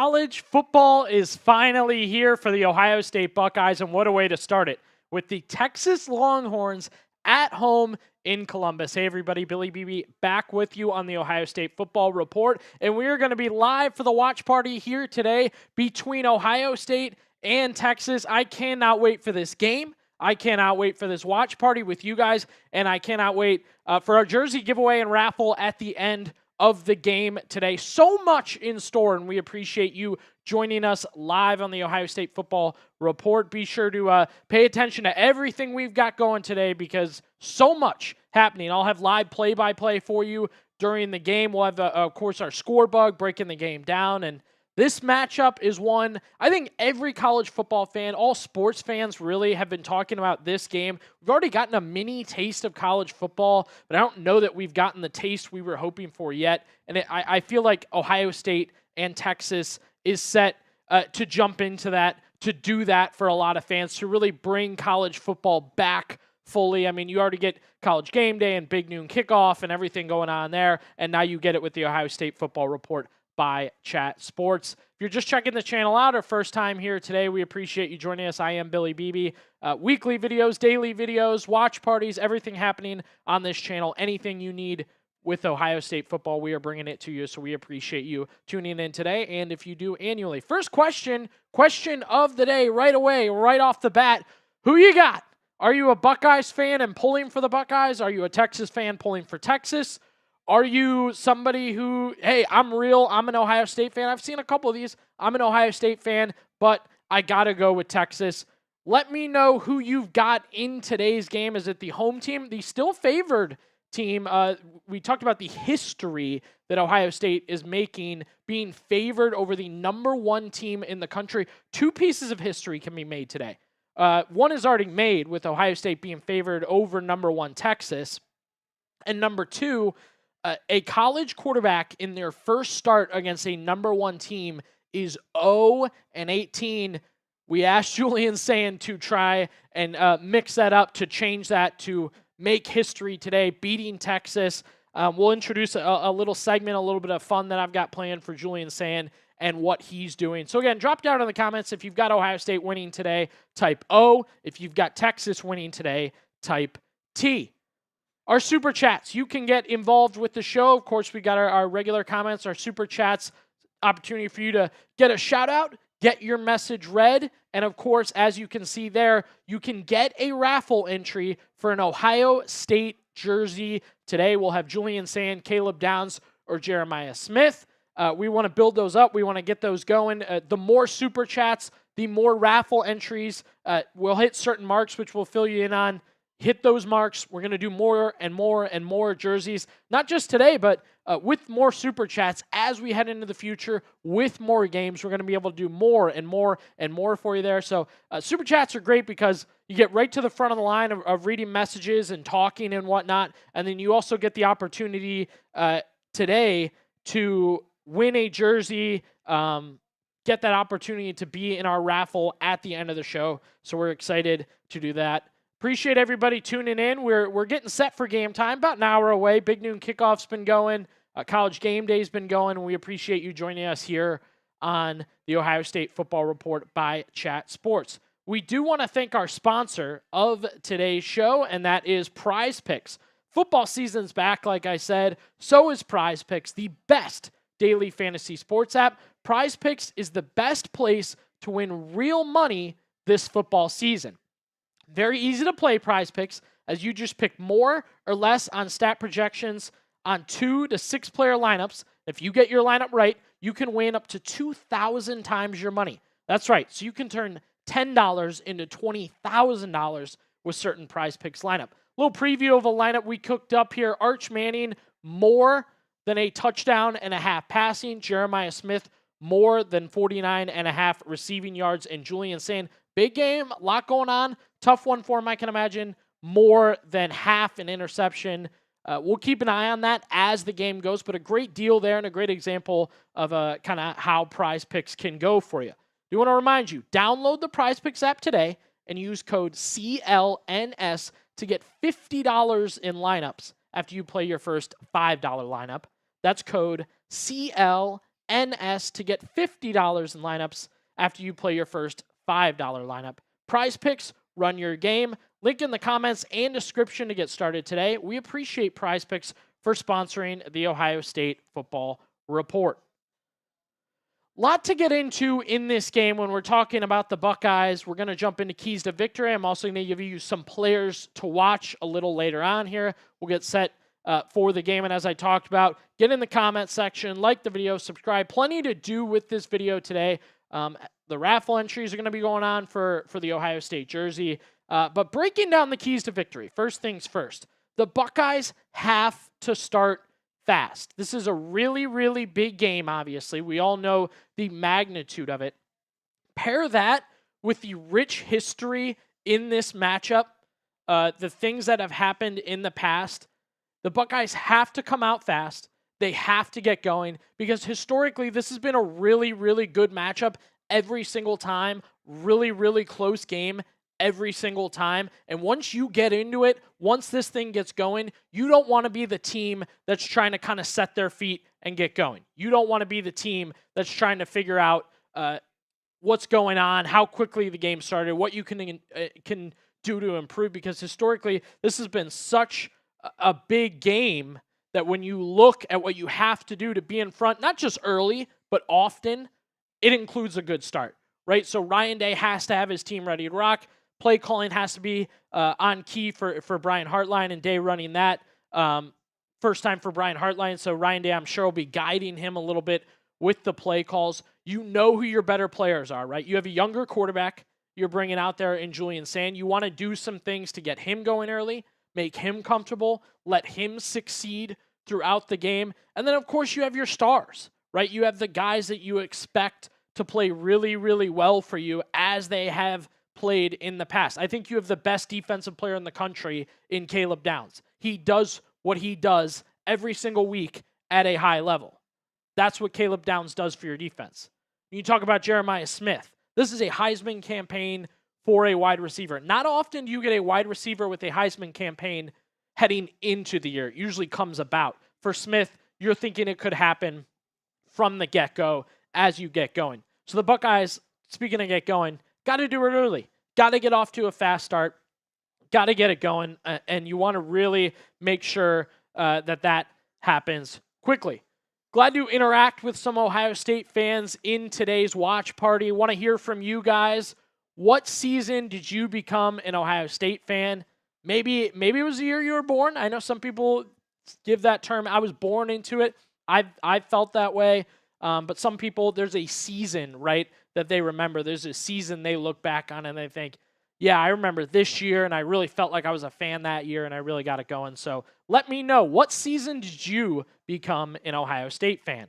College football is finally here for the Ohio State Buckeyes, and what a way to start it with the Texas Longhorns at home in Columbus. Hey everybody, Billy Beebe back with you on the Ohio State Football Report, and we are going to be live for the watch party here today between Ohio State and Texas. I cannot wait for this game. I cannot wait for this watch party with you guys, and I cannot wait for our jersey giveaway and raffle at the end of the game today. So much in store, and we appreciate you joining us live on the Ohio State Football Report. Be sure to pay attention to everything we've got going today because so much happening. I'll have live play-by-play for you during the game. We'll have, of course, our Scoreboard breaking the game down, and this matchup is one I think every college football fan, all sports fans really have been talking about this game. We've already gotten a mini taste of college football, but I don't know that we've gotten the taste we were hoping for yet. And I feel like Ohio State and Texas is set to jump into that, to do that for a lot of fans, to really bring college football back fully. I mean, you already get College Game Day and Big Noon Kickoff and everything going on there, and now you get it with the Ohio State Football Report by Chat Sports. If you're just checking the channel out or first time here today, we appreciate you joining us. I am Billy Beebe. Weekly videos, daily videos, watch parties, everything happening on this channel. Anything you need with Ohio State football, we are bringing it to you, so we appreciate you tuning in today, and if you do annually. First question of the day right away, right off the bat, who you got? Are you a Buckeyes fan and pulling for the Buckeyes? Are you a Texas fan pulling for Texas? Are you somebody who, hey, I'm an Ohio State fan. I've seen a couple of these. I'm an Ohio State fan, but I got to go with Texas. Let me know who you've got in today's game. Is it the home team, the still favored team? We talked about the history that Ohio State is making, being favored over the number one team in the country. Two pieces of history can be made today. One is already made with Ohio State being favored over number one Texas. And number two, a college quarterback in their first start against a number one team is 0-18. We asked Julian Sand to try and mix that up, to change that, to make history today, beating Texas. We'll introduce a little segment, a little bit of fun that I've got planned for Julian Sand and what he's doing. So again, drop down in the comments. If you've got Ohio State winning today, type O. If you've got Texas winning today, type T. Our super chats, you can get involved with the show. Of course, we got our regular comments, our super chats, opportunity for you to get a shout out, get your message read. And of course, as you can see there, you can get a raffle entry for an Ohio State jersey. Today, we'll have Julian Sand, Caleb Downs, or Jeremiah Smith. We want to build those up. We want to get those going. The more super chats, the more raffle entries. We'll hit certain marks, which we'll fill you in on. Hit those marks. We're going to do more and more and more jerseys, not just today, but with more super chats as we head into the future with more games. We're going to be able to do more and more and more for you there. So super chats are great because you get right to the front of the line of reading messages and talking and whatnot. And then you also get the opportunity today to win a jersey, get that opportunity to be in our raffle at the end of the show. So we're excited to do that. Appreciate everybody tuning in. We're getting set for game time, about an hour away. Big Noon Kickoff's been going. College Game Day's been going. And we appreciate you joining us here on the Ohio State Football Report by Chat Sports. We do want to thank our sponsor of today's show, and that is Prize Picks. Football season's back, like I said. So is Prize Picks, the best daily fantasy sports app. Prize Picks is the best place to win real money this football season. Very easy to play Prize Picks, as you just pick more or less on stat projections on 2 to 6 player lineups. If you get your lineup right, you can win up to 2,000 times your money. That's right. So you can turn $10 into $20,000 with certain Prize Picks lineup. A little preview of a lineup we cooked up here. Arch Manning, more than a touchdown and a half passing. Jeremiah Smith, more than 49.5 receiving yards. And Julian Sand, big game, a lot going on. Tough one for him, I can imagine. More than half an interception. We'll keep an eye on that as the game goes, but a great deal there and a great example of kind of how Prize Picks can go for you. We want to remind you, download the Prize Picks app today and use code CLNS to get $50 in lineups after you play your first $5 lineup. That's code CLNS NS to get $50 in lineups after you play your first $5 lineup. Prize Picks, run your game. Link in the comments and description to get started today. We appreciate Prize Picks for sponsoring the Ohio State Football Report. Lot to get into in this game when we're talking about the Buckeyes. We're going to jump into keys to victory. I'm also going to give you some players to watch a little later on here. We'll get set for the game. And as I talked about, get in the comment section, like the video, subscribe. Plenty to do with this video today. The raffle entries are going to be going on for the Ohio State jersey. But breaking down the keys to victory, first things first, the Buckeyes have to start fast. This is a really, really big game, obviously. We all know the magnitude of it. Pair that with the rich history in this matchup, the things that have happened in the past. The Buckeyes have to come out fast. They have to get going because historically this has been a really, really good matchup every single time. Really, really close game every single time. And once you get into it, once this thing gets going, you don't want to be the team that's trying to kind of set their feet and get going. You don't want to be the team that's trying to figure out what's going on, how quickly the game started, what you can do to improve, because historically this has been such a big game that when you look at what you have to do to be in front, not just early, but often, it includes a good start, right? So Ryan Day has to have his team ready to rock. Play calling has to be on key for Brian Hartline, and Day running that. First time for Brian Hartline, so Ryan Day, I'm sure, will be guiding him a little bit with the play calls. You know who your better players are, right? You have a younger quarterback you're bringing out there in Julian Sand. You want to do some things to get him going early, make him comfortable, let him succeed throughout the game. And then, of course, you have your stars, right? You have the guys that you expect to play really, really well for you as they have played in the past. I think you have the best defensive player in the country in Caleb Downs. He does what he does every single week at a high level. That's what Caleb Downs does for your defense. You talk about Jeremiah Smith. This is a Heisman campaign for a wide receiver. Not often do you get a wide receiver with a Heisman campaign heading into the year. It usually comes about. For Smith, you're thinking it could happen from the get-go as you get going. So the Buckeyes, speaking of get going, got to do it early. Got to get off to a fast start. Got to get it going. And you want to really make sure that happens quickly. Glad to interact with some Ohio State fans in today's watch party. Want to hear from you guys. What season did you become an Ohio State fan? Maybe it was the year you were born. I know some people give that term, I was born into it. I've felt that way. But some people, there's a season, right, that they remember. There's a season they look back on and they think, yeah, I remember this year and I really felt like I was a fan that year and I really got it going. So let me know, what season did you become an Ohio State fan?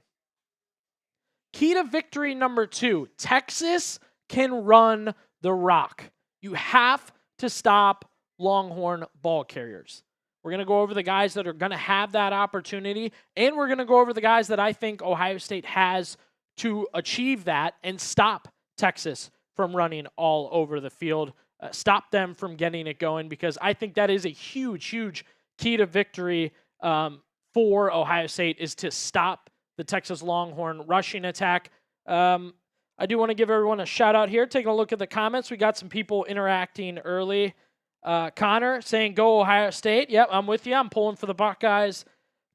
Key to victory number 2, Texas can run the rock. You have to stop Longhorn ball carriers. We're going to go over the guys that are going to have that opportunity, and we're going to go over the guys that I think Ohio State has to achieve that and stop Texas from running all over the field, stop them from getting it going, because I think that is a huge, huge key to victory for Ohio State, is to stop the Texas Longhorn rushing attack. I do want to give everyone a shout out here. Taking a look at the comments, we got some people interacting early. Connor saying, go Ohio State. Yep, I'm with you. I'm pulling for the Buckeyes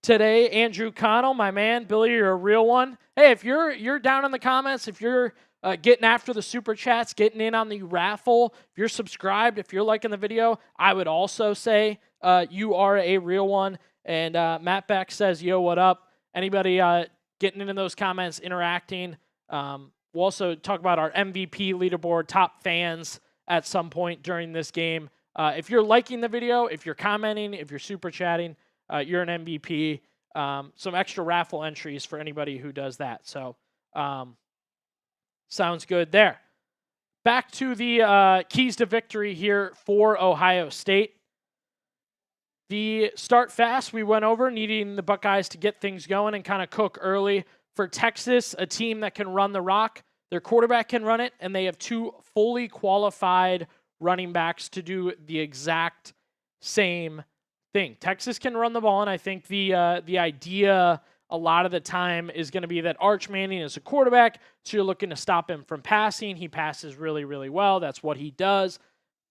today. Andrew Connell, my man. Billy, you're a real one. Hey, if you're down in the comments, if you're getting after the super chats, getting in on the raffle, if you're subscribed, if you're liking the video, I would also say you are a real one. And Matt Beck says, yo, what up? Anybody getting into those comments, interacting? We'll also talk about our MVP leaderboard, top fans at some point during this game. If you're liking the video, if you're commenting, if you're super chatting, you're an MVP. Some extra raffle entries for anybody who does that. So sounds good there. Back to the keys to victory here for Ohio State. The start fast we went over, needing the Buckeyes to get things going and kind of cook early. For Texas, a team that can run the rock, their quarterback can run it, and they have 2 fully qualified running backs to do the exact same thing. Texas can run the ball, and I think the idea a lot of the time is going to be that Arch Manning is a quarterback, so you're looking to stop him from passing. He passes really, really well. That's what he does.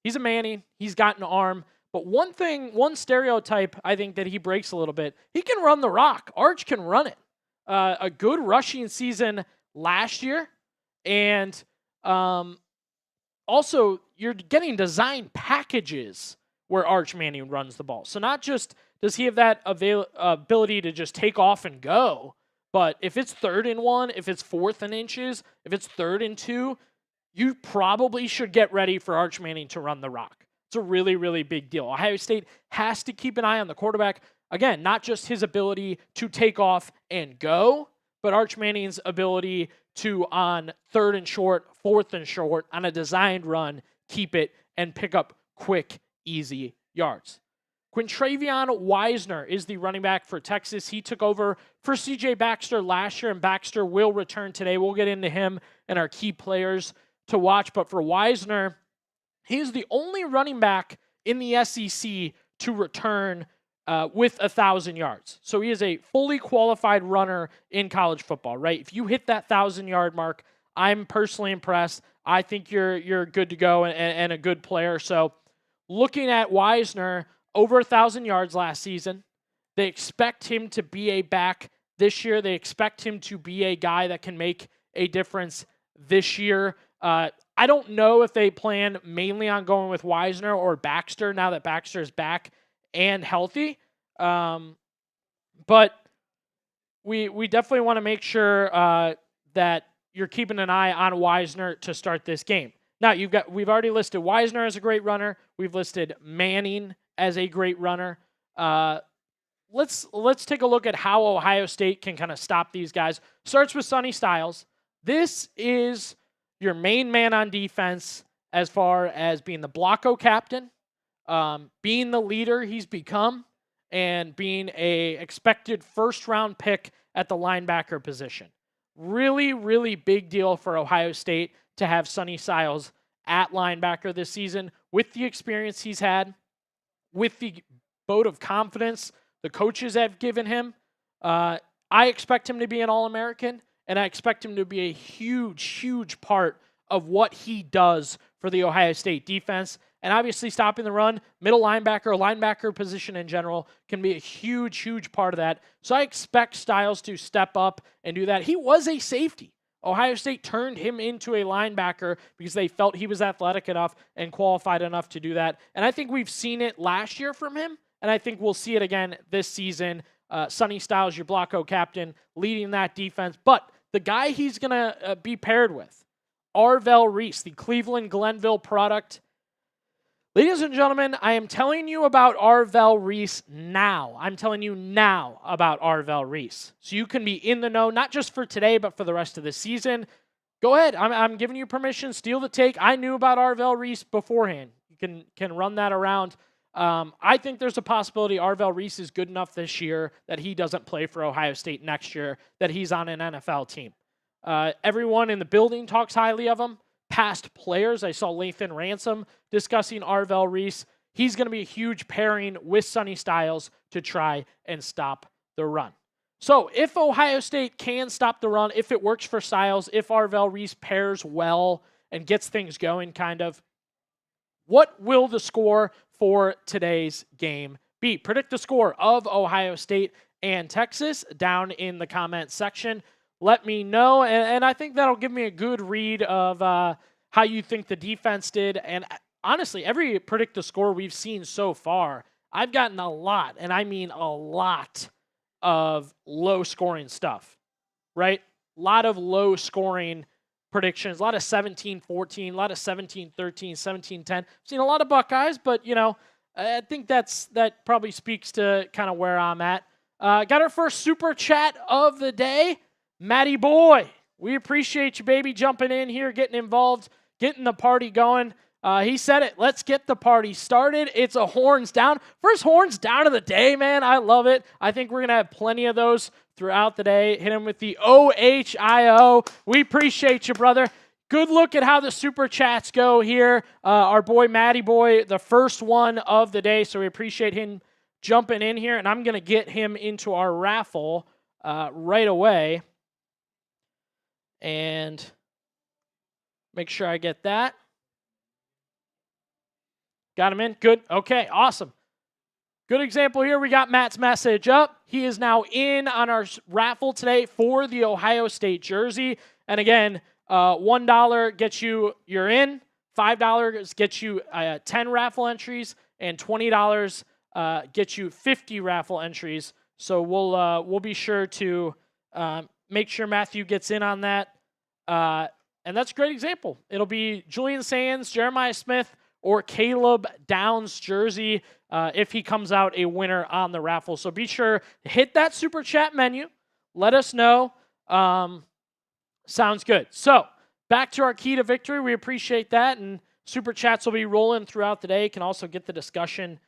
He's a Manning. He's got an arm. But one stereotype I think that he breaks a little bit, he can run the rock. Arch can run it. A good rushing season last year. And also, you're getting design packages where Arch Manning runs the ball. So not just does he have that ability to just take off and go, but if it's 3rd and 1, if it's 4th and inches, if it's 3rd and 2, you probably should get ready for Arch Manning to run the rock. It's a really, really big deal. Ohio State has to keep an eye on the quarterback. Again, not just his ability to take off and go, but Arch Manning's ability to, on 3rd and short, 4th and short, on a designed run, keep it and pick up quick, easy yards. Quintravion Wisner is the running back for Texas. He took over for C.J. Baxter last year, and Baxter will return today. We'll get into him and our key players to watch. But for Wisner, he's the only running back in the SEC to return with 1,000 yards. So he is a fully qualified runner in college football, right? If you hit that 1,000-yard mark, I'm personally impressed. I think you're good to go and a good player. So looking at Wisner, over 1,000 yards last season. They expect him to be a back this year. They expect him to be a guy that can make a difference this year. I don't know if they plan mainly on going with Wisner or Baxter now that Baxter is back and healthy. But we definitely want to make sure that you're keeping an eye on Wisner to start this game. Now, we've already listed Wisner as a great runner. We've listed Manning as a great runner. Let's take a look at how Ohio State can kind of stop these guys. Starts with Sonny Styles. This is your main man on defense as far as being the Blocko captain, being the leader he's become, and being a expected first-round pick at the linebacker position. Really, really big deal for Ohio State to have Sonny Styles at linebacker this season with the experience he's had, with the vote of confidence the coaches have given him. I expect him to be an All-American, and I expect him to be a huge, huge part of what he does for the Ohio State defense. And obviously stopping the run, middle linebacker position in general can be a huge, huge part of that. So I expect Styles to step up and do that. He was a safety. Ohio State turned him into a linebacker because they felt he was athletic enough and qualified enough to do that. And I think we've seen it last year from him, and I think we'll see it again this season. Sonny Styles, your Blocko captain, leading that defense. But the guy he's going to be paired with, Arvell Reese, the Cleveland Glenville product. Ladies and gentlemen, I am telling you about Arvell Reese now. I'm telling you now about Arvell Reese. So you can be in the know, not just for today, but for the rest of the season. Go ahead. I'm giving you permission. Steal the take. I knew about Arvell Reese beforehand. You can run that around. I think there's a possibility Arvell Reese is good enough this year that he doesn't play for Ohio State next year, that he's on an NFL team. Everyone in the building talks highly of him. Past players, I saw Lathan Ransom discussing Arvell Reese. He's going to be a huge pairing with Sonny Styles to try and stop the run. So if Ohio State can stop the run, if it works for Styles, if Arvell Reese pairs well and gets things going kind of, what will the score for today's game be? Predict the score of Ohio State and Texas down in the comment section. Let me know, and I think that'll give me a good read of how you think the defense did. And honestly, every predict the score we've seen so far, I've gotten a lot, and I mean a lot, of low-scoring stuff, right? A lot of low-scoring predictions, a lot of 17-14, a lot of 17-13, 17-10. I've seen a lot of Buckeyes, but, I think that probably speaks to kind of where I'm at. Got our first super chat of the day. Matty boy, we appreciate you, baby, jumping in here, getting involved, getting the party going. He said it. Let's get the party started. It's a horns down. First horns down of the day, man. I love it. I think we're going to have plenty of those throughout the day. Hit him with the OHIO. We appreciate you, brother. Good look at how the super chats go here. Our boy, Matty boy, the first one of the day, so we appreciate him jumping in here, and I'm going to get him into our raffle right away. And make sure I get that. Got him in? Good. Okay, awesome. Good example here. We got Matt's message up. He is now in on our raffle today for the Ohio State jersey. And again, $1 gets you're in. $5 gets you 10 raffle entries, and $20 gets you 50 raffle entries. So we'll be sure to make sure Matthew gets in on that. And that's a great example. It'll be Julian Sands, Jeremiah Smith, or Caleb Downs jersey if he comes out a winner on the raffle. So be sure to hit that super chat menu. Let us know. Sounds good. So back to our key to victory. We appreciate that. And super chats will be rolling throughout the day. You can also get the discussion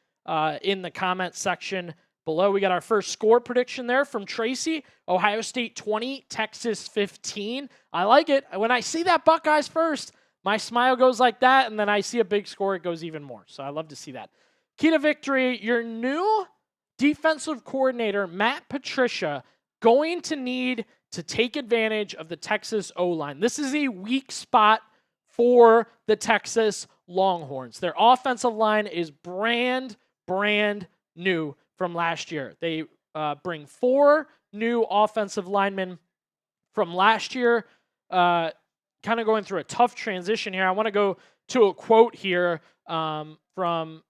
in the comment section below. We got our first score prediction there from Tracy. Ohio State 20, Texas 15. I like it. When I see that Buckeyes first, my smile goes like that, and then I see a big score, it goes even more. So I love to see that. Key to victory, your new defensive coordinator, Matt Patricia, going to need to take advantage of the Texas O-line. This is a weak spot for the Texas Longhorns. Their offensive line is brand new from last year. They bring 4 new offensive linemen from last year. Kind of going through a tough transition here. I want to go to a quote here from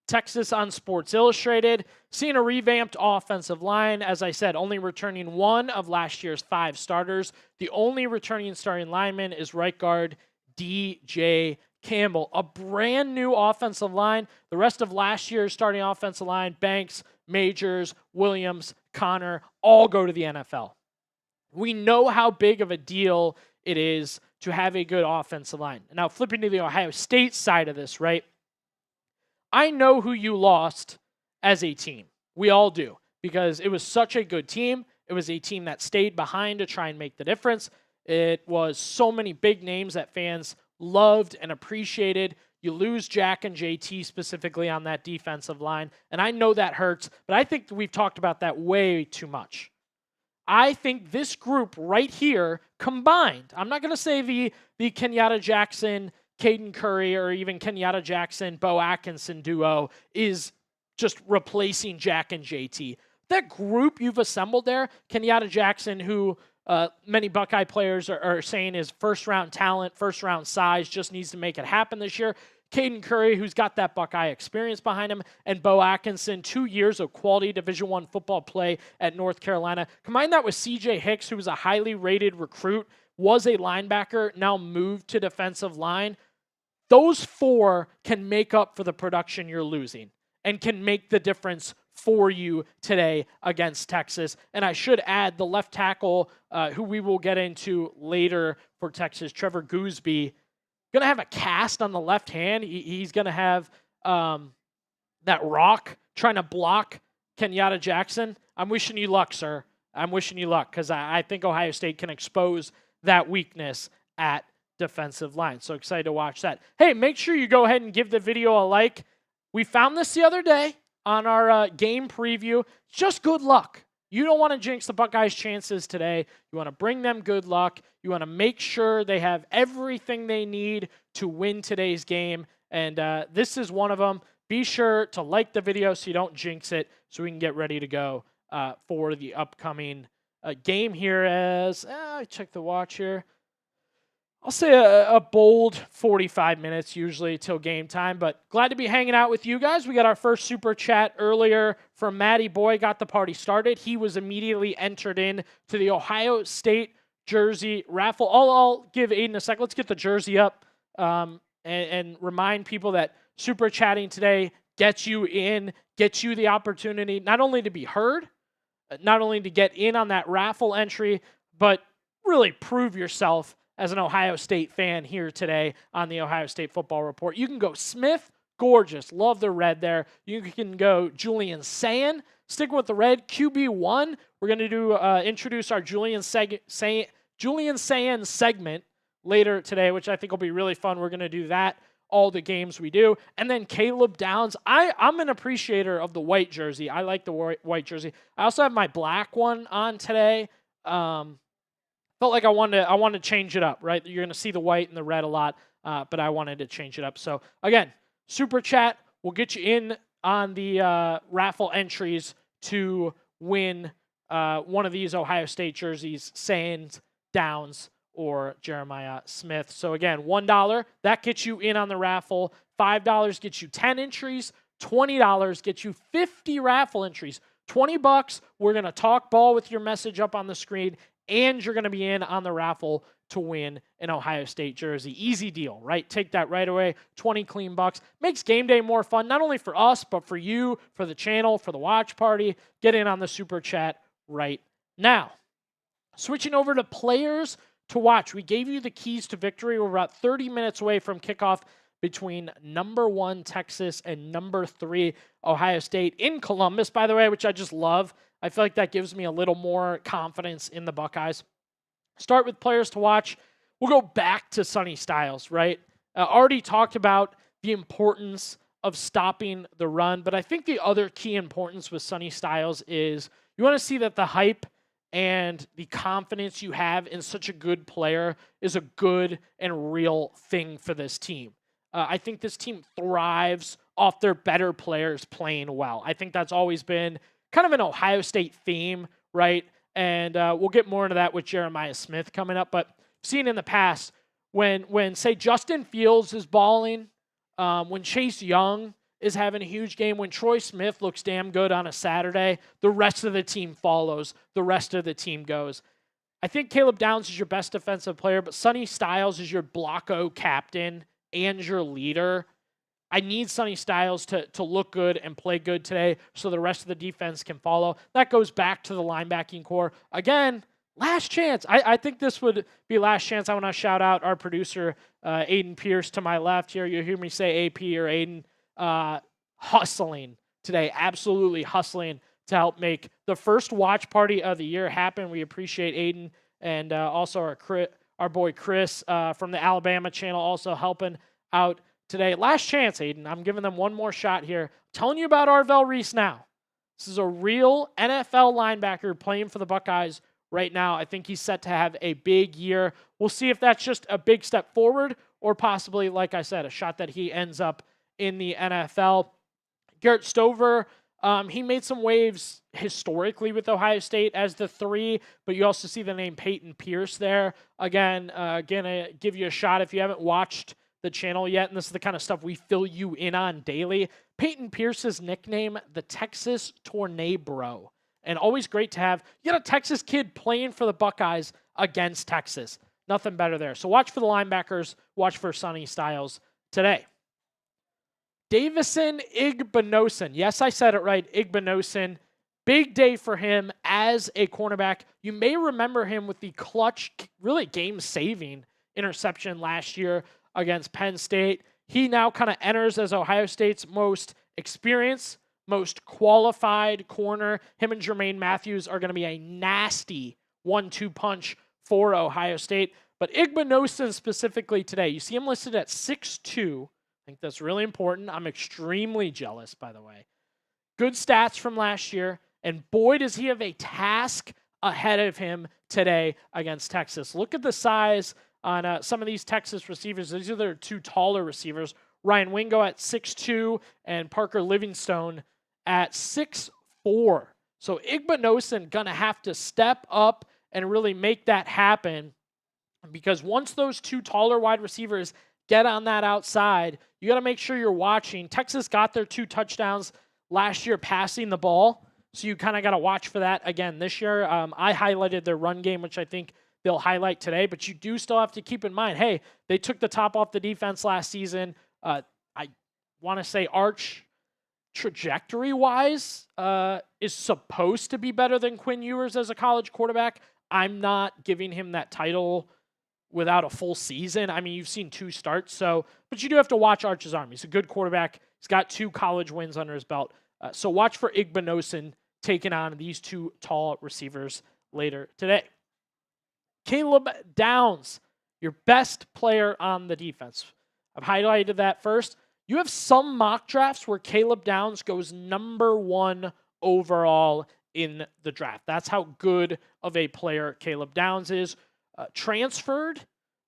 Texas on Sports Illustrated. Seeing a revamped offensive line, as I said, only returning 1 of last year's 5 starters. The only returning starting lineman is right guard DJ Campbell. A brand new offensive line. The rest of last year's starting offensive line, Banks, Majors, Williams, Connor, all go to the NFL. We know how big of a deal it is to have a good offensive line. Now, flipping to the Ohio State side of this, right? I know who you lost as a team. We all do, because it was such a good team. It was a team that stayed behind to try and make the difference. It was so many big names that fans loved and appreciated. You lose Jack and JT specifically on that defensive line, and I know that hurts, but I think we've talked about that way too much. I think this group right here combined, I'm not going to say the Kenyatta Jackson, Caden Curry, or even Kenyatta Jackson, Bo Atkinson duo is just replacing Jack and JT. That group you've assembled there, Kenyatta Jackson, who many Buckeye players are saying is first-round talent, first-round size, just needs to make it happen this year. Caden Curry, who's got that Buckeye experience behind him, and Bo Atkinson, 2 years of quality Division I football play at North Carolina. Combine that with CJ Hicks, who was a highly rated recruit, was a linebacker, now moved to defensive line. Those 4 can make up for the production you're losing and can make the difference for you today against Texas. And I should add the left tackle, who we will get into later for Texas, Trevor Gooseby, going to have a cast on the left hand. He's going to have that rock trying to block Kenyatta Jackson. I'm wishing you luck, sir. I'm wishing you luck, because I think Ohio State can expose that weakness at defensive line. So excited to watch that. Hey, make sure you go ahead and give the video a like. We found this the other day on our game preview. Just good luck. You don't want to jinx the Buckeyes' chances today. You want to bring them good luck. You want to make sure they have everything they need to win today's game. And this is one of them. Be sure to like the video so you don't jinx it, so we can get ready to go for the upcoming game here. As I check the watch here. I'll say a bold 45 minutes usually till game time, but glad to be hanging out with you guys. We got our first super chat earlier from Matty Boy, got the party started. He was immediately entered in to the Ohio State jersey raffle. I'll give Aiden a sec. Let's get the jersey up and remind people that super chatting today gets you in, gets you the opportunity not only to be heard, not only to get in on that raffle entry, but really prove yourself as an Ohio State fan here today on the Ohio State Football Report. You can go Smith, gorgeous, love the red there. You can go Julian Sayin, stick with the red. QB1, we're going to do introduce our Julian Sayin segment later today, which I think will be really fun. We're going to do that all the games we do. And then Caleb Downs. I'm an appreciator of the white jersey. I like the white jersey. I also have my black one on today. Felt like I wanted to change it up, right? You're going to see the white and the red a lot, but I wanted to change it up. So again, super chat will get you in on the raffle entries to win one of these Ohio State jerseys, Sands, Downs, or Jeremiah Smith. So again, $1, that gets you in on the raffle. $5 gets you 10 entries. $20 gets you 50 raffle entries. $20, we're going to talk ball with your message up on the screen, and you're going to be in on the raffle to win an Ohio State jersey. Easy deal, right? Take that right away. 20 clean bucks. Makes game day more fun, not only for us, but for you, for the channel, for the watch party. Get in on the super chat right now. Switching over to players to watch. We gave you the keys to victory. We're about 30 minutes away from kickoff between number 1 Texas and number 3 Ohio State in Columbus, by the way, which I just love. I feel like that gives me a little more confidence in the Buckeyes. Start with players to watch. We'll go back to Sonny Styles, right? Already talked about the importance of stopping the run, but I think the other key importance with Sonny Styles is you want to see that the hype and the confidence you have in such a good player is a good and real thing for this team. I think this team thrives off their better players playing well. I think that's always been kind of an Ohio State theme, right? And we'll get more into that with Jeremiah Smith coming up. But seen in the past, when say, Justin Fields is balling, when Chase Young is having a huge game, when Troy Smith looks damn good on a Saturday, the rest of the team follows. The rest of the team goes. I think Caleb Downs is your best defensive player, but Sonny Styles is your blocko captain and your leader. I need Sonny Styles to look good and play good today so the rest of the defense can follow. That goes back to the linebacking core. Again, last chance. I think this would be last chance. I want to shout out our producer, Aiden Pierce, to my left here. You'll hear me say AP or Aiden. Hustling today, absolutely hustling to help make the first watch party of the year happen. We appreciate Aiden and also our boy Chris from the Alabama channel also helping out today. Last chance, Aiden. I'm giving them one more shot here. I'm telling you about Arvell Reese now. This is a real NFL linebacker playing for the Buckeyes right now. I think he's set to have a big year. We'll see if that's just a big step forward or possibly, like I said, a shot that he ends up in the NFL. Garrett Stover, he made some waves historically with Ohio State as the 3, but you also see the name Peyton Pierce there. Again, gonna give you a shot if you haven't watched the channel yet, and this is the kind of stuff we fill you in on daily. Peyton Pierce's nickname, the Texas Tornado, and always great to have. You got a Texas kid playing for the Buckeyes against Texas. Nothing better there. So watch for the linebackers. Watch for Sonny Styles today. Davison Igbinosun. Yes, I said it right. Igbinosun. Big day for him as a cornerback. You may remember him with the clutch, really game-saving interception last year against Penn State. He now kind of enters as Ohio State's most experienced, most qualified corner. Him and Jermaine Matthews are going to be a nasty 1-2 punch for Ohio State. But Igbinosun specifically today, you see him listed at 6'2". I think that's really important. I'm extremely jealous, by the way. Good stats from last year, and boy, does he have a task ahead of him today against Texas. Look at the size on some of these Texas receivers. These are their 2 taller receivers. Ryan Wingo at 6'2", and Parker Livingstone at 6'4". So Igbinosun going to have to step up and really make that happen, because once those 2 taller wide receivers get on that outside, you got to make sure you're watching. Texas got their 2 touchdowns last year passing the ball, so you kind of got to watch for that again this year. I highlighted their run game, which I think they'll highlight today, but you do still have to keep in mind, hey, they took the top off the defense last season. I want to say Arch, trajectory-wise, is supposed to be better than Quinn Ewers as a college quarterback. I'm not giving him that title without a full season. I mean, you've seen 2 starts, but you do have to watch Arch's arm. He's a good quarterback. He's got 2 college wins under his belt. So watch for Igbinosun taking on these 2 tall receivers later today. Caleb Downs, your best player on the defense. I've highlighted that first. You have some mock drafts where Caleb Downs goes number 1 overall in the draft. That's how good of a player Caleb Downs is. Transferred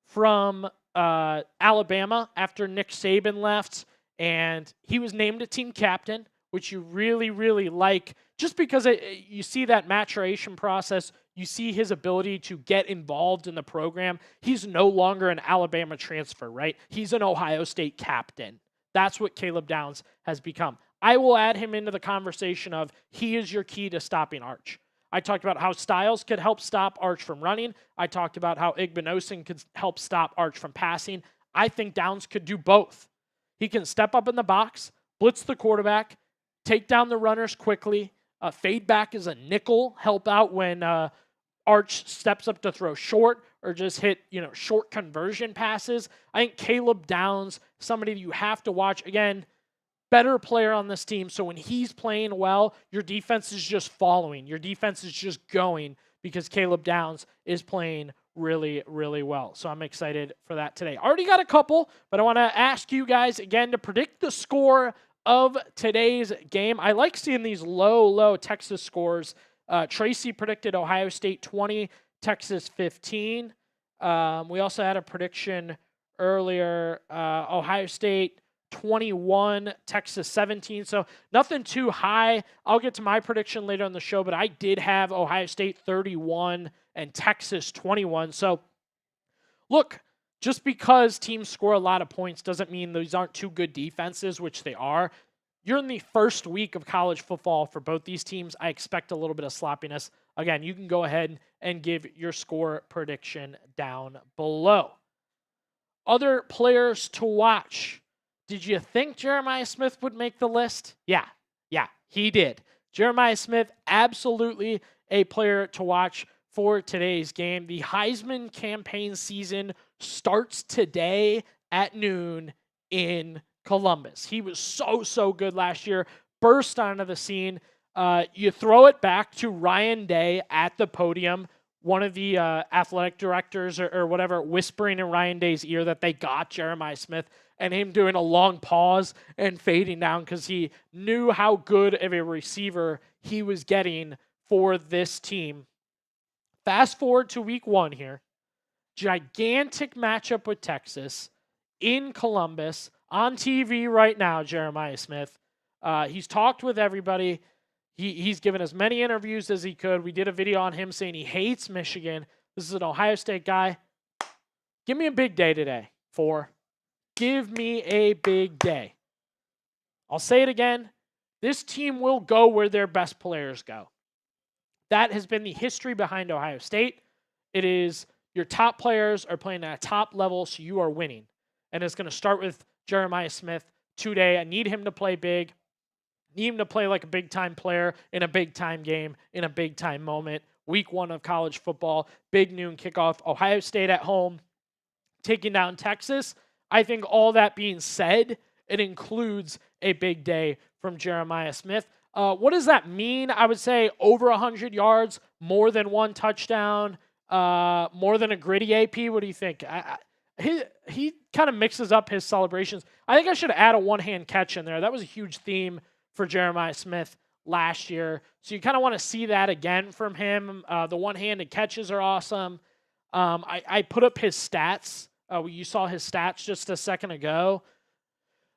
from Alabama after Nick Saban left, and he was named a team captain, which you really, really like, just because you see that maturation process. You see his ability to get involved in the program. He's no longer an Alabama transfer, right? He's an Ohio State captain. That's what Caleb Downs has become. I will add him into the conversation of he is your key to stopping Arch. I talked about how Styles could help stop Arch from running. I talked about how Igbinosun could help stop Arch from passing. I think Downs could do both. He can step up in the box, blitz the quarterback, take down the runners quickly, fade back as a nickel, help out when Arch steps up to throw short or just hit, short conversion passes. I think Caleb Downs, somebody that you have to watch. Again, better player on this team. So when he's playing well, your defense is just following. Your defense is just going because Caleb Downs is playing really, really well. So I'm excited for that today. Already got a couple, but I want to ask you guys again to predict the score of today's game. I like seeing these low Texas scores. Tracy predicted Ohio State 20, Texas 15. We also had a prediction earlier, Ohio State 21, Texas 17. So nothing too high. I'll get to my prediction later on the show, but I did have Ohio State 31 and Texas 21. So look, just because teams score a lot of points doesn't mean these aren't two good defenses, which they are. You're in the first week of college football for both these teams. I expect a little bit of sloppiness. Again, you can go ahead and give your score prediction down below. Other players to watch. Did you think Jeremiah Smith would make the list? Yeah, he did. Jeremiah Smith, absolutely a player to watch for today's game. The Heisman campaign season starts today at noon in Columbus. He was so good last year, burst onto the scene. You throw it back to Ryan Day at the podium, one of the athletic directors or whatever, whispering in Ryan Day's ear that they got Jeremiah Smith, and him doing a long pause and fading down because he knew how good of a receiver he was getting for this team. Fast forward to week 1 here. Gigantic matchup with Texas in Columbus on TV right now, Jeremiah Smith. He's talked with everybody. He's given as many interviews as he could. We did a video on him saying he hates Michigan. This is an Ohio State guy. Give me a big day today. 4. Give me a big day. I'll say it again. This team will go where their best players go. That has been the history behind Ohio State. It is your top players are playing at a top level, so you are winning. And it's going to start with Jeremiah Smith today. I need him to play big. Need him to play like a big-time player in a big-time game, in a big-time moment. Week 1 of college football, Big Noon Kickoff. Ohio State at home, taking down Texas. I think all that being said, it includes a big day from Jeremiah Smith. What does that mean? I would say over 100 yards, more than 1 touchdown, more than a gritty AP. What do you think? He kind of mixes up his celebrations. I think I should add a one-hand catch in there. That was a huge theme for Jeremiah Smith last year. So you kind of want to see that again from him. The one-handed catches are awesome. I put up his stats. You saw his stats just a second ago.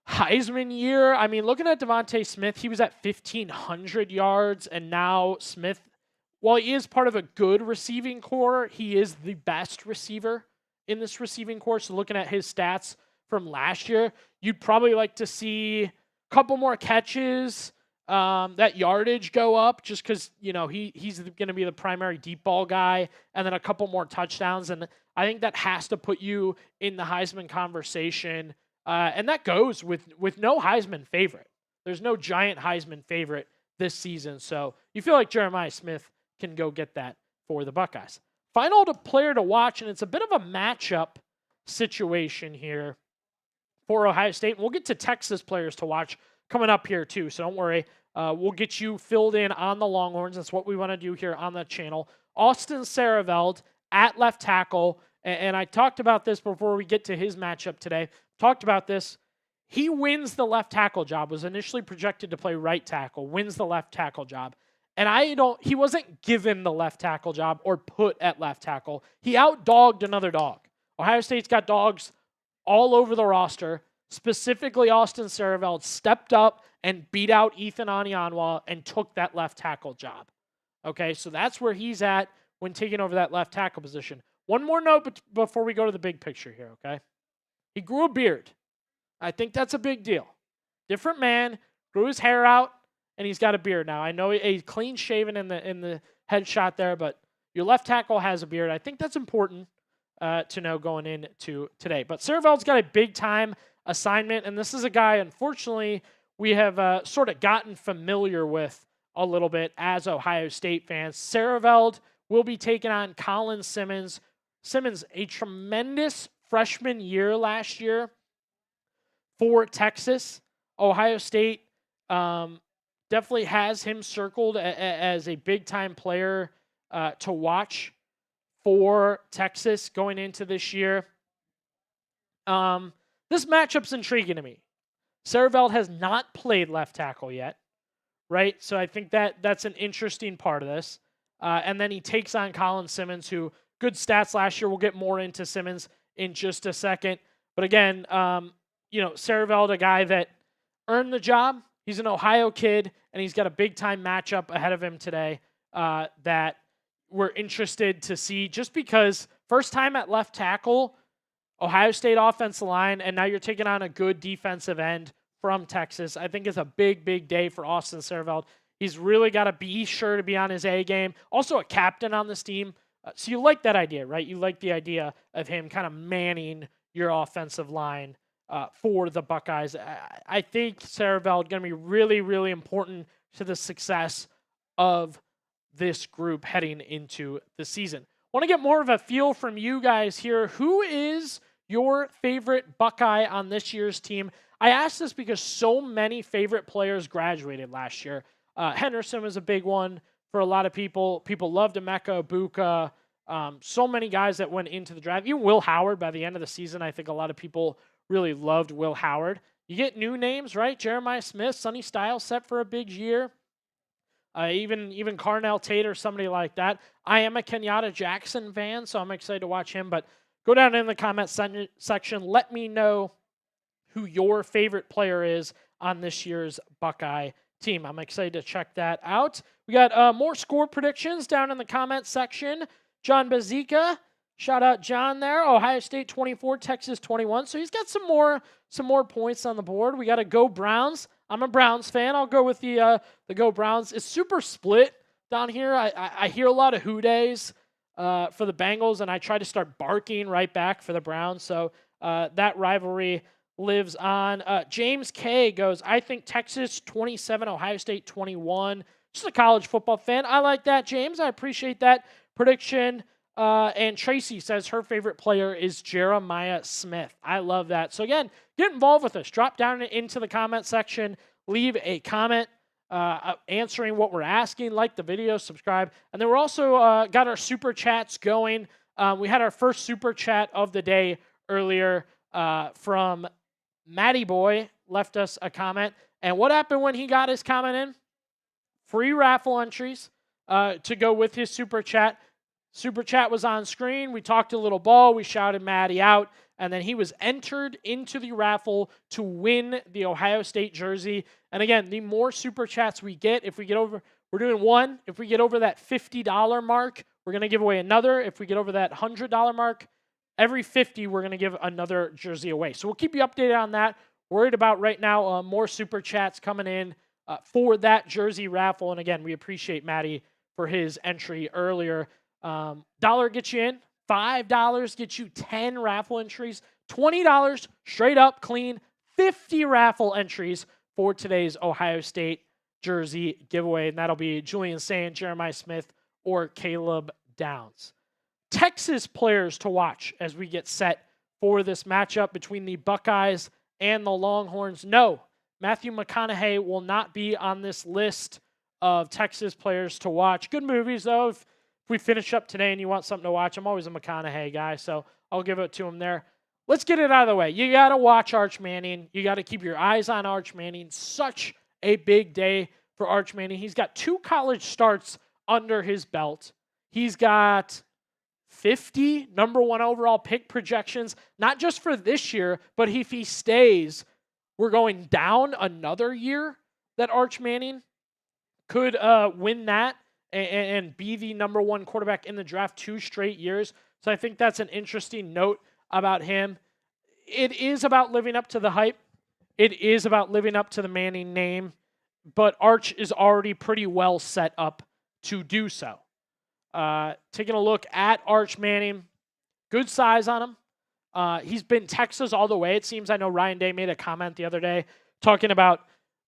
Heisman year, I mean, looking at Devontae Smith, he was at 1,500 yards, and now Smith, while he is part of a good receiving core, he is the best receiver in this receiving core. So looking at his stats from last year, you'd probably like to see a couple more catches, that yardage go up just because, he's going to be the primary deep ball guy, and then a couple more touchdowns. And I think that has to put you in the Heisman conversation. And that goes with no Heisman favorite. There's no giant Heisman favorite this season. So you feel like Jeremiah Smith can go get that for the Buckeyes. Final player to watch, and it's a bit of a matchup situation here for Ohio State. And we'll get to Texas players to watch coming up here too, so don't worry. We'll get you filled in on the Longhorns. That's what we want to do here on the channel. Austin Saraveld at left tackle, and I talked about this before we get to his matchup today. talked about this. He wins the left tackle job, was initially projected to play right tackle, wins the left tackle job. And he wasn't given the left tackle job or put at left tackle. He outdogged another dog. Ohio State's got dogs all over the roster. Specifically, Austin Scoreboard stepped up and beat out Ethan Anianwa and took that left tackle job. Okay, so that's where he's at when taking over that left tackle position. One more note before we go to the big picture here, okay? He grew a beard. I think that's a big deal. Different man, grew his hair out, and he's got a beard now. I know he's clean shaven in the headshot there, but your left tackle has a beard. I think that's important to know going into today. But Scoreboard's got a big-time assignment, and this is a guy, unfortunately, we have sort of gotten familiar with a little bit as Ohio State fans. Scoreboard will be taking on Colin Simmons. Simmons, a tremendous freshman year last year for Texas. Ohio State definitely has him circled as a big-time player to watch for Texas going into this year. This matchup's intriguing to me. Scoreboard has not played left tackle yet, right? So I think that's an interesting part of this. And then he takes on Colin Simmons, who good stats last year. We'll get more into Simmons in just a second. But again, Scoreboard, a guy that earned the job. He's an Ohio kid, and he's got a big-time matchup ahead of him today that we're interested to see, just because first time at left tackle, Ohio State offensive line, and now you're taking on a good defensive end from Texas. I think it's a big, big day for Austin Scoreboard. He's really got to be sure to be on his A game. Also a captain on this team. So you like that idea, right? You like the idea of him kind of manning your offensive line for the Buckeyes. I think Scoreboard going to be really, really important to the success of this group heading into the season. Want to get more of a feel from you guys here. Who is your favorite Buckeye on this year's team? I asked this because so many favorite players graduated last year. Henderson was a big one for a lot of people. People loved Emeka Egbuka. So many guys that went into the draft. Even Will Howard by the end of the season, I think a lot of people really loved Will Howard. You get new names, right? Jeremiah Smith, Sonny Styles set for a big year. Even Carnell Tate or somebody like that. I am a Kenyatta Jackson fan, so I'm excited to watch him. But go down in the comment section. Let me know who your favorite player is on this year's Buckeye team. I'm excited to check that out. We got more score predictions down in the comment section. John Bazika, shout out John there. Ohio State 24, Texas 21. So he's got some more points on the board. We got to go Browns. I'm a Browns fan. I'll go with the Go Browns. It's super split down here. I hear a lot of hoo days for the Bengals, and I try to start barking right back for the Browns. So that rivalry lives on. James K goes, I think Texas 27, Ohio State 21. Just a college football fan. I like that, James. I appreciate that prediction. And Tracy says her favorite player is Jeremiah Smith. I love that. So again, get involved with us. Drop down into the comment section. Leave a comment answering what we're asking. Like the video, subscribe. And then we're also got our super chats going. We had our first super chat of the day earlier from Matty Boy. Left us a comment. And what happened when he got his comment in? Free raffle entries to go with his super chat. Super chat was on screen. We talked a little ball. We shouted Maddie out. And then he was entered into the raffle to win the Ohio State jersey. And again, the more super chats we get, if we get over, we're doing one. If we get over that $50 mark, we're going to give away another. If we get over that $100 mark, every 50, we're going to give another jersey away. So we'll keep you updated on that. Worried about right now more super chats coming in for that jersey raffle. And again, we appreciate Maddie for his entry earlier. $1 gets you in. $5 gets you 10 raffle entries. $20 straight up clean. 50 raffle entries for today's Ohio State jersey giveaway. And that'll be Julian Sayin, Jeremiah Smith, or Caleb Downs. Texas players to watch as we get set for this matchup between the Buckeyes and the Longhorns. No, Matthew McConaughey will not be on this list of Texas players to watch. Good movies, though. If we finish up today and you want something to watch, I'm always a McConaughey guy, so I'll give it to him there. let's get it out of the way. You got to watch Arch Manning. You got to keep your eyes on Arch Manning. Such a big day for Arch Manning. He's got 2 college starts under his belt. He's got 50 number 1 overall pick projections, not just for this year, but if he stays, we're going down another year that Arch Manning could win that and be the number 1 quarterback in the draft 2 straight years. So I think that's an interesting note about him. It is about living up to the hype. It is about living up to the Manning name, but Arch is already pretty well set up to do so. Taking a look at Arch Manning, good size on him. He's been Texas all the way, it seems. I know Ryan Day made a comment the other day talking about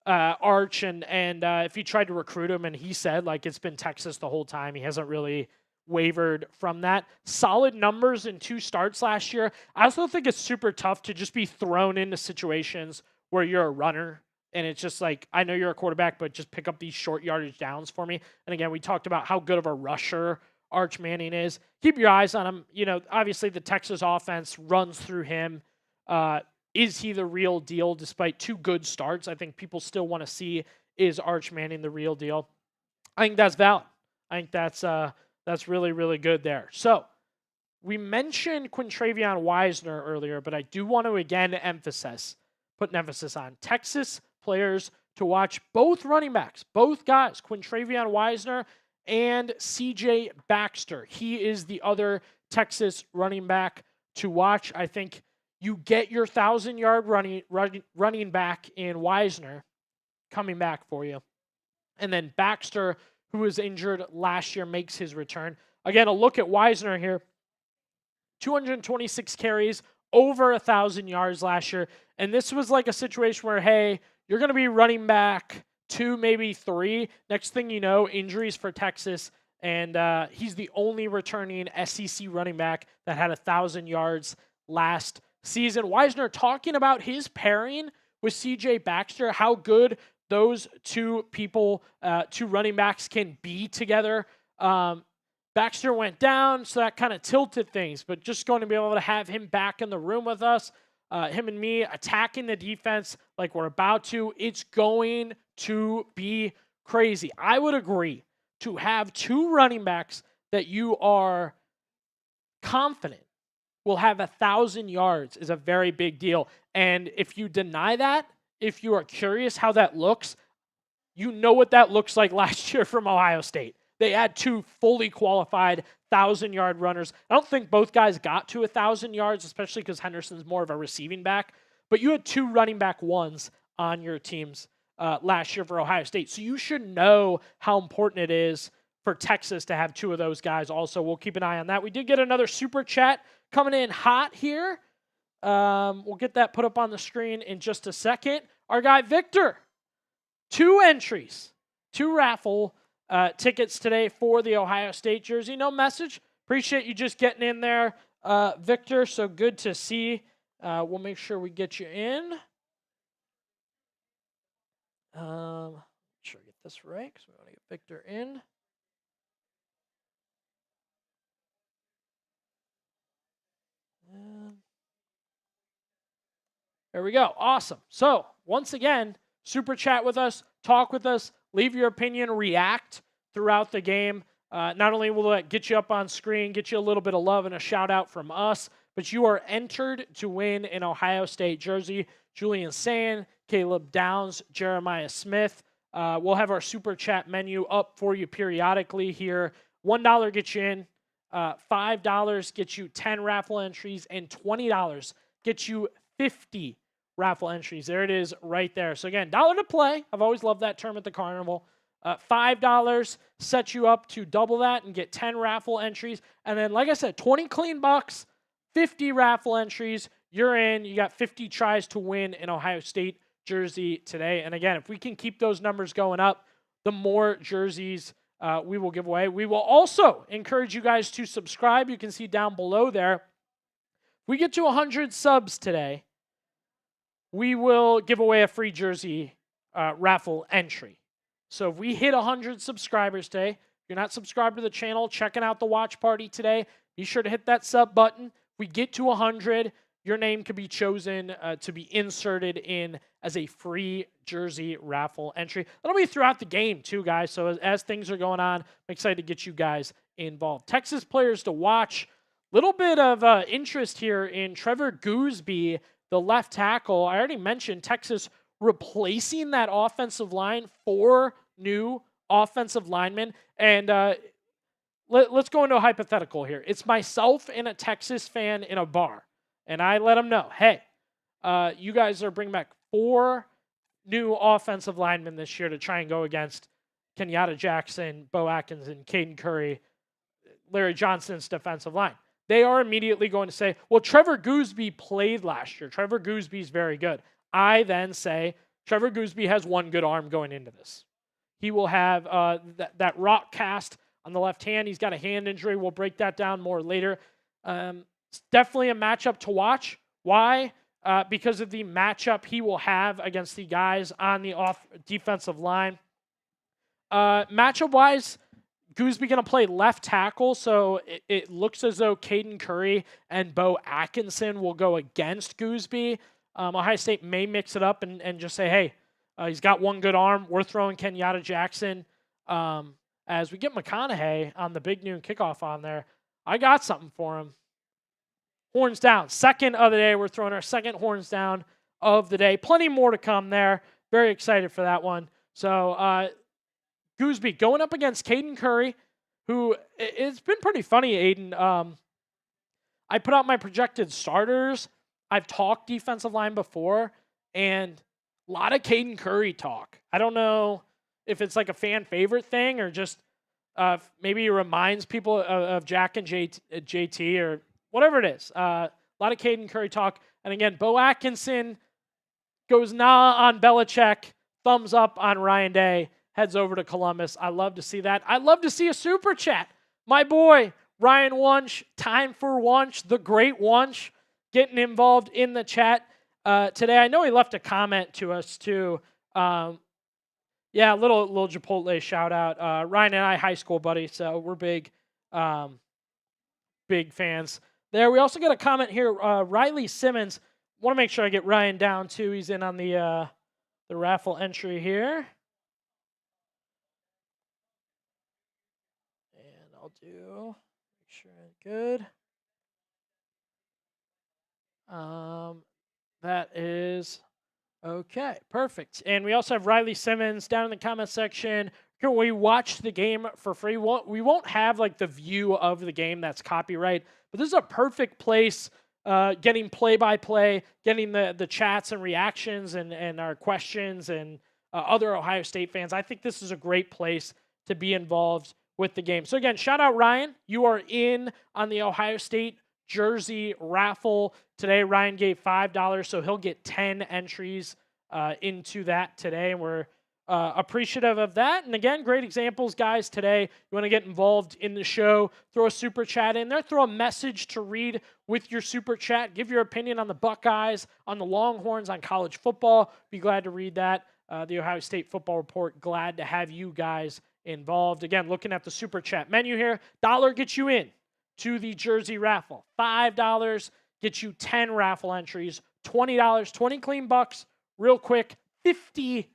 Arch and if he tried to recruit him, and he said, like, it's been Texas the whole time. He hasn't really wavered from that. Solid numbers in 2 starts last year. I also think it's super tough to just be thrown into situations where you're a runner, and it's just like, I know you're a quarterback, but just pick up these short yardage downs for me. And again, we talked about how good of a rusher Arch Manning is. Keep your eyes on him. You know, obviously the Texas offense runs through him. Is he the real deal despite 2 good starts? I think people still want to see, is Arch Manning the real deal? I think that's valid. I think that's really, really good there. So we mentioned Quintravion Wisner earlier, but I do want to again put an emphasis on Texas players to watch. Both running backs, both guys, Quintravion Wisner and CJ Baxter. He is the other Texas running back to watch. I think you get your 1,000-yard running back in Wisner coming back for you. And then Baxter, who was injured last year, makes his return. Again, a look at Wisner here. 226 carries, over 1,000 yards last year. And this was like a situation where, hey, you're going to be running back 2, maybe 3. Next thing you know, injuries for Texas. And he's the only returning SEC running back that had 1,000 yards last season. Wisner talking about his pairing with CJ Baxter, how good those 2 people, 2 running backs can be together. Baxter went down, so that kind of tilted things, but just going to be able to have him back in the room with us, him and me attacking the defense like we're about to, it's going to be crazy. I would agree to have 2 running backs that you are confident will have 1,000 yards is a very big deal. And if you deny that, if you are curious how that looks, you know what that looks like last year from Ohio State. They had 2 fully qualified 1,000-yard runners. I don't think both guys got to 1,000 yards, especially because Henderson's more of a receiving back. But you had 2 running back ones on your teams last year for Ohio State. So you should know how important it is for Texas to have 2 of those guys also. We'll keep an eye on that. We did get another super chat coming in hot here. We'll get that put up on the screen in just a second. Our guy Victor, 2 entries, 2 raffle tickets today for the Ohio State jersey. No message. Appreciate you just getting in there, Victor. So good to see. We'll make sure we get you in. Make sure I get this right because we want to get Victor in. There we go. Awesome. So, once again, super chat with us, talk with us, leave your opinion, react throughout the game. Not only will that get you up on screen, get you a little bit of love and a shout out from us, but you are entered to win an Ohio State jersey. Julian Sand, Caleb Downs, Jeremiah Smith. We'll have our super chat menu up for you periodically here. $1 gets you in. $5 gets you 10 raffle entries, and $20 gets you 50 raffle entries. There it is right there. So again, $1 to play. I've always loved that term at the Carnival. $5 sets you up to double that and get 10 raffle entries. And then, like I said, 20 clean bucks, 50 raffle entries. You're in. You got 50 tries to win an Ohio State jersey today. And again, if we can keep those numbers going up, the more jerseys we will give away. We will also encourage you guys to subscribe. You can see down below there. If we get to 100 subs today, we will give away a free jersey raffle entry. So if we hit 100 subscribers today, if you're not subscribed to the channel, checking out the watch party today, be sure to hit that sub button. If we get to 100, your name could be chosen to be inserted in as a free jersey raffle entry. That'll be throughout the game too, guys. So as things are going on, I'm excited to get you guys involved. Texas players to watch. Little bit of interest here in Trevor Gooseby, the left tackle. I already mentioned Texas replacing that offensive line, 4 new offensive linemen. And let's go into a hypothetical here. It's myself and a Texas fan in a bar. And I let them know, hey, you guys are bringing back 4 new offensive linemen this year to try and go against Kenyatta Jackson, Bo Atkinson, Caden Curry, Larry Johnson's defensive line. They are immediately going to say, well, Trevor Gooseby played last year. Trevor Gooseby's very good. I then say, Trevor Gooseby has one good arm going into this. He will have that rock cast on the left hand. He's got a hand injury. We'll break that down more later. It's definitely a matchup to watch. Why? Because of the matchup he will have against the guys on the defensive line. Matchup-wise, Gooseby going to play left tackle, so it looks as though Caden Curry and Bo Atkinson will go against Gooseby. Ohio State may mix it up and just say, hey, he's got one good arm. We're throwing Kenyatta Jackson. As we get McConaughey on the Big Noon Kickoff on there, I got something for him. Horns down. Second of the day. We're throwing our second horns down of the day. Plenty more to come there. Very excited for that one. So, Gooseby going up against Caden Curry, who it's been pretty funny, Aiden. I put out my projected starters. I've talked defensive line before, and a lot of Caden Curry talk. I don't know if it's like a fan favorite thing or just maybe it reminds people of Jack and JT or whatever it is. A lot of Caden Curry talk. And again, Bo Atkinson goes nah on Belichick, thumbs up on Ryan Day, heads over to Columbus. I love to see that. I love to see a super chat. My boy, Ryan Wunsch, time for Wunsch, the great Wunsch, getting involved in the chat today. I know he left a comment to us too. Yeah, little Chipotle shout out. Ryan and I, high school buddy, so we're big fans. There, we also got a comment here. Riley Simmons. Want to make sure I get Ryan down too. He's in on the raffle entry here. And I'll do, make sure I'm good. That is okay, perfect. And we also have Riley Simmons down in the comment section. Can we watch the game for free? We won't have like the view of the game that's copyright, but this is a perfect place getting play-by-play, getting the chats and reactions and our questions and other Ohio State fans. I think this is a great place to be involved with the game. So again, shout out Ryan. You are in on the Ohio State jersey raffle today. Ryan gave $5, so he'll get 10 entries into that today, and we're appreciative of that. And again, great examples, guys, today. You want to get involved in the show, throw a super chat in there, throw a message to read with your super chat, give your opinion on the Buckeyes, on the Longhorns, on college football. Be glad to read that. The Ohio State Football Report, glad to have you guys involved. Again, looking at the super chat menu here, $1 gets you in to the jersey raffle. $5 gets you 10 raffle entries. $20, 20 clean bucks, real quick. 50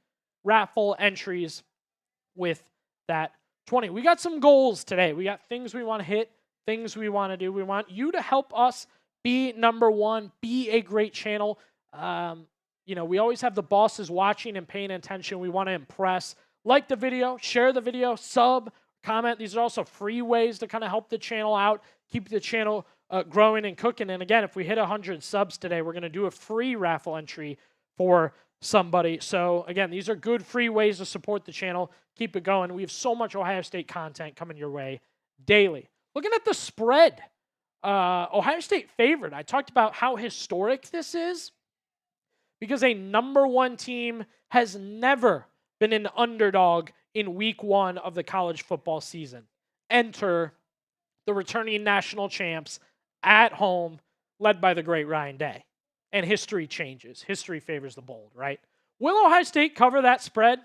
raffle entries with that 20. We got some goals today. We got things we want to hit, things we want to do. We want you to help us be number one, be a great channel. We always have the bosses watching and paying attention. We want to impress. Like the video, share the video, sub, comment. These are also free ways to kind of help the channel out, keep the channel growing and cooking. And again, if we hit 100 subs today, we're going to do a free raffle entry for somebody. So again, these are good free ways to support the channel. Keep it going. We have so much Ohio State content coming your way daily. Looking at the spread, Ohio State favored. I talked about how historic this is because a number one team has never been an underdog in week 1 of the college football season. Enter the returning national champs at home, led by the great Ryan Day. And history changes. History favors the bold, right? Will Ohio State cover that spread?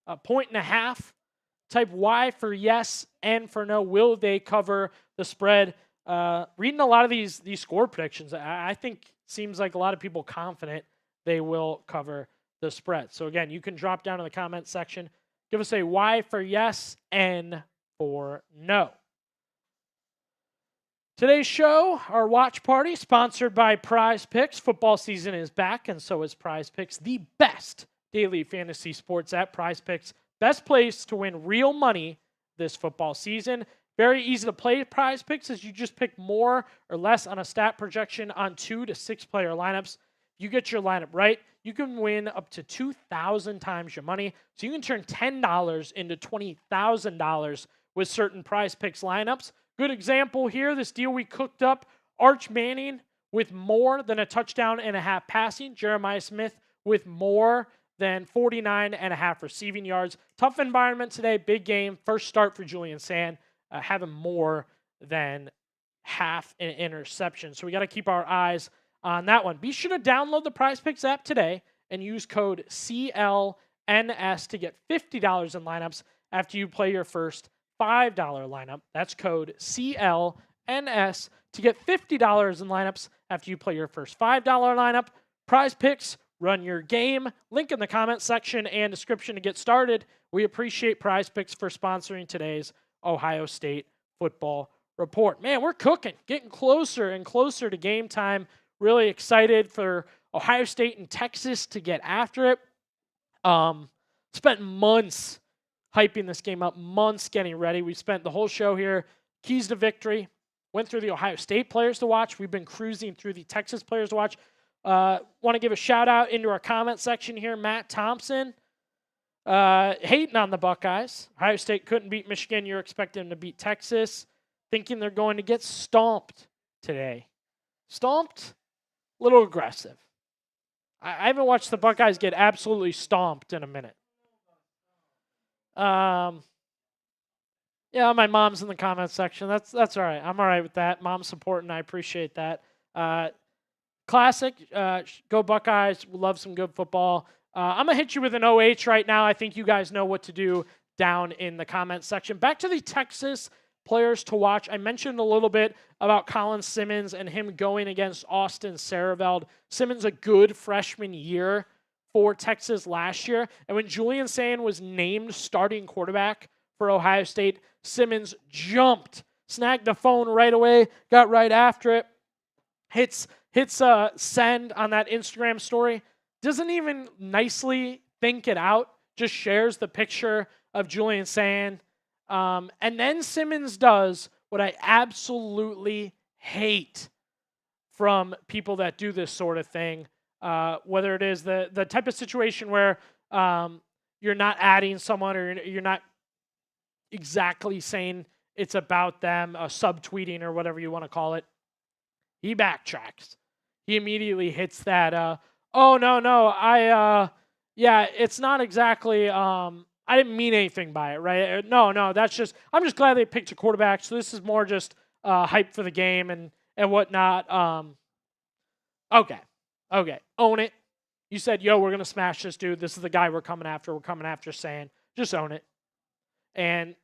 1.5. Type Y for yes, N for no. Will they cover the spread? Reading a lot of these score predictions, I think seems like a lot of people confident they will cover the spread. So again, you can drop down in the comment section. Give us a Y for yes, N for no. Today's show, our watch party, sponsored by Prize Picks. Football season is back, and so is Prize Picks, the best daily fantasy sports app. Prize Picks, best place to win real money this football season. Very easy to play Prize Picks as you just pick more or less on a stat projection on 2 to 6 player lineups. You get your lineup right, you can win up to 2,000 times your money. So you can turn $10 into $20,000 with certain Prize Picks lineups. Good example here, this deal we cooked up, Arch Manning with more than a touchdown and a half passing, Jeremiah Smith with more than 49.5 receiving yards. Tough environment today, big game, first start for Julian Sand, having more than half an interception. So we got to keep our eyes on that one. Be sure to download the Prize Picks app today and use code CLNS to get $50 in lineups after you play your first $5 lineup. That's code CLNS to get $50 in lineups after you play your first $5 lineup. Prize Picks, run your game. Link in the comment section and description to get started. We appreciate Prize Picks for sponsoring today's Ohio State football report. Man, we're cooking, getting closer and closer to game time. Really excited for Ohio State and Texas to get after it. Spent months hyping this game up, months getting ready. We spent the whole show here, keys to victory. Went through the Ohio State players to watch. We've been cruising through the Texas players to watch. Want to give a shout out into our comment section here. Matt Thompson hating on the Buckeyes. Ohio State couldn't beat Michigan. You're expecting them to beat Texas. Thinking they're going to get stomped today. Stomped? A little aggressive. I haven't watched the Buckeyes get absolutely stomped in a minute. Yeah, my mom's in the comments section. That's all right. I'm all right with that. Mom's supporting. I appreciate that. Classic. Go Buckeyes. We love some good football. I'm going to hit you with an OH right now. I think you guys know what to do down in the comment section. Back to the Texas players to watch. I mentioned a little bit about Colin Simmons and him going against Austin Sareveld. Simmons, a good freshman year for Texas last year. And when Julian Sand was named starting quarterback for Ohio State, Simmons jumped, snagged the phone right away, got right after it, hits send on that Instagram story, doesn't even nicely think it out, just shares the picture of Julian Sand. And then Simmons does what I absolutely hate from people that do this sort of thing, whether it is the type of situation where you're not adding someone or you're not exactly saying it's about them, subtweeting or whatever you want to call it. He backtracks. He immediately hits that, oh, no, it's not exactly, I didn't mean anything by it, right? No, that's just, I'm just glad they picked a quarterback, so this is more just hype for the game and whatnot. Okay, own it. You said, yo, we're going to smash this dude. This is the guy we're coming after Sand. Just own it. And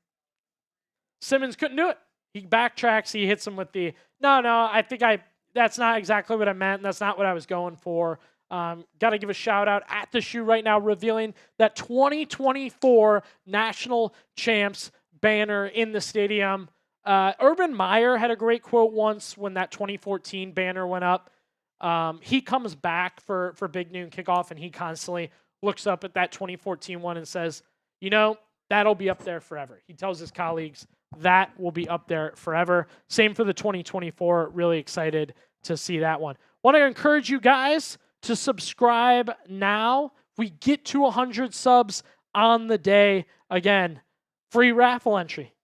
Simmons couldn't do it. He backtracks. He hits him with the, no, that's not exactly what I meant. That's not what I was going for. Got to give a shout out at the shoe right now, revealing that 2024 National Champs banner in the stadium. Urban Meyer had a great quote once when that 2014 banner went up. He comes back for Big Noon Kickoff, and he constantly looks up at that 2014 one and says, that'll be up there forever. He tells his colleagues that will be up there forever. Same for the 2024. Really excited to see that one. Want to encourage you guys to subscribe now. We get to 100 subs on the day. Again, free raffle entry.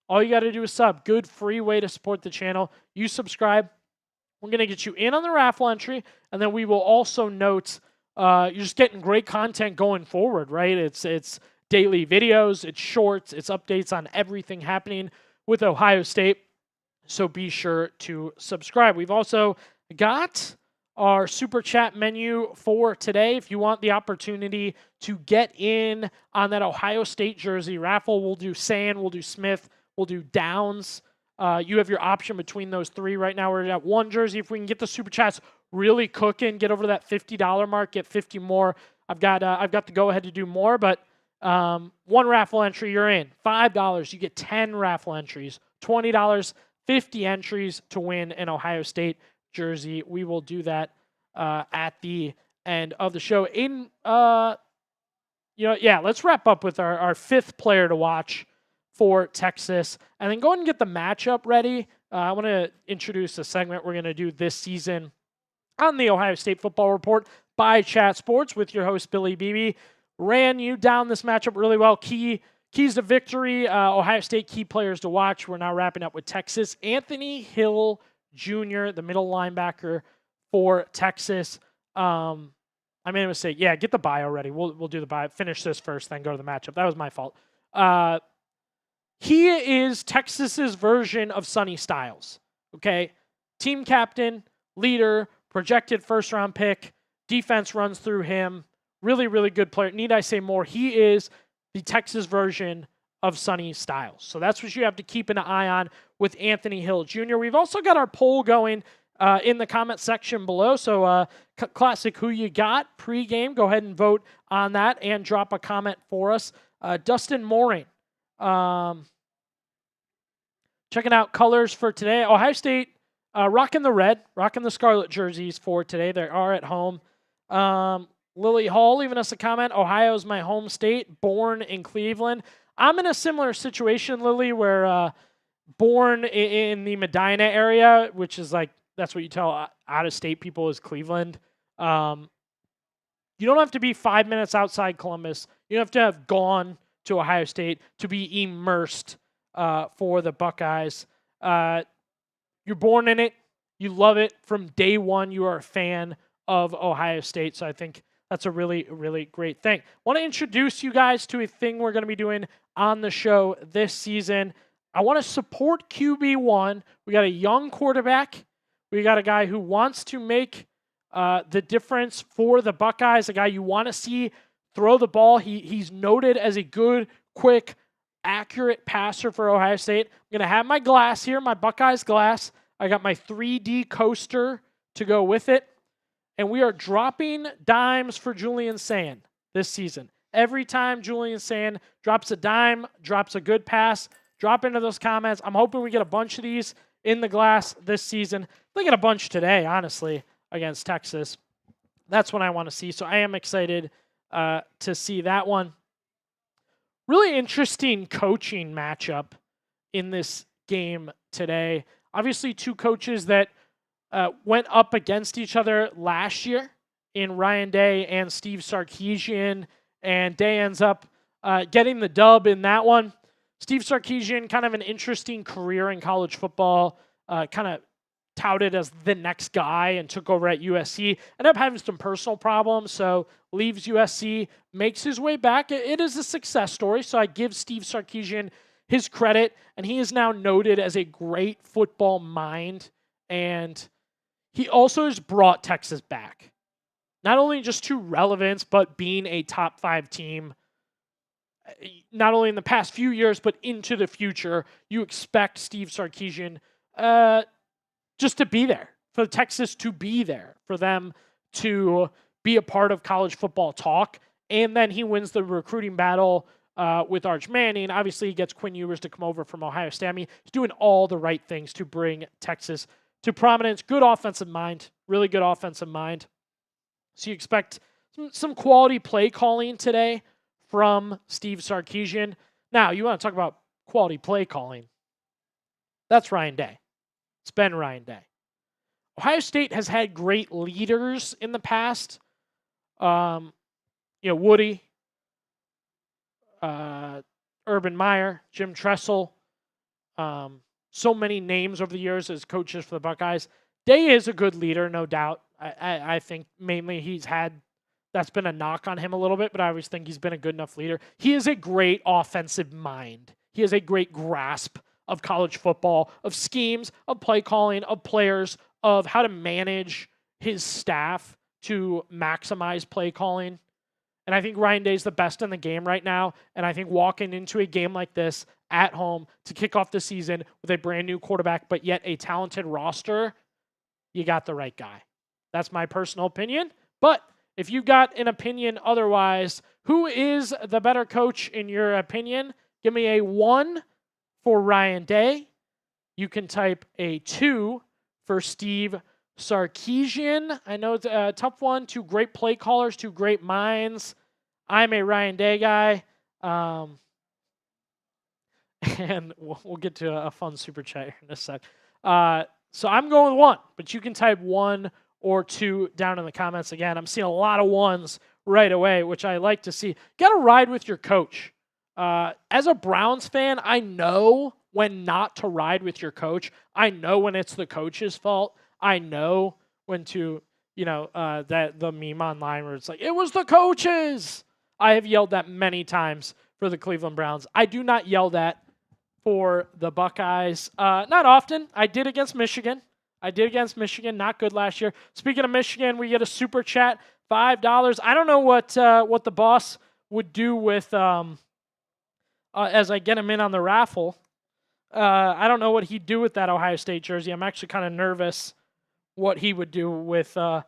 All you got to do is sub. Good free way to support the channel. You subscribe. We're going to get you in on the raffle entry, and then we will also note you're just getting great content going forward, right? It's daily videos, it's shorts, it's updates on everything happening with Ohio State. So be sure to subscribe. We've also got our super chat menu for today. If you want the opportunity to get in on that Ohio State jersey raffle, we'll do Sand, we'll do Smith, we'll do Downs. You have your option between those three right now. We're at one jersey. If we can get the super chats really cooking, get over to that $50 mark, get 50 more. I've got the go ahead to do more, but one raffle entry, you're in. $5, you get 10 raffle entries. $20, 50 entries to win an Ohio State jersey. We will do that at the end of the show. Let's wrap up with our fifth player to watch for Texas, and then go ahead and get the matchup ready. I want to introduce a segment we're going to do this season on the Ohio State Football Report by Chat Sports with your host, Billy Beebe. Ran you down this matchup really well. Keys to victory, Ohio State key players to watch. We're now wrapping up with Texas. Anthony Hill Jr., the middle linebacker for Texas. I made a mistake. Yeah, get the bio ready. We'll do the bio. Finish this first, then go to the matchup. That was my fault. He is Texas's version of Sonny Styles. Okay? Team captain, leader, projected first-round pick. Defense runs through him. Really, really good player. Need I say more? He is the Texas version of Sonny Styles. So that's what you have to keep an eye on with Anthony Hill Jr. We've also got our poll going in the comment section below. So classic who you got pregame. Go ahead and vote on that and drop a comment for us. Dustin Mooring. Checking out colors for today. Ohio State rocking the red, rocking the scarlet jerseys for today. They are at home. Lily Hall leaving us a comment. Ohio's my home state, born in Cleveland. I'm in a similar situation, Lily, where born in the Medina area, which is like, that's what you tell out-of-state people is Cleveland. You don't have to be 5 minutes outside Columbus. You don't have to have gone to Ohio State to be immersed for the Buckeyes. You're born in it. You love it. From day one, you are a fan of Ohio State. So I think that's a really, really great thing. I want to introduce you guys to a thing we're going to be doing on the show this season. I want to support QB1. We got a young quarterback. We got a guy who wants to make the difference for the Buckeyes, a guy you want to see throw the ball. He's noted as a good, quick, accurate passer for Ohio State. I'm going to have my glass here, my Buckeyes glass. I got my 3D coaster to go with it. And we are dropping dimes for Julian Sand this season. Every time Julian Sand drops a dime, drops a good pass, drop into those comments. I'm hoping we get a bunch of these in the glass this season. They get a bunch today, honestly, against Texas. That's what I want to see. So I am excited to see that one. Really interesting coaching matchup in this game today. Obviously, two coaches that went up against each other last year in Ryan Day and Steve Sarkisian, and Day ends up getting the dub in that one. Steve Sarkisian, kind of an interesting career in college football, kind of touted as the next guy and took over at USC. Ended up having some personal problems, so leaves USC, makes his way back. It is a success story, so I give Steve Sarkisian his credit, and he is now noted as a great football mind, and he also has brought Texas back. Not only just to relevance, but being a top 5 team, not only in the past few years, but into the future. You expect Steve Sarkisian just to be there, for Texas to be there, for them to be a part of college football talk. And then he wins the recruiting battle with Arch Manning. Obviously, he gets Quinn Ewers to come over from Ohio State. I mean, he's doing all the right things to bring Texas to prominence. Good offensive mind, really good offensive mind. So you expect some quality play calling today from Steve Sarkisian. Now, you want to talk about quality play calling. That's Ryan Day. It's been Ryan Day. Ohio State has had great leaders in the past. Woody, Urban Meyer, Jim Tressel. So many names over the years as coaches for the Buckeyes. Day is a good leader, no doubt. I think mainly that's been a knock on him a little bit, but I always think he's been a good enough leader. He is a great offensive mind. He has a great grasp of college football, of schemes, of play calling, of players, of how to manage his staff to maximize play calling. And I think Ryan Day's the best in the game right now. And I think walking into a game like this at home to kick off the season with a brand new quarterback, but yet a talented roster, you got the right guy. That's my personal opinion. But if you've got an opinion otherwise, who is the better coach in your opinion? Give me a 1 for Ryan Day. You can type a 2 for Steve Sarkisian. I know it's a tough one. 2 great play callers, 2 great minds. I'm a Ryan Day guy. And we'll get to a fun super chat here in a sec. So I'm going with 1, but you can type 1 or 2 down in the comments. Again, I'm seeing a lot of 1s right away, which I like to see. Got to ride with your coach. As a Browns fan, I know when not to ride with your coach. I know when it's the coach's fault. I know when to, that the meme online where it's like, it was the coaches. I have yelled that many times for the Cleveland Browns. I do not yell that for the Buckeyes. Not often. I did against Michigan. Not good last year. Speaking of Michigan, we get a super chat, $5. I don't know what the boss would do with as I get him in on the raffle. I don't know what he'd do with that Ohio State jersey. I'm actually kind of nervous what he would do with an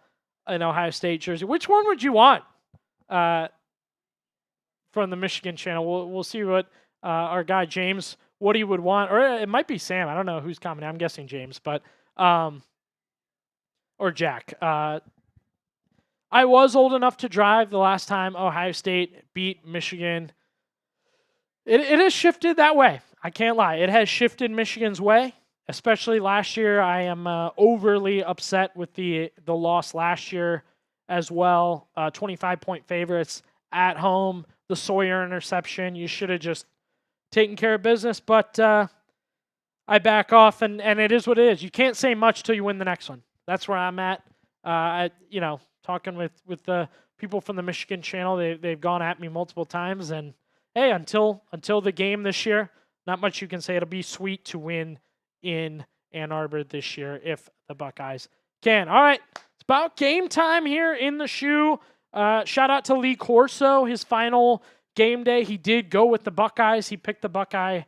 Ohio State jersey. Which one would you want from the Michigan channel? We'll see what our guy James, what he would want. Or it might be Sam. I don't know who's commenting. I'm guessing James, but or Jack. I was old enough to drive the last time Ohio State beat Michigan. It has shifted that way. I can't lie. It has shifted Michigan's way, especially last year. I am overly upset with the loss last year as well. 25-point favorites at home. The Sawyer interception. You should have just taken care of business, but I back off, and it is what it is. You can't say much till you win the next one. That's where I'm at. Talking with the people from the Michigan channel, they've gone at me multiple times, and hey, until the game this year, not much you can say. It'll be sweet to win in Ann Arbor this year if the Buckeyes can. All right, it's about game time here in the shoe. Shout out to Lee Corso, his final game day. He did go with the Buckeyes. He picked the Buckeye,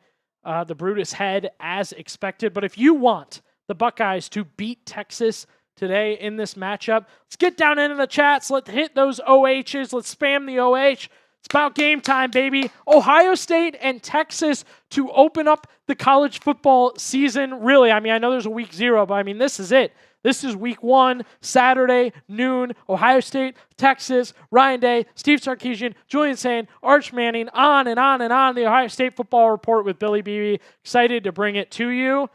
the Brutus head as expected. But if you want the Buckeyes to beat Texas today in this matchup, let's get down into the chats. Let's hit those OHs. Let's spam the OH. It's about game time, baby. Ohio State and Texas to open up the college football season. Really, I know there's a week 0, but this is it. This is week 1, Saturday, noon, Ohio State, Texas, Ryan Day, Steve Sarkisian, Julian Sain, Arch Manning, on and on and on. The Ohio State Football Report with Billy Beebe. Excited to bring it to you.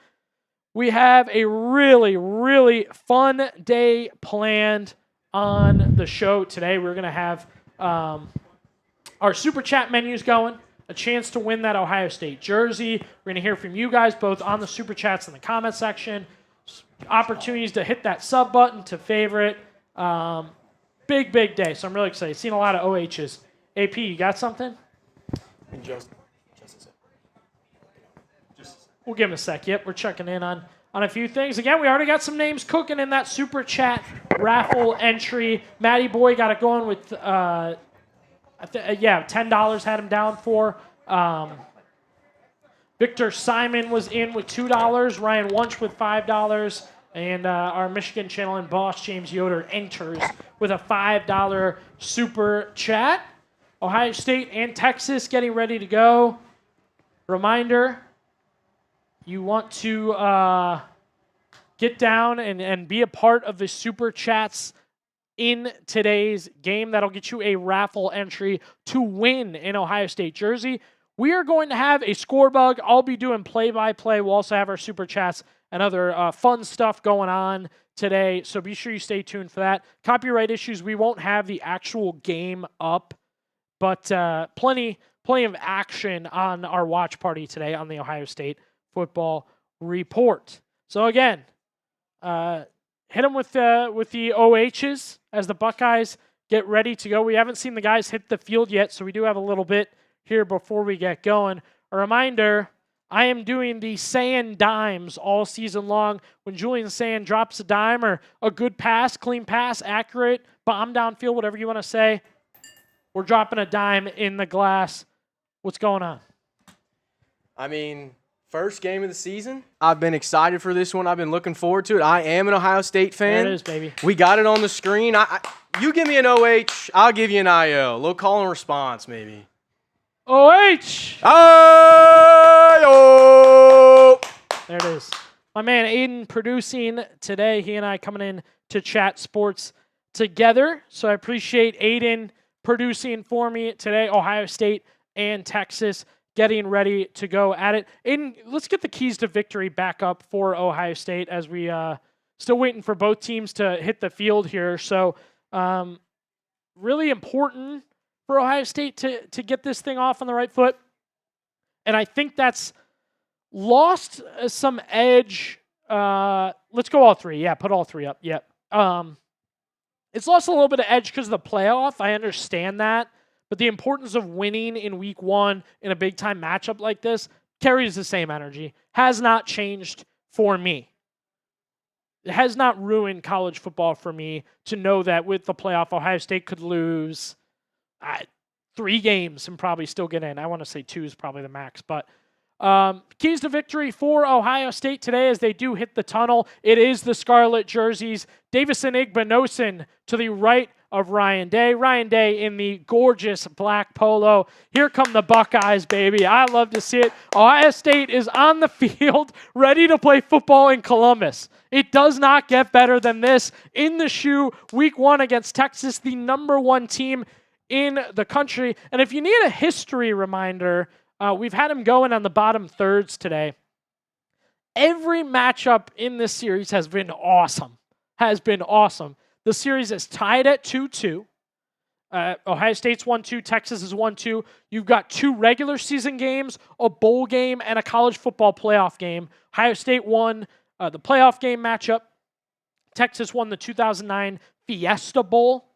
We have a really, really fun day planned on the show today. We're going to have our super chat menus going, a chance to win that Ohio State jersey. We're going to hear from you guys both on the super chats in the comment section. Opportunities to hit that sub button to favorite. Big day. So I'm really excited. Seen a lot of OHs. AP, you got something? Just a sec. We'll give him a sec. Yep, we're checking in on a few things. Again, we already got some names cooking in that super chat raffle entry. Matty Boy got it going with $10 had him down for. Victor Simon was in with $2. Ryan Wunsch with $5. And our Michigan channel and boss, James Yoder, enters with a $5 super chat. Ohio State and Texas getting ready to go. Reminder, you want to get down and be a part of the super chats in today's game. That'll get you a raffle entry to win an Ohio State jersey. We are going to have a score bug. I'll be doing play-by-play. We'll also have our super chats and other fun stuff going on today, so be sure you stay tuned for that. Copyright issues, we won't have the actual game up, but plenty of action on our watch party today on the Ohio State Football Report. So again, hit them with the OHs as the Buckeyes get ready to go. We haven't seen the guys hit the field yet, so we do have a little bit here before we get going. A reminder, I am doing the Sain dimes all season long. When Julian Sain drops a dime or a good pass, clean pass, accurate, bomb downfield, whatever you want to say, We're dropping a dime in the glass. What's going on? I mean, first game of the season. I've been excited for this one. I've been looking forward to it. I am an Ohio State fan. There it is, baby. We got it on the screen. You give me an OH, I'll give you an IO. A little call and response, maybe. OH! IO! There it is. My man Aiden producing today. He and I coming in to chat sports together. So I appreciate Aiden producing for me today. Ohio State and Texas getting ready to go at it. Aiden, let's get the keys to victory back up for Ohio State as we still waiting for both teams to hit the field here. So really important for Ohio State to get this thing off on the right foot. And I think that's lost some edge. Let's go all three. Yeah, put all three up. Yep. It's lost a little bit of edge because of the playoff. I understand that. But the importance of winning in week one in a big-time matchup like this carries the same energy. Has not changed for me. It has not ruined college football for me to know that with the playoff, Ohio State could lose 3 games and probably still get in. I want to say 2 is probably the max. But keys to victory for Ohio State today as they do hit the tunnel. It is the Scarlet jerseys. Davison Igbinosun to the right of Ryan Day. Ryan Day in the gorgeous black polo. Here come the Buckeyes, baby. I love to see it. Ohio State is on the field, ready to play football in Columbus. It does not get better than this. In the shoe, week 1 against Texas, the #1 team in the country. And if you need a history reminder, we've had them going on the bottom thirds today. Every matchup in this series has been awesome. The series is tied at 2-2. Ohio State's 1-2. Texas is 1-2. You've got 2 regular season games, a bowl game, and a college football playoff game. Ohio State won the playoff game matchup. Texas won the 2009 Fiesta Bowl.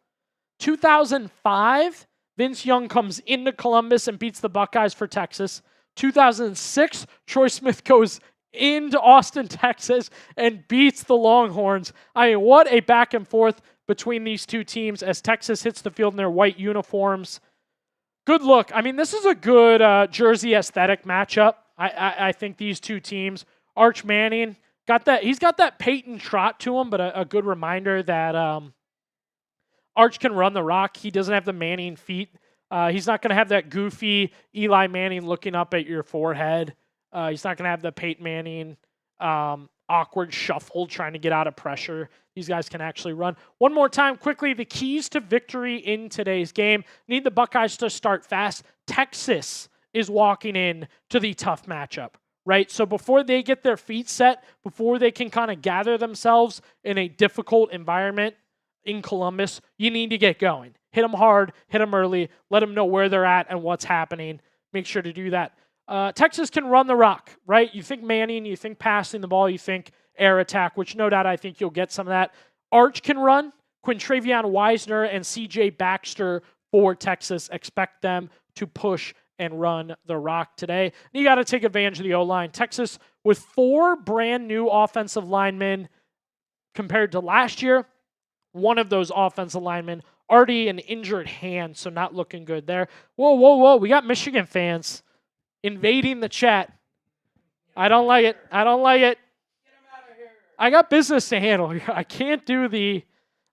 2005, Vince Young comes into Columbus and beats the Buckeyes for Texas. 2006, Troy Smith goes into Austin, Texas, and beats the Longhorns. I mean, what a back and forth between these two teams as Texas hits the field in their white uniforms. Good look. I mean, this is a good jersey aesthetic matchup. I think these two teams. Arch Manning got that. He's got that Peyton trot to him, but a good reminder that Arch can run the rock. He doesn't have the Manning feet. He's not going to have that goofy Eli Manning looking up at your forehead. He's not going to have the Peyton Manning awkward shuffle trying to get out of pressure. These guys can actually run. One more time, quickly, the keys to victory in today's game. Need the Buckeyes to start fast. Texas is walking in to the tough matchup, right? So before they get their feet set, before they can kind of gather themselves in a difficult environment in Columbus, you need to get going. Hit them hard, hit them early, let them know where they're at and what's happening. Make sure to do that. Texas can run the rock, right? You think Manning, you think passing the ball, you think air attack, which no doubt I think you'll get some of that. Arch can run. Quintravion Wisner and C.J. Baxter for Texas. Expect them to push and run the rock today. And you got to take advantage of the O-line. Texas with 4 brand new offensive linemen compared to last year. One of those offensive linemen already an injured hand, so not looking good there. Whoa. We got Michigan fans invading the chat. I don't like it. Get them out of here. I got business to handle here. I can't do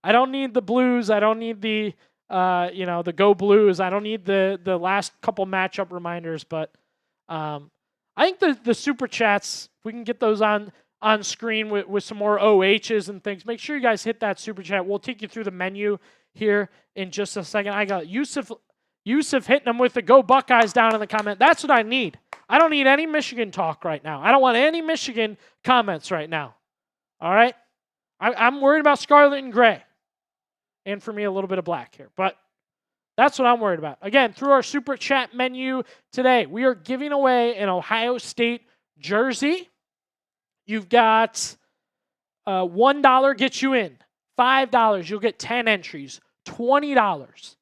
I don't need the Blues. I don't need the Go Blues. I don't need the last couple matchup reminders, but I think the super chats, if we can get those on screen with some more OHs and things, make sure you guys hit that super chat. We'll take you through the menu here in just a second. I got Yusuf hitting them with the Go Buckeyes down in the comment. That's what I need. I don't need any Michigan talk right now. I don't want any Michigan comments right now. All right? I'm worried about scarlet and gray. And for me, a little bit of black here. But that's what I'm worried about. Again, through our super chat menu today, we are giving away an Ohio State jersey. You've got $1 gets you in. $5, you'll get 10 entries. $20,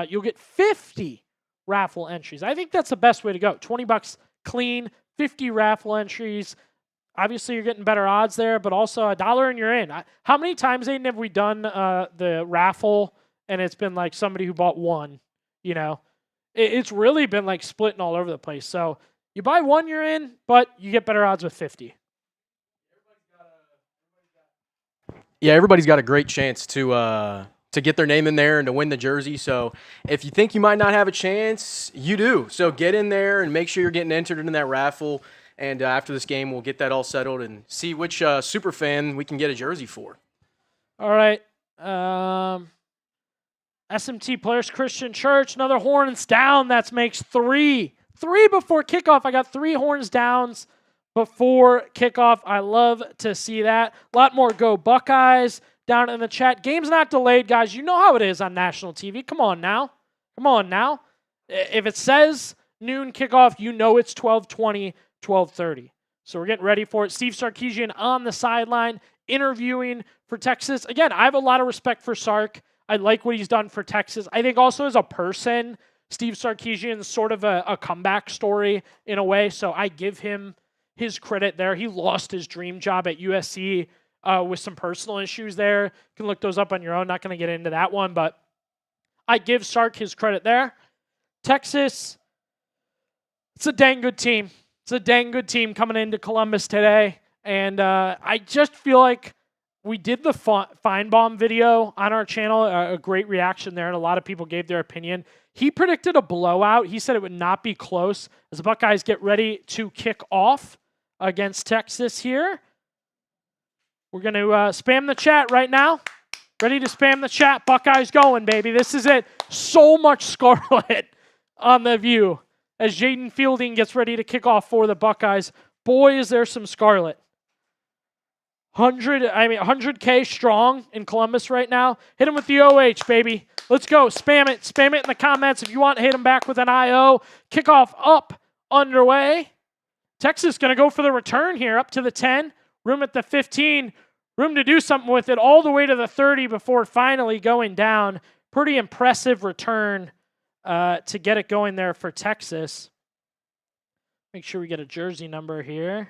you'll get 50 raffle entries. I think that's the best way to go. $20 clean, 50 raffle entries. Obviously, you're getting better odds there, but also $1 and you're in. How many times, Aiden, have we done the raffle and it's been like somebody who bought 1 It's really been like splitting all over the place. So you buy one, you're in, but you get better odds with 50. Yeah, everybody's got a great chance to get their name in there and to win the jersey. So if you think you might not have a chance, you do. So get in there and make sure you're getting entered in that raffle. And after this game, we'll get that all settled and see which super fan we can get a jersey for. All right. SMT Players Christian Church, another horns down. That makes 3. 3 before kickoff. I got 3 horns downs before kickoff. I love to see that. A lot more Go Buckeyes down in the chat. Game's not delayed, guys. You know how it is on national TV. Come on now. If it says noon kickoff, you know it's 12:20, 12:30. So we're getting ready for it. Steve Sarkisian on the sideline interviewing for Texas. Again, I have a lot of respect for Sark. I like what he's done for Texas. I think also as a person, Steve Sarkisian is sort of a comeback story in a way. So I give him his credit there. He lost his dream job at USC with some personal issues there. You can look those up on your own. Not going to get into that one, but I give Sark his credit there. Texas, it's a dang good team. It's a dang good team coming into Columbus today. And I just feel like we did the Feinbaum video on our channel, a great reaction there, and a lot of people gave their opinion. He predicted a blowout. He said it would not be close as the Buckeyes get ready to kick off against Texas here. We're going to spam the chat right now. Ready to spam the chat. Buckeyes going, baby. This is it. So much scarlet on the view as Jaden Fielding gets ready to kick off for the Buckeyes. Boy, is there some scarlet. 100K strong in Columbus right now. Hit him with the OH, baby. Let's go. Spam it. Spam it in the comments. If you want, hit him back with an IO. Kickoff up, underway. Texas going to go for the return here up to the 10. Room at the 15. Room to do something with it all the way to the 30 before finally going down. Pretty impressive return to get it going there for Texas. Make sure we get a jersey number here.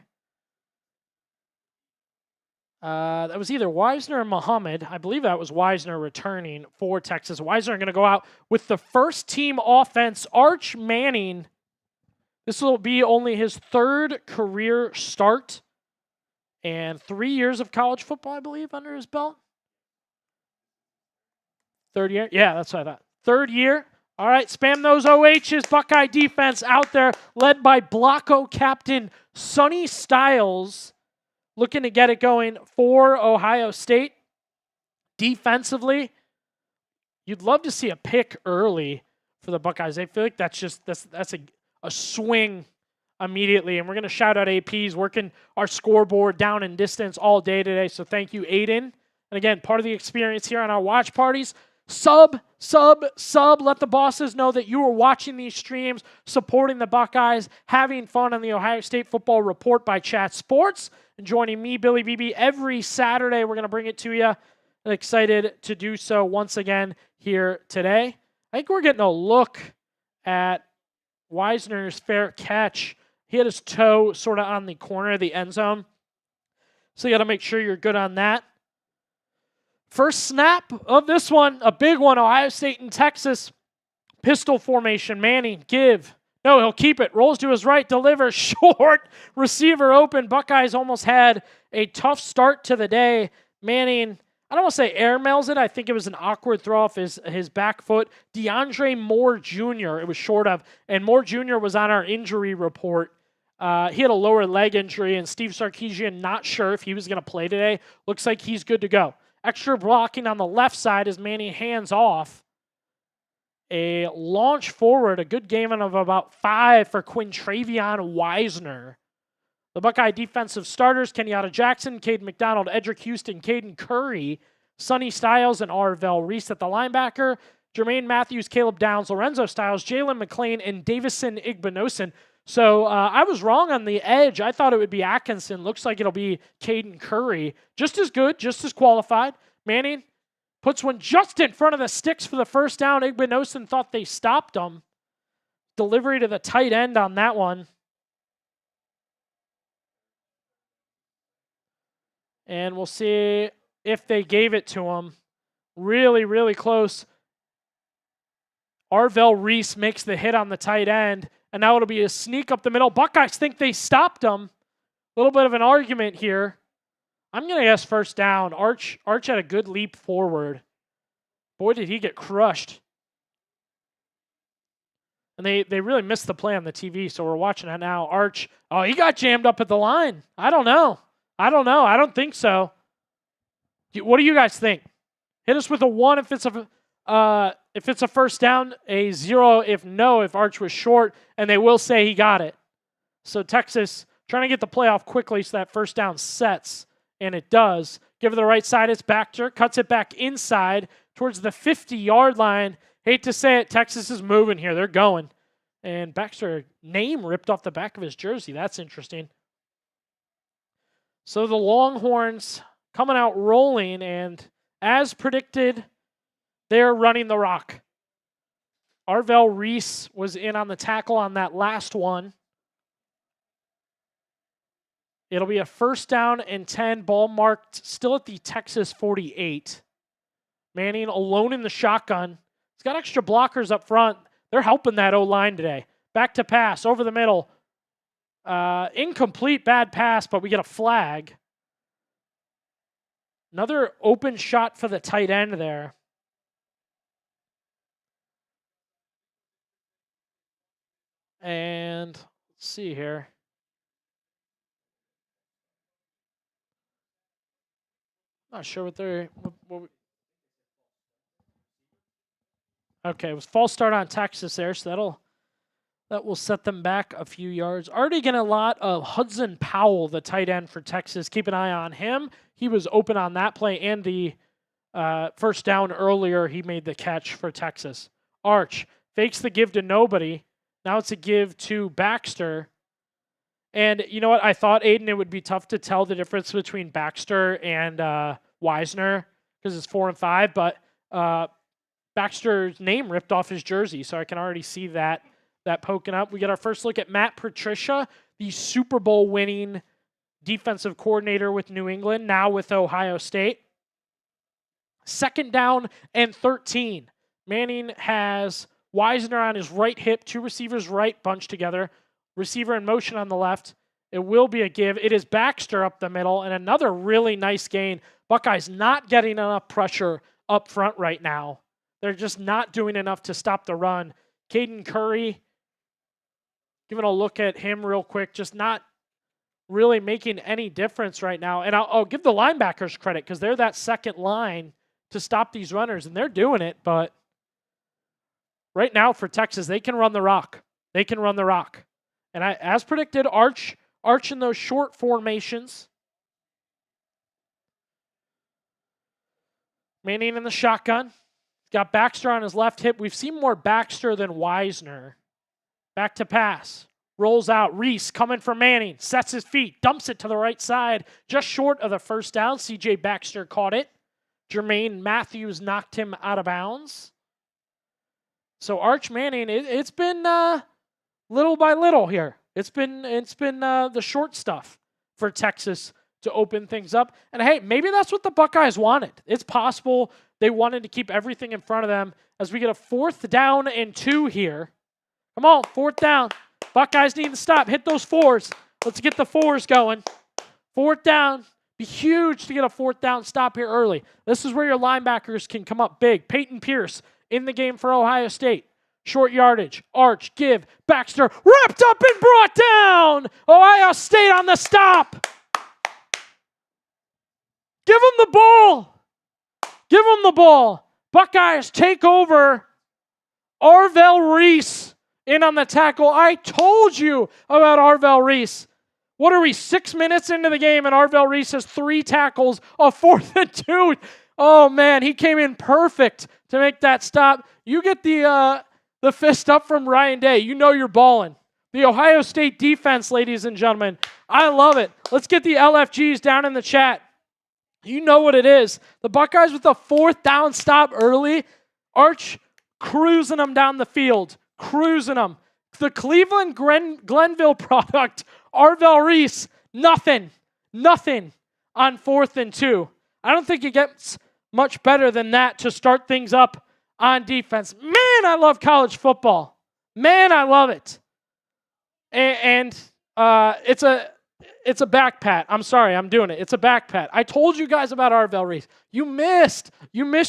That was either Wisner or Muhammad. I believe that was Wisner returning for Texas. Wisner going to go out with the first team offense. Arch Manning. This will be only his 3rd career start and 3 years of college football, I believe, under his belt. 3rd year? Yeah, that's what I thought. 3rd year. All right, spam those OHs. Buckeye defense out there, led by Blocko captain Sonny Styles. Looking to get it going for Ohio State. Defensively, you'd love to see a pick early for the Buckeyes. I feel like that's a swing immediately. And we're going to shout out APs working our scoreboard down and distance all day today. So thank you, Aiden. And again, part of the experience here on our watch parties. Sub. Let the bosses know that you are watching these streams, supporting the Buckeyes, having fun on the Ohio State Football Report by Chat Sports. And joining me, Billy Beebe, every Saturday. We're going to bring it to you. I'm excited to do so once again here today. I think we're getting a look at Wisner's fair catch. He had his toe sort of on the corner of the end zone. So you got to make sure you're good on that. First snap of this one, a big one, Ohio State and Texas. Pistol formation, Manning, give. No, he'll keep it. Rolls to his right, delivers short. Receiver open. Buckeyes almost had a tough start to the day. Manning, I don't want to say airmails it. I think it was an awkward throw off his back foot. DeAndre Moore Jr. it was short of. And Moore Jr. was on our injury report. He had a lower leg injury, and Steve Sarkisian not sure if he was going to play today. Looks like he's good to go. Extra blocking on the left side as Manning hands off. A launch forward, a good gain of about 5 for Quintravion Wisner. The Buckeye defensive starters, Kenyatta Jackson, Caden McDonald, Edric Houston, Caden Curry, Sonny Styles, and Arvell Reese at the linebacker, Jermaine Matthews, Caleb Downs, Lorenzo Styles, Jalen McClain, and Davison Igbinosin. So I was wrong on the edge. I thought it would be Atkinson. Looks like it'll be Caden Curry. Just as good, just as qualified. Manning puts one just in front of the sticks for the first down. Igbinosin thought they stopped him. Delivery to the tight end on that one. And we'll see if they gave it to him. Really, really close. Arvell Reese makes the hit on the tight end, and now it'll be a sneak up the middle. Buckeyes think they stopped him. A little bit of an argument here. I'm going to guess first down. Arch had a good leap forward. Boy, did he get crushed. And they really missed the play on the TV, so we're watching it now. Arch, he got jammed up at the line. I don't know. I don't think so. What do you guys think? Hit us with a 1 if it's a first down, a 0 if Arch was short, and they will say he got it. So Texas trying to get the play off quickly so that first down sets, and it does. Give it the right side, it's Baxter, cuts it back inside towards the 50-yard line. Hate to say it, Texas is moving here. They're going. And Baxter, name ripped off the back of his jersey. That's interesting. So the Longhorns coming out rolling, and as predicted, they're running the rock. Arvell Reese was in on the tackle on that last one. It'll be a first down and 10, ball marked still at the Texas 48. Manning alone in the shotgun. He's got extra blockers up front. They're helping that O-line today. Back to pass, over the middle. Incomplete, bad pass, but we get a flag. Another open shot for the tight end there. And let's see here. Not sure what they're... Okay, it was false start on Texas there, so that will set them back a few yards. Already getting a lot of Hudson Powell, the tight end for Texas. Keep an eye on him. He was open on that play and the first down earlier. He made the catch for Texas. Arch fakes the give to nobody. Now it's a give to Baxter. And you know what? I thought, Aiden, it would be tough to tell the difference between Baxter and Wisner because it's 4 and 5, but Baxter's name ripped off his jersey, so I can already see that poking up. We get our first look at Matt Patricia, the Super Bowl winning defensive coordinator with New England, now with Ohio State. Second down and 13. Manning has Wisner on his right hip, 2 receivers right bunched together, receiver in motion on the left. It will be a give. It is Baxter up the middle, and another really nice gain. Buckeyes not getting enough pressure up front right now. They're just not doing enough to stop the run. Caden Curry, giving a look at him real quick, just not really making any difference right now. And I'll give the linebackers credit because they're that second line to stop these runners, and they're doing it. But right now for Texas, they can run the rock. They can run the rock. And as predicted, Arch in those short formations. Manning in the shotgun. Got Baxter on his left hip. We've seen more Baxter than Wisner. Back to pass. Rolls out. Reese coming for Manning. Sets his feet. Dumps it to the right side. Just short of the first down. C.J. Baxter caught it. Jermaine Matthews knocked him out of bounds. So Arch Manning, it's been little by little here. It's been the short stuff for Texas to open things up. And hey, maybe that's what the Buckeyes wanted. It's possible they wanted to keep everything in front of them as we get a 4th down and 2 here. Come on, 4th down. Buckeyes need to stop. Hit those 4s. Let's get the 4s going. 4th down. Be huge to get a 4th down stop here early. This is where your linebackers can come up big. Peyton Pierce in the game for Ohio State. Short yardage. Arch, give. Baxter wrapped up and brought down. Ohio State on the stop. Give him the ball. Give him the ball. Buckeyes take over. Arvell Reese in on the tackle. I told you about Arvell Reese. What are we, 6 minutes into the game, and Arvell Reese has 3 tackles, a 4th and 2. Oh, man, he came in perfect to make that stop. You get the fist up from Ryan Day. You know you're balling. The Ohio State defense, ladies and gentlemen. I love it. Let's get the LFGs down in the chat. You know what it is. The Buckeyes with a 4th down stop early. Arch cruising them down the field. Cruising them. The Cleveland Glenville product, Arvell Reese, nothing on 4th and 2. I don't think it gets much better than that to start things up on defense. Man! I love college football. Man, I love it. And it's a back pat. I'm sorry, I'm doing it. It's a back pat. I told you guys about Arvell Reese. You missed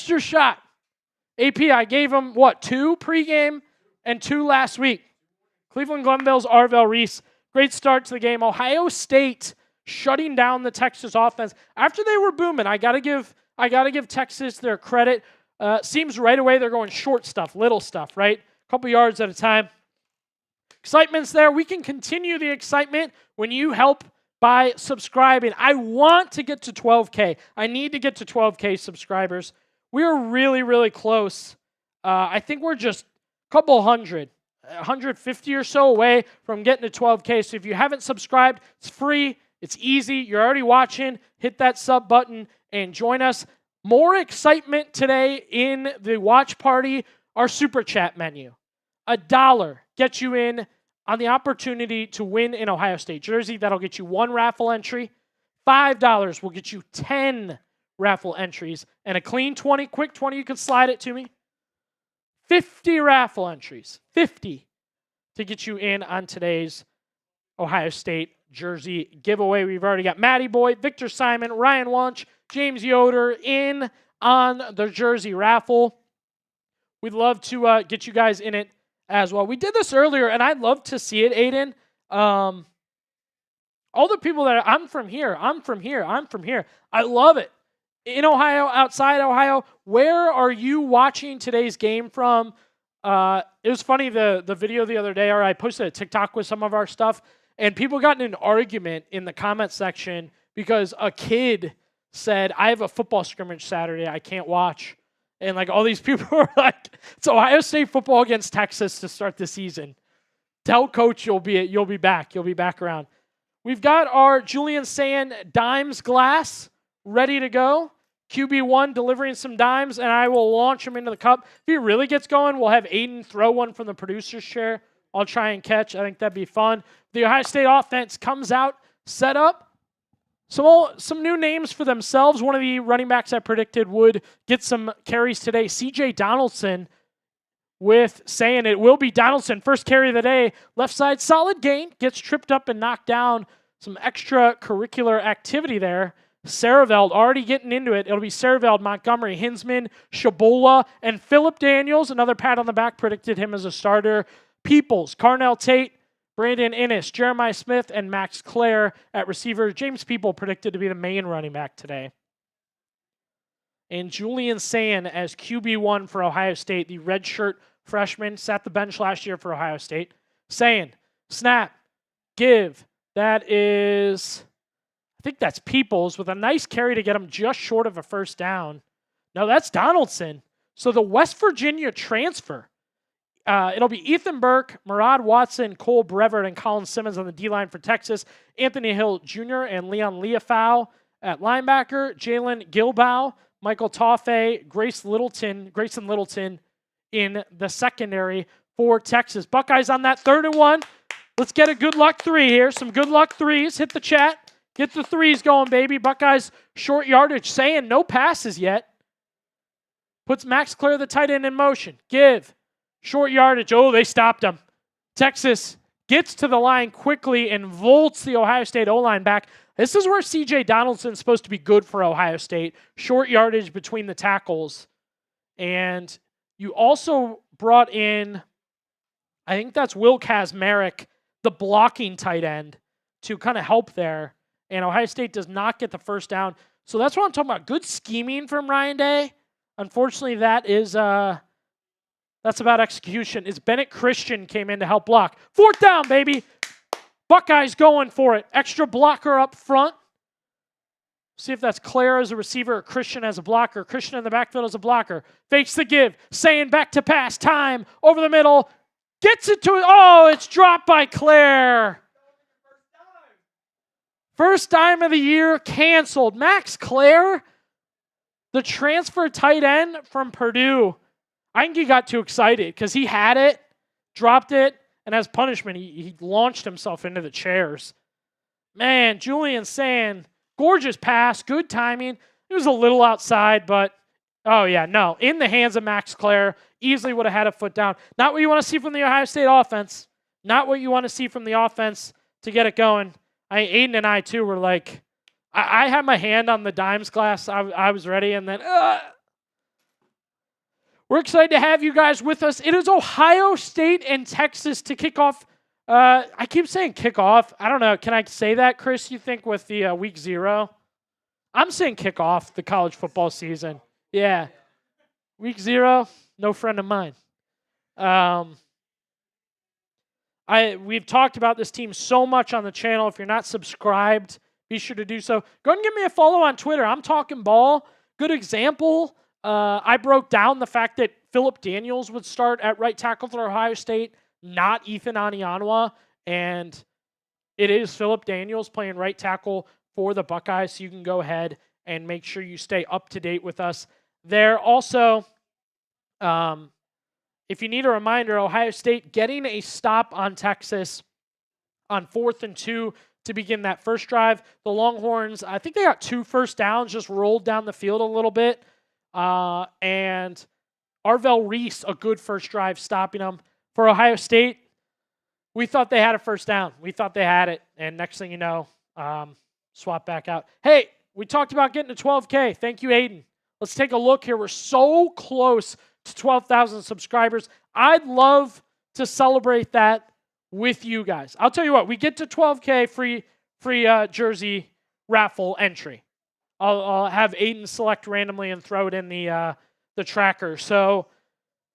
your shot. AP, I gave him, 2 pregame and 2 last week. Cleveland Glenville's Arvell Reese. Great start to the game. Ohio State shutting down the Texas offense. After they were booming, I gotta give Texas their credit. Seems right away they're going short stuff, little stuff, right? A couple yards at a time. Excitement's there. We can continue the excitement when you help by subscribing. I want to get to 12K. I need to get to 12K subscribers. We are really, really close. I think we're just a couple hundred, 150 or so away from getting to 12K. So if you haven't subscribed, it's free. It's easy. You're already watching. Hit that sub button and join us. More excitement today in the watch party, our Super Chat menu. $1 gets you in on the opportunity to win an Ohio State jersey. That'll get you 1 raffle entry. $5 will get you 10 raffle entries. And a clean 20, quick 20, you can slide it to me. 50 raffle entries. 50 to get you in on today's Ohio State jersey giveaway. We've already got Matty Boy, Victor Simon, Ryan Wunsch, James Yoder in on the jersey raffle. We'd love to get you guys in it as well. We did this earlier, and I'd love to see it, Aiden. All the people that I'm from here. I love it. In Ohio, outside Ohio, where are you watching today's game from? It was funny, the video the other day, or I posted a TikTok with some of our stuff, and people got in an argument in the comment section because a kid said, I have a football scrimmage Saturday I can't watch. And like all these people were like, it's Ohio State football against Texas to start the season. Tell coach you'll be back. You'll be back around. We've got our Julian Sayin dimes glass ready to go. QB1 delivering some dimes, and I will launch him into the cup. If he really gets going, we'll have Aiden throw one from the producer's chair. I'll try and catch. I think that'd be fun. The Ohio State offense comes out, set up. Some new names for themselves. One of the running backs I predicted would get some carries today. C.J. Donaldson with saying it will be Donaldson. First carry of the day. Left side, solid gain. Gets tripped up and knocked down. Some extracurricular activity there. Saraveld already getting into it. It'll be Saraveld, Montgomery, Hinsman, Shabola, and Phillip Daniels. Another pat on the back predicted him as a starter. Peoples, Carnell Tate, Brandon Innes, Jeremiah Smith, and Max Clare at receiver. James People predicted to be the main running back today. And Julian Sayin as QB1 for Ohio State, the redshirt freshman, sat the bench last year for Ohio State. Sayin, snap, give. That is, I think that's Peoples with a nice carry to get him just short of a first down. No, that's Donaldson. So the West Virginia transfer. It'll be Ethan Burke, Murad Watson, Cole Brevert, and Colin Simmons on the D-line for Texas. Anthony Hill Jr. and Leon Leafau at linebacker. Jalen Gilbow, Michael Toffey, Grayson Littleton in the secondary for Texas. Buckeyes on that 3rd and 1. Let's get a good luck 3 here. Some good luck 3s. Hit the chat. Get the 3s going, baby. Buckeyes short yardage. Saying no passes yet. Puts Max Clare, the tight end, in motion. Give. Short yardage. Oh, they stopped him. Texas gets to the line quickly and volts the Ohio State O-line back. This is where C.J. Donaldson's supposed to be good for Ohio State. Short yardage between the tackles. And you also brought in, I think that's Will Kazmarek, the blocking tight end, to kind of help there. And Ohio State does not get the first down. So that's what I'm talking about. Good scheming from Ryan Day. Unfortunately, that is that's about execution. Is Bennett Christian came in to help block. 4th down, baby. Buckeyes going for it. Extra blocker up front. See if that's Claire as a receiver or Christian as a blocker. Christian in the backfield as a blocker. Fakes the give. Saying back to pass. Time. Over the middle. Gets it to it. Oh, it's dropped by Claire. First dime of the year canceled. Max Clare, the transfer tight end from Purdue. I think he got too excited because he had it, dropped it, and as punishment, he launched himself into the chairs. Man, Julian Sayin, gorgeous pass, good timing. It was a little outside, but Oh, yeah, no. In the hands of Max Clare, easily would have had a foot down. Not what you want to see from the Ohio State offense. Not what you want to see from the offense to get it going. Aiden and I, too, were like, I had my hand on the dimes glass. I was ready, and then we're excited to have you guys with us. It is Ohio State and Texas to kick off. I keep saying kick off. I don't know. Can I say that, Chris, you think, with the week 0? I'm saying kick off the college football season. Yeah. Week 0, no friend of mine. We've talked about this team so much on the channel. If you're not subscribed, be sure to do so. Go ahead and give me a follow on Twitter. I'm talking ball. Good example. I broke down the fact that Phillip Daniels would start at right tackle for Ohio State, not Ethan Anianwa. And it is Phillip Daniels playing right tackle for the Buckeyes. So you can go ahead and make sure you stay up to date with us there. Also, if you need a reminder, Ohio State getting a stop on Texas on 4th and 2 to begin that first drive. The Longhorns, I think they got 2 first downs, just rolled down the field a little bit. And Arvell Reese, a good first drive, stopping them. For Ohio State, we thought they had a first down. We thought they had it. And next thing you know, swap back out. Hey, we talked about getting to 12K. Thank you, Aiden. Let's take a look here. We're so close to 12,000 subscribers. I'd love to celebrate that with you guys. I'll tell you what, we get to 12K free jersey raffle entry. I'll have Aiden select randomly and throw it in the tracker. So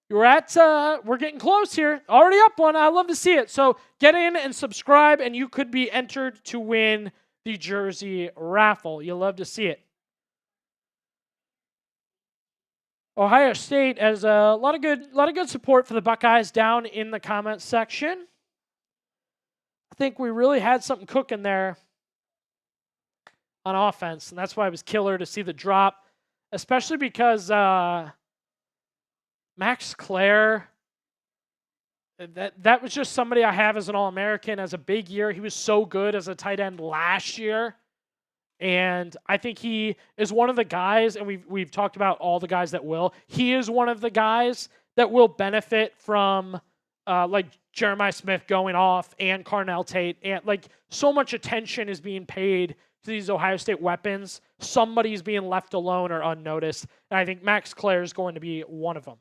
we're getting close here. Already up one. I love to see it. So get in and subscribe, and you could be entered to win the jersey raffle. You'll love to see it. Ohio State has a lot of good support for the Buckeyes down in the comments section. I think we really had something cooking there on offense, and that's why it was killer to see the drop, especially because Max Clare, that was just somebody I have as an All-American, as a big year. He was so good as a tight end last year. And I think he is one of the guys, and we've talked about all the guys that will. He is one of the guys that will benefit from like Jeremiah Smith going off and Carnell Tate. And like so much attention is being paid to these Ohio State weapons. Somebody's being left alone or unnoticed. And I think Max Clare is going to be one of them.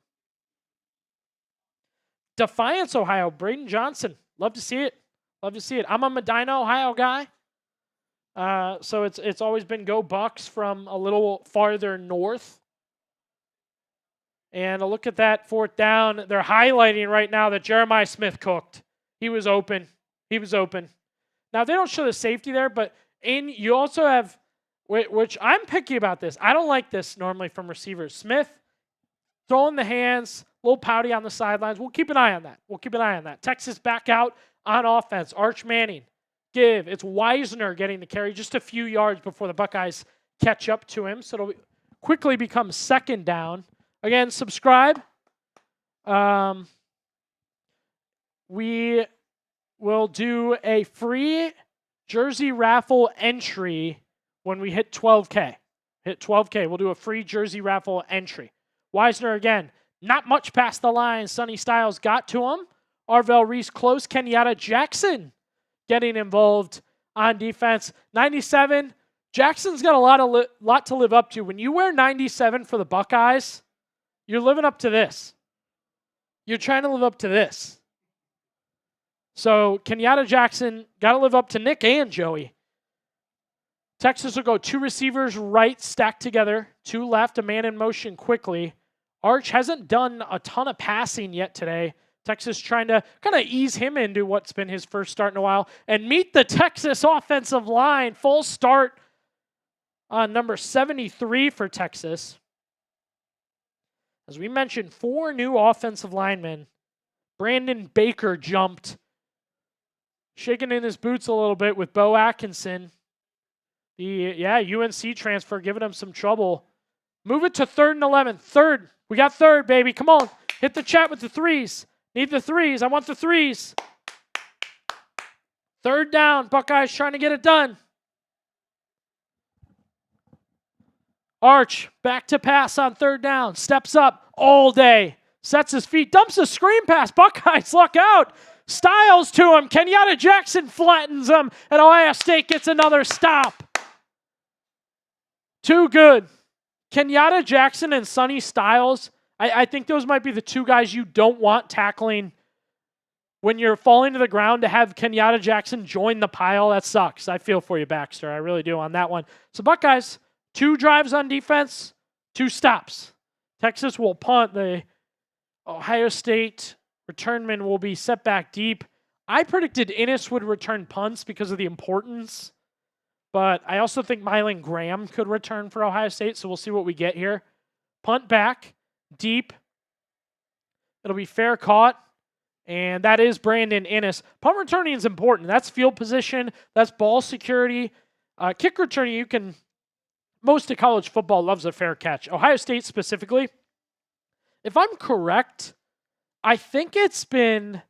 Defiance, Ohio. Braden Johnson. Love to see it. Love to see it. I'm a Medina, Ohio guy. So it's always been go Bucks from a little farther north. And a look at that 4th down. They're highlighting right now that Jeremiah Smith cooked. He was open. Now, they don't show the safety there, but you also have, which I'm picky about this. I don't like this normally from receivers. Smith throwing the hands, a little pouty on the sidelines. We'll keep an eye on that. Texas back out on offense. Arch Manning. It's Wisner getting the carry just a few yards before the Buckeyes catch up to him. So it'll quickly become 2nd down. Again, subscribe. We will do a free jersey raffle entry when we hit 12K. We'll do a free jersey raffle entry. Wisner again, not much past the line. Sonny Styles got to him. Arvell Reese close. Kenyatta Jackson getting involved on defense. 97. Jackson's got a lot to live up to. When you wear 97 for the Buckeyes, you're living up to this. You're trying to live up to this. So Kenyatta Jackson got to live up to Nick and Joey. Texas will go 2 receivers right stacked together, 2 left, a man in motion quickly. Arch hasn't done a ton of passing yet today. Texas trying to kind of ease him into what's been his first start in a while. And meet the Texas offensive line. Full start on number 73 for Texas. As we mentioned, 4 new offensive linemen. Brandon Baker jumped. Shaking in his boots a little bit with Bo Atkinson. The UNC transfer giving him some trouble. Move it to 3rd and 11. 3rd. We got 3rd, baby. Come on. Hit the chat with the 3s. Need the 3s. I want the 3s. 3rd down. Buckeyes trying to get it done. Arch, back to pass on third down. Steps up all day. Sets his feet. Dumps a screen pass. Buckeyes luck out. Styles to him. Kenyatta Jackson flattens him. And Ohio State gets another stop. Too good. Kenyatta Jackson and Sonny Styles, I think those might be the two guys you don't want tackling when you're falling to the ground. To have Kenyatta Jackson join the pile, that sucks. I feel for you, Baxter. I really do on that one. So Buckeyes, 2 drives on defense, 2 stops. Texas will punt. The Ohio State returnman will be set back deep. I predicted Innis would return punts because of the importance, but I also think Mylan Graham could return for Ohio State, so we'll see what we get here. Punt back, deep. It'll be fair caught, and that is Brandon Innis. Punt returning is important. That's field position. That's ball security. Kick returning, most of college football loves a fair catch. Ohio State specifically, if I'm correct, I think it's been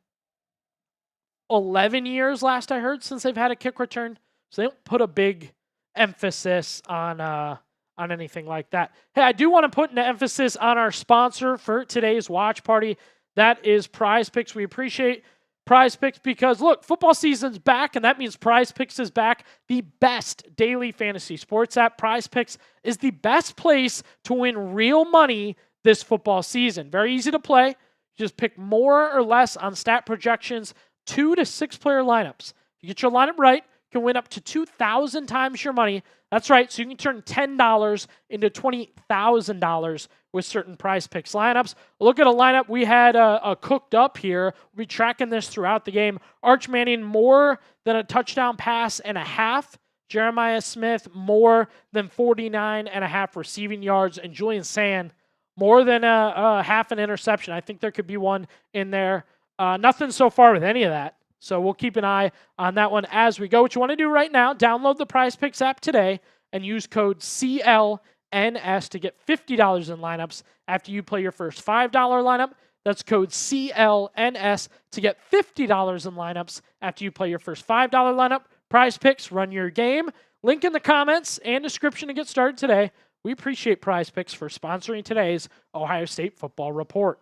11 years last I heard since they've had a kick return. So they don't put a big emphasis on anything like that. Hey, I do want to put an emphasis on our sponsor for today's watch party. That is Prize Picks. We appreciate Prize Picks because, look, football season's back, and that means Prize Picks is back. The best daily fantasy sports app. Prize Picks is the best place to win real money this football season. Very easy to play. You just pick more or less on stat projections, 2 to 6 player lineups. You get your lineup right, you can win up to 2,000 times your money. That's right, so you can turn $10 into $20,000 with certain Prize Picks lineups. Look at a lineup we had cooked up here. We'll be tracking this throughout the game. Arch Manning, more than a touchdown pass and a half. Jeremiah Smith, more than 49 and a half receiving yards. And Julian Sand, more than a half an interception. I think there could be one in there. Nothing so far with any of that. So we'll keep an eye on that one as we go. What you want to do right now, download the Prize Picks app today and use code CLNS to get $50 in lineups after you play your first $5 lineup. That's code CLNS to get $50 in lineups after you play your first $5 lineup. Prize Picks, run your game. Link in the comments and description to get started today. We appreciate Prize Picks for sponsoring today's Ohio State Football Report.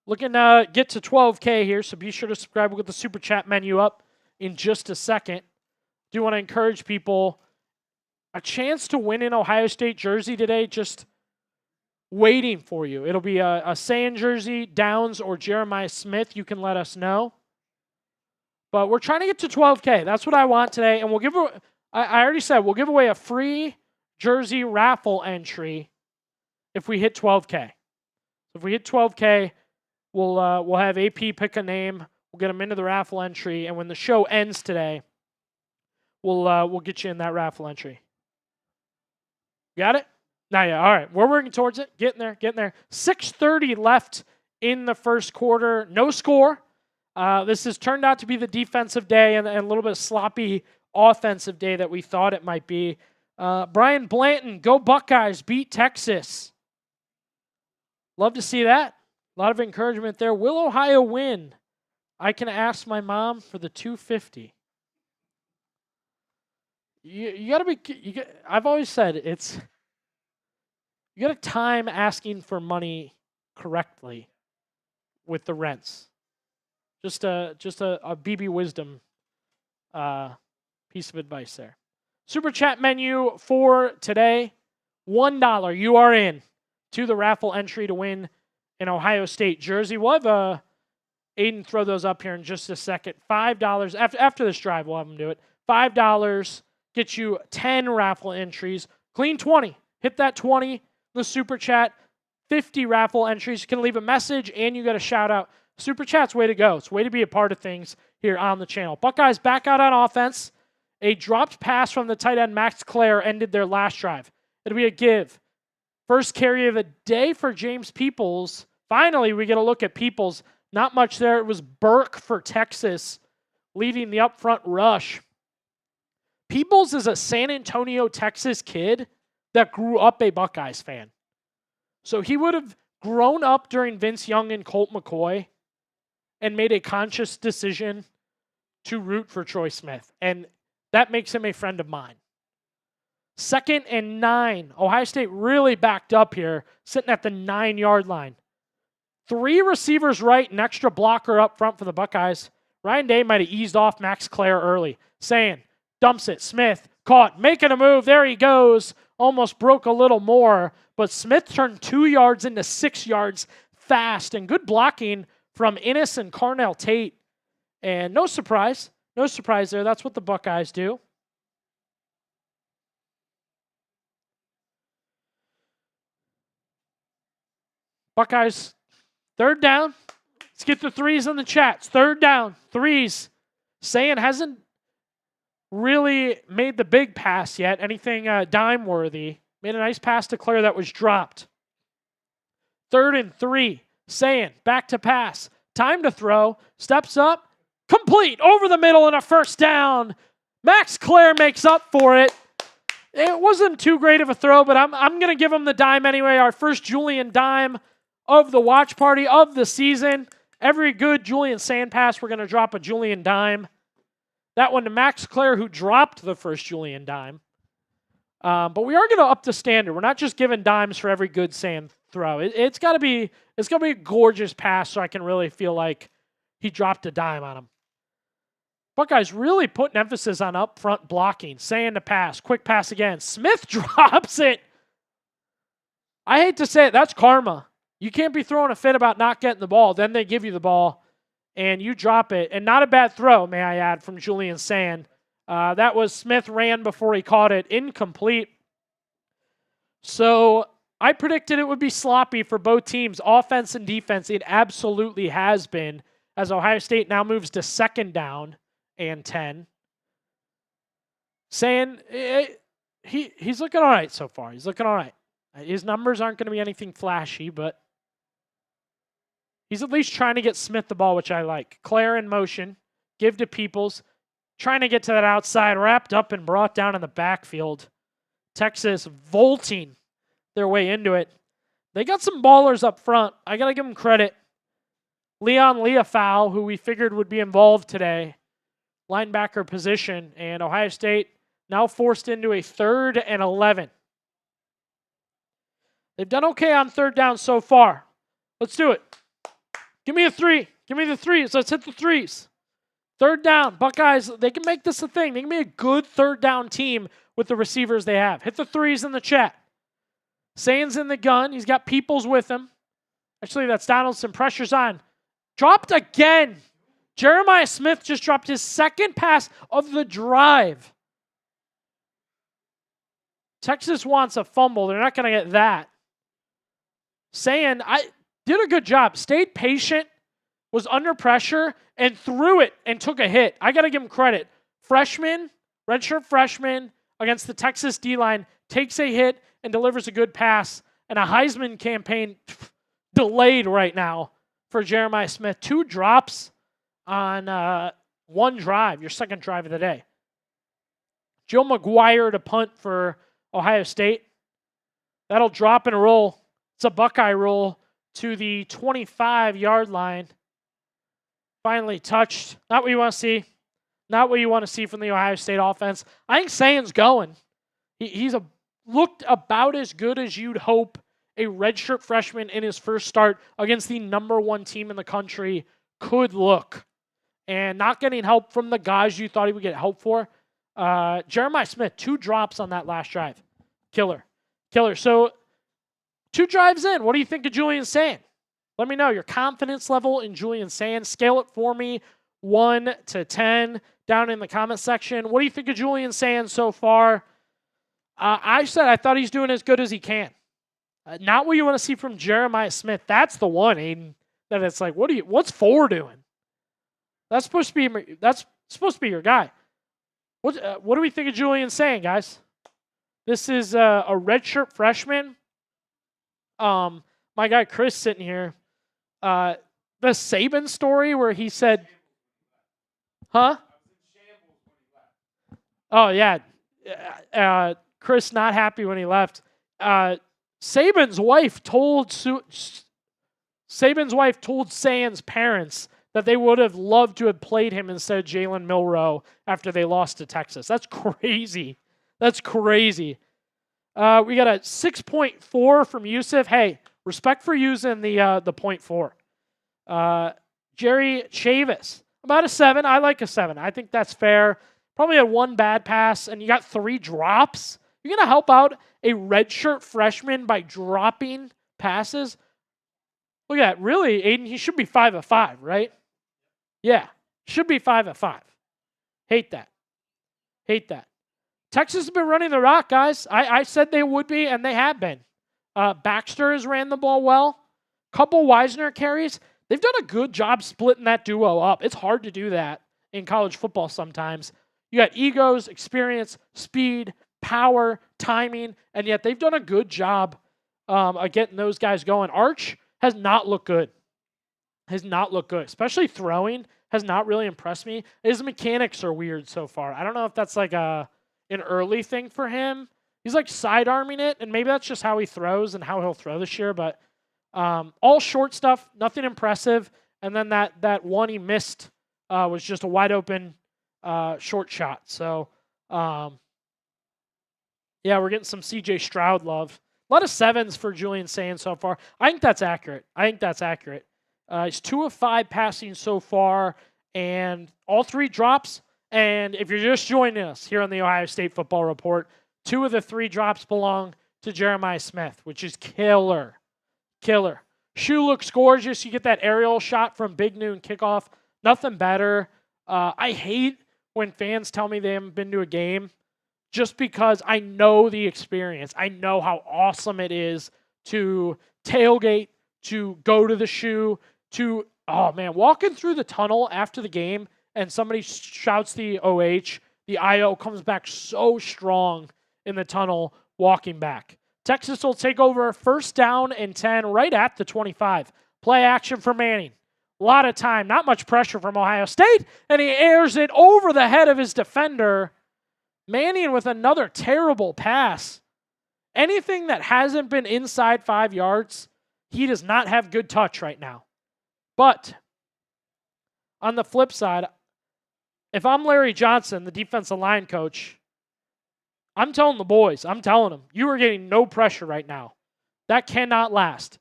Looking to get to 12K here, so be sure to subscribe. We'll get the Super Chat menu up in just a second. Do want to encourage people, a chance to win an Ohio State jersey today, just waiting for you. It'll be a Sand jersey, Downs, or Jeremiah Smith. You can let us know. But we're trying to get to 12K. That's what I want today. And we'll give away, I already said, we'll give away a free jersey raffle entry if we hit 12K. If we hit 12K, we'll have AP pick a name. We'll get them into the raffle entry, and when the show ends today, we'll get you in that raffle entry. Got it? Not yet. All right, we're working towards it. Getting there. 6:30 left in the first quarter. No score. This has turned out to be the defensive day and a little bit of sloppy offensive day that we thought it might be. Brian Blanton, go Buckeyes, beat Texas. Love to see that. A lot of encouragement there. Will Ohio win? I can ask my mom for the $250. You got to be. I've always said you got to time asking for money correctly with the rents. Just a BB wisdom piece of advice there. Super chat menu for today: $1. You are in to the raffle entry to win an Ohio State jersey. We'll have Aiden throw those up here in just a second. $5 after this drive. We'll have him do it. $5 gets you 10 raffle entries. Clean 20. Hit that 20. The super chat. 50 raffle entries. You can leave a message and you got a shout out. Super chat's way to go. It's way to be a part of things here on the channel. Buckeyes back out on offense. A dropped pass from the tight end Max Clare ended their last drive. It'll be a give. First carry of the day for James Peoples. Finally, we get a look at Peoples. Not much there. It was Burke for Texas leading the up front rush. Peoples is a San Antonio, Texas kid that grew up a Buckeyes fan. So he would have grown up during Vince Young and Colt McCoy and made a conscious decision to root for Troy Smith. And that makes him a friend of mine. 2nd and 9. Ohio State really backed up here, sitting at the 9-yard line. 3 receivers right, an extra blocker up front for the Buckeyes. Ryan Day might have eased off Max Clare early. Saying, dumps it. Smith caught, making a move. There he goes. Almost broke a little more, but Smith turned 2 yards into 6 yards fast, and good blocking from Innes and Carnell Tate. And no surprise there. That's what the Buckeyes do. Buckeyes, 3rd down. Let's get the 3s in the chats. 3rd down, 3s. Sayin hasn't really made the big pass yet, anything dime-worthy. Made a nice pass to Clare that was dropped. 3rd and 3. Sayin, back to pass. Time to throw. Steps up. Complete. Over the middle and a 1st down. Max Clare makes up for it. It wasn't too great of a throw, but I'm going to give him the dime anyway. Our first Julian dime of the watch party of the season. Every good Julian Sayin pass, we're going to drop a Julian dime. That one to Max Clare, who dropped the first Julian dime. But we are going to up the standard. We're not just giving dimes for every good Sayin throw. It's got to be a gorgeous pass so I can really feel like he dropped a dime on him. Buckeyes really putting emphasis on up front blocking. Sayin to pass. Quick pass again. Smith drops it. I hate to say it. That's karma. You can't be throwing a fit about not getting the ball. Then they give you the ball, and you drop it. And not a bad throw, may I add, from Julian Sayin. That was Smith ran before he caught it. Incomplete. So I predicted it would be sloppy for both teams, offense and defense. It absolutely has been, as Ohio State now moves to 2nd down and 10. Sayin, he's looking all right so far. He's looking all right. His numbers aren't going to be anything flashy, but he's at least trying to get Smith the ball, which I like. Clare in motion. Give to Peoples. Trying to get to that outside. Wrapped up and brought down in the backfield. Texas vaulting their way into it. They got some ballers up front. I got to give them credit. Leon Leafau, who we figured would be involved today. Linebacker position. And Ohio State now forced into a 3rd and 11. They've done okay on 3rd down so far. Let's do it. Give me a 3. Give me the 3s. Let's hit the 3s. 3rd down. Buckeyes, they can make this a thing. They can be a good 3rd down team with the receivers they have. Hit the 3s in the chat. Sayin's in the gun. He's got Peoples with him. Actually, that's Donaldson. Pressure's on. Dropped again. Jeremiah Smith just dropped his 2nd pass of the drive. Texas wants a fumble. They're not going to get that. Sayin, I did a good job. Stayed patient, was under pressure, and threw it and took a hit. I got to give him credit. Freshman, redshirt freshman, against the Texas D-line, takes a hit and delivers a good pass. And a Heisman campaign delayed right now for Jeremiah Smith. 2 drops on 1 drive, your 2nd drive of the day. Joe McGuire to punt for Ohio State. That'll drop and roll. It's a Buckeye roll to the 25-yard line. Finally touched. Not what you want to see. Not what you want to see from the Ohio State offense. I think Sayin's going. He's looked about as good as you'd hope a redshirt freshman in his first start against the #1 team in the country could look. And not getting help from the guys you thought he would get help for. Jeremiah Smith, 2 drops on that last drive. Killer. So 2 drives in. What do you think of Julian Sayin? Let me know your confidence level in Julian Sayin. Scale it for me, 1 to 10, down in the comment section. What do you think of Julian Sayin so far? I said I thought he's doing as good as he can. Not what you want to see from Jeremiah Smith. That's the one, Aiden, that it's like, what's 4 doing? That's supposed to be your guy. What do we think of Julian Sayin, guys? This is a redshirt freshman. My guy Chris sitting here. The Saban story where he said, huh? Oh, yeah. Chris not happy when he left. Saban's wife told Sayin's parents that they would have loved to have played him instead of Jalen Milroe after they lost to Texas. That's crazy. We got a 6.4 from Yusuf. Hey, respect for using the 0.4. Jerry Chavis, about a 7. I like a 7. I think that's fair. Probably had one bad pass, and you got 3 drops. You're going to help out a redshirt freshman by dropping passes? Look at that. Really, Aiden, he should be 5 of 5, right? Yeah, should be 5 of 5. Hate that. Hate that. Texas has been running the rock, guys. I said they would be, and they have been. Baxter has ran the ball well. Couple Wisner carries. They've done a good job splitting that duo up. It's hard to do that in college football sometimes. You got egos, experience, speed, power, timing, and yet they've done a good job of getting those guys going. Arch has not looked good. Has not looked good, especially throwing. Has not really impressed me. His mechanics are weird so far. I don't know if that's like an early thing for him. He's like sidearming it, and maybe that's just how he throws and how he'll throw this year. But all short stuff, nothing impressive. And then that one he missed was just a wide open short shot. So, yeah, we're getting some C.J. Stroud love. A lot of 7s for Julian Sand so far. I think that's accurate. He's 2 of 5 passing so far, and all 3 drops. And if you're just joining us here on the Ohio State Football Report, 2 of the 3 drops belong to Jeremiah Smith, which is killer. Killer. Shoe looks gorgeous. You get that aerial shot from Big Noon Kickoff. Nothing better. I hate when fans tell me they haven't been to a game just because I know the experience. I know how awesome it is to tailgate, to go to the shoe, to, oh man, walking through the tunnel after the game and somebody shouts the OH, the IO comes back so strong in the tunnel walking back. Texas will take over 1st down and 10 right at the 25. Play action for Manning. A lot of time, not much pressure from Ohio State, and he airs it over the head of his defender. Manning with another terrible pass. Anything that hasn't been inside 5 yards, he does not have good touch right now. But on the flip side, if I'm Larry Johnson, the defensive line coach, I'm telling the boys, you are getting no pressure right now. That cannot last.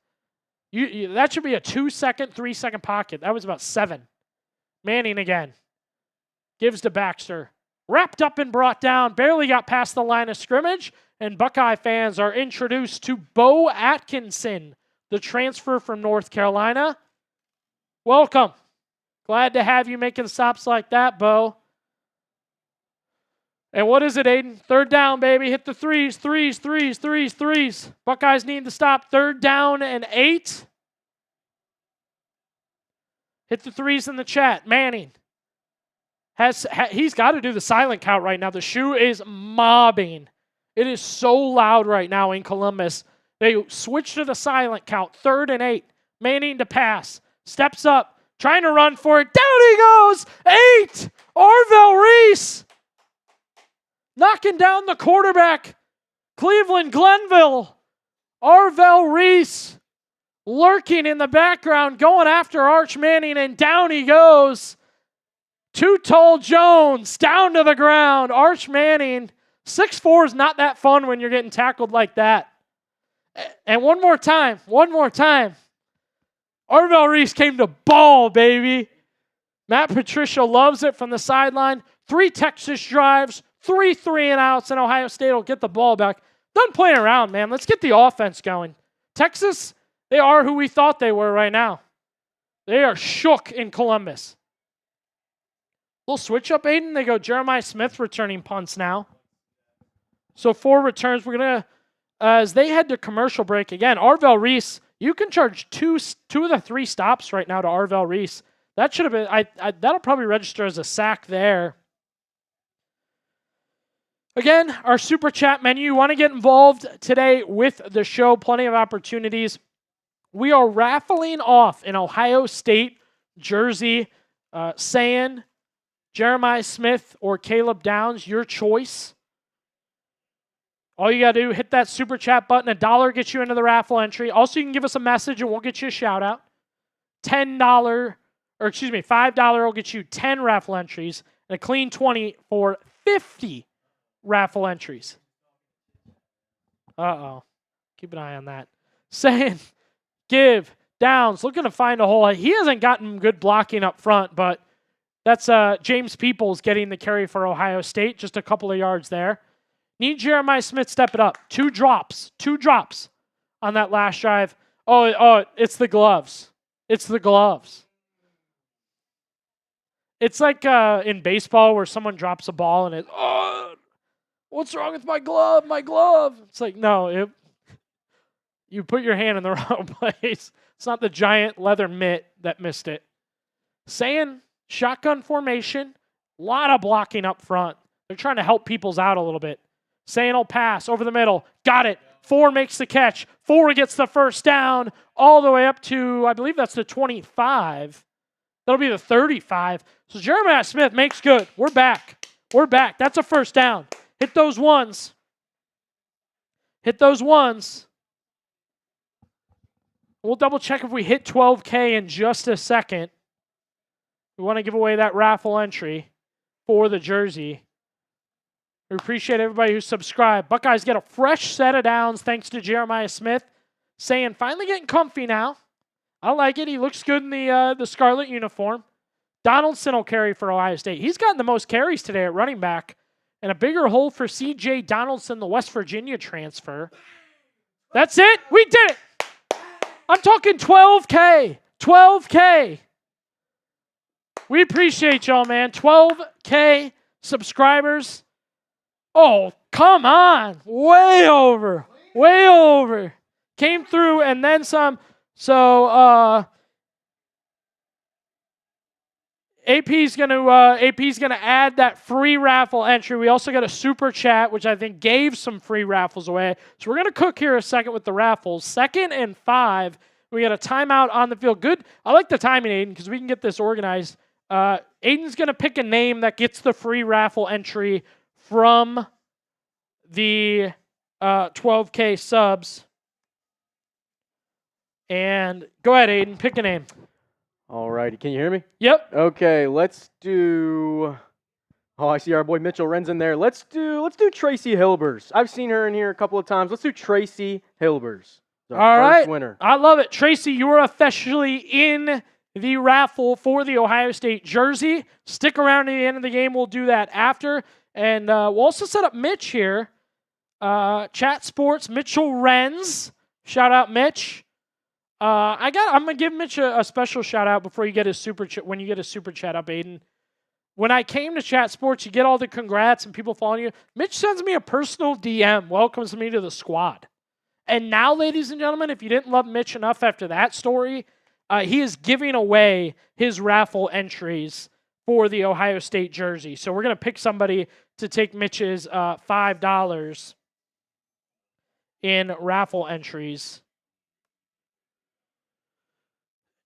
That should be a 2-second, 3-second pocket. That was about 7. Manning again. Gives to Baxter. Wrapped up and brought down. Barely got past the line of scrimmage. And Buckeye fans are introduced to Bo Atkinson, the transfer from North Carolina. Welcome. Glad to have you making stops like that, Bo. And what is it, Aiden? 3rd down, baby. Hit the threes. Buckeyes need to stop. 3rd down and 8. Hit the 3s in the chat. Manning. He's got to do the silent count right now. The shoe is mobbing. It is so loud right now in Columbus. They switch to the silent count. 3rd and 8. Manning to pass. Steps up. Trying to run for it. Down he goes. 8. Arvell Reese. Knocking down the quarterback. Cleveland Glenville. Arvell Reese lurking in the background, going after Arch Manning, and down he goes. Too Tall Jones down to the ground. Arch Manning. 6'4" is not that fun when you're getting tackled like that. And one more time. Arvell Reese came to ball, baby. Matt Patricia loves it from the sideline. 3 Texas drives, 3 3-and-outs, and Ohio State will get the ball back. Done playing around, man. Let's get the offense going. Texas, they are who we thought they were right now. They are shook in Columbus. Little switch up, Aiden. They go Jeremiah Smith returning punts now. So 4 returns. We're going to, as they head to commercial break, again, Arvell Reese, you can charge two of the 3 stops right now to Arvell Reese. That should have been, that'll probably register as a sack there. Again, our super chat menu. You want to get involved today with the show. Plenty of opportunities. We are raffling off an Ohio State jersey. Sand, Jeremiah Smith, or Caleb Downs, your choice. All you got to do, hit that super chat button. $1 gets you into the raffle entry. Also, you can give us a message and we'll get you a shout out. $5 will get you 10 raffle entries and a clean 20 for 50 raffle entries. Uh-oh. Keep an eye on that. Saying, give, downs, looking to find a hole. He hasn't gotten good blocking up front, but that's James Peoples getting the carry for Ohio State. Just a couple of yards there. Need Jeremiah Smith step it up. 2 drops on that last drive. Oh, it's the gloves. It's the gloves. It's like in baseball where someone drops a ball and what's wrong with my glove? My glove. It's like, no, you put your hand in the wrong place. It's not the giant leather mitt that missed it. Saying shotgun formation, a lot of blocking up front. They're trying to help Peoples out a little bit. Saying will pass over the middle. Got it. 4 makes the catch. 4 gets the first down all the way up to, I believe that's the 25. That'll be the 35. So Jeremiah Smith makes good. We're back. That's a first down. Hit those ones. We'll double check if we hit 12K in just a second. We want to give away that raffle entry for the jersey. We appreciate everybody who subscribed. Buckeyes get a fresh set of downs thanks to Jeremiah Smith. Saying finally getting comfy now. I like it. He looks good in the scarlet uniform. Donaldson will carry for Ohio State. He's gotten the most carries today at running back. And a bigger hole for C.J. Donaldson, the West Virginia transfer. That's it. We did it. I'm talking 12K. 12K. We appreciate y'all, man. 12K subscribers. Oh, come on. Way over. Came through and then some. So AP's gonna add that free raffle entry. We also got a super chat, which I think gave some free raffles away. So we're gonna cook here a second with the raffles. 2nd and 5. We got a timeout on the field. Good. I like the timing, Aiden, because we can get this organized. Aiden's gonna pick a name that gets the free raffle entry from the 12K subs. And go ahead, Aiden. Pick a name. All righty. Can you hear me? Yep. Okay, let's do... Oh, I see our boy Mitchell Wren's in there. Let's do Tracy Hilbers. I've seen her in here a couple of times. Let's do Tracy Hilbers. All right. Winner. I love it. Tracy, you are officially in the raffle for the Ohio State jersey. Stick around to the end of the game. We'll do that after. And we'll also set up Mitch here. Chat Sports, Mitchell Wren's. Shout out, Mitch. I'm gonna give Mitch a special shout out before you get his super chat. When you get a super chat up, Aiden. When I came to Chat Sports, you get all the congrats and people following you. Mitch sends me a personal DM, welcomes me to the squad. And now, ladies and gentlemen, if you didn't love Mitch enough after that story, he is giving away his raffle entries for the Ohio State jersey. So we're gonna pick somebody to take Mitch's $5 in raffle entries.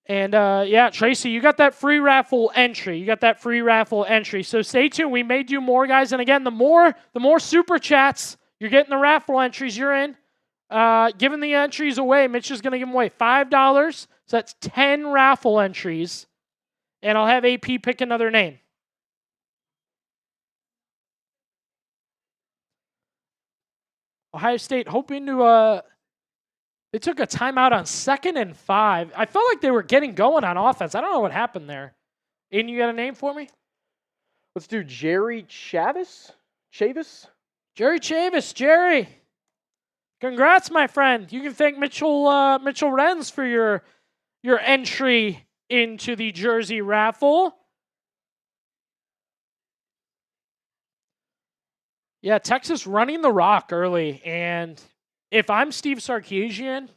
And, yeah, Tracy, you got that free raffle entry. So stay tuned. We may do more, guys. And, again, the more super chats, you're getting the raffle entries, you're in. Giving the entries away. Mitch is going to give them away $5. So that's 10 raffle entries. And I'll have AP pick another name. Ohio State hoping to... They took a timeout on 2nd and 5. I felt like they were getting going on offense. I don't know what happened there. Aiden, you got a name for me? Let's do Jerry Chavis. Jerry Chavis. Jerry. Congrats, my friend. You can thank Mitchell Wren's for your entry into the jersey raffle. Yeah, Texas running the rock early, and if I'm Steve Sarkisian,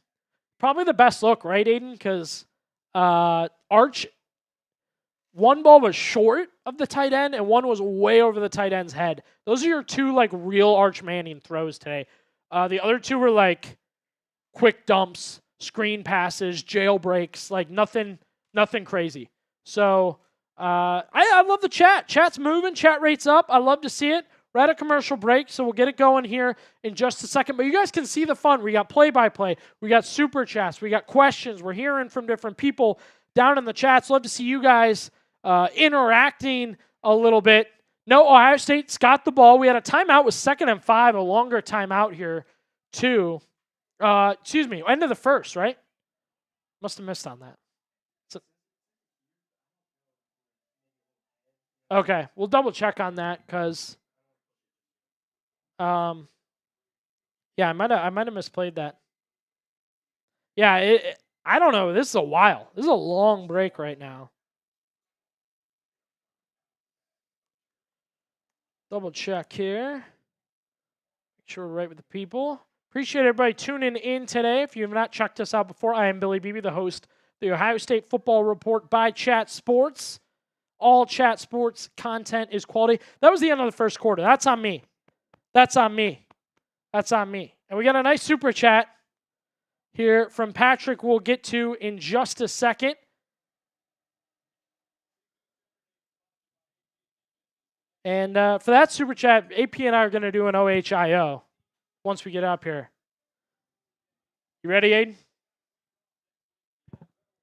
probably the best look, right, Aiden? Because Arch, one ball was short of the tight end, and one was way over the tight end's head. Those are your 2, real Arch Manning throws today. The other 2 were, quick dumps, screen passes, jailbreaks, nothing crazy. So I love the chat. Chat's moving. Chat rate's up. I love to see it. We're at a commercial break, so we'll get it going here in just a second. But you guys can see the fun. We got play-by-play. We got super chats. We got questions. We're hearing from different people down in the chats. Love to see you guys interacting a little bit. No, Ohio State's got the ball. We had a timeout with 2nd and 5, a longer timeout here 2. Excuse me, end of the first, right? Must have missed on that. Okay, we'll double check on that because, yeah, I might have misplayed that. Yeah, I don't know. This is a while. This is a long break right now. Double check here. Make sure we're right with the people. Appreciate everybody tuning in today. If you have not checked us out before, I am Billy Beebe, the host of the Ohio State Football Report by Chat Sports. All Chat Sports content is quality. That was the end of the first quarter. That's on me. That's on me. That's on me. And we got a nice super chat here from Patrick we'll get to in just a second. And for that super chat, AP and I are going to do an OHIO once we get up here. You ready, Aiden?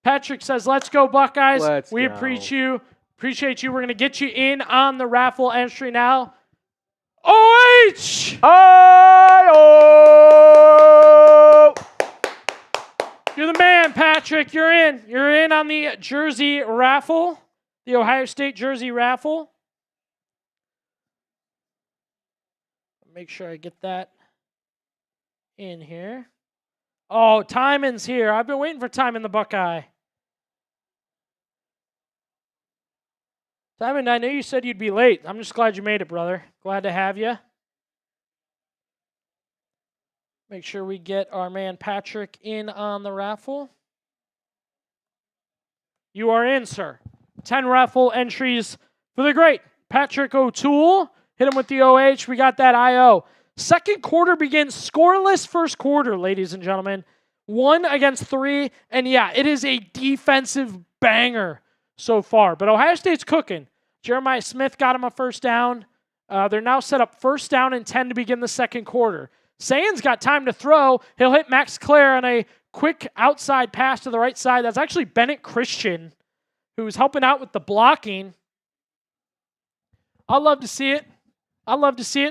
Patrick says, let's go, Buckeyes. We appreciate you. We're going to get you in on the raffle entry now. OH! You're the man, Patrick. You're in. You're in on the jersey raffle, the Ohio State jersey raffle. Make sure I get that in here. Oh, Tymon's here. I've been waiting for Tymon the Buckeye. Tymon, I know you said you'd be late. I'm just glad you made it, brother. Glad to have you. Make sure we get our man Patrick in on the raffle. You are in, sir. 10 raffle entries for the great Patrick O'Toole. Hit him with the OH. We got that IO. Second quarter begins scoreless first quarter, ladies and gentlemen. 1-3. And yeah, it is a defensive banger so far. But Ohio State's cooking. Jeremiah Smith got him a first down. They're now set up first down and 10 to begin the second quarter. Sayan's got time to throw. He'll hit Max Clare on a quick outside pass to the right side. That's actually Bennett Christian, who's helping out with the blocking. I'd love to see it.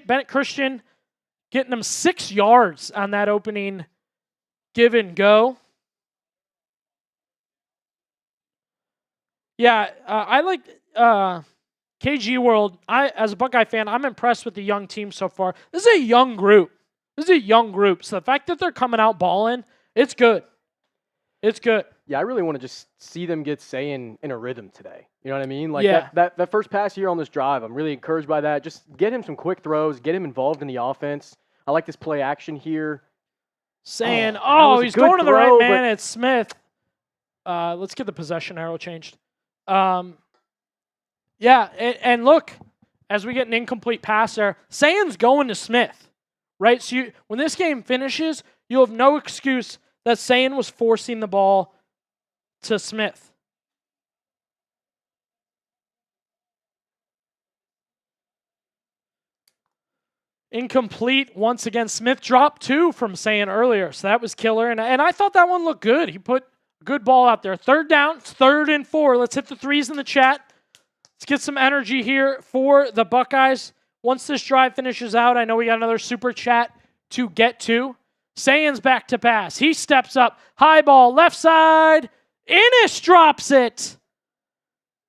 Bennett Christian getting him 6 yards on that opening give and go. Yeah, I like KG World. As a Buckeye fan, I'm impressed with the young team so far. This is a young group. So the fact that they're coming out balling, it's good. It's good. Yeah, I really want to just see them get Sayan in a rhythm today. You know what I mean? Like that first pass here on this drive, I'm really encouraged by that. Just get him some quick throws, get him involved in the offense. I like this play action here. He's going to the right man. It's Smith. Let's get the possession arrow changed. And look, as we get an incomplete pass there, Sayan's going to Smith, right? So when this game finishes, you'll have no excuse that Sayan was forcing the ball to Smith. Incomplete once again. Smith dropped 2 from Sayan earlier, so that was killer. And I thought that one looked good. He put a good ball out there. Third down, it's 3rd and 4. Let's hit the threes in the chat. Let's get some energy here for the Buckeyes. Once this drive finishes out, I know we got another super chat to get to. Sayan's back to pass. He steps up. High ball, left side. Innish drops it.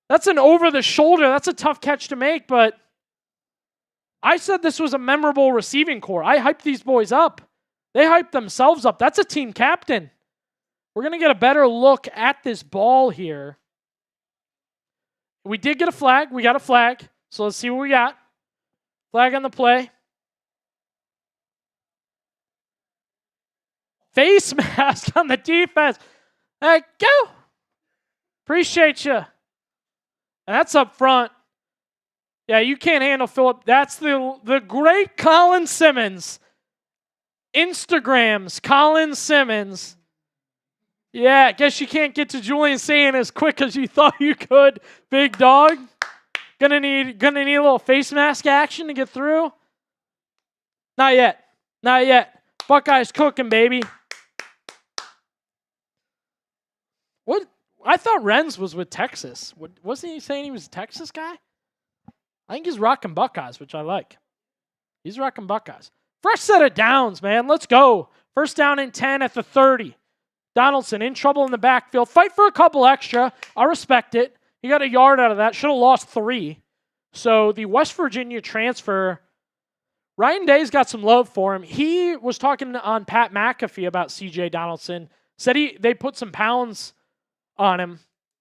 That's an over the shoulder. That's a tough catch to make, but I said this was a memorable receiving core. I hyped these boys up. They hyped themselves up. That's a team captain. We're going to get a better look at this ball here. We did get a flag. We got a flag. So let's see what we got. Flag on the play. Face mask on the defense. Go. Appreciate you. And that's up front. Yeah, you can't handle Phillip. That's the great Colin Simmons. Instagrams, Colin Simmons. Yeah, I guess you can't get to Julian Sayan as quick as you thought you could, big dog. Gonna need a little face mask action to get through. Not yet. Buckeyes cooking, baby. What? I thought Renz was with Texas. Wasn't he saying he was a Texas guy? I think he's rocking Buckeyes, which I like. He's rocking Buckeyes. Fresh set of downs, man. Let's go. First down and 10 at the 30. Donaldson in trouble in the backfield. Fight for a couple extra. I respect it. He got a yard out of that. Should have lost 3. So the West Virginia transfer, Ryan Day's got some love for him. He was talking on Pat McAfee about C.J. Donaldson. Said they put some pounds on him.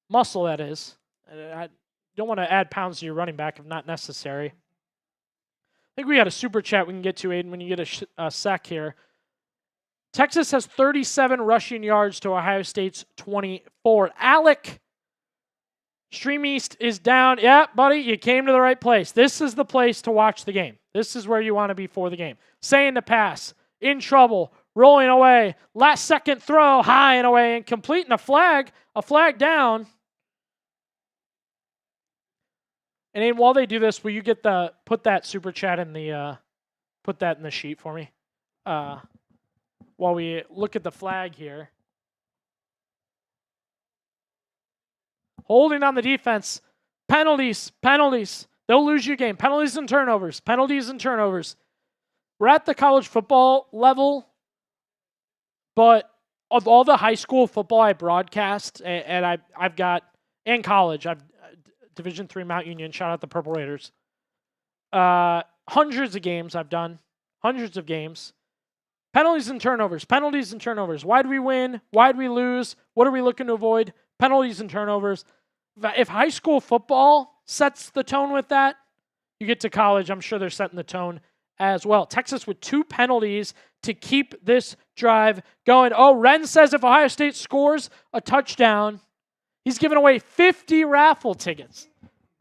Muscle, that is. I don't want to add pounds to your running back if not necessary. I think we got a super chat we can get to, Aiden, when you get a sec here. Texas has 37 rushing yards to Ohio State's 24. Alec, Stream East is down. Yeah, buddy, you came to the right place. This is the place to watch the game. This is where you want to be for the game. Saying to pass, in trouble, rolling away, last second throw, high and away, and completing a flag down. And then while they do this, will you put that super chat in the sheet for me? While we look at the flag here. Holding on the defense. Penalties. They'll lose your game. Penalties and turnovers. We're at the college football level, but of all the high school football I broadcast, and I've got, and college, I've Division III Mount Union, shout out the Purple Raiders. Hundreds of games I've done. Hundreds of games. Penalties and turnovers. Why do we win? Why do we lose? What are we looking to avoid? Penalties and turnovers. If high school football sets the tone with that, you get to college, I'm sure they're setting the tone as well. Texas with 2 penalties to keep this drive going. Oh, Ren says if Ohio State scores a touchdown, he's giving away 50 raffle tickets.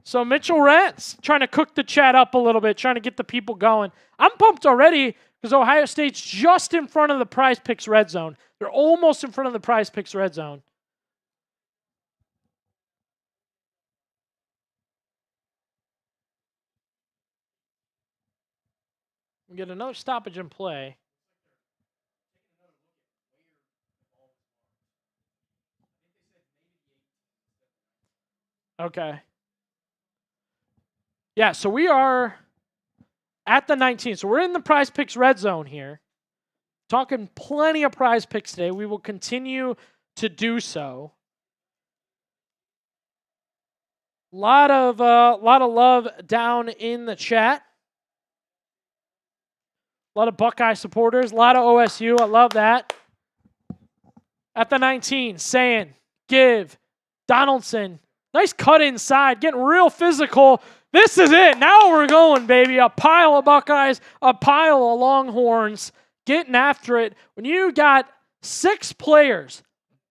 So Mitchell Rentz trying to cook the chat up a little bit, trying to get the people going. I'm pumped already because Ohio State's just in front of the Prize Picks red zone. They're almost in front of the Prize Picks red zone. We get another stoppage in play. Okay. Yeah, so we are at the 19. So we're in the Prize Picks red zone here. Talking plenty of Prize Picks today. We will continue to do so. Lot of love down in the chat. A lot of Buckeye supporters, a lot of OSU. I love that. At the 19, saying, give, Donaldson. Nice cut inside, getting real physical. This is it. Now we're going, baby. A pile of Buckeyes, a pile of Longhorns getting after it. When you got 6 players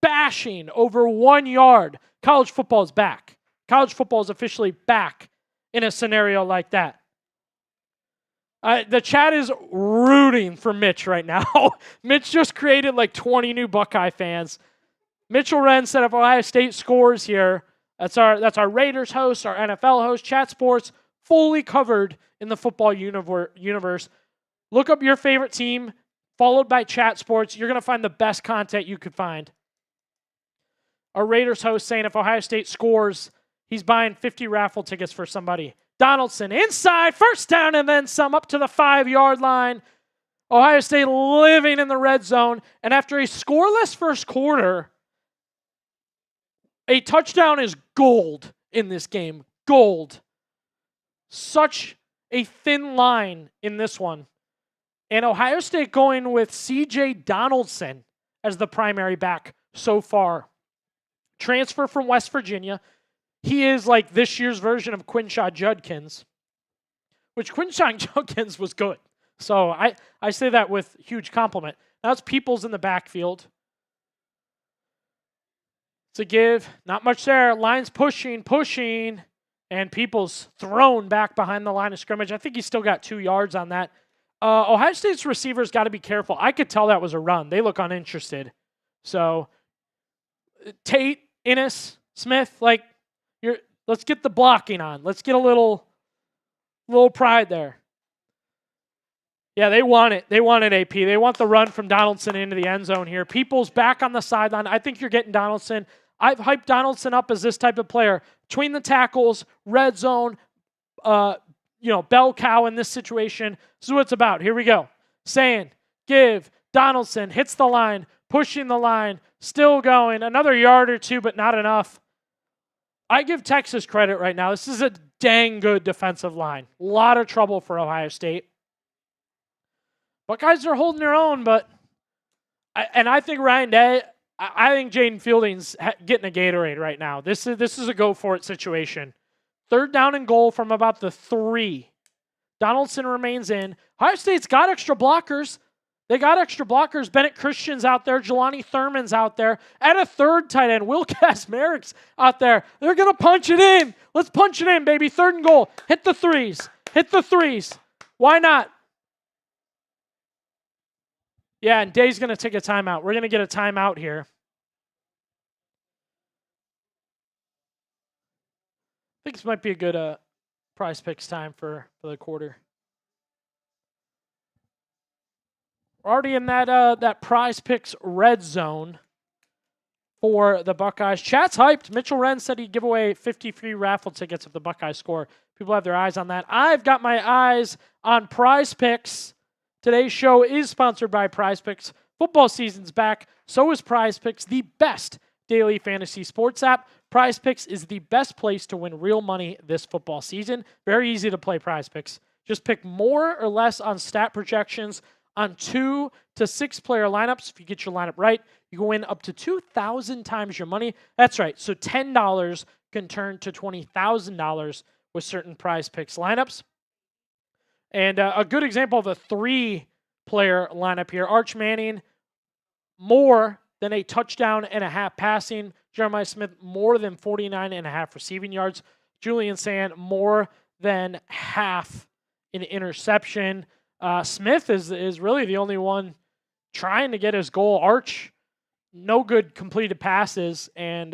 bashing over 1 yard, college football is back. College football is officially back in a scenario like that. The chat is rooting for Mitch right now. Mitch just created like 20 new Buckeye fans. Mitchell Wren said if Ohio State scores here, that's our Raiders host, our NFL host, Chat Sports, fully covered in the football universe. Look up your favorite team, followed by Chat Sports. You're going to find the best content you could find. Our Raiders host saying if Ohio State scores, he's buying 50 raffle tickets for somebody. Donaldson inside, first down and then some up to the 5-yard line. Ohio State living in the red zone. And after a scoreless first quarter, a touchdown is gold in this game. Gold. Such a thin line in this one. And Ohio State going with C.J. Donaldson as the primary back so far. Transfer from West Virginia. He is like this year's version of Quinshon Judkins, which Quinshon Judkins was good. So I say that with huge compliment. Now it's Peoples in the backfield. It's a give. Not much there. Line's pushing, and Peoples thrown back behind the line of scrimmage. I think he's still got 2 yards on that. Ohio State's receivers got to be careful. I could tell that was a run. They look uninterested. So Tate, Innes, Smith, let's get the blocking on. Let's get a little pride there. Yeah, they want it. They want it, AP. They want the run from Donaldson into the end zone here. People's back on the sideline. I think you're getting Donaldson. I've hyped Donaldson up as this type of player. Between the tackles, red zone, bell cow in this situation. This is what it's about. Here we go. Saying, give. Donaldson hits the line, pushing the line, still going. Another yard or two, but not enough. I give Texas credit right now. This is a dang good defensive line. A lot of trouble for Ohio State. Buckeyes are holding their own, but I think Ryan Day, I think Jaden Fielding's getting a Gatorade right now. This is a go-for-it situation. 3rd down and goal from about the 3. Donaldson remains in. Ohio State's got extra blockers. They got extra blockers. Bennett Christian's out there. Jelani Thurman's out there. At a 3rd tight end, Will Kasmerik's out there. They're going to punch it in. Let's punch it in, baby. 3rd and goal. Hit the threes. Hit the threes. Why not? Yeah, and Day's going to take a timeout. We're going to get a timeout here. I think this might be a good Prize Picks time for the quarter. We're already in that Prize Picks red zone for the Buckeyes. Chat's hyped. Mitchell Wren said he'd give away 50 free raffle tickets if the Buckeyes score. People have their eyes on that. I've got my eyes on Prize Picks. Today's show is sponsored by Prize Picks. Football season's back. So is Prize Picks, the best daily fantasy sports app. Prize Picks is the best place to win real money this football season. Very easy to play Prize Picks. Just pick more or less on stat projections on 2 to 6 player lineups. If you get your lineup right, you can win up to 2,000 times your money. That's right. So $10 can turn to $20,000 with certain Prize Picks lineups. And a good example of a 3-player lineup here. Arch Manning, more than a touchdown and a half passing. Jeremiah Smith, more than 49 and a half receiving yards. Julian Sand, more than half an interception. Smith is really the only one trying to get his goal. Arch, no good completed passes. And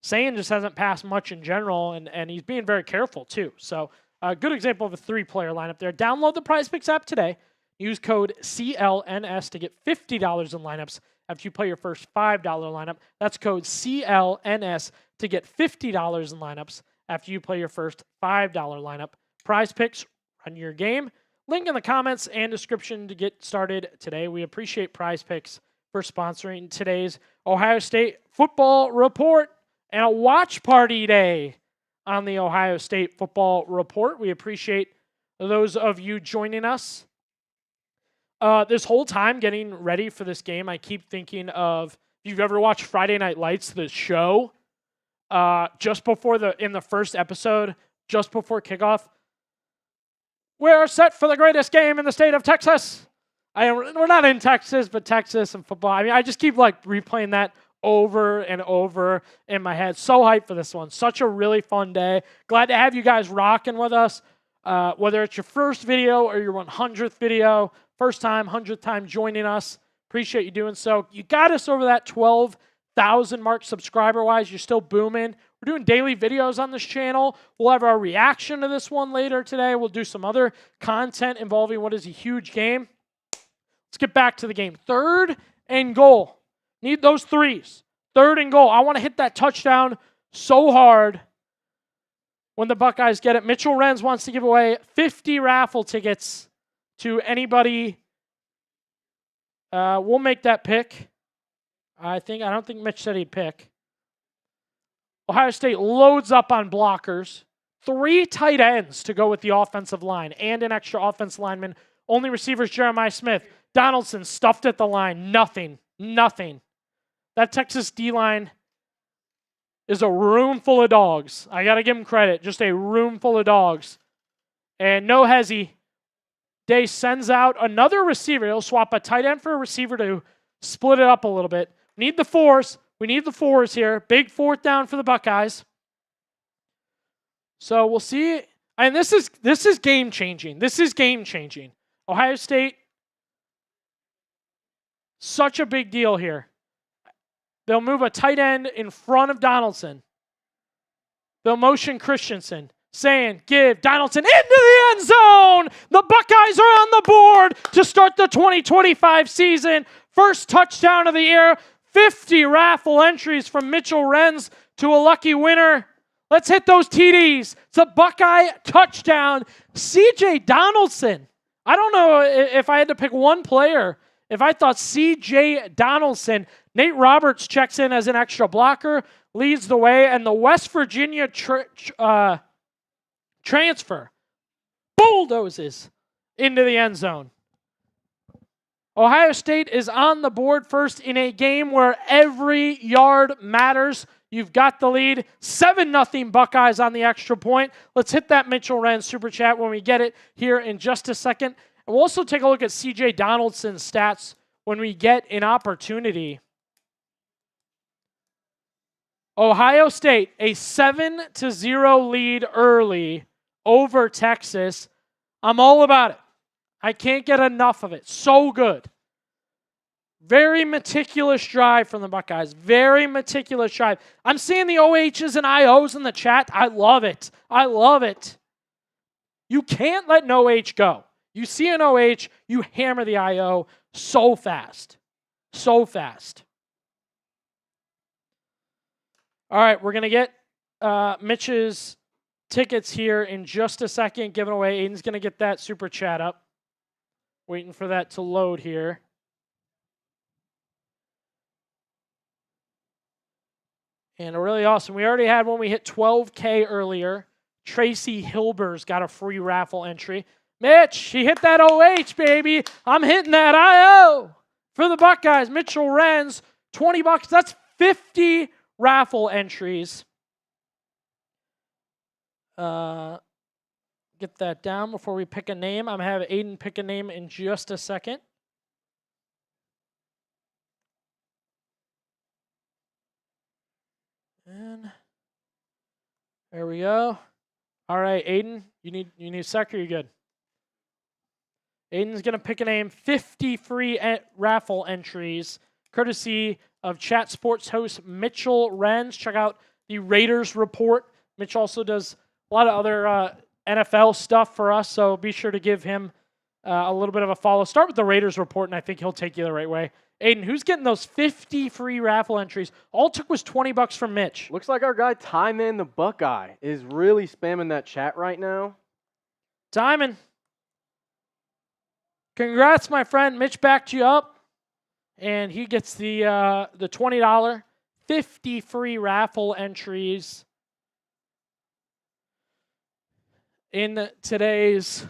Sand just hasn't passed much in general. And he's being very careful, too. So a good example of a 3-player lineup there. Download the Prize Picks app today. Use code CLNS to get $50 in lineups after you play your first $5 lineup. That's code CLNS to get $50 in lineups after you play your first $5 lineup. Prize Picks, run your game. Link in the comments and description to get started today. We appreciate Prize Picks for sponsoring today's Ohio State football report and a watch party day on the Ohio State football report. We appreciate those of you joining us. This whole time getting ready for this game, I keep thinking of, if you've ever watched Friday Night Lights, the show, just before in the first episode, just before kickoff, we're set for the greatest game in the state of Texas. We're not in Texas, but Texas and football. I mean, I just keep replaying that over and over in my head. So hyped for this one. Such a really fun day. Glad to have you guys rocking with us. Whether it's your first video or your 100th video, first time, 100th time joining us. Appreciate you doing so. You got us over that 12,000 mark subscriber-wise. You're still booming. We're doing daily videos on this channel. We'll have our reaction to this one later today. We'll do some other content involving what is a huge game. Let's get back to the game. 3rd and goal. Need those threes. 3rd and goal. I want to hit that touchdown so hard when the Buckeyes get it. Mitchell Renz wants to give away 50 raffle tickets to anybody. We'll make that pick. I don't think Mitch said he'd pick. Ohio State loads up on blockers. 3 tight ends to go with the offensive line and an extra offensive lineman. Only receivers Jeremiah Smith. Donaldson stuffed at the line. Nothing. That Texas D-line is a room full of dogs. I got to give him credit. Just a room full of dogs. And no hezzy. Day sends out another receiver. He'll swap a tight end for a receiver to split it up a little bit. Need the 4s. We need the 4s here. Big 4th down for the Buckeyes. So we'll see. And this is game changing. This is game changing. Ohio State, such a big deal here. They'll move a tight end in front of Donaldson. They'll motion Christensen. Saying, give Donaldson into the end zone. The Buckeyes are on the board to start the 2025 season. First touchdown of the year. 50 raffle entries from Mitchell Renz to a lucky winner. Let's hit those TDs. It's a Buckeye touchdown. CJ Donaldson I don't know if I had to pick one player, if I thought C.J. Donaldson, Nate Roberts checks in as an extra blocker, leads the way, and the West Virginia transfer bulldozes into the end zone. Ohio State is on the board first in a game where every yard matters. You've got the lead. 7-0 Buckeyes on the extra point. Let's hit that Mitchell Wren super chat when we get it here in just a second. And we'll also take a look at C.J. Donaldson's stats when we get an opportunity. Ohio State, a 7-0 lead early over Texas. I'm all about it. I can't get enough of it. So good. Very meticulous drive from the Buckeyes. Very meticulous drive. I'm seeing the OHs and IOs in the chat. I love it. I love it. You can't let an OH go. You see an OH, you hammer the IO so fast. So fast. All right, we're going to get Mitch's tickets here in just a second. Given away. Aiden's going to get that super chat up. Waiting for that to load here. And really awesome. We already had one. We hit 12K earlier. Tracy Hilber's got a free raffle entry. Mitch, he hit that OH, baby. I'm hitting that IO for the Buckeyes. Mitchell Wren's, $20. That's 50 raffle entries. Get that down before we pick a name. I'm going to have Aiden pick a name in just a second. And there we go. All right, Aiden, you need a sec or you good? Aiden's going to pick a name. 50 free raffle entries, courtesy of Chat Sports host Mitchell Wren's. Check out the Raiders report. Mitch also does a lot of other NFL stuff for us, so be sure to give him a little bit of a follow. Start with the Raiders report, and I think he'll take you the right way. Aiden, who's getting those 50 free raffle entries? All it took was $20 from Mitch. Looks like our guy Tyman the Buckeye is really spamming that chat right now. Timon, congrats, my friend. Mitch backed you up, and he gets the $20, 50 free raffle entries in today's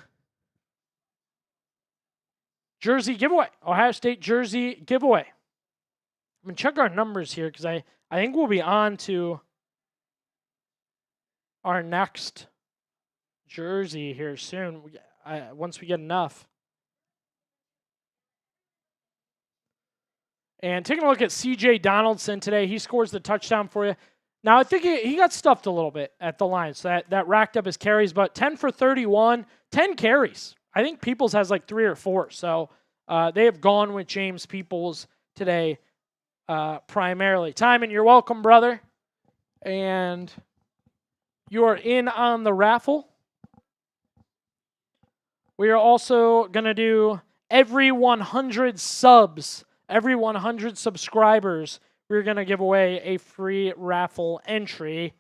jersey giveaway, Ohio State jersey giveaway. I'm going to check our numbers here because I think we'll be on to our next jersey here soon once we get enough. And taking a look at C.J. Donaldson today, he scores the touchdown for you. Now, I think he got stuffed a little bit at the line, so that racked up his carries, but 10 for 31, 10 carries. I think Peoples has like 3 or 4, so they have gone with James Peoples today primarily. Timon, you're welcome, brother. And you are in on the raffle. We are also going to do every 100 subs, every 100 subscribers, we're going to give away a free raffle entry.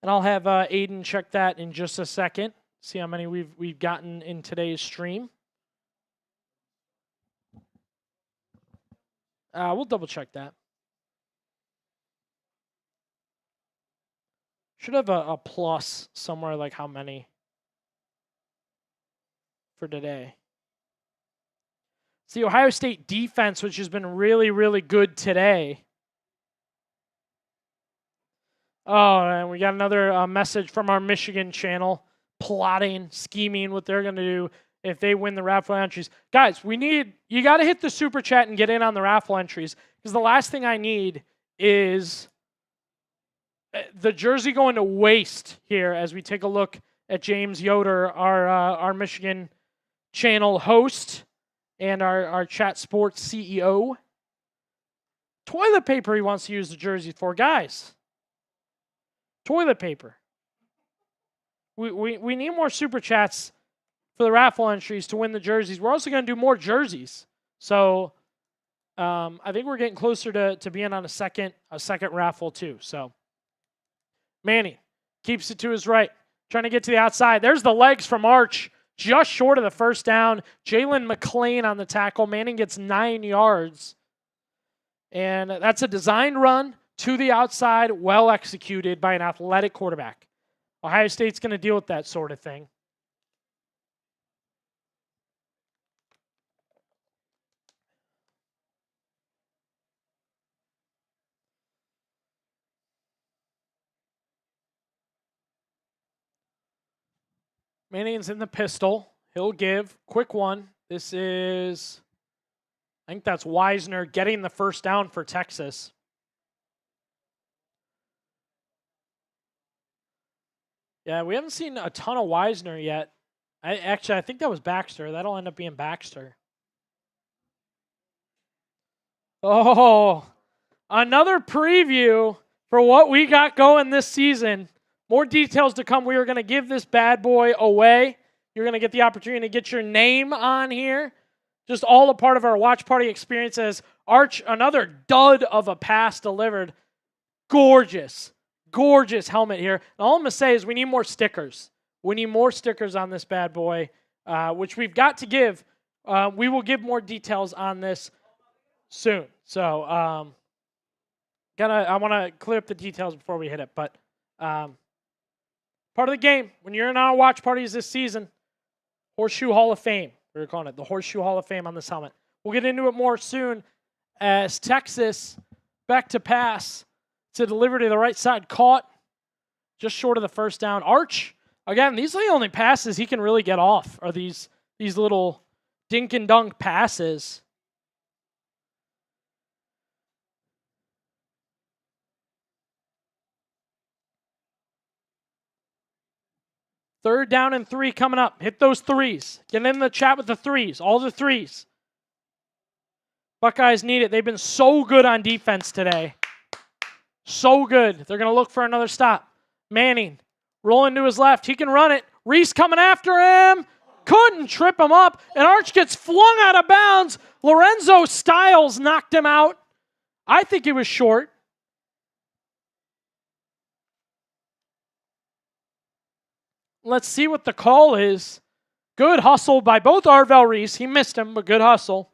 And I'll have Aiden check that in just a second. See how many we've gotten in today's stream. We'll double check that. Should have a plus somewhere, like how many for today. It's the Ohio State defense, which has been really, really good today. Oh, and we got another message from our Michigan channel, plotting, scheming what they're going to do if they win the raffle entries. Guys, you got to hit the super chat and get in on the raffle entries, because the last thing I need is the jersey going to waste here as we take a look at James Yoder, our Michigan channel host and our Chat Sports CEO. Toilet paper he wants to use the jersey for. Guys, toilet paper. We need more super chats for the raffle entries to win the jerseys. We're also going to do more jerseys. So I think we're getting closer to being on a second raffle too. So Manny keeps it to his right. Trying to get to the outside. There's the legs from Arch. Just short of the first down. Jalen McClain on the tackle. Manning gets 9 yards. And that's a designed run to the outside, well executed by an athletic quarterback. Ohio State's going to deal with that sort of thing. Manning's in the pistol. He'll give. Quick one. This is, I think that's Wisner getting the first down for Texas. Yeah, we haven't seen a ton of Wisner yet. I think that was Baxter. That'll end up being Baxter. Oh, another preview for what we got going this season. More details to come. We are going to give this bad boy away. You're going to get the opportunity to get your name on here. Just all a part of our watch party experience as Arch, another dud of a pass delivered. Gorgeous, gorgeous helmet here. And all I'm going to say is we need more stickers. We need more stickers on this bad boy, which we've got to give. We will give more details on this soon. So I want to clear up the details before we hit it. But part of the game, when you're in our watch parties this season, Horseshoe Hall of Fame. We're calling it the Horseshoe Hall of Fame on this helmet. We'll get into it more soon as Texas back to pass to deliver to the right side. Caught just short of the first down. Arch, again, these are the only passes he can really get off are these little dink and dunk passes. Third down and 3 coming up. Hit those threes. Get in the chat with the threes. All the threes. Buckeyes need it. They've been so good on defense today. So good. They're going to look for another stop. Manning rolling to his left. He can run it. Reese coming after him. Couldn't trip him up. And Arch gets flung out of bounds. Lorenzo Styles knocked him out. I think it was short. Let's see what the call is. Good hustle by both Arvell Reese. He missed him, but good hustle.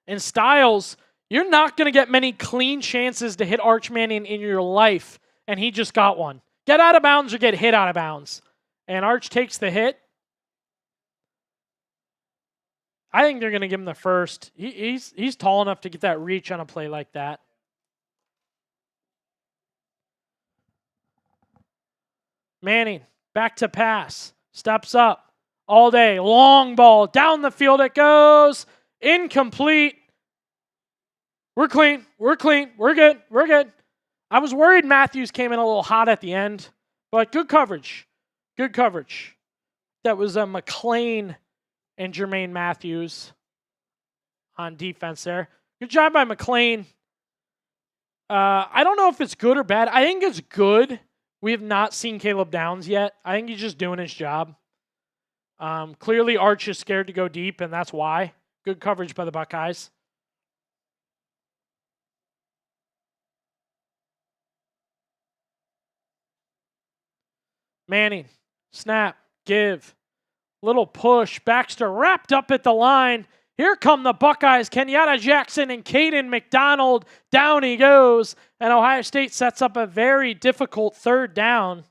And Styles, you're not going to get many clean chances to hit Arch Manning in your life, and he just got one. Get out of bounds or get hit out of bounds. And Arch takes the hit. I think they're going to give him the first. He's tall enough to get that reach on a play like that. Manning. Back to pass. Steps up. All day. Long ball. Down the field it goes. Incomplete. We're clean. We're clean. We're good. We're good. I was worried Matthews came in a little hot at the end, but good coverage. Good coverage. That was McClain and Jermaine Matthews on defense there. Good job by McClain. I don't know if it's good or bad. I think it's good. We have not seen Caleb Downs yet. I think he's just doing his job. Clearly, Arch is scared to go deep, and that's why. Good coverage by the Buckeyes. Manning, snap, give. Little push. Baxter wrapped up at the line. Here come the Buckeyes. Kenyatta Jackson and Caden McDonald. Down he goes. And Ohio State sets up a very difficult third down.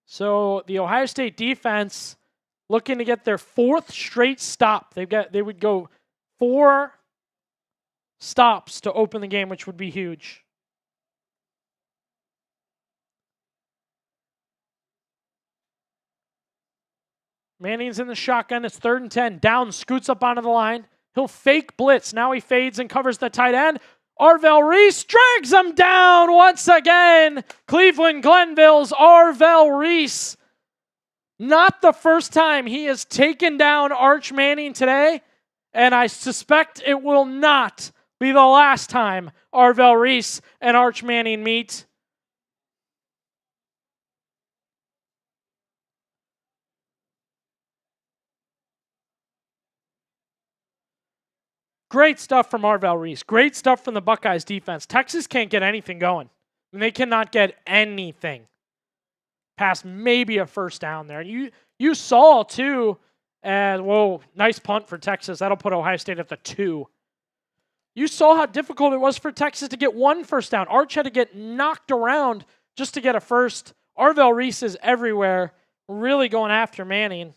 So the Ohio State defense looking to get their 4th straight stop. They would go 4 stops to open the game, which would be huge. Manning's in the shotgun. It's 3rd and 10. Down, scoots up onto the line. He'll fake blitz. Now he fades and covers the tight end. Arvell Reese drags him down once again. Cleveland Glenville's Arvell Reese. Not the first time he has taken down Arch Manning today, and I suspect it will not be the last time Arvell Reese and Arch Manning meet. Great stuff from Arvell Reese. Great stuff from the Buckeyes defense. Texas can't get anything going. I mean, they cannot get anything past maybe a first down there. You saw, too, and, whoa, nice punt for Texas. That'll put Ohio State at the 2. You saw how difficult it was for Texas to get one first down. Arch had to get knocked around just to get a first. Arvell Reese is everywhere, really going after Manning.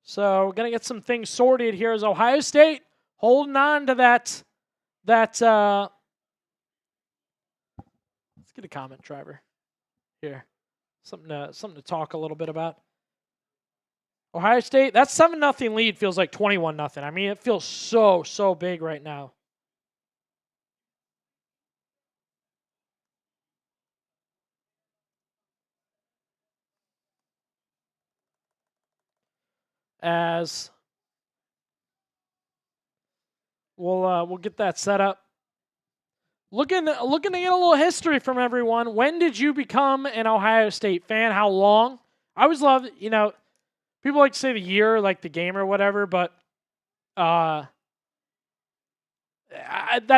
So we're going to get some things sorted here as Ohio State holding on to that let's get a comment, Driver, here. Something to talk a little bit about. Ohio State, that 7-0 lead feels like 21-0. I mean, it feels so big right now. As we'll get that set up. Looking to get a little history from everyone. When did you become an Ohio State fan? How long? I always love, people like to say the year, like the game or whatever, but that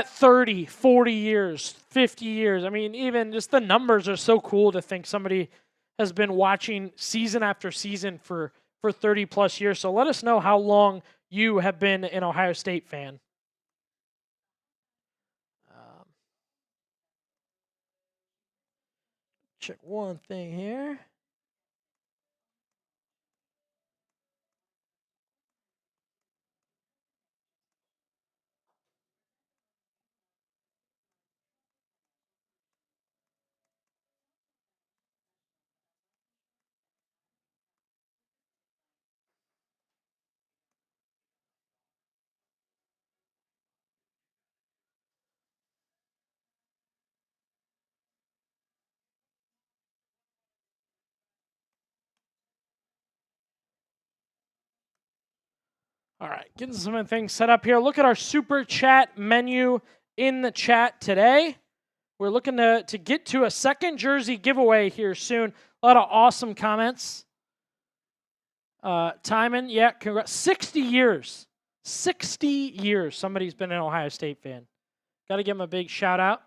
30, 40 years, 50 years. I mean, even just the numbers are so cool to think somebody has been watching season after season for 30 plus years. So let us know how long you have been an Ohio State fan. Check one thing here. All right, getting some things set up here. Look at our super chat menu in the chat today. We're looking to get to a second jersey giveaway here soon. A lot of awesome comments. Timon, yeah, congrats. 60 years. 60 years somebody's been an Ohio State fan. Got to give him a big shout out.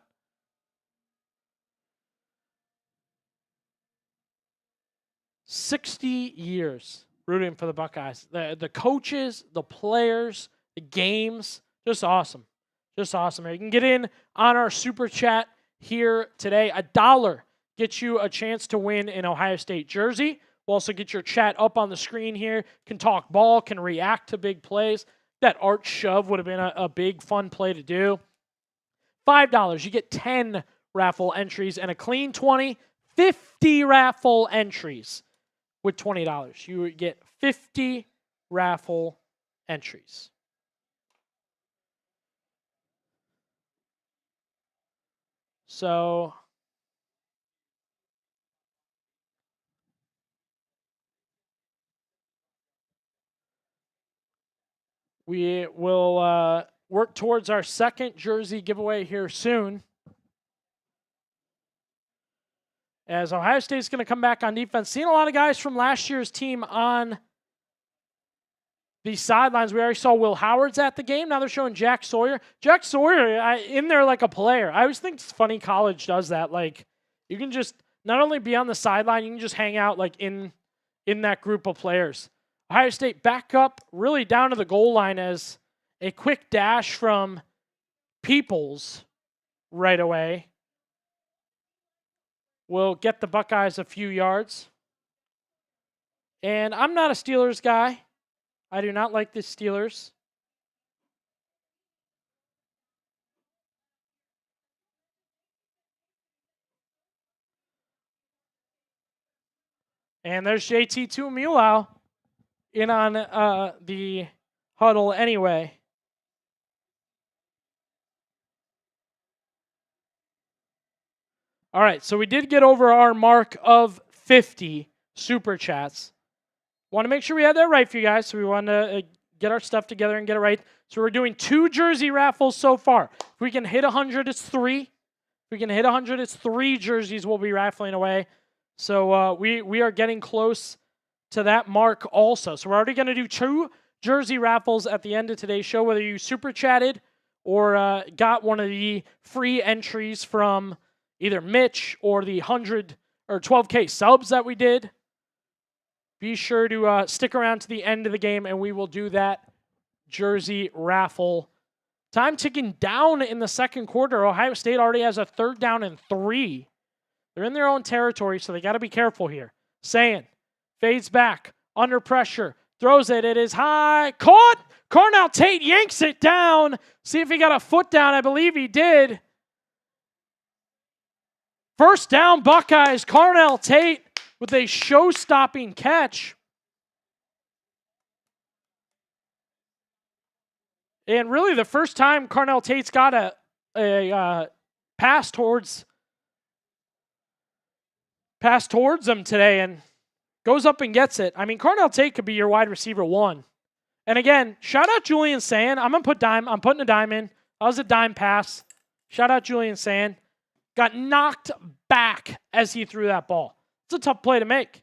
$60 years. Rooting for the Buckeyes. The coaches, the players, the games, just awesome. Just awesome. You can get in on our super chat here today. $1 gets you a chance to win an Ohio State jersey. We'll also get your chat up on the screen here. Can talk ball, can react to big plays. That arch shove would have been a big fun play to do. $5, you get 10 raffle entries and a clean 20, 50 raffle entries. With $20, you would get 50 raffle entries. So we will work towards our second jersey giveaway here soon. As Ohio State's going to come back on defense. Seeing a lot of guys from last year's team on the sidelines. We already saw Will Howard's at the game. Now they're showing Jack Sawyer. Jack Sawyer in there like a player. I always think it's funny college does that. Like, you can just not only be on the sideline, you can just hang out like in that group of players. Ohio State back up really down to the goal line as a quick dash from Peoples right away will get the Buckeyes a few yards. And I'm not a Steelers guy. I do not like the Steelers. And there's JT Tuimulau in on the huddle anyway. All right, so we did get over our mark of 50 super chats. Want to make sure we had that right for you guys, so we want to get our stuff together and get it right. So we're doing 2 jersey raffles so far. If we can hit 100, it's 3. If we can hit 100, it's 3 jerseys we'll be raffling away. So we are getting close to that mark also. So we're already going to do 2 jersey raffles at the end of today's show, whether you super chatted or got one of the free entries from either Mitch or the 100 or 12K subs that we did. Be sure to stick around to the end of the game, and we will do that jersey raffle. Time ticking down in the second quarter. Ohio State already has a 3rd down and 3. They're in their own territory, so they got to be careful here. Sayin fades back, under pressure, throws it. It is high, caught. Carnell Tate yanks it down. See if he got a foot down. I believe he did. First down, Buckeyes. Carnell Tate with a show-stopping catch. And really the first time Carnell Tate's got a pass towards him today and goes up and gets it. I mean, Carnell Tate could be your wide receiver 1. And again, shout out Julian Sand. I'm putting a dime in. That was a dime pass. Shout out Julian Sand. Got knocked back as he threw that ball. It's a tough play to make.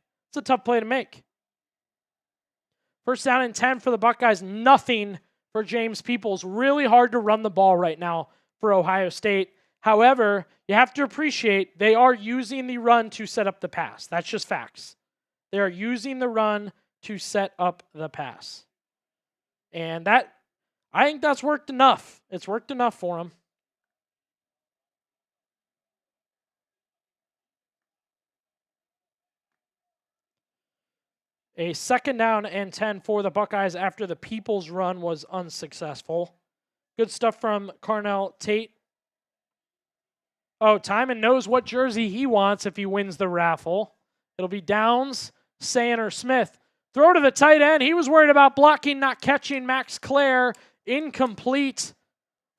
First down and 10 for the Buckeyes. Nothing for James Peoples. Really hard to run the ball right now for Ohio State. However, you have to appreciate they are using the run to set up the pass. That's just facts. They are using the run to set up the pass. And I think that's worked enough. It's worked enough for them. A 2nd down and 10 for the Buckeyes after the Peoples run was unsuccessful. Good stuff from Carnell Tate. Oh, Timon knows what jersey he wants if he wins the raffle. It'll be Downs, Sayin, or Smith. Throw to the tight end. He was worried about blocking, not catching. Max Clare, incomplete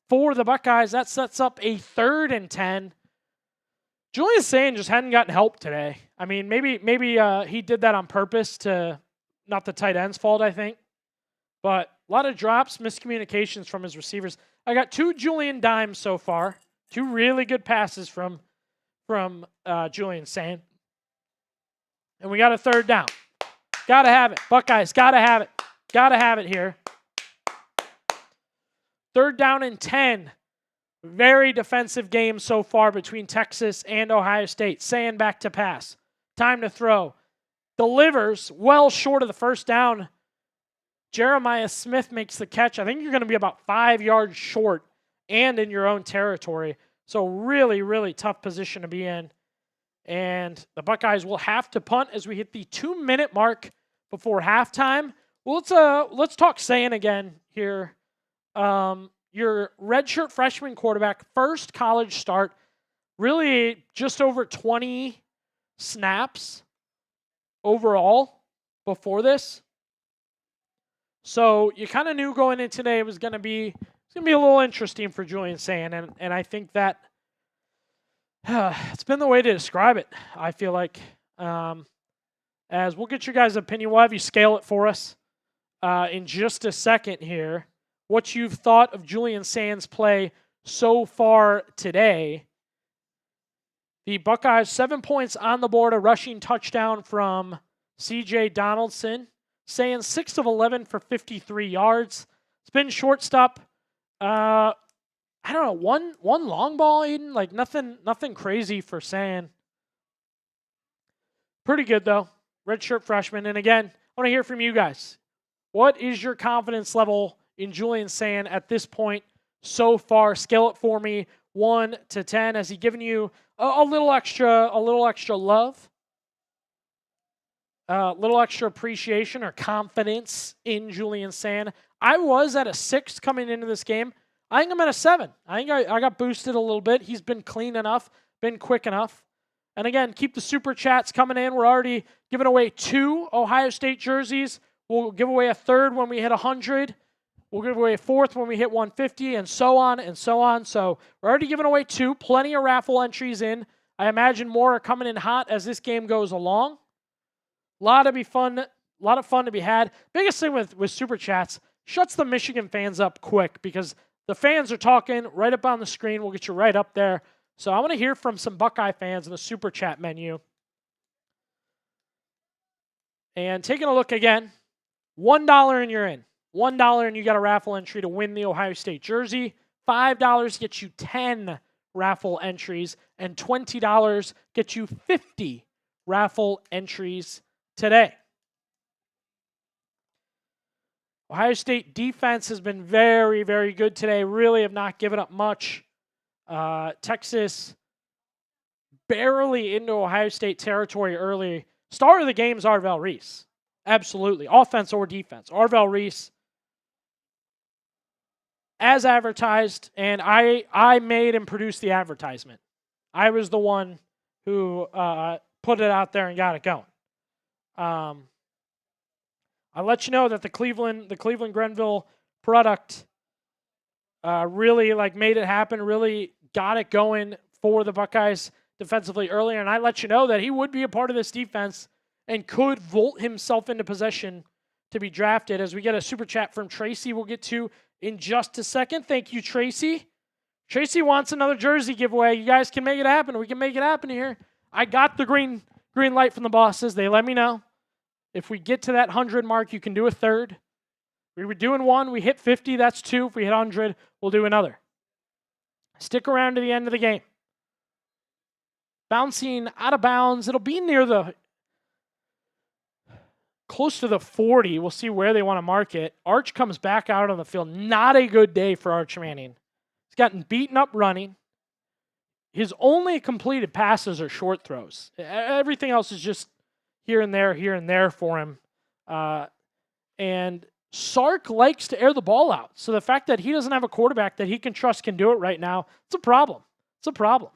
for the Buckeyes. That sets up a 3rd and 10. Julius Sayin just hadn't gotten help today. I mean, maybe he did that on purpose to not the tight end's fault, I think. But a lot of drops, miscommunications from his receivers. I got 2 Julian dimes so far. 2 really good passes from Julian Sayin. And we got a 3rd down. Got to have it. Buckeyes, got to have it. Got to have it here. 3rd down and 10. Very defensive game so far between Texas and Ohio State. Sayin back to pass. Time to throw. Delivers well short of the first down. Jeremiah Smith makes the catch. I think you're going to be about 5 yards short and in your own territory. So really, really tough position to be in. And the Buckeyes will have to punt as we hit the 2-minute mark before halftime. Well, let's talk Sayin again here. Your redshirt freshman quarterback, first college start, really just over 20 snaps overall before this. So you kind of knew going in today it was going to be a little interesting for Julian Sayin, and I think that it's been the way to describe it. I feel like as we'll get your guys' opinion, we'll have you scale it for us in just a second here. What you've thought of Julian Sayin's play so far today. The Buckeyes 7 points on the board, a rushing touchdown from C.J. Donaldson. Sayin 6 of 11 for 53 yards. It's been shortstop. I don't know, one long ball, Aiden. Like nothing crazy for Sayin. Pretty good though. Redshirt freshman. And again, I want to hear from you guys. What is your confidence level in Julian Sayin at this point so far? Scale it for me, 1 to 10. Has he given you a little extra love? A little extra appreciation or confidence in Julian Sayin? I was at a 6 coming into this game. I think I'm at a 7. I think I got boosted a little bit. He's been clean enough, been quick enough. And again, keep the super chats coming in. We're already giving away 2 Ohio State jerseys. We'll give away a 3rd when we hit 100. We'll give away a 4th when we hit 150, and so on and so on. So we're already giving away 2. Plenty of raffle entries in. I imagine more are coming in hot as this game goes along. A lot of fun to be had. Biggest thing with super chats, shuts the Michigan fans up quick because the fans are talking right up on the screen. We'll get you right up there. So I want to hear from some Buckeye fans in the super chat menu. And taking a look again, $1 and you're in. $1 and you got a raffle entry to win the Ohio State jersey. $5 gets you 10 raffle entries, and $20 gets you 50 raffle entries today. Ohio State defense has been very, very good today. Really have not given up much. Texas barely into Ohio State territory early. Star of the game is Arvell Reese. Absolutely. Offense or defense. Arvell Reese, as advertised, and I made and produced the advertisement. I was the one who put it out there and got it going. I'll let you know that the Cleveland Grenville product really made it happen, really got it going for the Buckeyes defensively earlier, and I let you know that he would be a part of this defense and could vault himself into possession to be drafted. As we get a super chat from Tracy we'll get to in just a second. Thank you, Tracy. Tracy wants another jersey giveaway. You guys can make it happen. We can make it happen here. I got the green light from the bosses. They let me know. If we get to that 100 mark, you can do a third. We were doing one. We hit 50. That's two. If we hit 100, we'll do another. Stick around to the end of the game. Bouncing out of bounds. It'll be near close to the 40. We'll see where they want to mark it. Arch comes back out on the field. Not a good day for Arch Manning. He's gotten beaten up running. His only completed passes are short throws. Everything else is just here and there for him. And Sark likes to air the ball out. So the fact that he doesn't have a quarterback that he can trust can do it right now, it's a problem. It's a problem.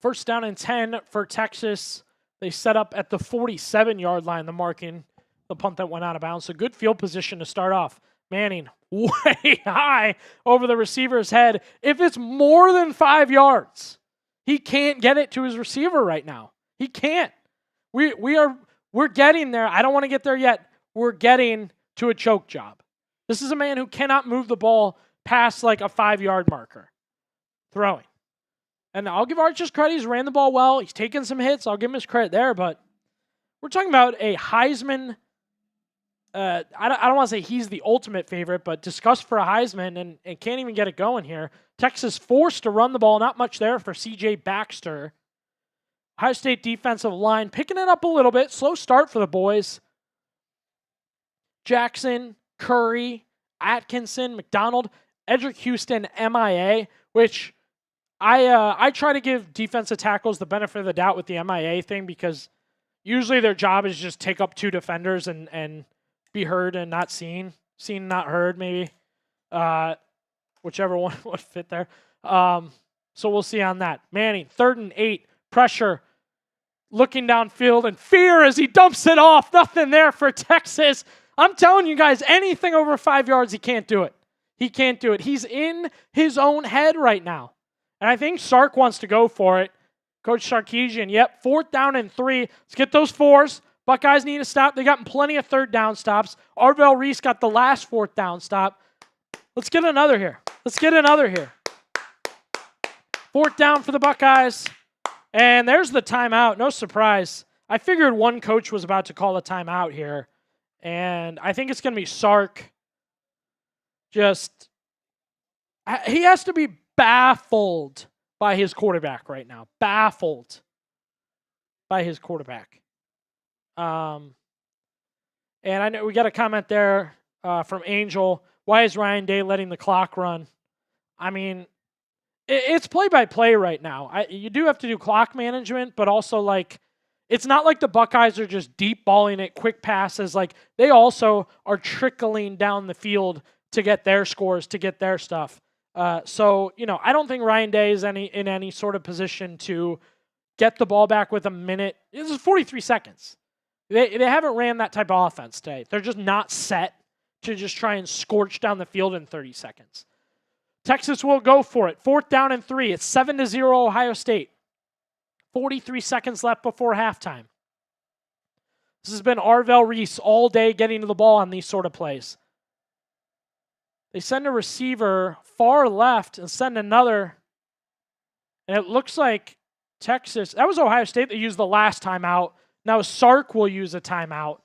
First down and 10 for Texas. They set up at the 47-yard line, the marking, the punt that went out of bounds. So good field position to start off. Manning way high over the receiver's head. If it's more than 5 yards, he can't get it to his receiver right now. He can't. We're getting there. I don't want to get there yet. We're getting to a choke job. This is a man who cannot move the ball past like a 5-yard marker. Throwing. And I'll give Arch his credit. He's ran the ball well. He's taken some hits. I'll give him his credit there. But we're talking about a Heisman. I don't want to say he's the ultimate favorite, but discussed for a Heisman and can't even get it going here. Texas forced to run the ball. Not much there for C.J. Baxter. Ohio State defensive line picking it up a little bit. Slow start for the boys. Jackson, Curry, Atkinson, McDonald, Edric Houston, MIA, which I try to give defensive tackles the benefit of the doubt with the MIA thing because usually their job is just take up two defenders and be heard and not seen. Seen, not heard, maybe. Whichever one would fit there. So we'll see on that. Manning, 3rd and 8, pressure, looking downfield, and fear as he dumps it off. Nothing there for Texas. I'm telling you guys, anything over 5 yards, he can't do it. He can't do it. He's in his own head right now. And I think Sark wants to go for it. Coach Sarkisian, 4th down and 3. Let's get those 4s. Buckeyes need to stop. They got plenty of 3rd down stops. Arvell Reese got the last 4th down stop. Let's get another here. 4th down for the Buckeyes. And there's the timeout. No surprise. I figured one coach was about to call a timeout here. And I think it's going to be Sark. He has to be baffled by his quarterback right now. Baffled by his quarterback. And I know we got a comment there from Angel. Why is Ryan Day letting the clock run? I mean, it's play-by-play right now. You do have to do clock management, but also, it's not like the Buckeyes are just deep balling it, quick passes. They also are trickling down the field to get their scores, to get their stuff. So, I don't think Ryan Day is in any sort of position to get the ball back with a minute. This is 43 seconds. They haven't ran that type of offense today. They're just not set to just try and scorch down the field in 30 seconds. Texas will go for it. 4th down and 3. It's 7-0 Ohio State. 43 seconds left before halftime. This has been Arvell Reese all day getting to the ball on these sort of plays. They send a receiver far left and send another. And it looks like Texas, that was Ohio State that used the last timeout. Now Sark will use a timeout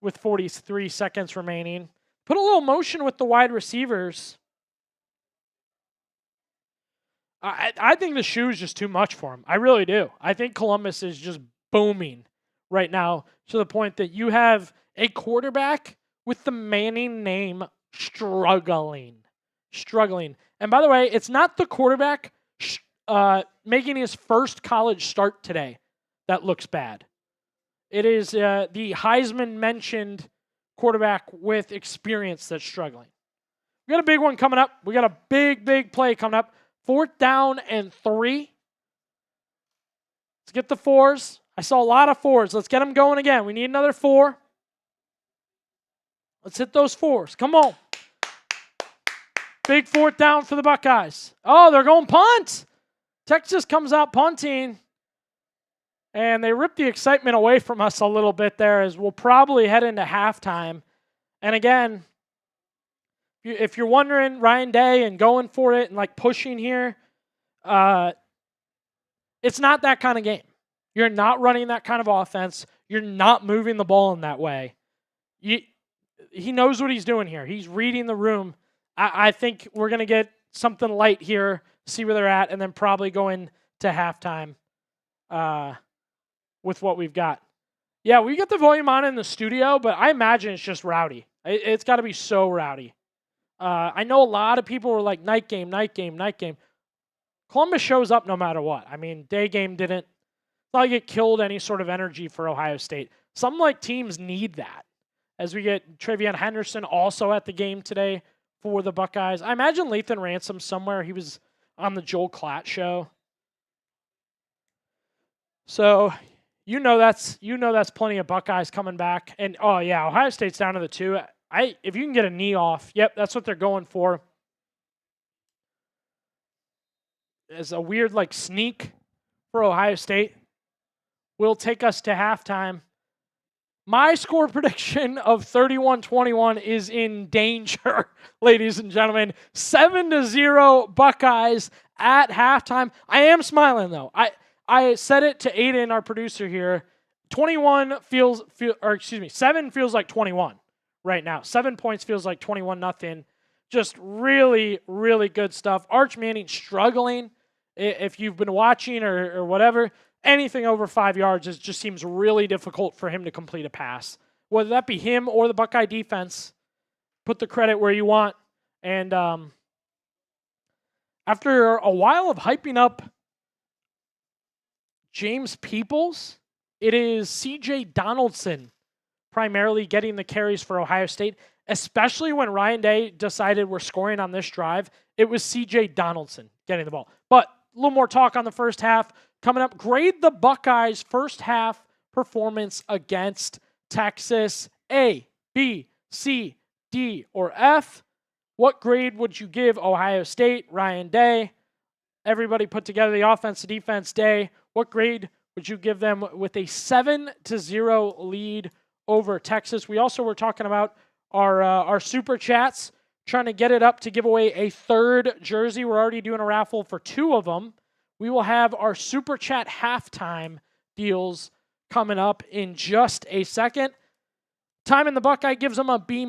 with 43 seconds remaining. Put a little motion with the wide receivers. I think the shoe is just too much for him. I really do. I think Columbus is just booming right now to the point that you have a quarterback with the Manning name struggling. And by the way, it's not the quarterback making his first college start today that looks bad. It is the Heisman-mentioned quarterback with experience that's struggling. We got a big one coming up. We got a big play coming up. 4th down and 3. Let's get the 4s. I saw a lot of 4s. Let's get them going again. We need another 4. Let's hit those 4s. Come on. Big 4th down for the Buckeyes. Oh, they're going punt. Texas comes out punting. And they rip the excitement away from us a little bit there as we'll probably head into halftime. And again, if you're wondering, Ryan Day and going for it and like pushing here, it's not that kind of game. You're not running that kind of offense. You're not moving the ball in that way. He knows what he's doing here. He's reading the room. I think we're going to get something light here, see where they're at, and then probably go into halftime with what we've got. Yeah, we get the volume on in the studio, but I imagine it's just rowdy. It's got to be so rowdy. I know a lot of people were like, night game. Columbus shows up no matter what. I mean, day game didn't. It's not like it killed any sort of energy for Ohio State. Some like teams need that. As we get Travion Henderson also at the game today for the Buckeyes. I imagine Lathan Ransom somewhere. He was on the Joel Klatt show. So you know that's plenty of Buckeyes coming back. And oh yeah, Ohio State's down to the 2. If you can get a knee off, yep, that's what they're going for. As a weird like sneak for Ohio State will take us to halftime. My score prediction of 31-21 is in danger, ladies and gentlemen. 7-0 Buckeyes at halftime. I am smiling though. I said it to Aiden, our producer here. 7 feels like 21 right now. 7 points feels like 21-0. Just really, really good stuff. Arch Manning struggling. If you've been watching or whatever, anything over 5 yards just seems really difficult for him to complete a pass. Whether that be him or the Buckeye defense, put the credit where you want. And after a while of hyping up James Peoples, it is C.J. Donaldson primarily getting the carries for Ohio State, especially when Ryan Day decided we're scoring on this drive. It was C.J. Donaldson getting the ball. But a little more talk on the first half coming up. Grade the Buckeyes' first half performance against Texas. A, B, C, D, or F. What grade would you give Ohio State, Ryan Day? Everybody put together the offense, the defense, Day. What grade would you give them with a 7-0 lead over Texas? We also were talking about our super chats, trying to get it up to give away a 3rd jersey. We're already doing a raffle for 2 of them. We will have our super chat halftime deals coming up in just a second. Time in the Buckeye gives them a B-.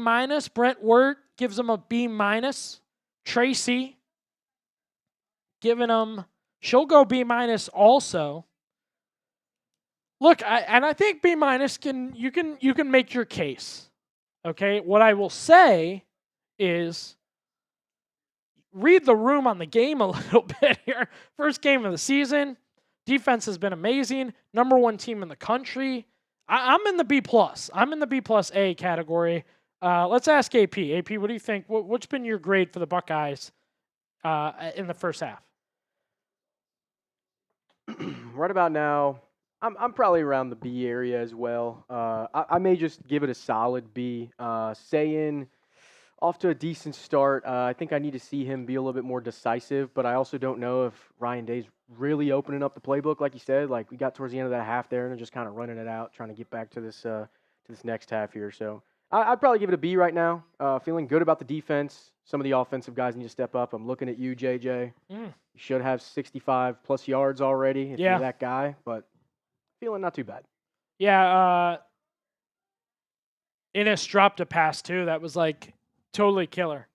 Brent Wirt gives them a B-. Tracy giving them, she'll go B- also. Look, I think B- you can make your case. Okay, what I will say is read the room on the game a little bit here. First game of the season. Defense has been amazing. Number 1 team in the country. I'm in the B+. I'm in the B+A category. Let's ask AP. AP, what do you think? What's been your grade for the Buckeyes in the first half? Right about now, I'm probably around the B area as well. I may just give it a solid B. Saying off to a decent start. I think I need to see him be a little bit more decisive, but I also don't know if Ryan Day's really opening up the playbook, like you said. Like we got towards the end of that half there, and they're just kind of running it out, trying to get back to this next half here. So I'd probably give it a B right now. Feeling good about the defense. Some of the offensive guys need to step up. I'm looking at you, JJ. You should have 65 plus yards already if you're that guy, but feeling not too bad. Yeah, Innes dropped a pass too. That was like totally killer.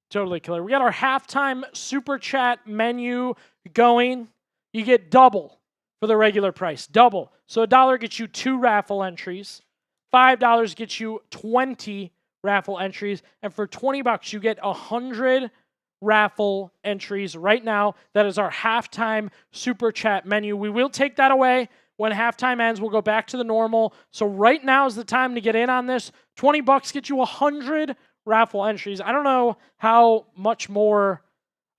Totally killer. We got our halftime super chat menu going. You get double for the regular price. Double. So $1 gets you 2 raffle entries. $5 gets you 20 raffle entries. And for $20, you get 100 raffle entries right now. That is our halftime super chat menu. We will take that away when halftime ends. We'll go back to the normal. So right now is the time to get in on this. $20 gets you 100 raffle entries. I don't know how much more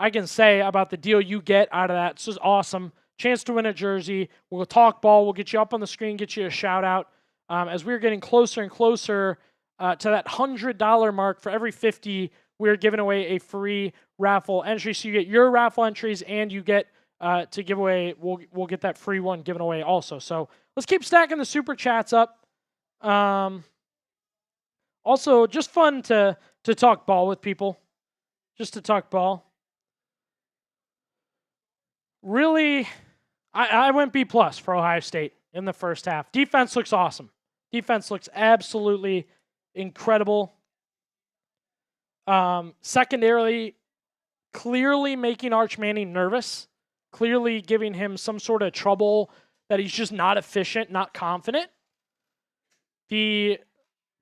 I can say about the deal you get out of that. This is awesome. Chance to win a jersey. We'll talk ball. We'll get you up on the screen, get you a shout out. As we're getting closer and closer to that $100 mark, for every 50, we're giving away a free raffle entry. So you get your raffle entries and you get to give away, we'll get that free one given away also. So let's keep stacking the super chats up. Also, just fun to talk ball with people. Just to talk ball. Really, I went B+ for Ohio State in the first half. Defense looks awesome. Defense looks absolutely incredible. Secondarily, clearly making Arch Manning nervous. Clearly giving him some sort of trouble that he's just not efficient, not confident. The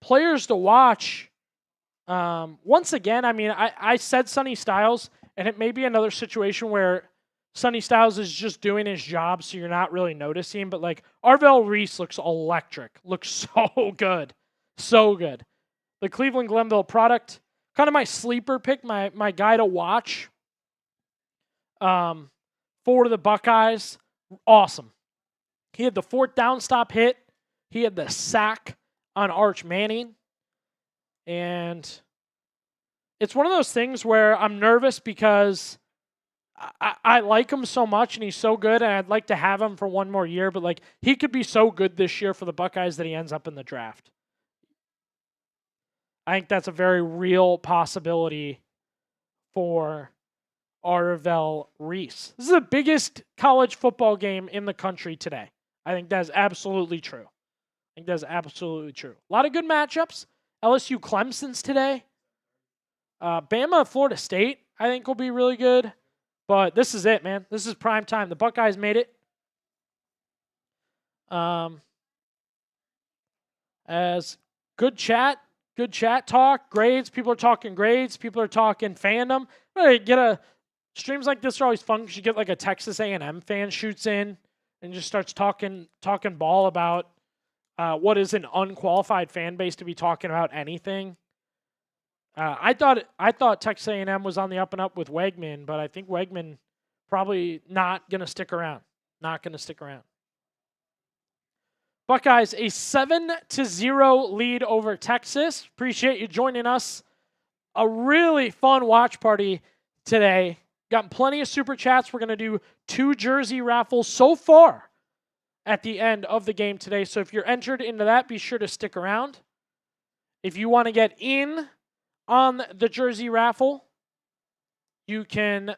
players to watch, once again, I mean, I said Sonny Styles, and it may be another situation where Sonny Styles is just doing his job, so you're not really noticing. But, like, Arvell Reese looks electric. Looks so good. So good. The Cleveland Glenville product, kind of my sleeper pick, my guy to watch for the Buckeyes. Awesome. He had the 4th down stop hit. He had the sack on Arch Manning. And it's one of those things where I'm nervous because I like him so much and he's so good, and I'd like to have him for one more year, but like he could be so good this year for the Buckeyes that he ends up in the draft. I think that's a very real possibility for Arvell Reese. This is the biggest college football game in the country today. I think that's absolutely true. A lot of good matchups. LSU Clemson's today. Bama Florida State, I think, will be really good. But this is it, man. This is prime time. The Buckeyes made it. As good chat talk, grades. People are talking grades. People are talking fandom. Streams like this are always fun because you get like a Texas A&M fan shoots in and just starts talking ball about what is an unqualified fan base to be talking about anything. I thought Texas A&M was on the up and up with Wegman, but I think Wegman probably not going to stick around. Buckeyes, a 7-0 lead over Texas. Appreciate you joining us. A really fun watch party today. Got plenty of super chats. We're going to do 2 jersey raffles so far at the end of the game today. So if you're entered into that, be sure to stick around. If you want to get in on the jersey raffle, you can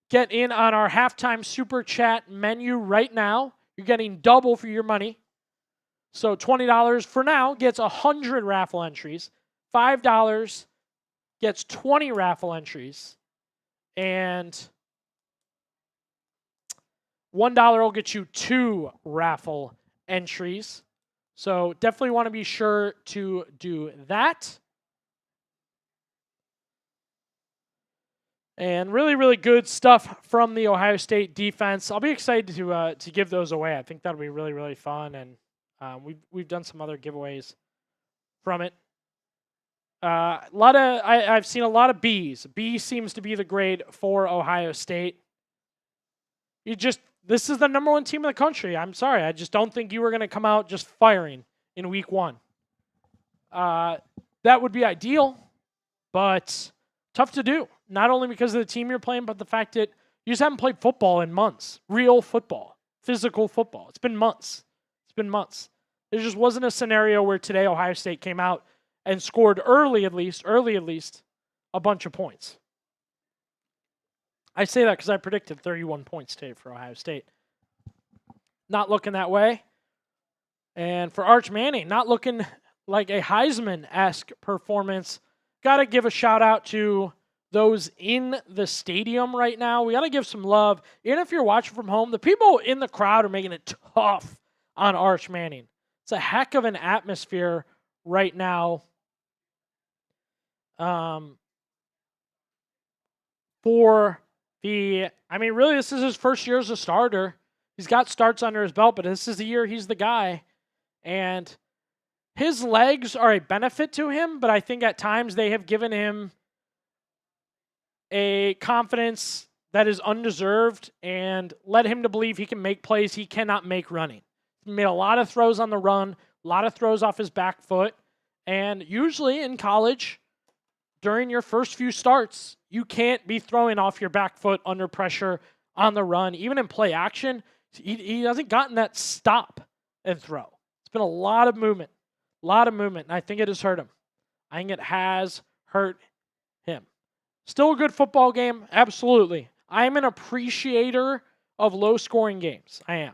get in on our halftime super chat menu right now. You're getting double for your money. So $20 for now gets 100 raffle entries. $5 gets 20 raffle entries. And $1 will get you 2 raffle entries. So definitely want to be sure to do that. And really, really good stuff from the Ohio State defense. I'll be excited to give those away. I think that'll be really, really fun. And we've done some other giveaways from it. I've seen a lot of B's. B seems to be the grade for Ohio State. This is the number 1 team in the country. I'm sorry. I just don't think you were going to come out just firing in week 1. That would be ideal, but tough to do. Not only because of the team you're playing, but the fact that You just haven't played football in months. Real football. Physical football. It's been months. There just wasn't a scenario where today Ohio State came out and scored early at least, a bunch of points. I say that because I predicted 31 points today for Ohio State. Not looking that way. And for Arch Manning, not looking like a Heisman-esque performance. Got to give a shout out to those in the stadium right now. We got to give some love. Even if you're watching from home, the people in the crowd are making it tough on Arch Manning. It's a heck of an atmosphere right now. Really, this is his first year as a starter. He's got starts under his belt, but this is the year he's the guy. And his legs are a benefit to him, but I think at times they have given him a confidence that is undeserved and led him to believe he can make plays he cannot make running. He made a lot of throws on the run, a lot of throws off his back foot, and usually in college, during your first few starts, you can't be throwing off your back foot under pressure on the run. Even in play action, he hasn't gotten that stop and throw. It's been a lot of movement, and I think it has hurt him. I think it has hurt him. Still a good football game, absolutely. I am an appreciator of low-scoring games. I am.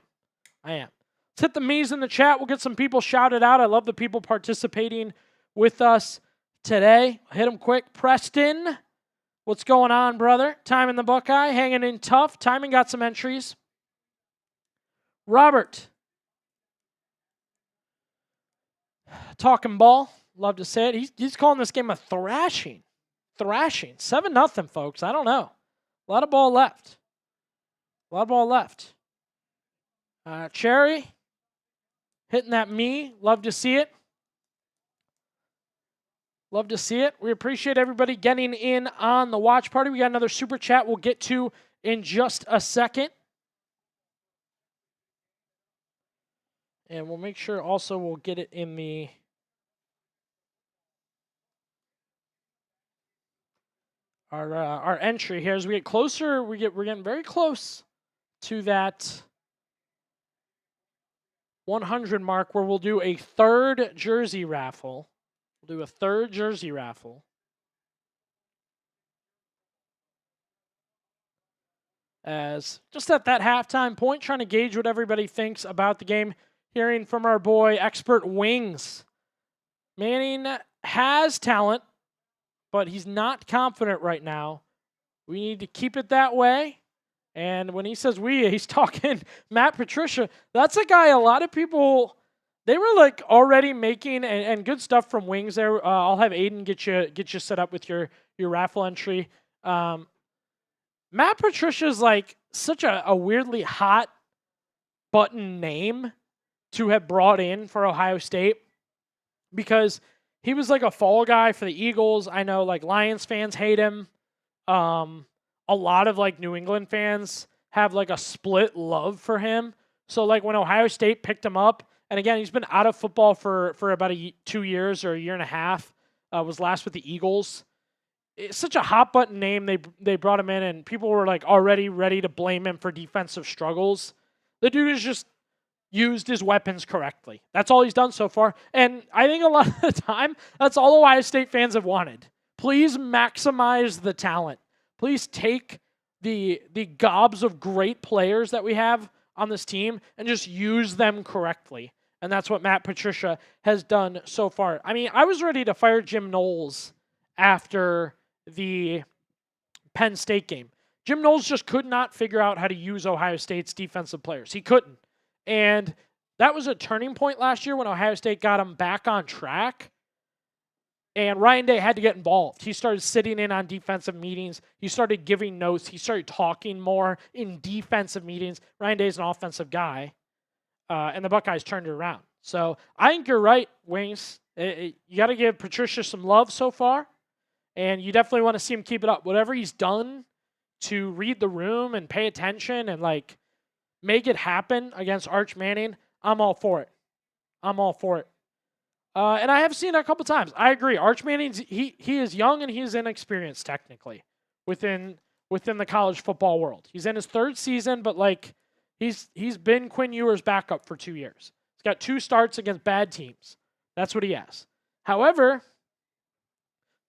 Let's hit the me's in the chat. We'll get some people shouted out. I love the people participating with us today. Hit them quick. Preston, what's going on, brother? Timing the Buckeye, hanging in tough. Timing got some entries. Robert, talking ball. Love to say it. He's calling this game a thrashing. 7-0, folks. I don't know. A lot of ball left. Cherry, hitting that me. Love to see it. We appreciate everybody getting in on the watch party. We got another super chat we'll get to in just a second. And we'll make sure also we'll get it in the our entry here. As we get closer, we're getting very close to that 100 mark where we'll do a third jersey raffle. As just at that halftime point, trying to gauge what everybody thinks about the game. Hearing from our boy, Expert Wings. Manning has talent, but he's not confident right now. We need to keep it that way. And when he says he's talking Matt Patricia. That's a guy a lot of people, they were like already making, and good stuff from Wings there. I'll have Aiden get you set up with your raffle entry. Matt Patricia's like such a weirdly hot button name to have brought in for Ohio State because he was like a fall guy for the Eagles. I know like Lions fans hate him. A lot of like New England fans have like a split love for him. So like when Ohio State picked him up, and again, he's been out of football for about 2 years or a year and a half, was last with the Eagles. It's such a hot button name. They brought him in and people were like already ready to blame him for defensive struggles. The dude has just used his weapons correctly. That's all he's done so far. And I think a lot of the time, that's all Ohio State fans have wanted. Please maximize the talent. Please take the gobs of great players that we have on this team and just use them correctly. And that's what Matt Patricia has done so far. I mean, I was ready to fire Jim Knowles after the Penn State game. Jim Knowles just could not figure out how to use Ohio State's defensive players. He couldn't. And that was a turning point last year when Ohio State got him back on track. And Ryan Day had to get involved. He started sitting in on defensive meetings. He started giving notes. He started talking more in defensive meetings. Ryan Day's an offensive guy. And the Buckeyes turned it around. So I think you're right, Wings. You got to give Patricia some love so far. And you definitely want to see him keep it up. Whatever he's done to read the room and pay attention and like make it happen against Arch Manning, I'm all for it. And I have seen that a couple times. I agree. Arch Manning's he is young and he is inexperienced technically within within the college football world. He's in his third season, but like he's been Quinn Ewers' backup for 2 years. He's got 2 starts against bad teams. That's what he has. However,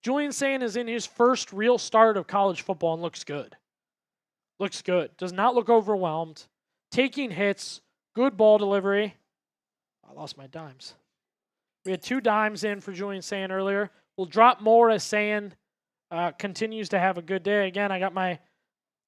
Julian Sayin is in his first real start of college football and looks good. Looks good. Does not look overwhelmed. Taking hits. Good ball delivery. I lost my dimes. We had 2 dimes in for Julian Sayin earlier. We'll drop more as Sayin continues to have a good day. Again, I got my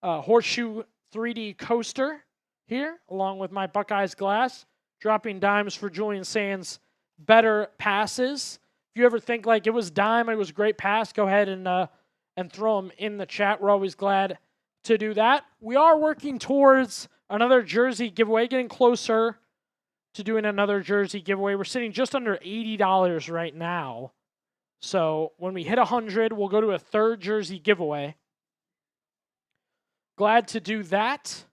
Horseshoe 3D coaster here, along with my Buckeyes glass. Dropping dimes for Julian Sayin's better passes. If you ever think like it was dime, it was a great pass, go ahead and throw them in the chat. We're always glad to do that. We are working towards another jersey giveaway, getting closer to doing another jersey giveaway. We're sitting just under $80 right now. So when we hit 100, we'll go to a third jersey giveaway. Glad to do that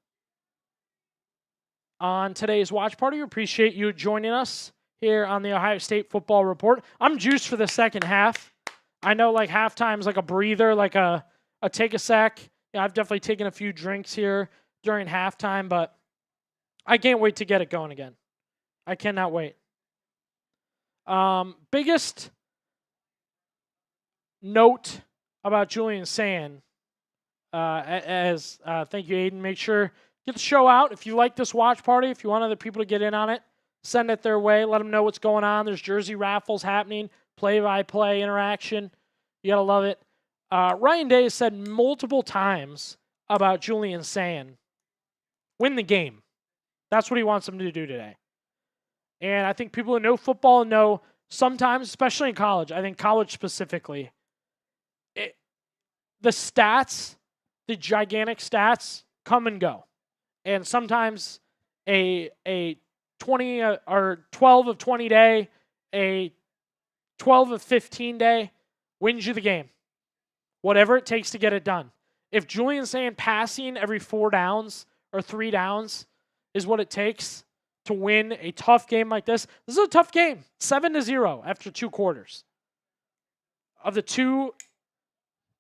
on today's watch party. We appreciate you joining us here on the Ohio State Football Report. I'm juiced for the second half. I know like halftime's like a breather, like a take a sec. Yeah, I've definitely taken a few drinks here during halftime, but I can't wait to get it going again. I cannot wait. Biggest note about Julian Sayin, thank you, Aiden. Make sure get the show out. If you like this watch party, if you want other people to get in on it, send it their way. Let them know what's going on. There's jersey raffles happening, play-by-play interaction. You got to love it. Ryan Day has said multiple times about Julian Sayin, win the game. That's what he wants them to do today. And I think people who know football know sometimes, especially in college, I think college specifically, the stats, the gigantic stats, come and go. And sometimes a 20 or 12 of 20 day, a 12 of 15 day wins you the game. Whatever it takes to get it done. If Julian Sayin passing every 4 downs or 3 downs is what it takes to win a tough game like this is a tough game. 7-0 after 2 quarters. Of the 2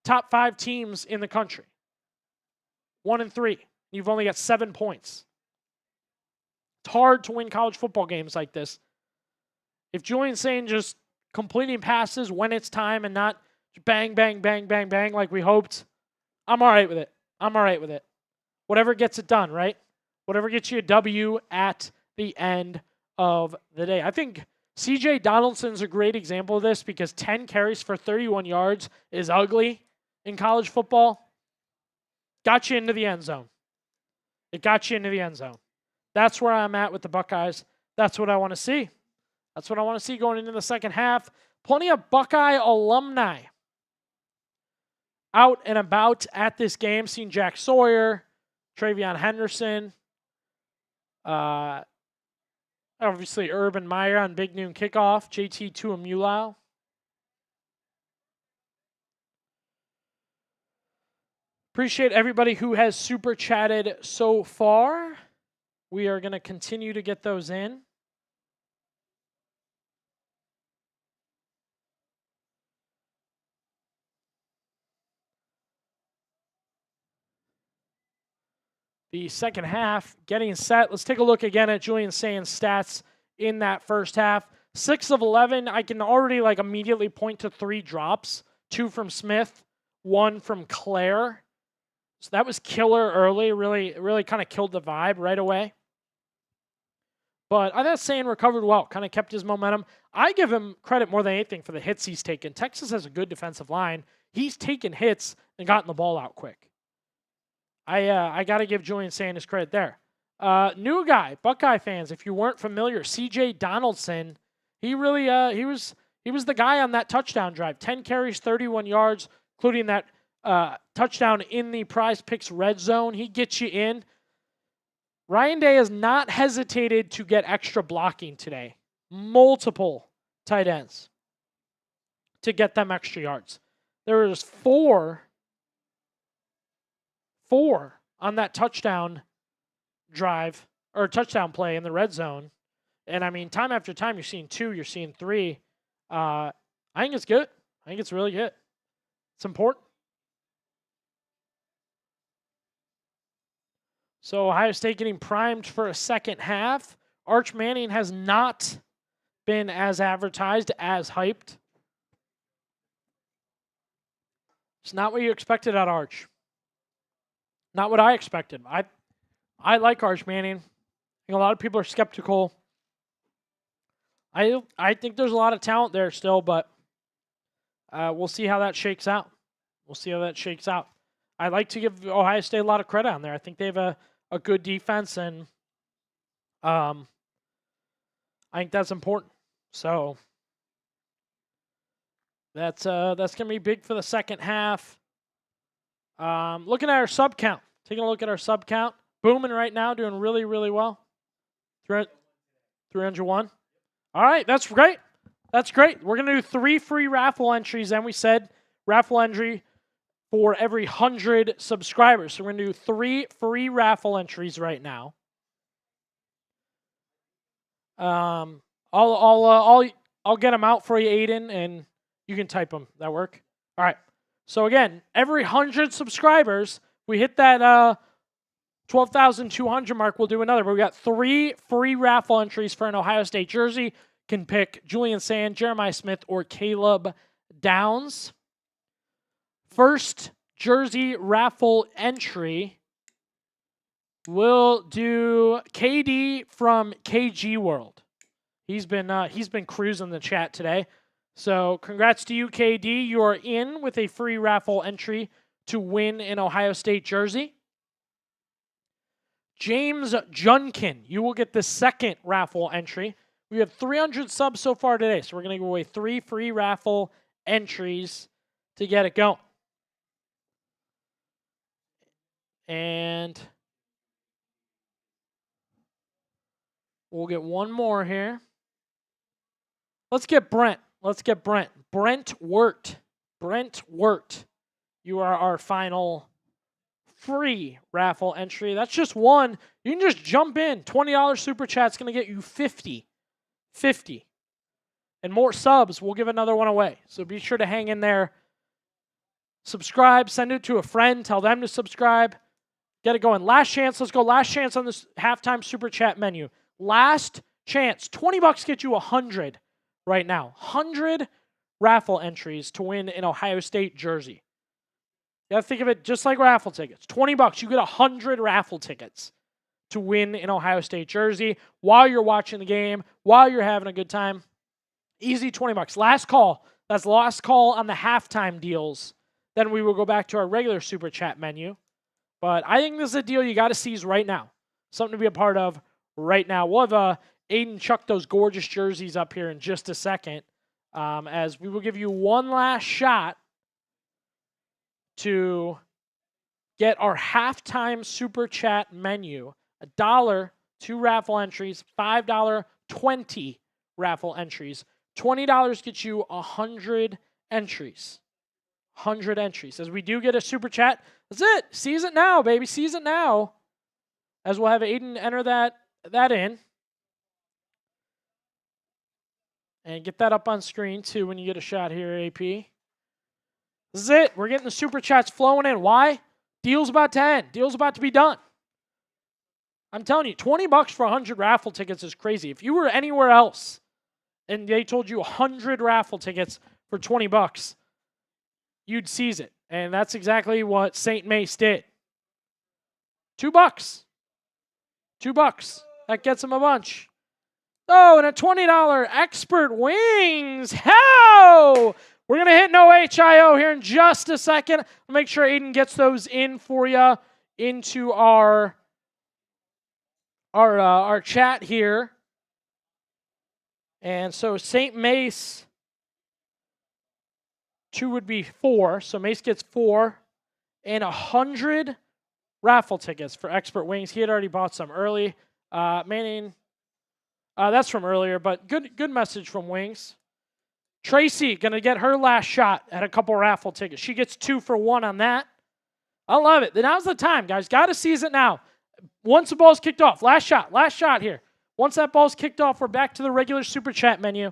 top 5 teams in the country. 1 and 3. You've only got 7 points. It's hard to win college football games like this. If Julian Sayin just completing passes when it's time and not bang, bang, bang, bang, bang like we hoped, I'm all right with it. I'm all right with it. Whatever gets it done, right? Whatever gets you a W at the end of the day. I think C.J. Donaldson's a great example of this because 10 carries for 31 yards is ugly in college football. Got you into the end zone. It got you into the end zone. That's where I'm at with the Buckeyes. That's what I want to see. That's what I want to see going into the second half. Plenty of Buckeye alumni out and about at this game. Seen Jack Sawyer, Travion Henderson, obviously Urban Meyer on Big Noon Kickoff, JT Tuamulau. Appreciate everybody who has super chatted so far. We are going to continue to get those in. The second half getting set. Let's take a look again at Julian Sayin's stats in that first half. 6 of 11. I can already immediately point to 3 drops. 2 from Smith, 1 from Claire. So that was killer early. Really kind of killed the vibe right away. But I thought Sayin recovered well. Kind of kept his momentum. I give him credit more than anything for the hits he's taken. Texas has a good defensive line. He's taken hits and gotten the ball out quick. I got to give Julian Sayin his credit there. New guy, Buckeye fans, if you weren't familiar, C.J. Donaldson, he really he was the guy on that touchdown drive. 10 carries, 31 yards, including that touchdown in the Prize Picks red zone. He gets you in. Ryan Day has not hesitated to get extra blocking today. Multiple tight ends to get them extra yards. There was 4 on that touchdown drive or touchdown play in the red zone. And I mean, time after time, you're seeing 2, you're seeing 3. I think it's good. I think it's really good. It's important. So Ohio State getting primed for a second half. Arch Manning has not been as advertised, as hyped. It's not what you expected at Arch. Not what I expected. I like Arch Manning. I think a lot of people are skeptical. I think there's a lot of talent there still, but we'll see how that shakes out. I'd like to give Ohio State a lot of credit on there. I think they have a good defense, and I think that's important. So that's gonna be big for the second half. Looking at our sub count, taking a look at our sub count, booming right now, doing really, really well. 301. All right, that's great. That's great. We're gonna do 3 free raffle entries, and we said raffle entry for every 100 subscribers. So we're gonna do 3 free raffle entries right now. I'll get them out for you, Aiden, and you can type them. That work? All right. So again, every 100 subscribers, we hit that 12,200 mark, we'll do another. But we got 3 free raffle entries for an Ohio State jersey. Can pick Julian Sand, Jeremiah Smith, or Caleb Downs. First jersey raffle entry, we'll do KD from KG World. He's been cruising the chat today. So congrats to you, KD. You are in with a free raffle entry to win an Ohio State jersey. James Junkin, you will get the second raffle entry. We have 300 subs so far today, so we're going to give away 3 free raffle entries to get it going. And we'll get one more here. Let's get Brent. Brent Wirt. You are our final free raffle entry. That's just one. You can just jump in. $20 super chat's going to get you 50. And more subs, we'll give another one away. So be sure to hang in there. Subscribe. Send it to a friend. Tell them to subscribe. Get it going. Last chance. Let's go. Last chance on this halftime super chat menu. Last chance. $20 get you 100 right now. 100 raffle entries to win an Ohio State jersey. You gotta think of it just like raffle tickets. $20, you get 100 raffle tickets to win an Ohio State jersey while you're watching the game, while you're having a good time. Easy $20. Last call. That's the last call on the halftime deals. Then we will go back to our regular super chat menu. But I think this is a deal you got to seize right now. Something to be a part of right now. We'll have Aiden chuck those gorgeous jerseys up here in just a second, as we will give you one last shot to get our halftime super chat menu. $1, 2 raffle entries, $5, 20 raffle entries. $20 gets you 100 entries. 100 entries. As we do get a super chat, that's it. Seize it now, baby. Seize it now. As we'll have Aiden enter that in. And get that up on screen, too, when you get a shot here, AP. This is it. We're getting the super chats flowing in. Why? Deal's about to end. Deal's about to be done. I'm telling you, $20 for 100 raffle tickets is crazy. If you were anywhere else and they told you 100 raffle tickets for $20, you'd seize it. And that's exactly what St. Mace did. $2. $2. That gets them a bunch. Oh, and a $20 Expert Wings. How? We're going to hit no HIO here in just a second. I'll make sure Aiden gets those in for you into our chat here. And so St. Mace, 2 would be 4. So Mace gets 4 and 100 raffle tickets for Expert Wings. He had already bought some early. Manning, that's from earlier, but good message from Wings. Tracy, going to get her last shot at a couple raffle tickets. She gets 2 for 1 on that. I love it. Now's the time, guys. Got to seize it now. Once the ball's kicked off. Last shot here. Once that ball's kicked off, we're back to the regular super chat menu.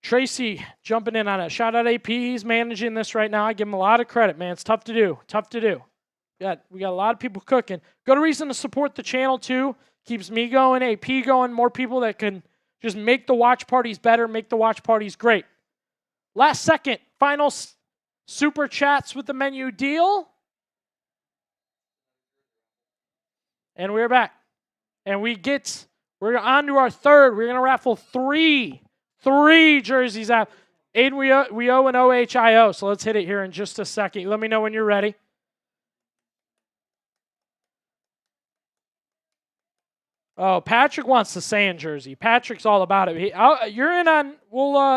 Tracy jumping in on it. Shout out AP. He's managing this right now. I give him a lot of credit, man. It's tough to do. We got a lot of people cooking. Good reason to support the channel, too. Keeps me going, AP going, more people that can just make the watch parties better, make the watch parties great. Last second, final super chats with the menu deal. And we're back. And we're on to our third. We're going to raffle three jerseys out. Aiden, we owe an OHIO, so let's hit it here in just a second. Let me know when you're ready. Oh, Patrick wants the sand jersey. Patrick's all about it. You're in on,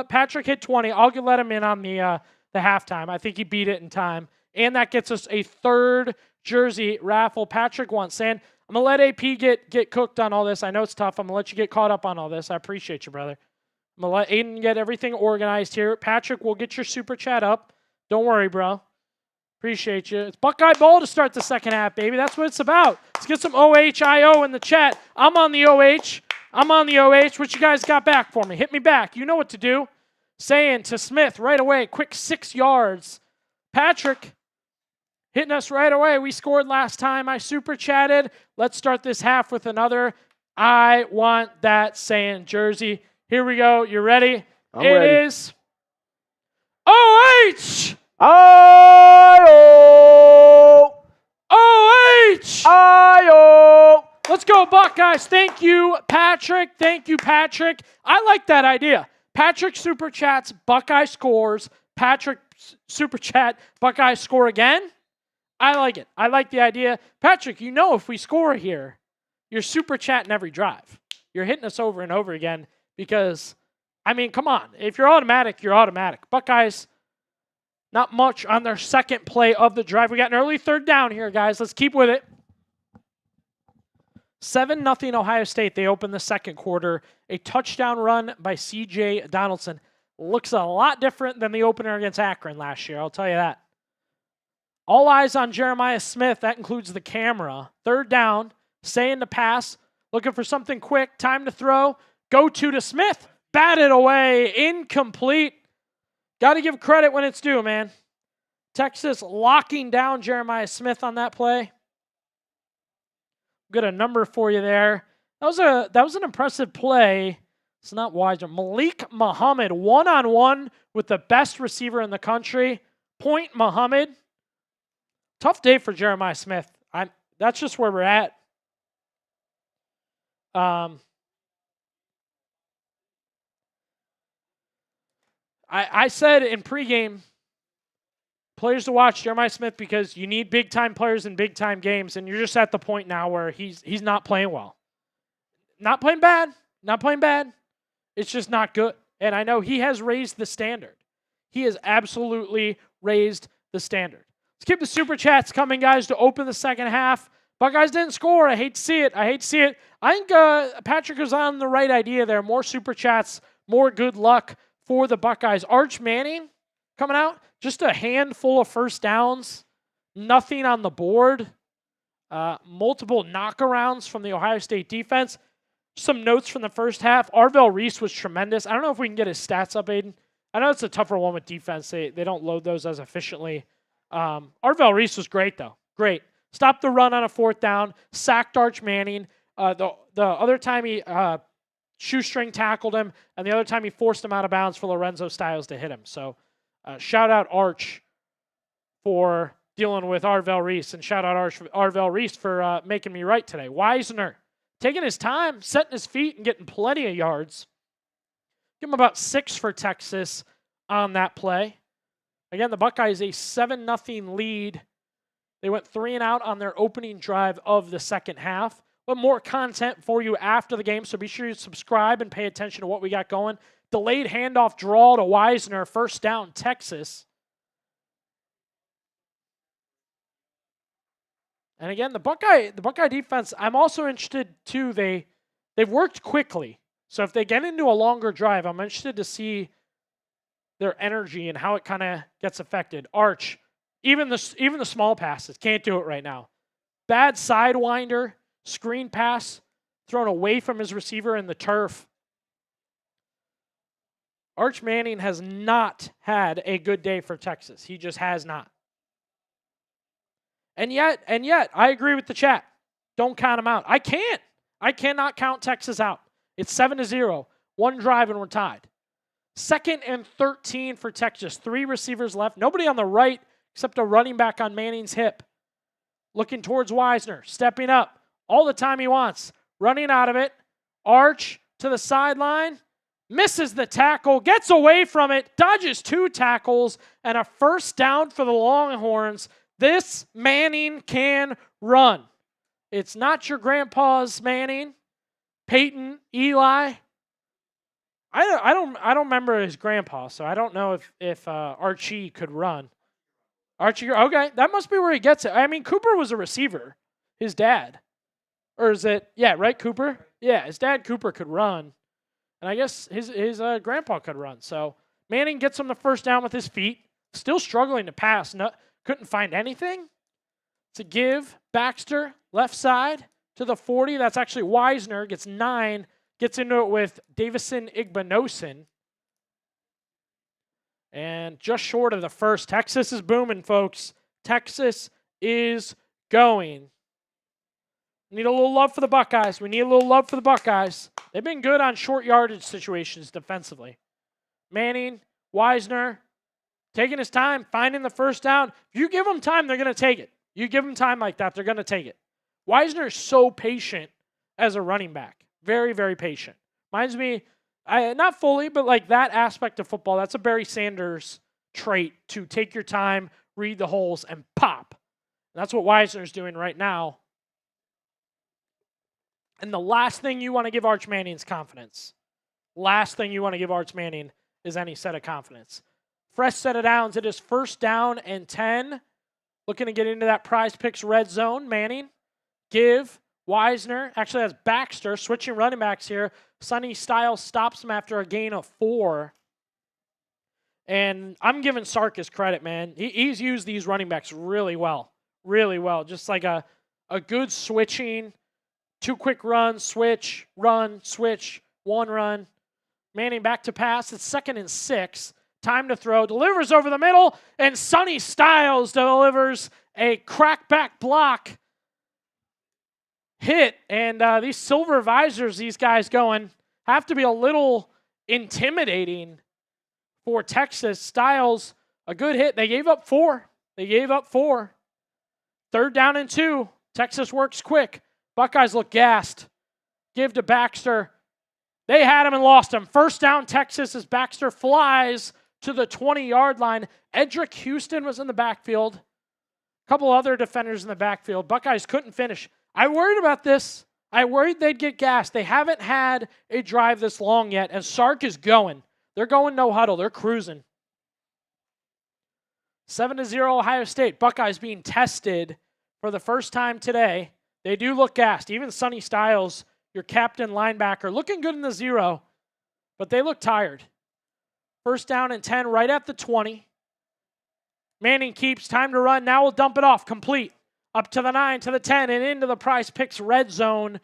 Patrick hit 20. I'll let him in on the halftime. I think he beat it in time. And that gets us a third jersey raffle. Patrick wants sand. I'm going to let AP get cooked on all this. I know it's tough. I'm going to let you get caught up on all this. I appreciate you, brother. I'm going to let Aiden get everything organized here. Patrick, we'll get your super chat up. Don't worry, bro. Appreciate you. It's Buckeye ball to start the second half, baby. That's what it's about. Let's get some OHIO in the chat. I'm on the OH. What you guys got back for me? Hit me back. You know what to do. Saying to Smith right away, quick 6 yards. Patrick hitting us right away. We scored last time. I super chatted. Let's start this half with another I want that sand jersey. Here we go. You ready? I'm ready. It is OH! I-O! Let's go, Buckeyes. Thank you, Patrick. I like that idea. Patrick super chats, Buckeye scores. Patrick super chat, Buckeyes score again. I like it. I like the idea. Patrick, if we score here, you're super chatting every drive. You're hitting us over and over again because, come on. If you're automatic, you're automatic. Buckeyes, not much on their second play of the drive. We got an early third down here, guys. Let's keep with it. 7-0 Ohio State. They open the second quarter. A touchdown run by C.J. Donaldson. Looks a lot different than the opener against Akron last year. I'll tell you that. All eyes on Jeremiah Smith. That includes the camera. Third down. Saying to pass. Looking for something quick. Time to throw. Go to Smith. Batted away. Incomplete. Got to give credit when it's due, man. Texas locking down Jeremiah Smith on that play. Got a number for you there. That was an impressive play. It's not wise. Malik Muhammad, one-on-one with the best receiver in the country. Point Muhammad. Tough day for Jeremiah Smith. That's just where we're at. I said in pregame, players to watch Jeremiah Smith because you need big-time players in big-time games, and you're just at the point now where he's not playing well. Not playing bad. It's just not good. And I know he has raised the standard. He has absolutely raised the standard. Let's keep the super chats coming, guys, to open the second half. Buckeyes didn't score. I hate to see it. I think Patrick was on the right idea there. More super chats, more good luck for the Buckeyes. Arch Manning coming out. Just a handful of first downs. Nothing on the board. Multiple knockarounds from the Ohio State defense. Some notes from the first half. Arvell Reese was tremendous. I don't know if we can get his stats up, Aiden. I know it's a tougher one with defense. They don't load those as efficiently. Arvell Reese was great, though. Great. Stopped the run on a fourth down. Sacked Arch Manning. The other time he shoestring tackled him, and the other time he forced him out of bounds for Lorenzo Styles to hit him. So shout out Arch for dealing with Arvell Reese, and shout out Arvell Reese for making me right today. Wisner taking his time, setting his feet, and getting plenty of yards. Give him about 6 for Texas on that play. Again, the Buckeyes a 7-0 lead. They went 3 and out on their opening drive of the second half. But more content for you after the game, so be sure you subscribe and pay attention to what we got going. Delayed handoff draw to Wisner, first down, Texas. And again, the Buckeye defense, I'm also interested too. They've worked quickly. So if they get into a longer drive, I'm interested to see their energy and how it kind of gets affected. Arch, even the small passes, can't do it right now. Bad sidewinder, screen pass, thrown away from his receiver in the turf. Arch Manning has not had a good day for Texas. He just has not. And yet, I agree with the chat. Don't count him out. I can't. I cannot count Texas out. It's 7-0. One drive and we're tied. 2nd and 13 for Texas. 3 receivers left. Nobody on the right except a running back on Manning's hip. Looking towards Wisner. Stepping up. All the time he wants. Running out of it. Arch to the sideline. Misses the tackle. Gets away from it. Dodges 2 tackles. And a first down for the Longhorns. This Manning can run. It's not your grandpa's Manning. Peyton, Eli. I don't remember his grandpa, so I don't know if Archie could run. Archie, okay, that must be where he gets it. I mean, Cooper was a receiver, his dad. Or is it, yeah, right, Cooper? Yeah, his dad, Cooper, could run. And I guess his grandpa could run. So Manning gets him the first down with his feet. Still struggling to pass. Couldn't find anything. To give Baxter, left side, to the 40. That's actually Wisner. Gets 9. Gets into it with Davison Igbinosun. And just short of the first. Texas is booming, folks. Texas is going. Need a little love for the Buckeyes. We need a little love for the Buckeyes. They've been good on short yardage situations defensively. Manning, Wisner, taking his time, finding the first down. If you give them time, they're going to take it. You give them time like that, they're going to take it. Wisner is so patient as a running back. Very, very patient. Reminds me, not fully, but like that aspect of football, that's a Barry Sanders trait, to take your time, read the holes, and pop. And that's what Wisner's doing right now. And the last thing you want to give Arch Manning is confidence. Last thing you want to give Arch Manning is any set of confidence. Fresh set of downs. It is 1st down and 10. Looking to get into that Prize Picks red zone. Manning, give, Wisner. Actually, that's Baxter. Switching running backs here. Sonny Styles stops him after a gain of 4. And I'm giving Sark his credit, man. He's used these running backs really well. Really well. Just like a good switching. 2 quick runs, switch, run, switch, 1 run. Manning back to pass. It's 2nd and 6. Time to throw. Delivers over the middle. And Sonny Styles delivers a crackback block hit. And these silver visors these guys going have to be a little intimidating for Texas. Styles, a good hit. They gave up 4. 3rd down and 2. Texas works quick. Buckeyes look gassed. Give to Baxter. They had him and lost him. 1st down, Texas, as Baxter flies to the 20-yard line. Edric Houston was in the backfield. A couple other defenders in the backfield. Buckeyes couldn't finish. I worried about this. I worried they'd get gassed. They haven't had a drive this long yet, and Sark is going. They're going no huddle. They're cruising. 7-0 Ohio State. Buckeyes being tested for the first time today. They do look gassed. Even Sonny Styles, your captain linebacker, looking good in the 0, but they look tired. 1st down and 10, right at the 20. Manning keeps, time to run. Now we'll dump it off, complete. Up to the 9, to the 10, and into the Prize Picks red zone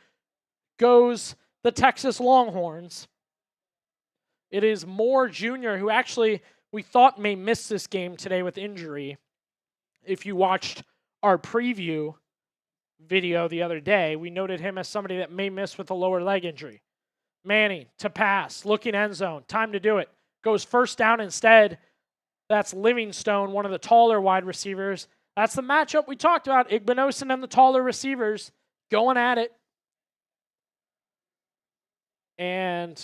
goes the Texas Longhorns. It is Moore Jr., who actually we thought may miss this game today with injury. If you watched our preview video the other day, we noted him as somebody that may miss with a lower leg injury. Manning to pass, looking end zone, time to do it. Goes 1st down instead. That's Livingstone, one of the taller wide receivers. That's the matchup we talked about. Igbinosun and the taller receivers going at it. And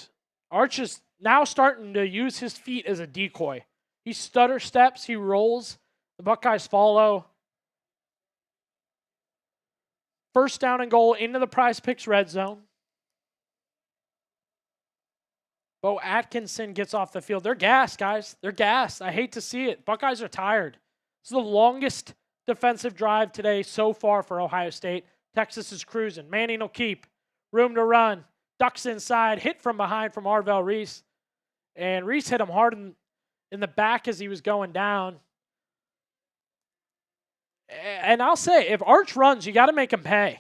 Arch is now starting to use his feet as a decoy. He stutter steps, he rolls. The Buckeyes follow. 1st down and goal into the Prize Picks red zone. Bo Atkinson gets off the field. They're gassed, guys. They're gassed. I hate to see it. Buckeyes are tired. This is the longest defensive drive today so far for Ohio State. Texas is cruising. Manning will keep. Room to run. Ducks inside. Hit from behind from Arvell Reese. And Reese hit him hard in the back as he was going down. And I'll say, if Arch runs, you got to make him pay.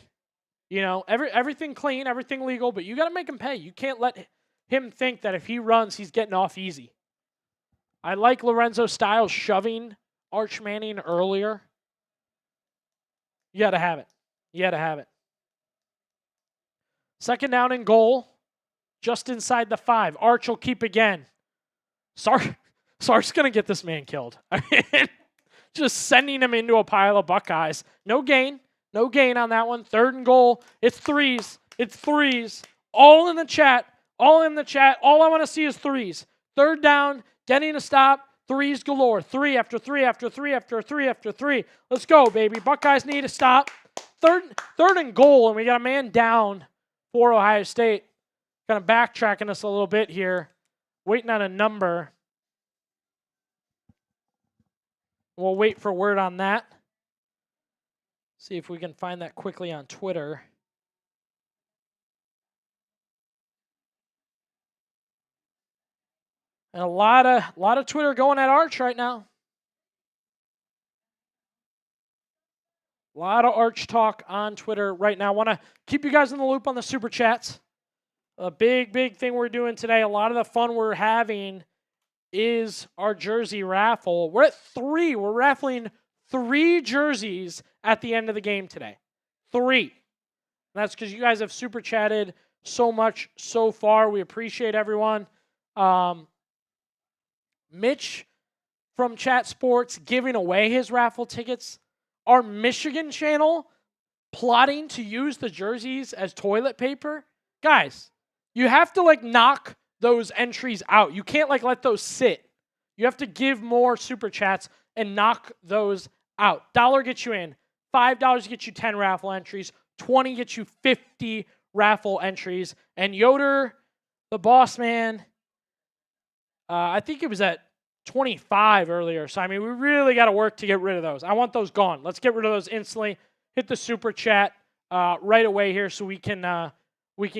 You know, everything clean, everything legal, but you got to make him pay. You can't let him think that if he runs, he's getting off easy. I like Lorenzo Styles shoving Arch Manning earlier. You got to have it. You got to have it. Second down and goal, just inside the 5. Arch will keep again. Sark's going to get this man killed. Just sending him into a pile of Buckeyes. No gain. No gain on that one. Third and goal. It's threes. It's threes. All in the chat. All in the chat. All I want to see is threes. Third down. Getting a stop. Threes galore. 3 after 3 after 3 after 3 after 3. Let's go, baby. Buckeyes need a stop. Third and goal, and we got a man down for Ohio State. Kind of backtracking us a little bit here. Waiting on a number. We'll wait for word on that. See if we can find that quickly on Twitter. And a lot of Twitter going at Arch right now. A lot of Arch talk on Twitter right now. Want to keep you guys in the loop on the Super Chats. A big thing we're doing today. A lot of the fun we're having is our jersey raffle. We're at 3. We're raffling 3 jerseys at the end of the game today. 3. And that's because you guys have Super Chatted so much so far. We appreciate everyone. Mitch from Chat Sports giving away his raffle tickets. Our Michigan channel plotting to use the jerseys as toilet paper. Guys, you have to knock those entries out. You can't let those sit. You have to give more super chats and knock those out. $1 gets you in. $5 gets you 10 raffle entries. 20 gets you 50 raffle entries. And Yoder, the boss man, I think it was at 25 earlier. So, we really got to work to get rid of those. I want those gone. Let's get rid of those instantly. Hit the super chat right away here so we can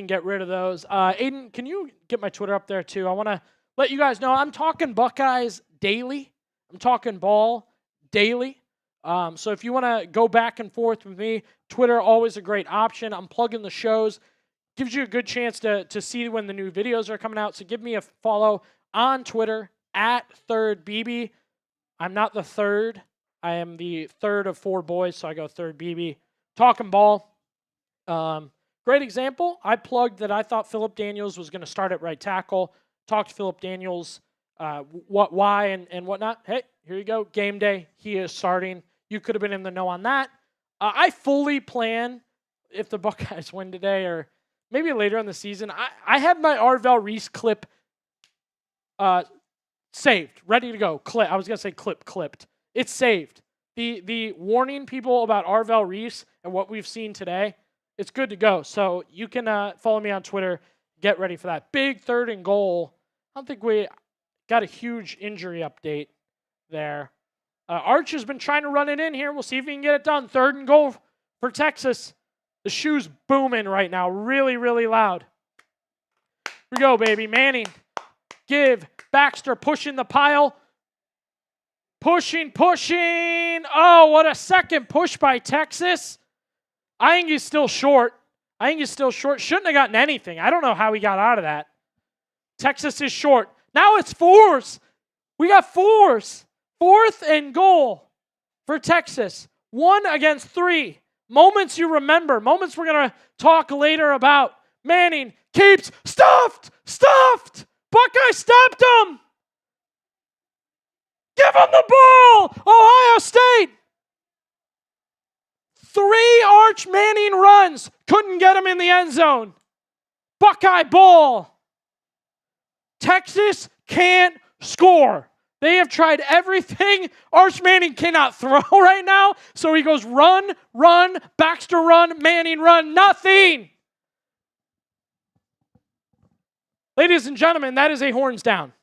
get rid of those. Aiden, can you get my Twitter up there too? I want to let you guys know I'm talking Buckeyes daily. I'm talking ball daily. So if you want to go back and forth with me, Twitter, always a great option. I'm plugging the shows. Gives you a good chance to see when the new videos are coming out. So give me a follow on Twitter at Third Beebe. I'm not the third. I am the third of 4 boys, so I go Third Beebe. Talking ball. Great example. I plugged that I thought Phillip Daniels was going to start at right tackle. Talked to Phillip Daniels, why and whatnot. Hey, here you go. Game day. He is starting. You could have been in the know on that. I fully plan, if the Buckeyes win today or maybe later in the season, I have my Arvell Reese clip saved, ready to go. I was going to say clipped. It's saved. The warning people about Arvell Reese and what we've seen today, it's good to go. So you can follow me on Twitter. Get ready for that. Big third and goal. I don't think we got a huge injury update there. Arch has been trying to run it in here. We'll see if he can get it done. Third and goal for Texas. The shoe's booming right now. Really, really loud. Here we go, baby. Manning. Give. Baxter pushing the pile. Pushing. Oh, what a second push by Texas. I think he's still short. Shouldn't have gotten anything. I don't know how he got out of that. Texas is short. Now it's 4s. We got 4s. 4th and goal for Texas. 1 against 3. Moments you remember. Moments we're going to talk later about. Manning keeps stuffed. Buckeye stopped him. Give him the ball. Ohio State. 3 Arch Manning runs. Couldn't get him in the end zone. Buckeye ball. Texas can't score. They have tried everything. Arch Manning cannot throw right now. So he goes run, Baxter run, Manning run, nothing. Ladies and gentlemen, that is a horns down.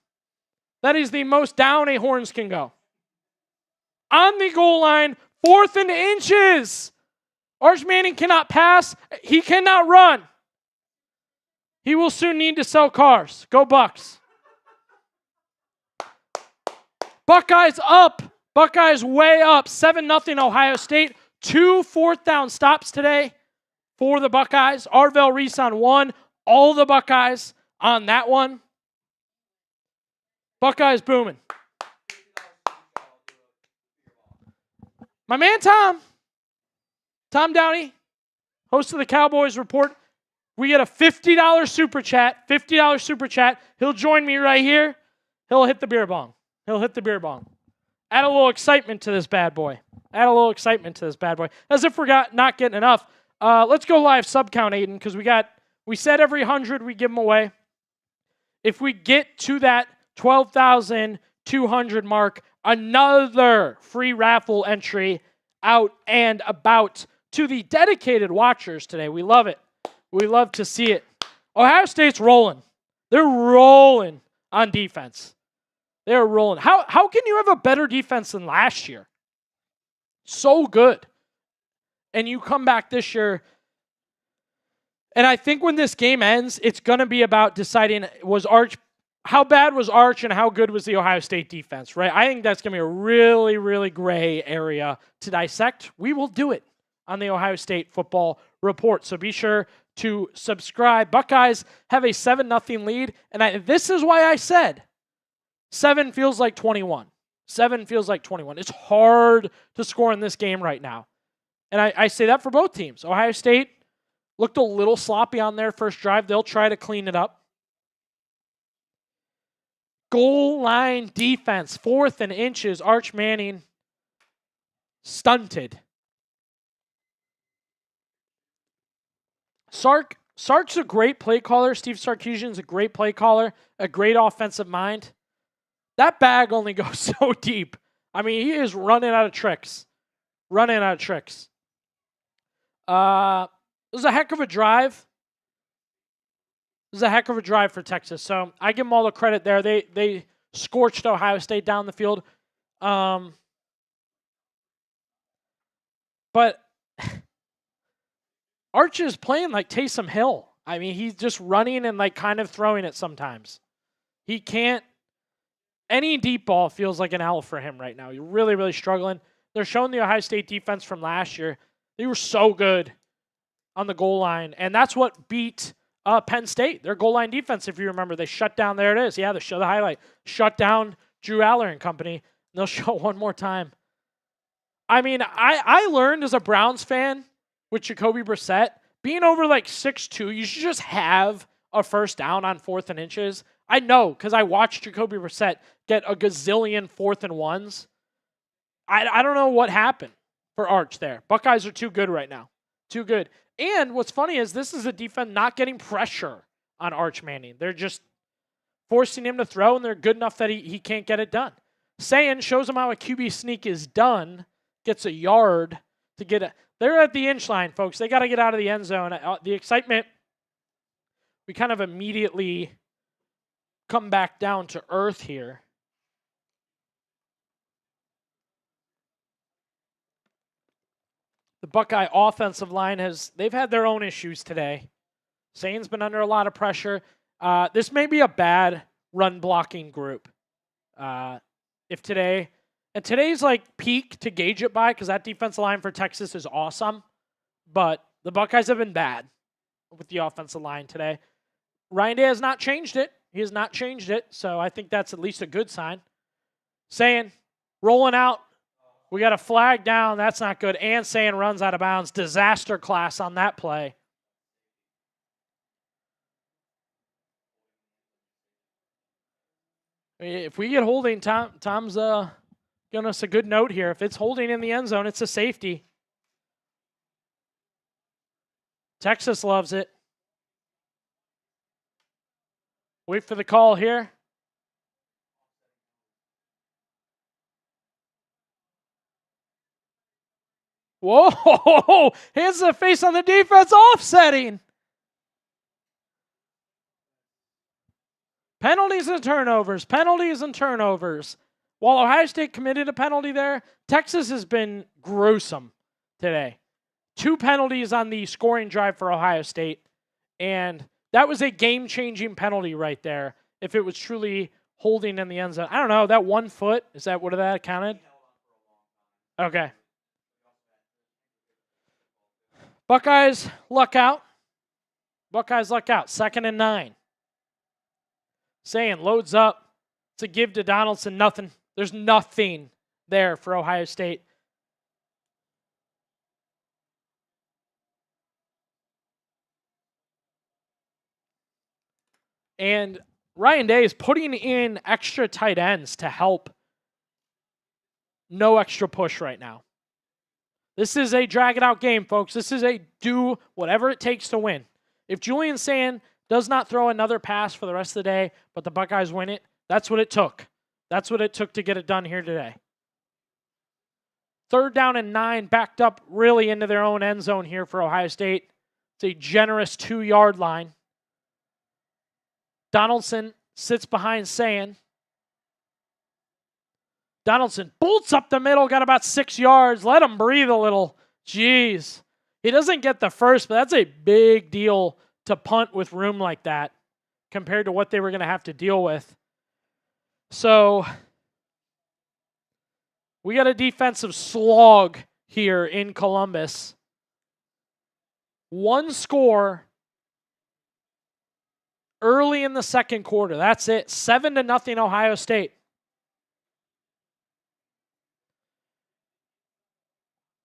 That is the most down a horns can go. On the goal line, 4th and inches. Arch Manning cannot pass. He cannot run. He will soon need to sell cars. Go Bucks. Buckeyes up. Buckeyes way up. 7-0 Ohio State. 2 4th down stops today for the Buckeyes. Arvell Reese on 1. All the Buckeyes on that one. Buckeyes booming. My man Tom Downey, host of the Cowboys Report. We get a $50 super chat. $50 super chat. He'll join me right here. He'll hit the beer bong. Add a little excitement to this bad boy. As if we're not getting enough. Let's go live sub count, Aiden, because we said every 100 we give them away. If we get to that 12,200 mark, another free raffle entry out and about to the dedicated watchers today. We love it. We love to see it. Ohio State's rolling. They're rolling on defense. They're rolling. How can you have a better defense than last year? So good. And you come back this year, and I think when this game ends, it's going to be about deciding how bad was Arch and how good was the Ohio State defense, right? I think that's going to be a really, really gray area to dissect. We will do it on the Ohio State Football Report, so be sure to subscribe. Buckeyes have a 7-0 lead, and this is why I said 7 feels like 21. 7 feels like 21. It's hard to score in this game right now. And I say that for both teams. Ohio State looked a little sloppy on their first drive. They'll try to clean it up. Goal line defense, 4th and inches. Arch Manning stunted. Sark's a great play caller. Steve Sarkisian's a great play caller, a great offensive mind. That bag only goes so deep. I mean, he is running out of tricks. It was a heck of a drive. For Texas. So I give them all the credit there. They scorched Ohio State down the field. But Arch is playing like Taysom Hill. I mean, he's just running and like kind of throwing it sometimes. He can't. Any deep ball feels like an L for him right now. You're really, really struggling. They're showing the Ohio State defense from last year. They were so good on the goal line, and that's what beat Penn State. Their goal line defense, if you remember, they shut down. There it is. Yeah, they show the highlight. Shut down Drew Aller and company. And they'll show it one more time. I mean, I learned as a Browns fan with Jacoby Brissett, being over like 6'2", you should just have a first down on 4th and inches. I know, because I watched Jacoby Brissett get a gazillion 4th and 1s. I don't know what happened for Arch there. Buckeyes are too good right now. Too good. And what's funny is this is a defense not getting pressure on Arch Manning. They're just forcing him to throw, and they're good enough that he can't get it done. Sayin shows him how a QB sneak is done, gets a yard to get it. They're at the inch line, folks. They got to get out of the end zone. The excitement, we kind of immediately come back down to earth here. The Buckeye offensive line they've had their own issues today. Sayin's been under a lot of pressure. This may be a bad run blocking group. Today's like peak to gauge it by, because that defensive line for Texas is awesome, but the Buckeyes have been bad with the offensive line today. Ryan Day has not changed it. He has not changed it, so I think that's at least a good sign. Sayin rolling out. We got a flag down. That's not good. And Sayin runs out of bounds. Disaster class on that play. If we get holding, Tom's giving us a good note here. If it's holding in the end zone, it's a safety. Texas loves it. Wait for the call here. Whoa! Hands to the face on the defense, offsetting. Penalties and turnovers. While Ohio State committed a penalty there, Texas has been gruesome today. 2 penalties on the scoring drive for Ohio State, and that was a game-changing penalty right there. If it was truly holding in the end zone, I don't know. That 1 foot, would that counted? Okay. Buckeyes luck out. 2nd and 9. Sayin loads up to give to Donaldson. Nothing. There's nothing there for Ohio State. And Ryan Day is putting in extra tight ends to help. No extra push right now. This is a drag it out game, folks. This is a do whatever it takes to win. If Julian Sand does not throw another pass for the rest of the day, but the Buckeyes win it, that's what it took. That's what it took to get it done here today. 3rd down and 9, backed up really into their own end zone here for Ohio State. It's a generous 2-yard line. Donaldson sits behind Sand. Donaldson bolts up the middle, got about 6 yards. Let him breathe a little. Jeez. He doesn't get the first, but that's a big deal to punt with room like that compared to what they were going to have to deal with. So we got a defensive slog here in Columbus. 1 score early in the second quarter. That's it. 7-0 Ohio State.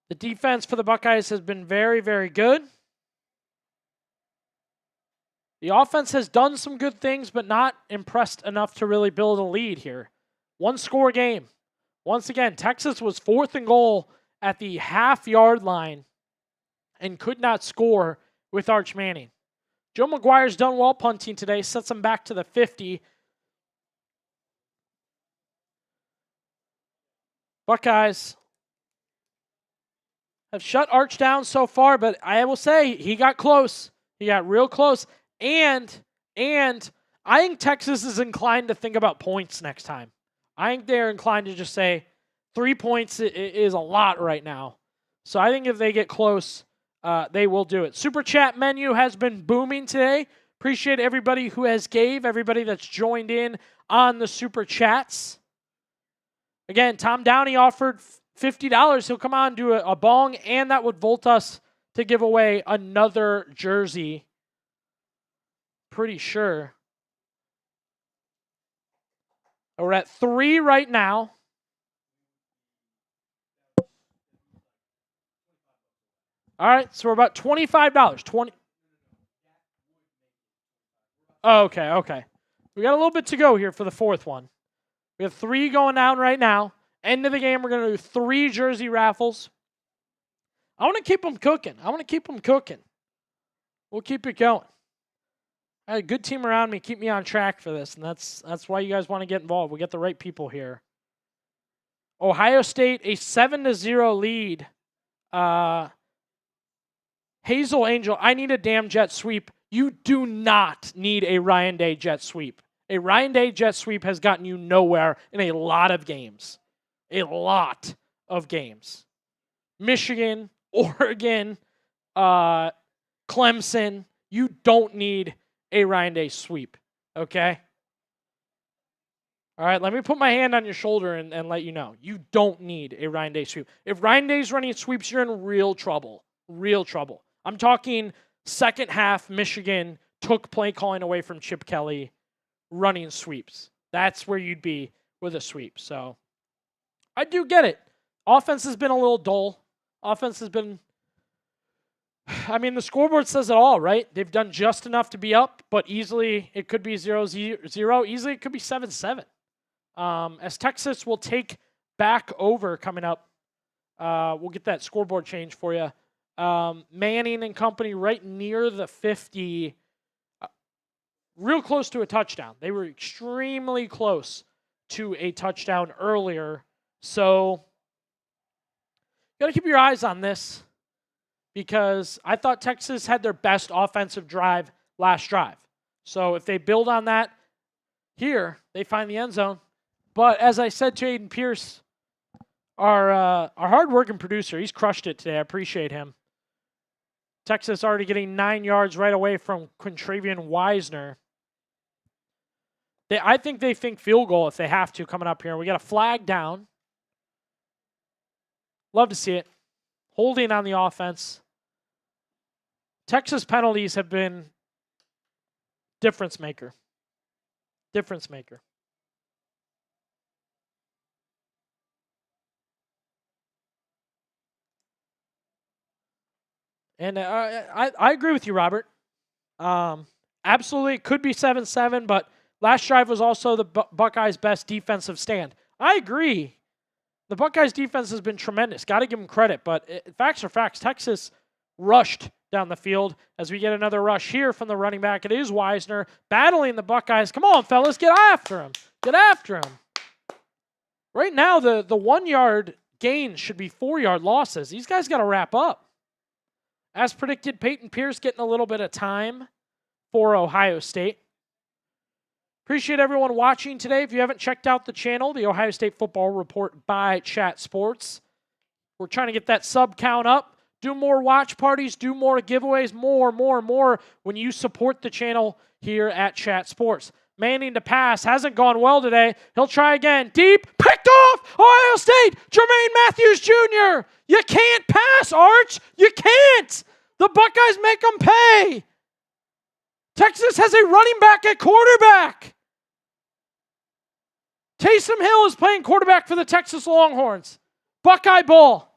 The defense for the Buckeyes has been very, very good. The offense has done some good things, but not impressed enough to really build a lead here. 1-score game. Once again, Texas was 4th and goal at the half-yard line and could not score with Arch Manning. Joe McGuire's done well punting today, sets him back to the 50. Buckeyes have shut Arch down so far, but I will say he got close. He got real close. And I think Texas is inclined to think about points next time. I think they're inclined to just say 3 points is a lot right now. So I think if they get close, they will do it. Super Chat menu has been booming today. Appreciate everybody who has gave, everybody that's joined in on the Super Chats. Again, Tom Downey offered $50. He'll come on and do a bong, and that would vault us to give away another jersey. Pretty sure. We're at 3 right now. All right, so we're about $25. 20. Oh, okay. We got a little bit to go here for the 4th one. We have 3 going down right now. End of the game, we're going to do 3 jersey raffles. I want to keep them cooking. We'll keep it going. I had a good team around me, keep me on track for this, and that's why you guys want to get involved. We get the right people here. Ohio State, a 7-0 lead. Hazel Angel, I need a damn jet sweep. You do not need a Ryan Day jet sweep. A Ryan Day jet sweep has gotten you nowhere in a lot of games. Michigan, Oregon, Clemson, you don't need a Ryan Day sweep, okay? All right, let me put my hand on your shoulder and let you know. You don't need a Ryan Day sweep. If Ryan Day's running sweeps, you're in real trouble. I'm talking second half, Michigan took play calling away from Chip Kelly, running sweeps. That's where you'd be with a sweep. So I do get it. Offense has been a little dull. The scoreboard says it all, right? They've done just enough to be up, but easily it could be 0-0. Easily it could be 7-7. As Texas will take back over coming up, we'll get that scoreboard change for you. Manning and company right near the 50, real close to a touchdown. They were extremely close to a touchdown earlier. So you got to keep your eyes on this because I thought Texas had their best offensive drive last drive. So if they build on that here, they find the end zone. But as I said to Aiden Pierce, our hard-working producer, he's crushed it today. I appreciate him. Texas already getting 9 yards right away from Quintravian Wisner. I think they think field goal if they have to coming up here. We got a flag down. Love to see it. Holding on the offense. Texas penalties have been difference maker. And I agree with you, Robert. Absolutely, it could be 7-7, but last drive was also the Buckeyes' best defensive stand. I agree. The Buckeyes' defense has been tremendous. Got to give them credit, but facts are facts. Texas rushed down the field as we get another rush here from the running back. It is Wisner battling the Buckeyes. Come on, fellas, get after him. Get after him. Right now, the 1 yard gains should be 4 yard losses. These guys got to wrap up. As predicted, Peyton Pierce getting a little bit of time for Ohio State. Appreciate everyone watching today. If you haven't checked out the channel, the Ohio State Football Report by Chat Sports, we're trying to get that sub count up. Do more watch parties, do more giveaways, more when you support the channel here at Chat Sports. Manning to pass, hasn't gone well today. He'll try again. Deep, picked off, Ohio State, Jermaine Matthews Jr. You can't pass, Arch. You can't. The Buckeyes make them pay. Texas has a running back at quarterback. Taysom Hill is playing quarterback for the Texas Longhorns. Buckeye ball.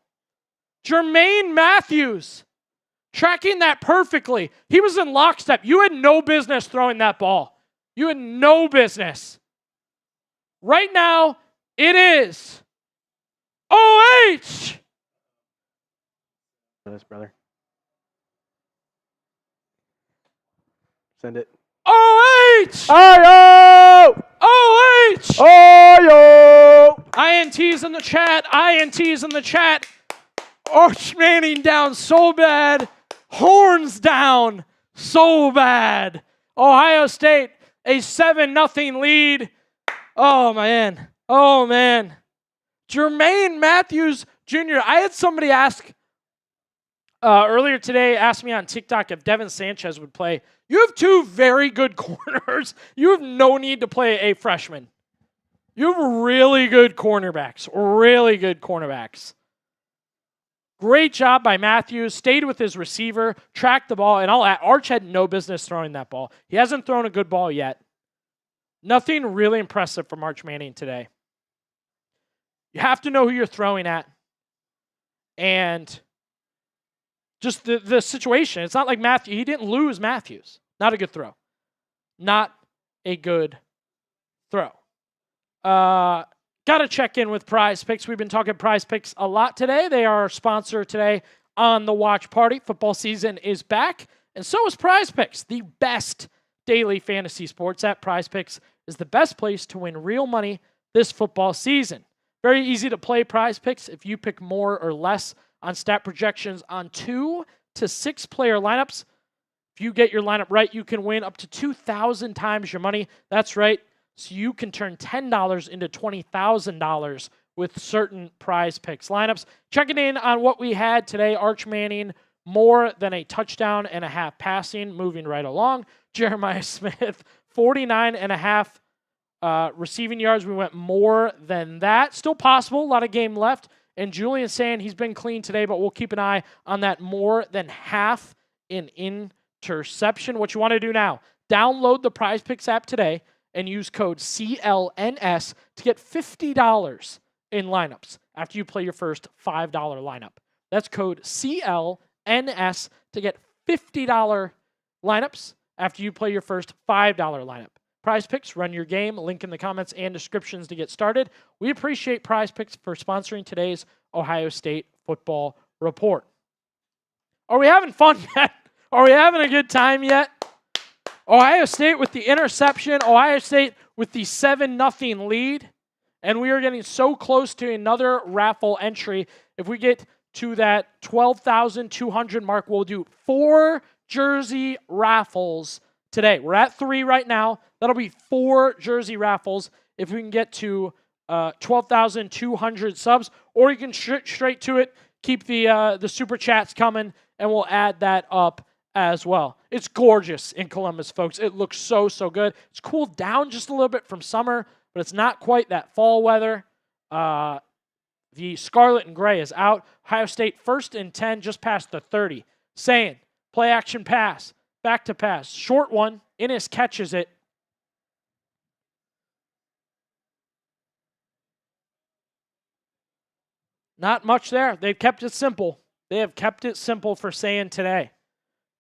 Jermaine Matthews tracking that perfectly. He was in lockstep. You had no business throwing that ball. You had no business. Right now, it is OH. For this, brother. Send it. OH! Ayo! OH! Ayo! INTs in the chat. INTs in the chat. Arch Manning down so bad. Horns down so bad. Ohio State, a 7-0 lead. Oh, man. Oh, man. Jermaine Matthews Jr. I had somebody ask earlier today, asked me on TikTok if Devin Sanchez would play. You have two very good corners. You have no need to play a freshman. You have really good cornerbacks. Really good cornerbacks. Great job by Matthews. Stayed with his receiver, tracked the ball, and Arch had no business throwing that ball. He hasn't thrown a good ball yet. Nothing really impressive from Arch Manning today. You have to know who you're throwing at. And just the situation. It's not like Matthew. He didn't lose Matthews. Not a good throw. Not a good throw. Got to check in with Prize Picks. We've been talking Prize Picks a lot today. They are our sponsor today on the Watch Party. Football season is back, and so is Prize Picks. The best daily fantasy sports app. Prize Picks is the best place to win real money this football season. Very easy to play Prize Picks if you pick more or less on stat projections on 2 to 6 player lineups. If you get your lineup right, you can win up to 2,000 times your money. That's right. So you can turn $10 into $20,000 with certain Prize Picks lineups. Checking in on what we had today. Arch Manning, more than a touchdown and a half passing, moving right along. Jeremiah Smith, 49 and a half receiving yards. We went more than that. Still possible. A lot of game left. And Julian saying he's been clean today, but we'll keep an eye on that more than half in interception. What you want to do now, download the Prize Picks app today and use code CLNS to get $50 in lineups after you play your first $5 lineup. That's code CLNS to get $50 lineups after you play your first $5 lineup. Prize Picks, run your game. Link in the comments and descriptions to get started. We appreciate Prize Picks for sponsoring today's Ohio State Football Report. Are we having fun yet? Are we having a good time yet? Ohio State with the interception. Ohio State with the 7-0 lead. And we are getting so close to another raffle entry. If we get to that 12,200 mark, we'll do 4 jersey raffles today. We're at 3 right now. That'll be 4 jersey raffles if we can get to 12,200 subs. Or you can straight to it, keep the super chats coming, and we'll add that up as well. It's gorgeous in Columbus, folks. It looks so, so good. It's cooled down just a little bit from summer, but it's not quite that fall weather. The scarlet and gray is out. Ohio State 1st and 10, just past the 30. Saying, play action pass, back to pass. Short one, Innis catches it. Not much there. They've kept it simple. They have kept it simple for saying today.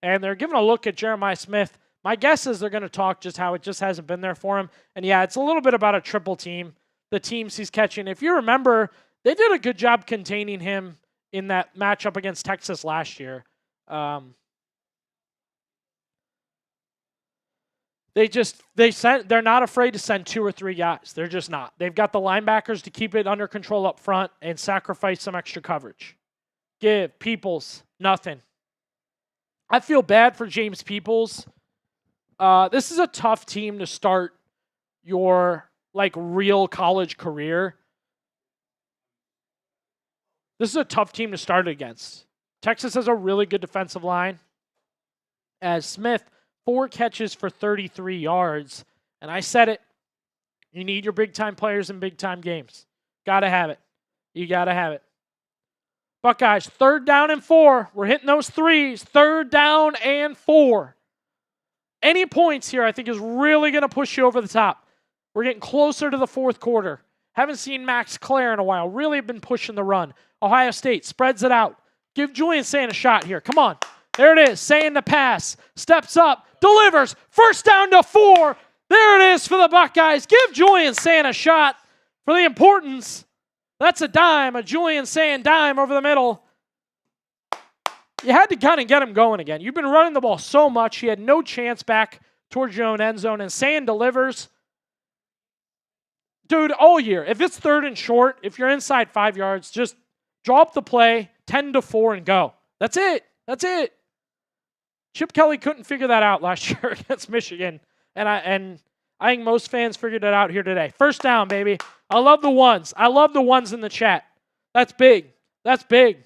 And they're giving a look at Jeremiah Smith My guess is they're going to talk just how it just hasn't been there for him. And yeah, it's a little bit about a triple team, the teams he's catching. If you remember, they did a good job containing him in that matchup against Texas last year. They're not afraid to send 2 or 3 guys. They're just not. They've got the linebackers to keep it under control up front and sacrifice some extra coverage. Give Peoples nothing. I feel bad for James Peoples. This is a tough team to start your real college career. This is a tough team to start against. Texas has a really good defensive line. As Smith, 4 catches for 33 yards. And I said it. You need your big-time players in big-time games. Got to have it. You got to have it. Buckeyes, 3rd down and 4. We're hitting those threes. 3rd down and 4. Any points here, I think, is really going to push you over the top. We're getting closer to the 4th quarter. Haven't seen Max Clare in a while. Really have been pushing the run. Ohio State spreads it out. Give Julian Sand a shot here. Come on. There it is. Sand the pass. Steps up. Delivers. 1st down to 4. There it is for the Buckeyes. Give Julian Sand a shot for the importance. That's a dime. A Julian Sand dime over the middle. You had to kind of get him going again. You've been running the ball so much. He had no chance back towards your own end zone. And Sand delivers. Dude, all year, if it's 3rd and short, if you're inside 5 yards, just drop the play, 10-4, and go. That's it. That's it. Chip Kelly couldn't figure that out last year against Michigan. And I think most fans figured it out here today. 1st down, baby. I love the ones. I love the ones in the chat. That's big. That's big.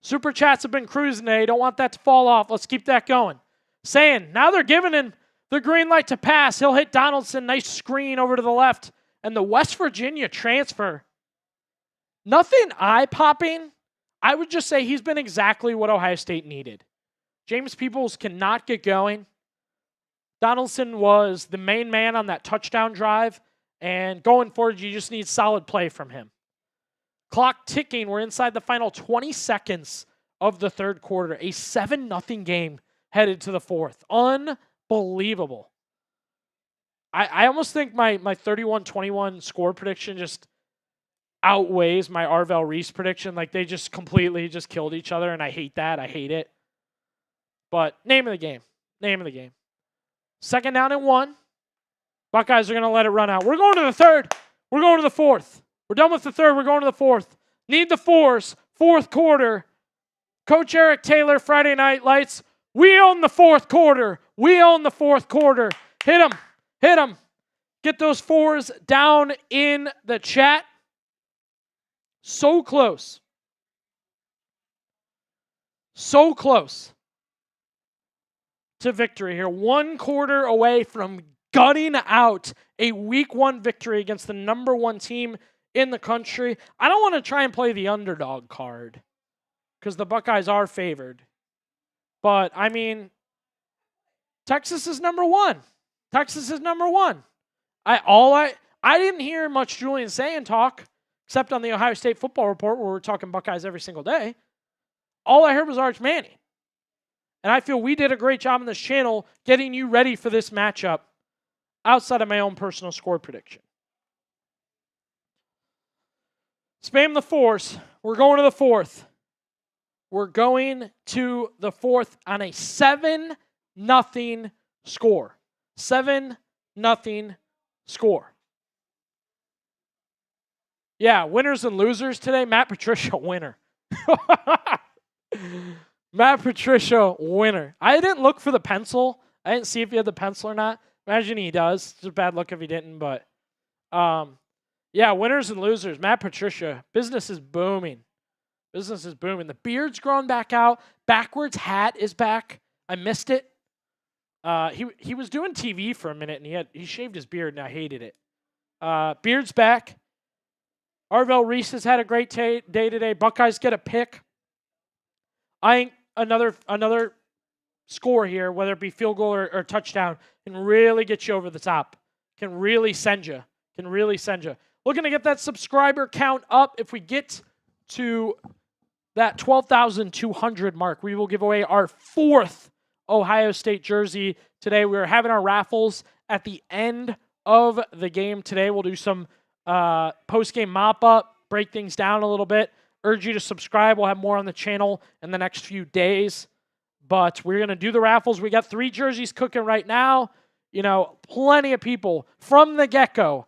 Super chats have been cruising today. Don't want that to fall off. Let's keep that going. Saying, now they're giving him the green light to pass. He'll hit Donaldson. Nice screen over to the left. And the West Virginia transfer. Nothing eye-popping. I would just say he's been exactly what Ohio State needed. James Peoples cannot get going. Donaldson was the main man on that touchdown drive. And going forward, you just need solid play from him. Clock ticking. We're inside the final 20 seconds of the 3rd quarter. A 7-0 game headed to the 4th. Unbelievable. I almost think my 31-21 score prediction just outweighs my Arvell Reese prediction. Like, they just completely just killed each other, and I hate that. I hate it. But name of the game. Name of the game. 2nd down and 1. Buckeyes are going to let it run out. We're going to the 3rd. We're going to the 4th. We're done with the 3rd. We're going to the 4th. Need the 4s. 4th quarter. Coach Eric Taylor, Friday Night Lights. We own the 4th quarter. We own the 4th quarter. Hit him. Hit him. Get those 4s down in the chat. So close. So close to victory here. 1 quarter away from gutting out a week 1 victory against the number 1 team in the country. I don't want to try and play the underdog card because the Buckeyes are favored. But, I mean, Texas is number 1. Texas is number 1. I didn't hear much Julian Sand talk, except on the Ohio State Football Report where we're talking Buckeyes every single day. All I heard was Arch Manning. And I feel we did a great job on this channel getting you ready for this matchup outside of my own personal score prediction. Spam the 4s. We're going to the 4th. We're going to the 4th on a 7-0 score. 7-0 score. Yeah, winners and losers today. Matt Patricia, winner. Matt Patricia, winner. I didn't look for the pencil. I didn't see if he had the pencil or not. Imagine he does. It's a bad look if he didn't, but yeah, winners and losers. Matt Patricia, business is booming. Business is booming. The beard's grown back out. Backwards hat is back. I missed it. He was doing TV for a minute, and he shaved his beard, and I hated it. Beard's back. Arvell Reese has had a great day today. Buckeyes get a pick. I think another score here, whether it be field goal or touchdown, can really get you over the top. Can really send you. Looking to get that subscriber count up. If we get to that 12,200 mark, we will give away our 4th Ohio State jersey today. We're having our raffles at the end of the game today. We'll do some post-game mop-up, break things down a little bit. Urge you to subscribe. We'll have more on the channel in the next few days. But we're going to do the raffles. We got 3 jerseys cooking right now. You know, plenty of people from the get-go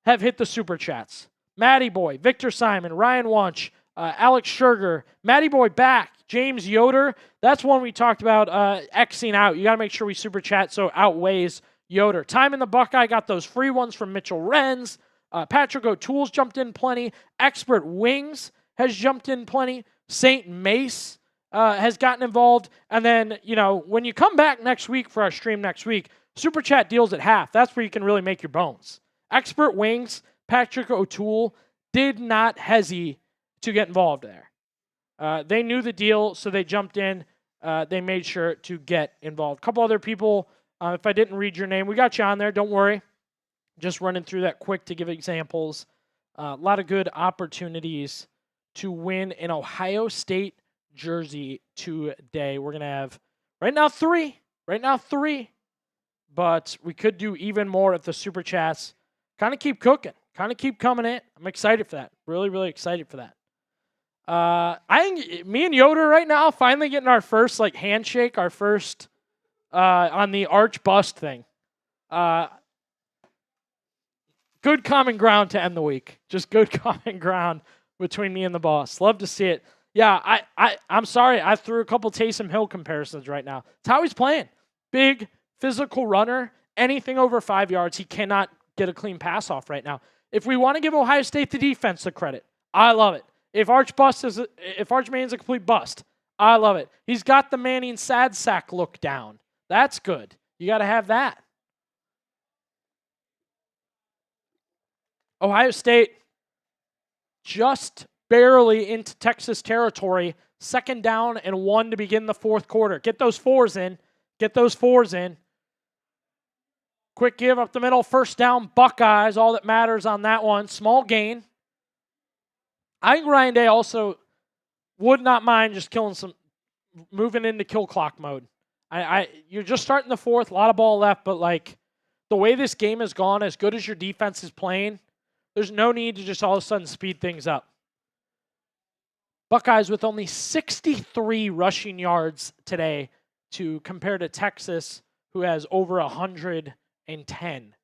have hit the Super Chats. Matty Boy, Victor Simon, Ryan Wunsch, Alex Scherger, Matty Boy back, James Yoder. That's one we talked about Xing out. You got to make sure we Super Chat so it outweighs Yoder. Time in the Buckeye got those free ones from Mitchell Renz. Patrick O'Toole's jumped in plenty. Expert Wings has jumped in plenty. St. Mace has gotten involved. And then, you know, when you come back next week for our stream next week, Super Chat deals at half. That's where you can really make your bones. Expert Wings, Patrick O'Toole did not hesitate to get involved there. They knew the deal, so they jumped in. They made sure to get involved. A couple other people, if I didn't read your name, we got you on there. Don't worry. Just running through that quick to give examples. A lot of good opportunities to win an Ohio State jersey today. We're going to have right now three. But we could do even more if the Super Chats kind of keep cooking, kind of keep coming in. I'm excited for that. Really, really excited for that. I think me and Yoder right now finally getting our first like handshake, our first on the arch bust thing. Good common ground to end the week. Just good common ground between me and the boss. Love to see it. Yeah, I'm sorry. I threw a couple Taysom Hill comparisons right now. It's how he's playing. Big, physical runner. Anything over 5 yards, he cannot get a clean pass off right now. If we want to give Ohio State the defense the credit, I love it. If Arch Manning's a complete bust, I love it. He's got the Manning sad sack look down. That's good. You got to have that. Ohio State just barely into Texas territory. 2nd down and 1 to begin the 4th quarter. Get those fours in. Quick give up the middle. 1st down, Buckeyes. All that matters on that one. Small gain. I think Ryan Day also would not mind just moving into kill clock mode. You're just starting the 4th, a lot of ball left, but like the way this game has gone, as good as your defense is playing, there's no need to just all of a sudden speed things up. Buckeyes with only 63 rushing yards today to compare to Texas, who has over 110.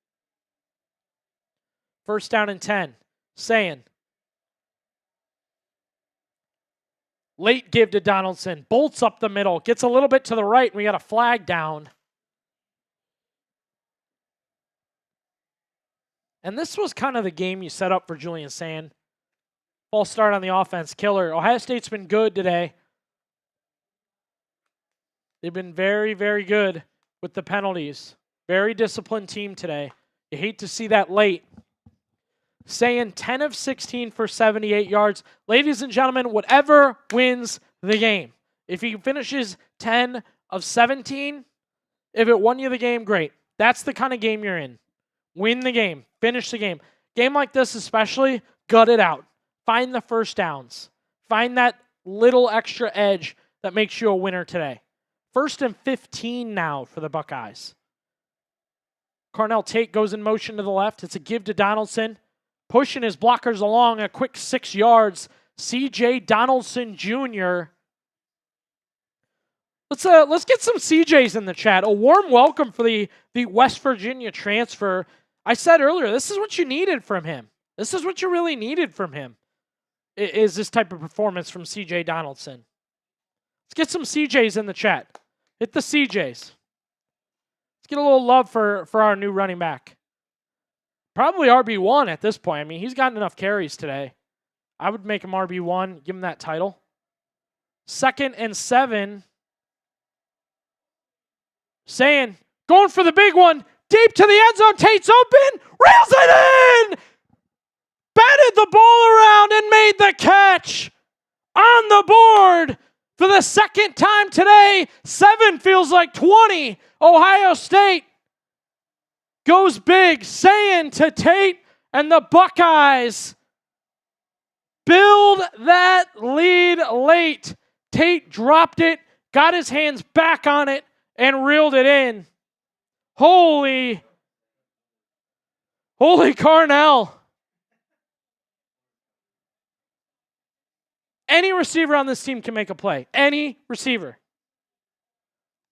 1st down and 10. Saying. Late give to Donaldson. Bolts up the middle. Gets a little bit to the right, and we got a flag down. And this was kind of the game you set up for Julian Sand. False start on the offense. Killer. Ohio State's been good today. They've been very, very good with the penalties. Very disciplined team today. You hate to see that late. Saying 10 of 16 for 78 yards. Ladies and gentlemen, whatever wins the game. If he finishes 10 of 17, if it won you the game, great. That's the kind of game you're in. Win the game. Finish the game. Game like this especially, gut it out. Find the 1st downs. Find that little extra edge that makes you a winner today. 1st and 15 now for the Buckeyes. Carnell Tate goes in motion to the left. It's a give to Donaldson. Pushing his blockers along a quick 6 yards. C.J. Donaldson Jr. Let's get some CJs in the chat. A warm welcome for the West Virginia transfer. I said earlier, this is what you needed from him. This is what you really needed from him, is this type of performance from C.J. Donaldson. Let's get some CJs in the chat. Hit the CJs. Let's get a little love for our new running back. Probably RB1 at this point. I mean, he's gotten enough carries today. I would make him RB1, give him that title. 2nd and 7. Saying, going for the big one. Deep to the end zone. Tate's open. Rails it in. Batted the ball around and made the catch. On the board for the 2nd time today. 7 feels like 20. Ohio State goes big. Saying to Tate and the Buckeyes build that lead late. Tate dropped it, got his hands back on it, and reeled it in. Holy Carnell. Any receiver on this team can make a play. Any receiver.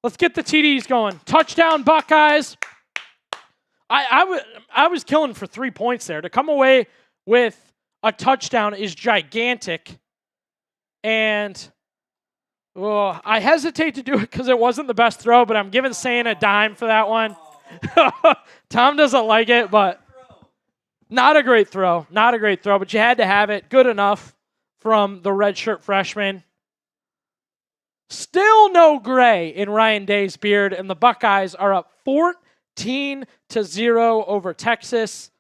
Let's get the TDs going. Touchdown, Buckeyes. I was killing for 3 points there. To come away with a touchdown is gigantic. And I hesitate to do it because it wasn't the best throw, but I'm giving Sane a dime for that one. Tom doesn't like it, but not a great throw. Not a great throw, but you had to have it. Good enough from the redshirt freshman. Still no gray in Ryan Day's beard, and the Buckeyes are up 14-0 over Texas.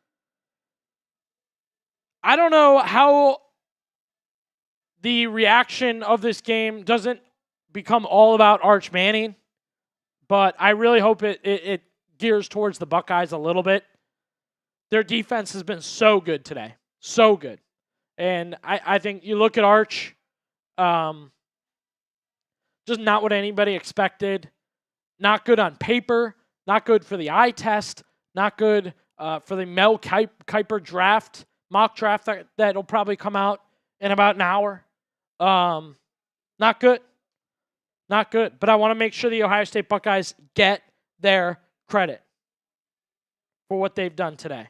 I don't know how the reaction of this game doesn't become all about Arch Manning, but I really hope it gears towards the Buckeyes a little bit. Their defense has been so good today. So good. And I think you look at Arch, just not what anybody expected. Not good on paper. Not good for the eye test. Not good for the Mel Kiper draft, mock draft that'll probably come out in about an hour. Not good. Not good. But I want to make sure the Ohio State Buckeyes get their credit for what they've done today.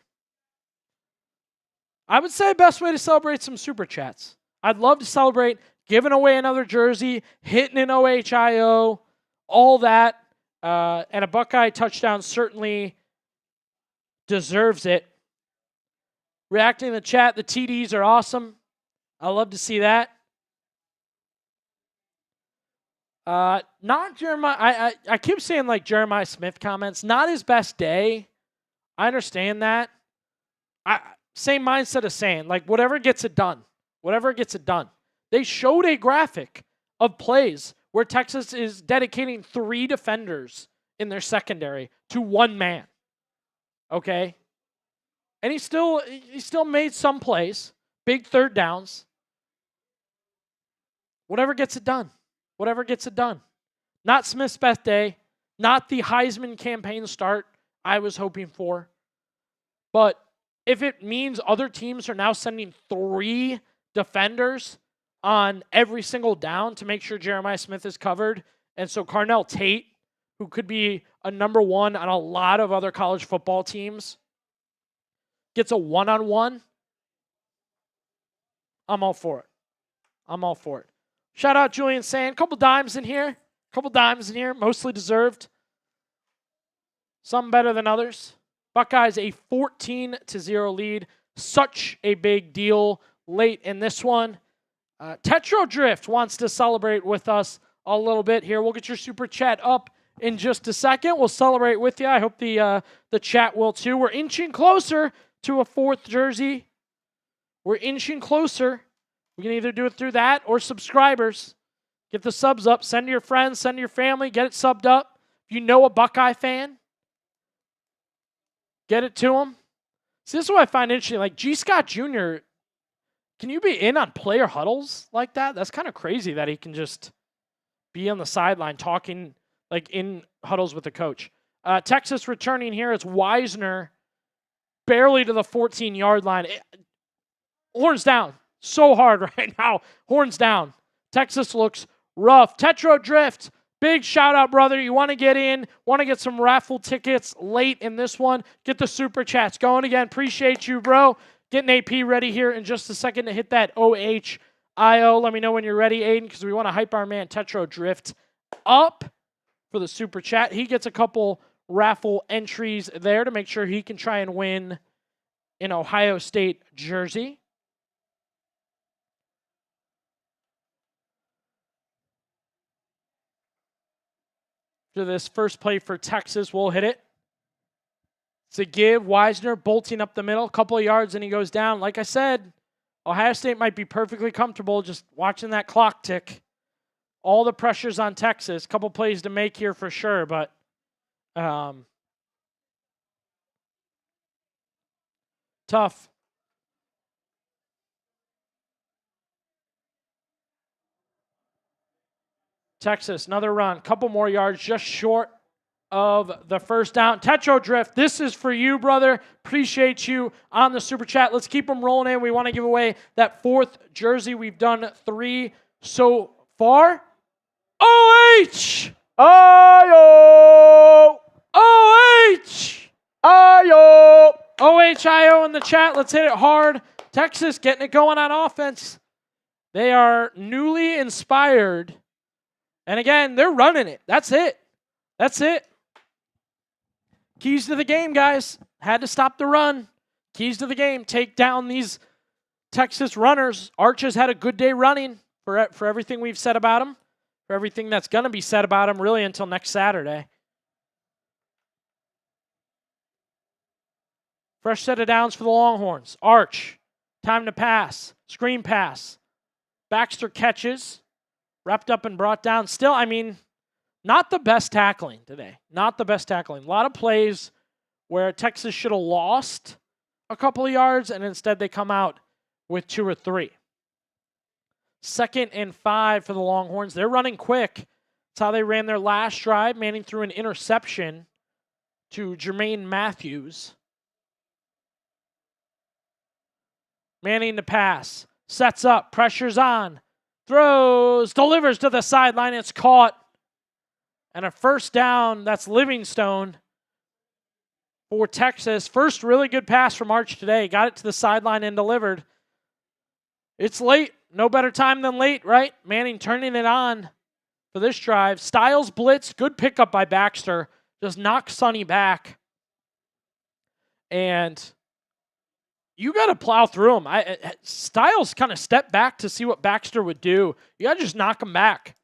I would say best way to celebrate some super chats. I'd love to celebrate giving away another jersey, hitting an OHIO, all that. And a Buckeye touchdown certainly deserves it. Reacting to the chat, the TDs are awesome. I love to see that. Not Jeremiah. I keep saying like Jeremiah Smith comments. Not his best day. I understand that. Same mindset of saying like whatever gets it done. Whatever gets it done. They showed a graphic of plays where Texas is dedicating 3 defenders in their secondary to 1 man. Okay? And he still made some plays, big third downs. Whatever gets it done. Whatever gets it done. Not Smith's best day, not the Heisman campaign start I was hoping for. But if it means other teams are now sending 3 defenders on every single down to make sure Jeremiah Smith is covered, and so Carnell Tate, who could be a number 1 on a lot of other college football teams, gets a one-on-one, I'm all for it. I'm all for it. Shout out Julian Sand. Couple dimes in here. Mostly deserved. Some better than others. Buckeyes a 14-0 lead. Such a big deal late in this one. Tetro Drift wants to celebrate with us a little bit here. We'll get your super chat up in just a second. We'll celebrate with you. I hope the chat will too. We're inching closer to a 4th jersey. We're inching closer. We can either do it through that or subscribers. Get the subs up. Send to your friends. Send to your family. Get it subbed up. If you know a Buckeye fan, get it to them. See, this is what I find interesting. Like G. Scott Jr., can you be in on player huddles like that? That's kind of crazy that he can just be on the sideline talking like in huddles with the coach. Texas returning here. It's Wisner, barely to the 14-yard line. Horns down. So hard right now. Horns down. Texas looks rough. Tetro Drift. Big shout out, brother. You want to get in, want to get some raffle tickets late in this one, get the super chats going again. Appreciate you, bro. Getting AP ready here in just a second to hit that OHIO. Let me know when you're ready, Aiden, because we want to hype our man Tetro Drift up for the super chat. He gets a couple raffle entries there to make sure he can try and win an Ohio State jersey. To this first play for Texas, we'll hit it. It's a give. Wisner bolting up the middle, a couple of yards, and he goes down. Like I said, Ohio State might be perfectly comfortable just watching that clock tick. All the pressure's on Texas. Couple plays to make here for sure, but tough. Texas, another run. Couple more yards, just short of the first down. Tetro Drift, this is for you, brother. Appreciate you on the Super Chat. Let's keep them rolling in. We want to give away that 4th jersey. We've done 3 so far. OH! Ayo! OH! Ayo! OHIO in the chat. Let's hit it hard. Texas getting it going on offense. They are newly inspired. And again, they're running it. That's it. That's it. Keys to the game, guys. Had to stop the run. Keys to the game. Take down these Texas runners. Arch has had a good day running for everything we've said about him. For everything that's going to be said about him really until next Saturday. Fresh set of downs for the Longhorns. Arch. Time to pass. Screen pass. Baxter catches. Wrapped up and brought down. Still, I mean, not the best tackling today. Not the best tackling. A lot of plays where Texas should have lost a couple of yards, and instead they come out with 2 or 3. 2nd and 5 for the Longhorns. They're running quick. That's how they ran their last drive. Manning threw an interception to Jermaine Matthews. Manning to pass. Sets up. Pressure's on. Throws. Delivers to the sideline. It's caught. And a first down. That's Livingstone for Texas. First really good pass from Arch today. Got it to the sideline and delivered. It's late. No better time than late, right? Manning turning it on for this drive. Styles blitz. Good pickup by Baxter. Just knocks Sonny back. And you got to plow through him. Styles kind of stepped back to see what Baxter would do. You got to just knock him back.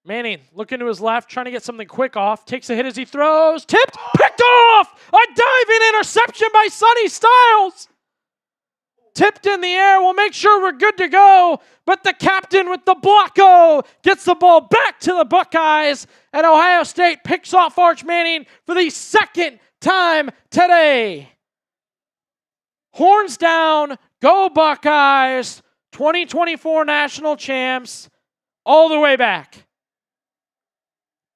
Manning looking to his left, trying to get something quick off. Takes a hit as he throws. Tipped, picked off! A diving interception by Sonny Styles! Tipped in the air. We'll make sure we're good to go. But the captain with the blocko gets the ball back to the Buckeyes. And Ohio State picks off Arch Manning for the 2nd time today. Horns down. Go Buckeyes. 2024 national champs. All the way back.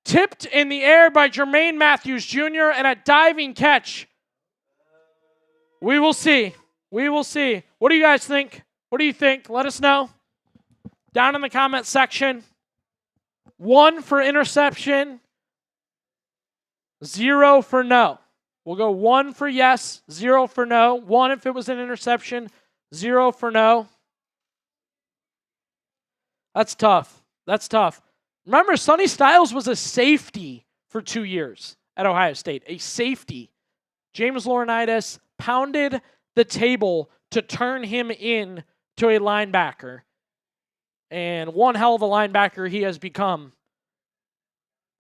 Tipped in the air by Jermaine Matthews Jr. and a diving catch. We will see. We will see. What do you guys think? What do you think? Let us know. Down in the comment section. 1 for interception. 0 for no. We'll go 1 for yes, 0 for no. 1 if it was an interception. 0 for no. That's tough. That's tough. Remember, Sonny Styles was a safety for 2 years at Ohio State. A safety. James Laurinaitis pounded the table to turn him in to a linebacker. And one hell of a linebacker he has become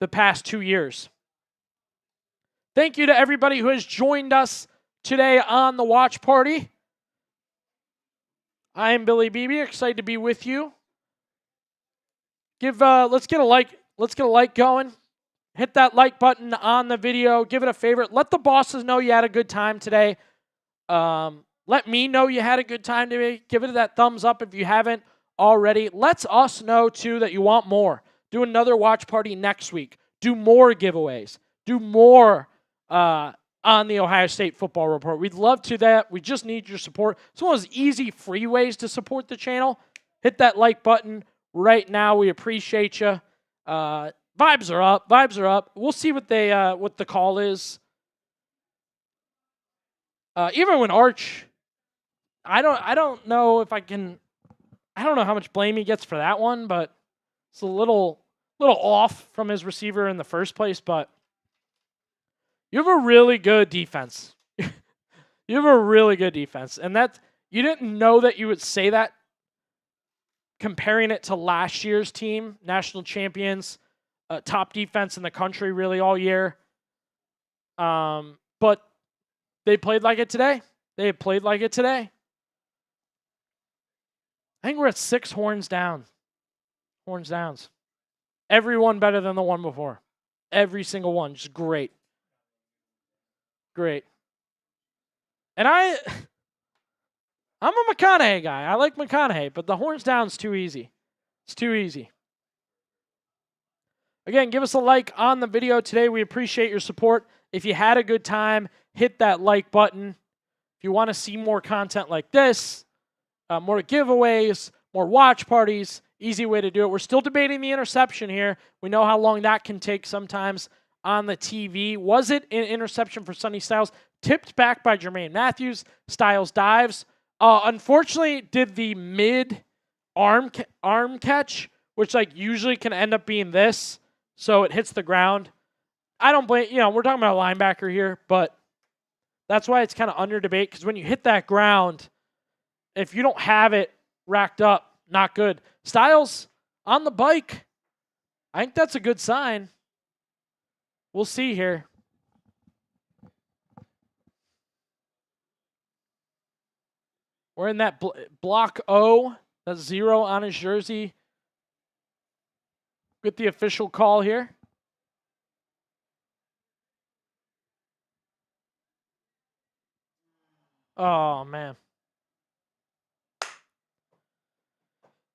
the past 2 years. Thank you to everybody who has joined us today on the watch party. I am Billy Beebe, excited to be with you. Let's get a like going. Hit that like button on the video. Give it a favorite. Let the bosses know you had a good time today. Let me know you had a good time today. Give it that thumbs up if you haven't already. Let us know, too, that you want more. Do another watch party next week. Do more giveaways. Do more on the Ohio State Football Report. We'd love to that. We just need your support. It's one of those easy, free ways to support the channel. Hit that like button right now. We appreciate you. Vibes are up. Vibes are up. We'll see what the call is. Even when Arch, I don't know if I can. I don't know how much blame he gets for that one, but it's a little off from his receiver in the first place. But you have a really good defense. You have a really good defense, and that you didn't know that you would say that. Comparing it to last year's team, national champions, top defense in the country really all year. But they played like it today. They played like it today. I think we're at 6 horns down. Horns downs. Everyone better than the one before. Every single one. Just great. Great. And I'm a McConaughey guy. I like McConaughey, but the horns down's too easy. It's too easy. Again, give us a like on the video today. We appreciate your support. If you had a good time, hit that like button. If you want to see more content like this, more giveaways, more watch parties, easy way to do it. We're still debating the interception here. We know how long that can take sometimes on the TV. Was it an interception for Sonny Styles? Tipped back by Jermaine Matthews. Styles dives. Unfortunately, did the mid-arm catch, which like usually can end up being this, so it hits the ground. I don't blame, we're talking about a linebacker here, but that's why it's kind of under debate, because when you hit that ground, if you don't have it racked up, not good. Styles on the bike. I think that's a good sign. We'll see here. We're in that block O. That's 0 on his jersey. Get the official call here. Oh, man.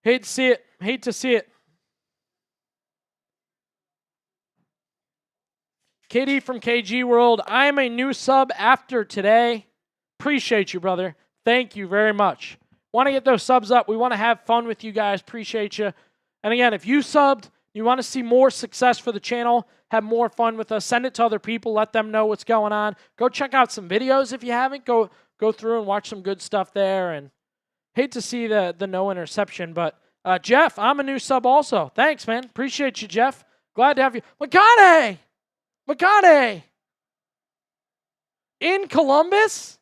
Hate to see it. Hate to see it. KD from KG World. I am a new sub after today. Appreciate you, brother. Thank you very much. Want to get those subs up. We want to have fun with you guys. Appreciate you. And again, if you subbed, you want to see more success for the channel, have more fun with us, send it to other people, let them know what's going on. Go check out some videos if you haven't. Go through and watch some good stuff there. And hate to see the no interception, but Jeff, I'm a new sub also. Thanks, man. Appreciate you, Jeff. Glad to have you. McConaughey! McConaughey! In Columbus?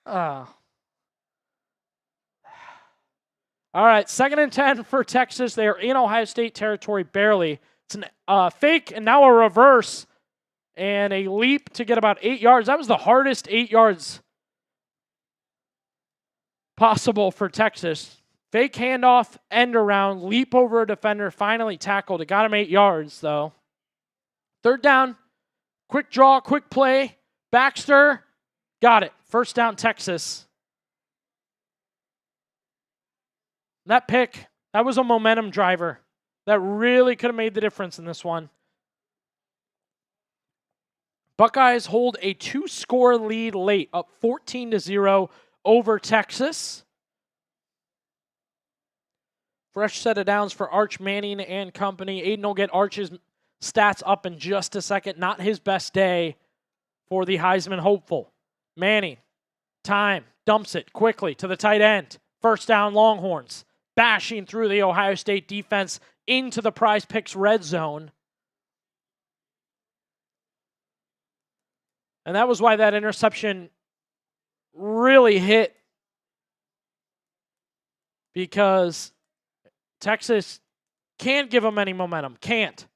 Oh. All right, 2nd and 10 for Texas. They are in Ohio State territory barely. It's a fake and now a reverse and a leap to get about 8 yards. That was the hardest 8 yards possible for Texas. Fake handoff, end around, leap over a defender, finally tackled. It got him 8 yards, though. 3rd down, quick draw, quick play. Baxter, got it. 1st down, Texas. That pick, that was a momentum driver. That really could have made the difference in this one. Buckeyes hold a 2-score lead late, up 14-0 over Texas. Fresh set of downs for Arch Manning and company. Aiden will get Arch's stats up in just a second. Not his best day for the Heisman hopeful. Manning, time, dumps it quickly to the tight end. 1st down, Longhorns. Bashing through the Ohio State defense into the Prize Picks red zone. And that was why that interception really hit. Because Texas can't give them any momentum. Can't.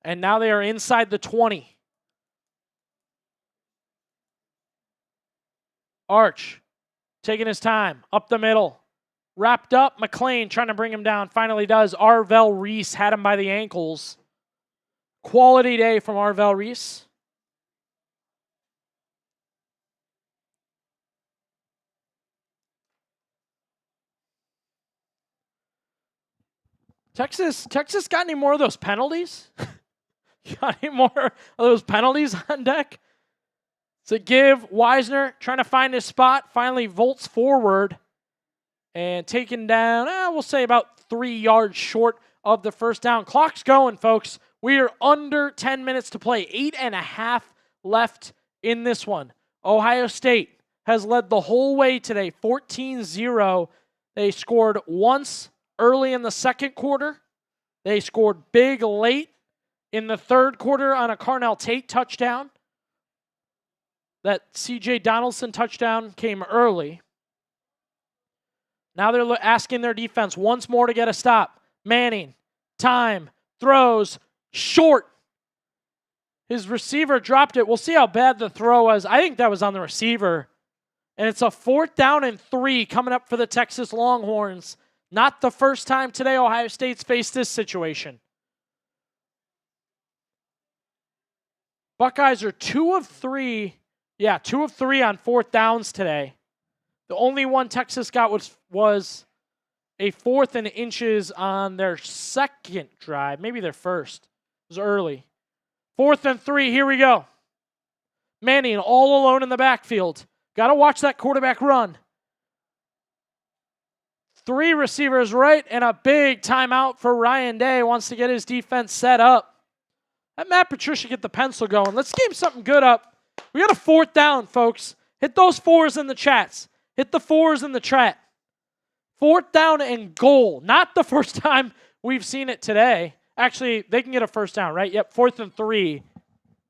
And now they are inside the 20. Arch taking his time. Up the middle. Wrapped up. McLean trying to bring him down. Finally does. Arvell Reese had him by the ankles. Quality day from Arvell Reese. Texas got any more of those penalties? Got any more of those penalties on deck? To give Wisner, trying to find his spot, finally volts forward and taken down, we'll say about 3 yards short of the 1st down. Clock's going, folks. We are under 10 minutes to play. 8.5 left in this one. Ohio State has led the whole way today, 14-0. They scored once early in the 2nd quarter. They scored big late in the 3rd quarter on a Carnell Tate touchdown. That C.J. Donaldson touchdown came early. Now they're asking their defense once more to get a stop. Manning, time, throws, short. His receiver dropped it. We'll see how bad the throw was. I think that was on the receiver. And it's a 4th down and 3 coming up for the Texas Longhorns. Not the first time today Ohio State's faced this situation. Buckeyes are 2 of 3 Yeah, 2 of 3 on 4th downs today. The only one Texas got was a 4th and inches on their second drive, maybe their first. It was early. 4th and 3, here we go. Manning all alone in the backfield. Got to watch that quarterback run. 3 receivers right, and a big timeout for Ryan Day. Wants to get his defense set up. Let Matt Patricia get the pencil going. Let's game something good up. We got a 4th down, folks. Hit those 4s in the chats. Hit the 4s in the chat. 4th down and goal. Not the first time we've seen it today. Actually, they can get a first down, right? Yep, 4th and 3.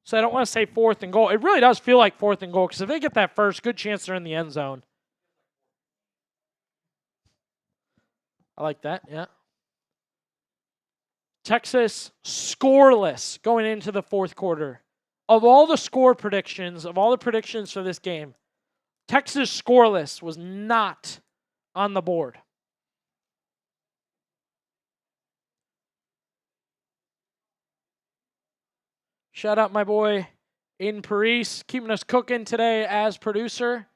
So I don't want to say 4th and goal. It really does feel like 4th and goal because if they get that first, good chance they're in the end zone. I like that, yeah. Texas scoreless going into the 4th quarter. Of all the score predictions, of all the predictions for this game, Texas scoreless was not on the board. Shout out my boy Aiden Paris, keeping us cooking today as producer.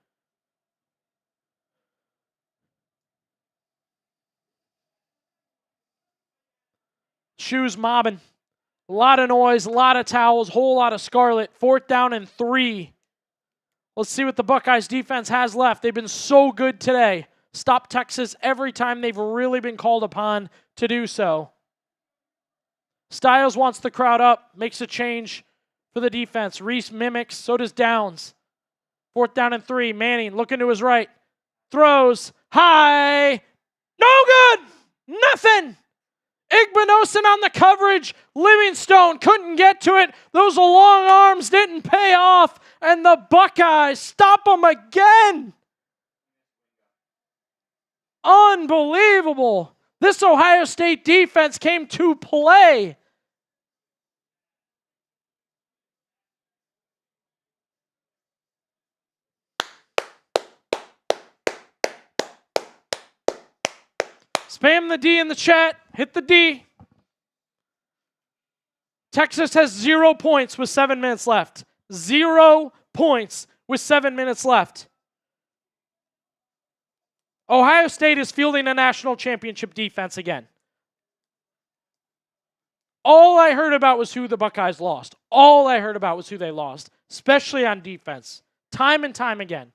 Shoes mobbing. A lot of noise, a lot of towels, whole lot of scarlet. 4th down and 3. Let's see what the Buckeyes defense has left. They've been so good today. Stop Texas every time they've really been called upon to do so. Styles wants the crowd up, makes a change for the defense. Reese mimics, so does Downs. 4th down and 3. Manning looking to his right. Throws high. No good. Nothing. Igbinosin on the coverage. Livingstone couldn't get to it. Those long arms didn't pay off. And the Buckeyes stop them again. Unbelievable. This Ohio State defense came to play. Spam the D in the chat. Hit the D. Texas has 0 points with 7 minutes left. 0 points with 7 minutes left. Ohio State is fielding a national championship defense again. All I heard about was who the Buckeyes lost. All I heard about was who they lost, especially on defense. Time and time again.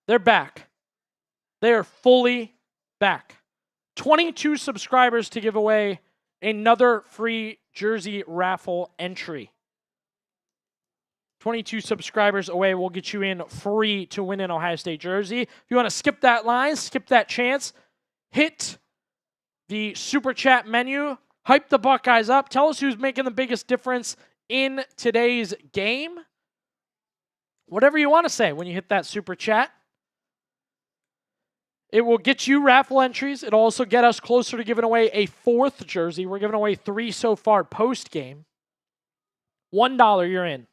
They're back. They are fully back. 22 subscribers to give away another free jersey raffle entry. 22 subscribers away will get you in free to win an Ohio State jersey. If you want to skip that line, skip that chance, hit the super chat menu, hype the Buckeyes up, tell us who's making the biggest difference in today's game. Whatever you want to say when you hit that super chat. It will get you raffle entries. It'll also get us closer to giving away a 4th jersey. We're giving away 3 so far post-game. $1, you're in.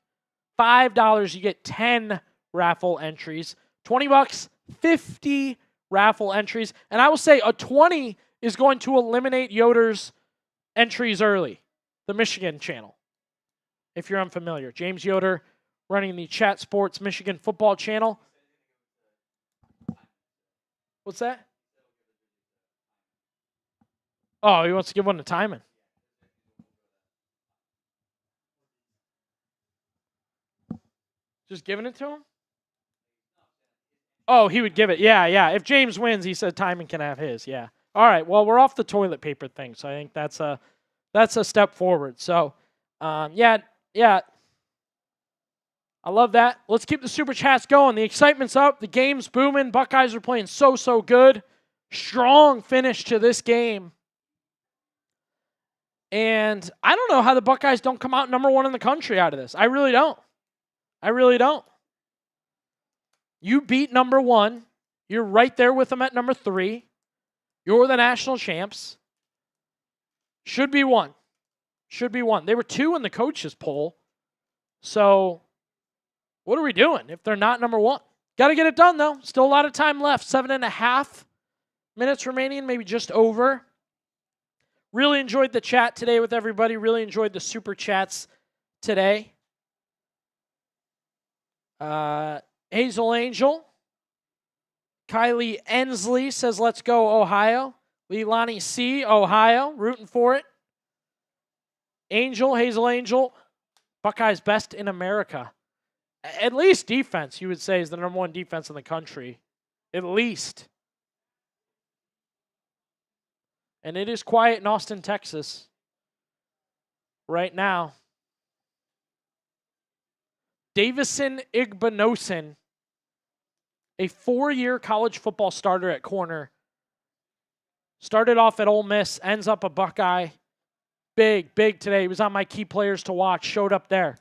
$5, you get 10 raffle entries. $20, 50 raffle entries. And I will say a 20 is going to eliminate Yoder's entries early. The Michigan channel, if you're unfamiliar. James Yoder running the Chat Sports Michigan football channel. What's that? Oh, he wants to give one to Timon. Just giving it to him? Oh, he would give it. Yeah. If James wins, he said Timon can have his. Yeah. All right. Well, we're off the toilet paper thing, so I think that's a step forward. So, yeah. I love that. Let's keep the super chats going. The excitement's up. The game's booming. Buckeyes are playing so good. Strong finish to this game. And I don't know how the Buckeyes don't come out number 1 in the country out of this. I really don't. You beat number 1. You're right there with them at number 3. You're the national champs. Should be 1. They were 2 in the coaches poll. So what are we doing if they're not number 1? Got to get it done, though. Still a lot of time left. 7.5 minutes remaining, maybe just over. Really enjoyed the chat today with everybody. Really enjoyed the super chats today. Hazel Angel. Kylie Ensley says, let's go, Ohio. Leilani C., Ohio, rooting for it. Angel, Hazel Angel, Buckeyes best in America. At least defense, you would say, is the number one defense in the country. At least. And it is quiet in Austin, Texas right now. Davison Igbinosin, a 4-year college football starter at corner. Started off at Ole Miss, ends up a Buckeye. Big today. He was on my key players to watch, showed up there.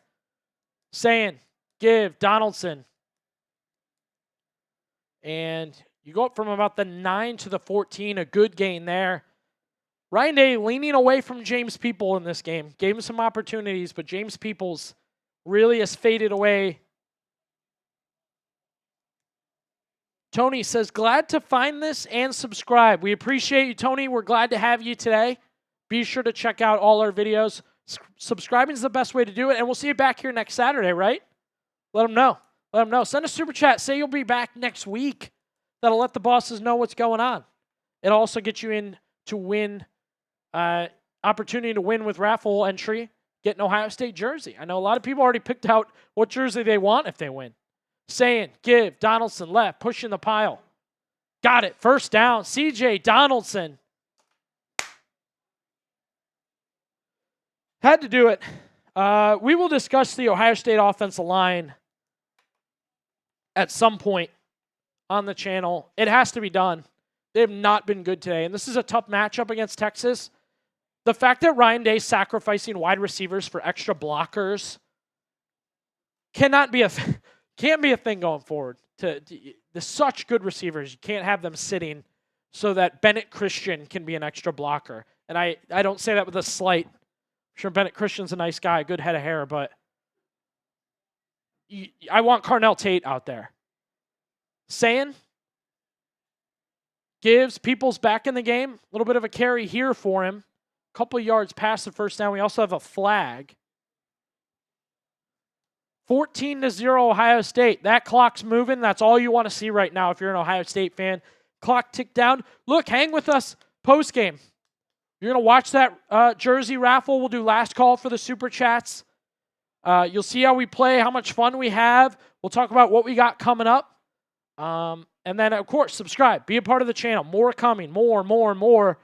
Saying, give, Donaldson. And you go up from about the 9 to the 14, a good gain there. Ryan Day leaning away from James People in this game. Gave him some opportunities, but James Peoples really has faded away. Tony says, glad to find this and subscribe. We appreciate you, Tony. We're glad to have you today. Be sure to check out all our videos. Subscribing is the best way to do it, and we'll see you back here next Saturday, right? Let them know. Let them know. Send a super chat. Say you'll be back next week. That'll let the bosses know what's going on. It'll also get you in to win, opportunity to win with raffle entry, get an Ohio State jersey. I know a lot of people already picked out what jersey they want if they win. Saying, give, Donaldson left, pushing the pile. Got it, first down, CJ Donaldson. Had to do it. We will discuss the Ohio State offensive line at some point on the channel. It has to be done. They have not been good today, and this is a tough matchup against Texas. The fact that Ryan Day's sacrificing wide receivers for extra blockers can't be a thing going forward. The such good receivers, you can't have them sitting so that Bennett Christian can be an extra blocker. And I don't say that with a slight. I'm sure Bennett Christian's a nice guy, good head of hair, but I want Carnell Tate out there. Saying, gives, Peoples back in the game. A little bit of a carry here for him. A couple yards past the first down. We also have a flag. 14-0 Ohio State. That clock's moving. That's all you want to see right now if you're an Ohio State fan. Clock ticked down. Look, hang with us post-game. You're going to watch that jersey raffle. We'll do last call for the Super Chats. You'll see how we play, how much fun we have. We'll talk about what we got coming up. And then, of course, subscribe. Be a part of the channel. More coming. More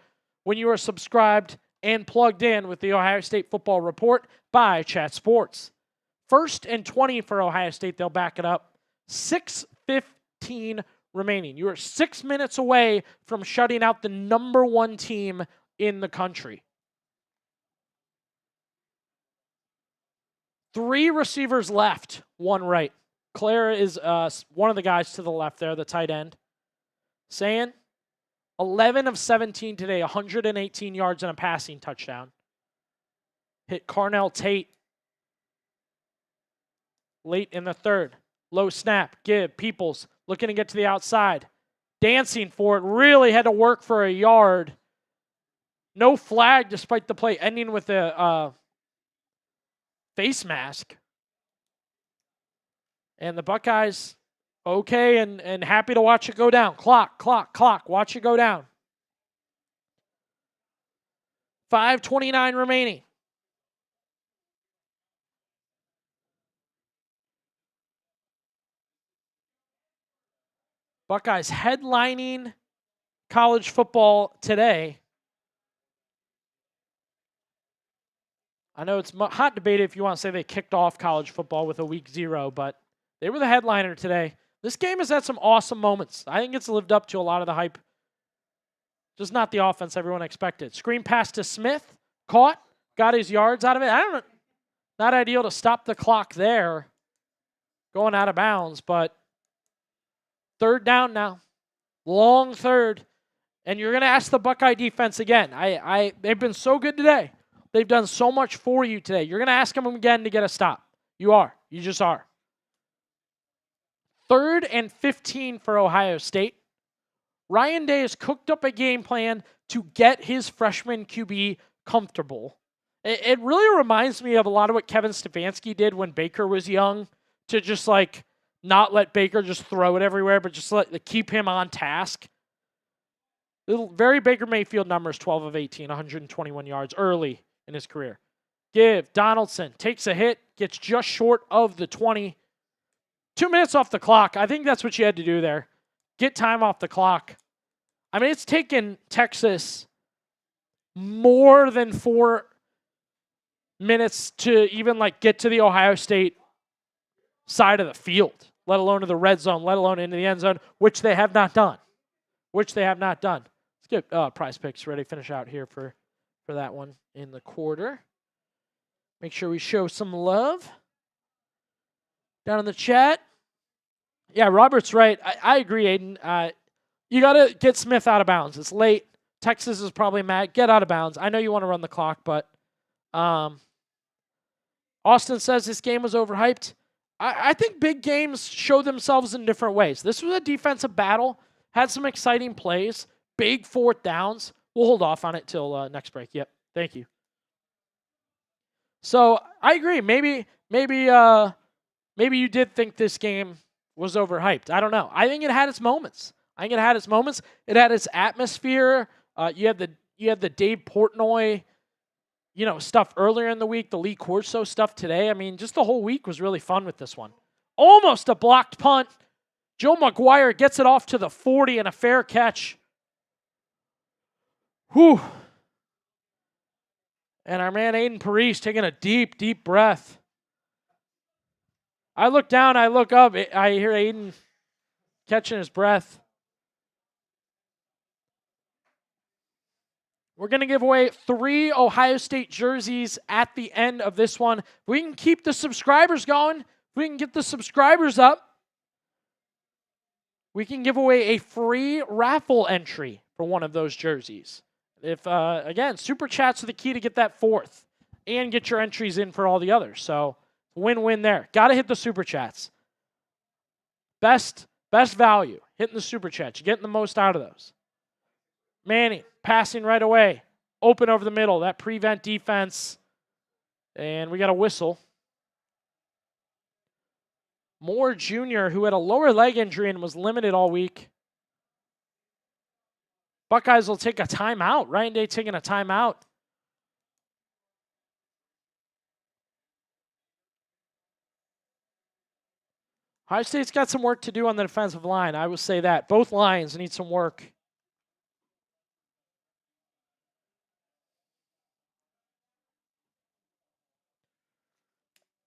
when you are subscribed and plugged in with the Ohio State Football Report by Chat Sports. 1st and 20 for Ohio State. They'll back it up. 6:15 remaining. You are 6 minutes away from shutting out the number 1 team in the country. 3 receivers left, 1 right. Claire is one of the guys to the left there, the tight end. Saying 11 of 17 today, 118 yards and a passing touchdown. Hit Carnell Tate late in the third. Low snap, give, Peoples looking to get to the outside. Dancing for it, really had to work for a yard. No flag despite the play ending with a face mask. And the Buckeyes, okay, and happy to watch it go down. Clock. Watch it go down. 5:29 remaining. Buckeyes headlining college football today. I know it's hot debate if you want to say they kicked off college football with a week 0, but they were the headliner today. This game has had some awesome moments. I think it's lived up to a lot of the hype. Just not the offense everyone expected. Screen pass to Smith. Caught. Got his yards out of it. I don't know. Not ideal to stop the clock there. Going out of bounds, but 3rd down now. Long 3rd. And you're going to ask the Buckeye defense again. They've been so good today. They've done so much for you today. You're going to ask them again to get a stop. You are. You just are. 3rd and 15 for Ohio State. Ryan Day has cooked up a game plan to get his freshman QB comfortable. It really reminds me of a lot of what Kevin Stefanski did when Baker was young, to just like not let Baker just throw it everywhere, but just keep him on task. Very Baker Mayfield numbers, 12 of 18, 121 yards early in his career. Donaldson takes a hit, gets just short of the 20. 2 minutes off the clock. I think that's what you had to do there. Get time off the clock. I mean, it's taken Texas more than 4 minutes to even get to the Ohio State side of the field, let alone to the red zone, let alone into the end zone, which they have not done. Let's get Prize Picks ready to finish out here for that one in the quarter. Make sure we show some love down in the chat. Yeah, Robert's right. I agree, Aiden. You got to get Smith out of bounds. It's late. Texas is probably mad. Get out of bounds. I know you want to run the clock, but Austin says this game was overhyped. I think big games show themselves in different ways. This was a defensive battle. Had some exciting plays. Big fourth downs. We'll hold off on it till next break. Yep. Thank you. So I agree. Maybe you did think this game was overhyped. I don't know. I think it had its moments. It had its atmosphere. You had the Dave Portnoy, stuff earlier in the week, the Lee Corso stuff today. I mean, just the whole week was really fun with this one. Almost a blocked punt. Joe McGuire gets it off to the 40 and a fair catch. Whew. And our man Aiden Parise taking a deep, deep breath. I look down, I look up, I hear Aiden catching his breath. We're going to give away 3 Ohio State jerseys at the end of this one. If we can keep the subscribers going, if we can get the subscribers up, we can give away a free raffle entry for one of those jerseys. If, again, Super Chats are the key to get that 4th and get your entries in for all the others. So, win-win there. Got to hit the Super Chats. Best value, hitting the Super Chats. You're getting the most out of those. Manning, passing right away. Open over the middle. That prevent defense. And we got a whistle. Moore Jr., who had a lower leg injury and was limited all week. Buckeyes will take a timeout. Ryan Day taking a timeout. Ohio State's got some work to do on the defensive line. I will say that. Both lines need some work.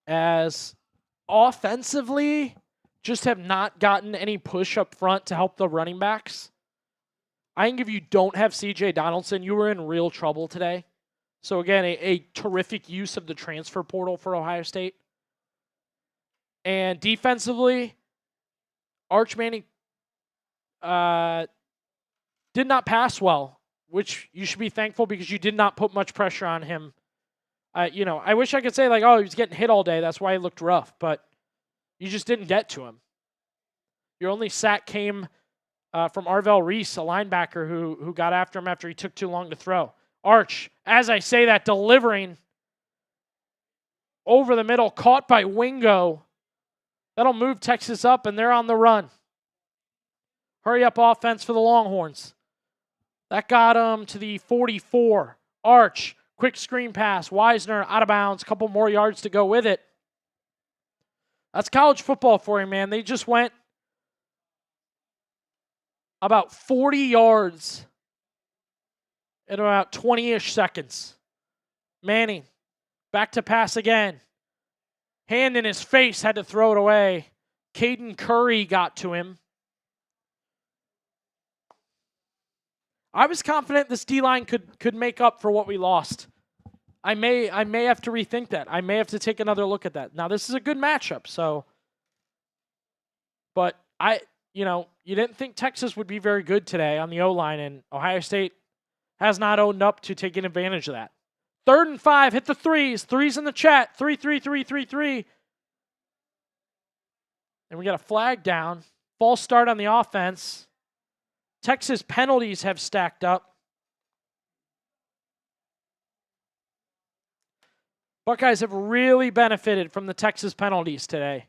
As offensively, just have not gotten any push up front to help the running backs. I think if you don't have C.J. Donaldson, you were in real trouble today. So again, a terrific use of the transfer portal for Ohio State. And defensively, Arch Manning did not pass well, which you should be thankful because you did not put much pressure on him. I wish I could say he was getting hit all day. That's why he looked rough, but you just didn't get to him. Your only sack came from Arvell Reese, a linebacker who got after him after he took too long to throw. Arch, as I say that, delivering over the middle, caught by Wingo. That'll move Texas up, and they're on the run. Hurry up offense for the Longhorns. That got them to the 44. Arch, quick screen pass. Wisner out of bounds. Couple more yards to go with it. That's college football for you, man. They just went about 40 yards in about 20-ish seconds. Manning, back to pass again. Hand in his face, had to throw it away. Caden Curry got to him. I was confident this D-line could make up for what we lost. I may have to rethink that. I may have to take another look at that. Now, this is a good matchup, so. But you didn't think Texas would be very good today on the O-line, and Ohio State has not owned up to taking advantage of that. 3rd and 5, hit the threes. Threes in the chat. 3, 3, 3, 3, 3. And we got a flag down. False start on the offense. Texas penalties have stacked up. Buckeyes have really benefited from the Texas penalties today.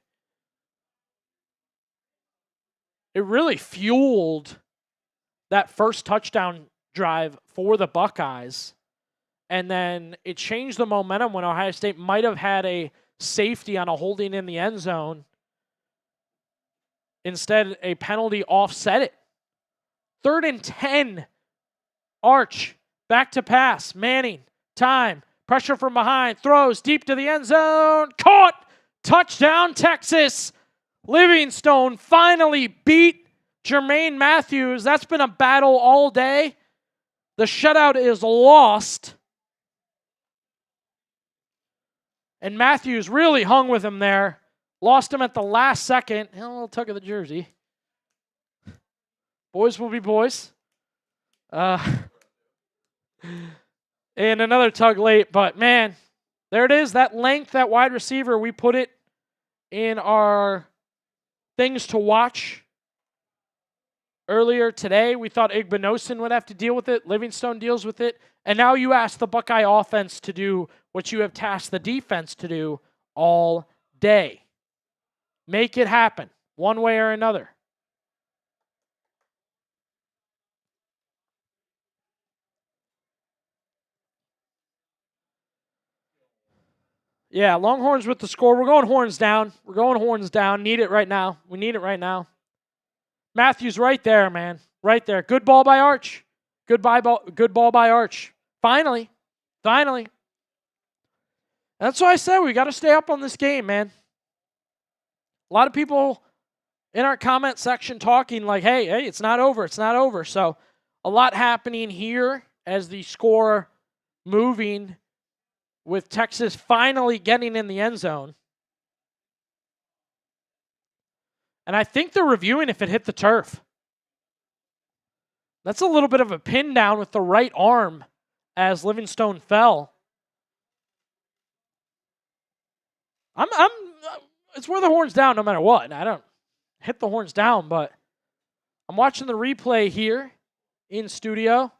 It really fueled that first touchdown drive for the Buckeyes. And then it changed the momentum when Ohio State might have had a safety on a holding in the end zone. Instead, a penalty offset it. 3rd and 10. Arch, back to pass. Manning, time. Pressure from behind. Throws deep to the end zone. Caught. Touchdown, Texas. Livingstone finally beat Jermaine Matthews. That's been a battle all day. The shutout is lost. And Matthews really hung with him there. Lost him at the last second. A little tug of the jersey. Boys will be boys. And another tug late. But, man, there it is. That length, that wide receiver, we put it in our things to watch earlier today. We thought Igbinosun would have to deal with it. Livingstone deals with it. And now you ask the Buckeye offense to do what you have tasked the defense to do all day. Make it happen one way or another. Yeah, Longhorns with the score. We're going horns down. We're going horns down. Need it right now. We need it right now. Matthews right there, man. Right there. Good ball by Arch. Good ball by Arch. Finally. That's why I said we got to stay up on this game, man. A lot of people in our comment section talking like, hey, it's not over. It's not over. So a lot happening here as the score moving with Texas finally getting in the end zone. And I think they're reviewing if it hit the turf. That's a little bit of a pin down with the right arm as Livingstone fell. It's where the horns down no matter what. I don't hit the horns down, but I'm watching the replay here in studio.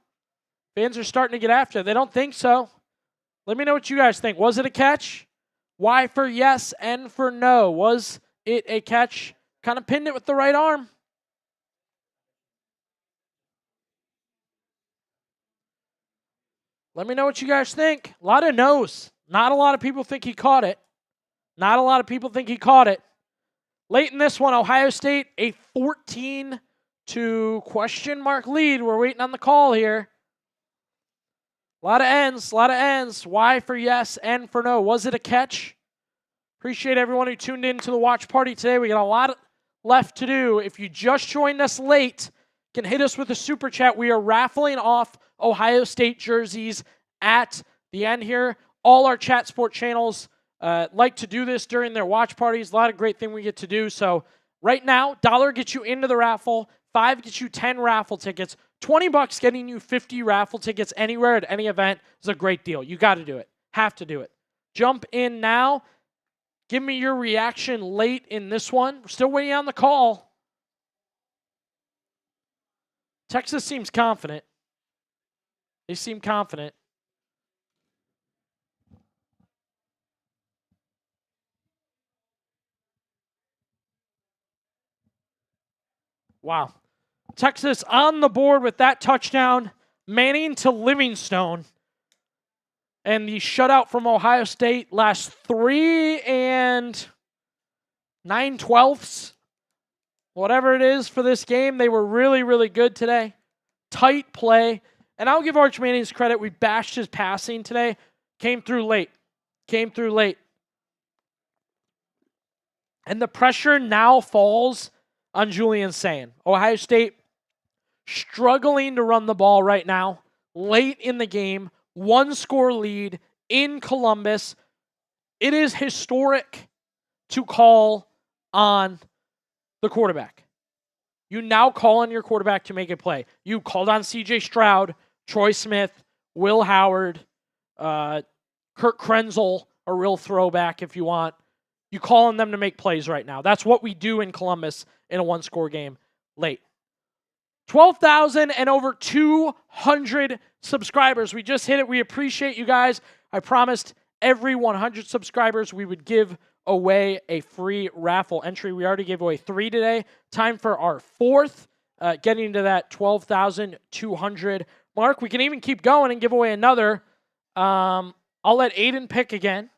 Fans are starting to get after it. They don't think so. Let me know what you guys think. Was it a catch? Y for yes, N for no. Was it a catch? Kind of pinned it with the right arm. Let me know what you guys think. A lot of no's. Not a lot of people think he caught it. Not a lot of people think he caught it. Late in this one, Ohio State, a 14 to question mark lead. We're waiting on the call here. A lot of ends. Y for yes, N for no. Was it a catch? Appreciate everyone who tuned in to the watch party today. We got a lot left to do. If you just joined us late, can hit us with a super chat. We are raffling off Ohio State jerseys at the end here. All our chat sport channels like to do this during their watch parties. A lot of great thing we get to do. So right now, $1 gets you into the raffle. $5 gets you 10 raffle tickets. $20 getting you 50 raffle tickets anywhere at any event is a great deal. You got to do it. Have to do it. Jump in now. Give me your reaction late in this one. We're still waiting on the call. Texas seems confident. They seem confident. Wow. Texas on the board with that touchdown. Manning to Livingstone. And the shutout from Ohio State last 3 9/12. Whatever it is for this game, they were really, really good today. Tight play. And I'll give Arch Manning's credit. We bashed his passing today. Came through late. And the pressure now falls on Julian Sayin. Ohio State struggling to run the ball right now. Late in the game. 1-score lead in Columbus. It is historic to call on the quarterback. You now call on your quarterback to make a play. You called on C.J. Stroud, Troy Smith, Will Howard, Kurt Krenzel, a real throwback if you want. You call on them to make plays right now. That's what we do in Columbus in a 1-score game late. 12,000 and over 200 subscribers. We just hit it. We appreciate you guys. I promised every 100 subscribers, we would give away a free raffle entry. We already gave away 3 today. Time for our 4th, getting to that 12,200 mark. We can even keep going and give away another. I'll let Aiden pick again.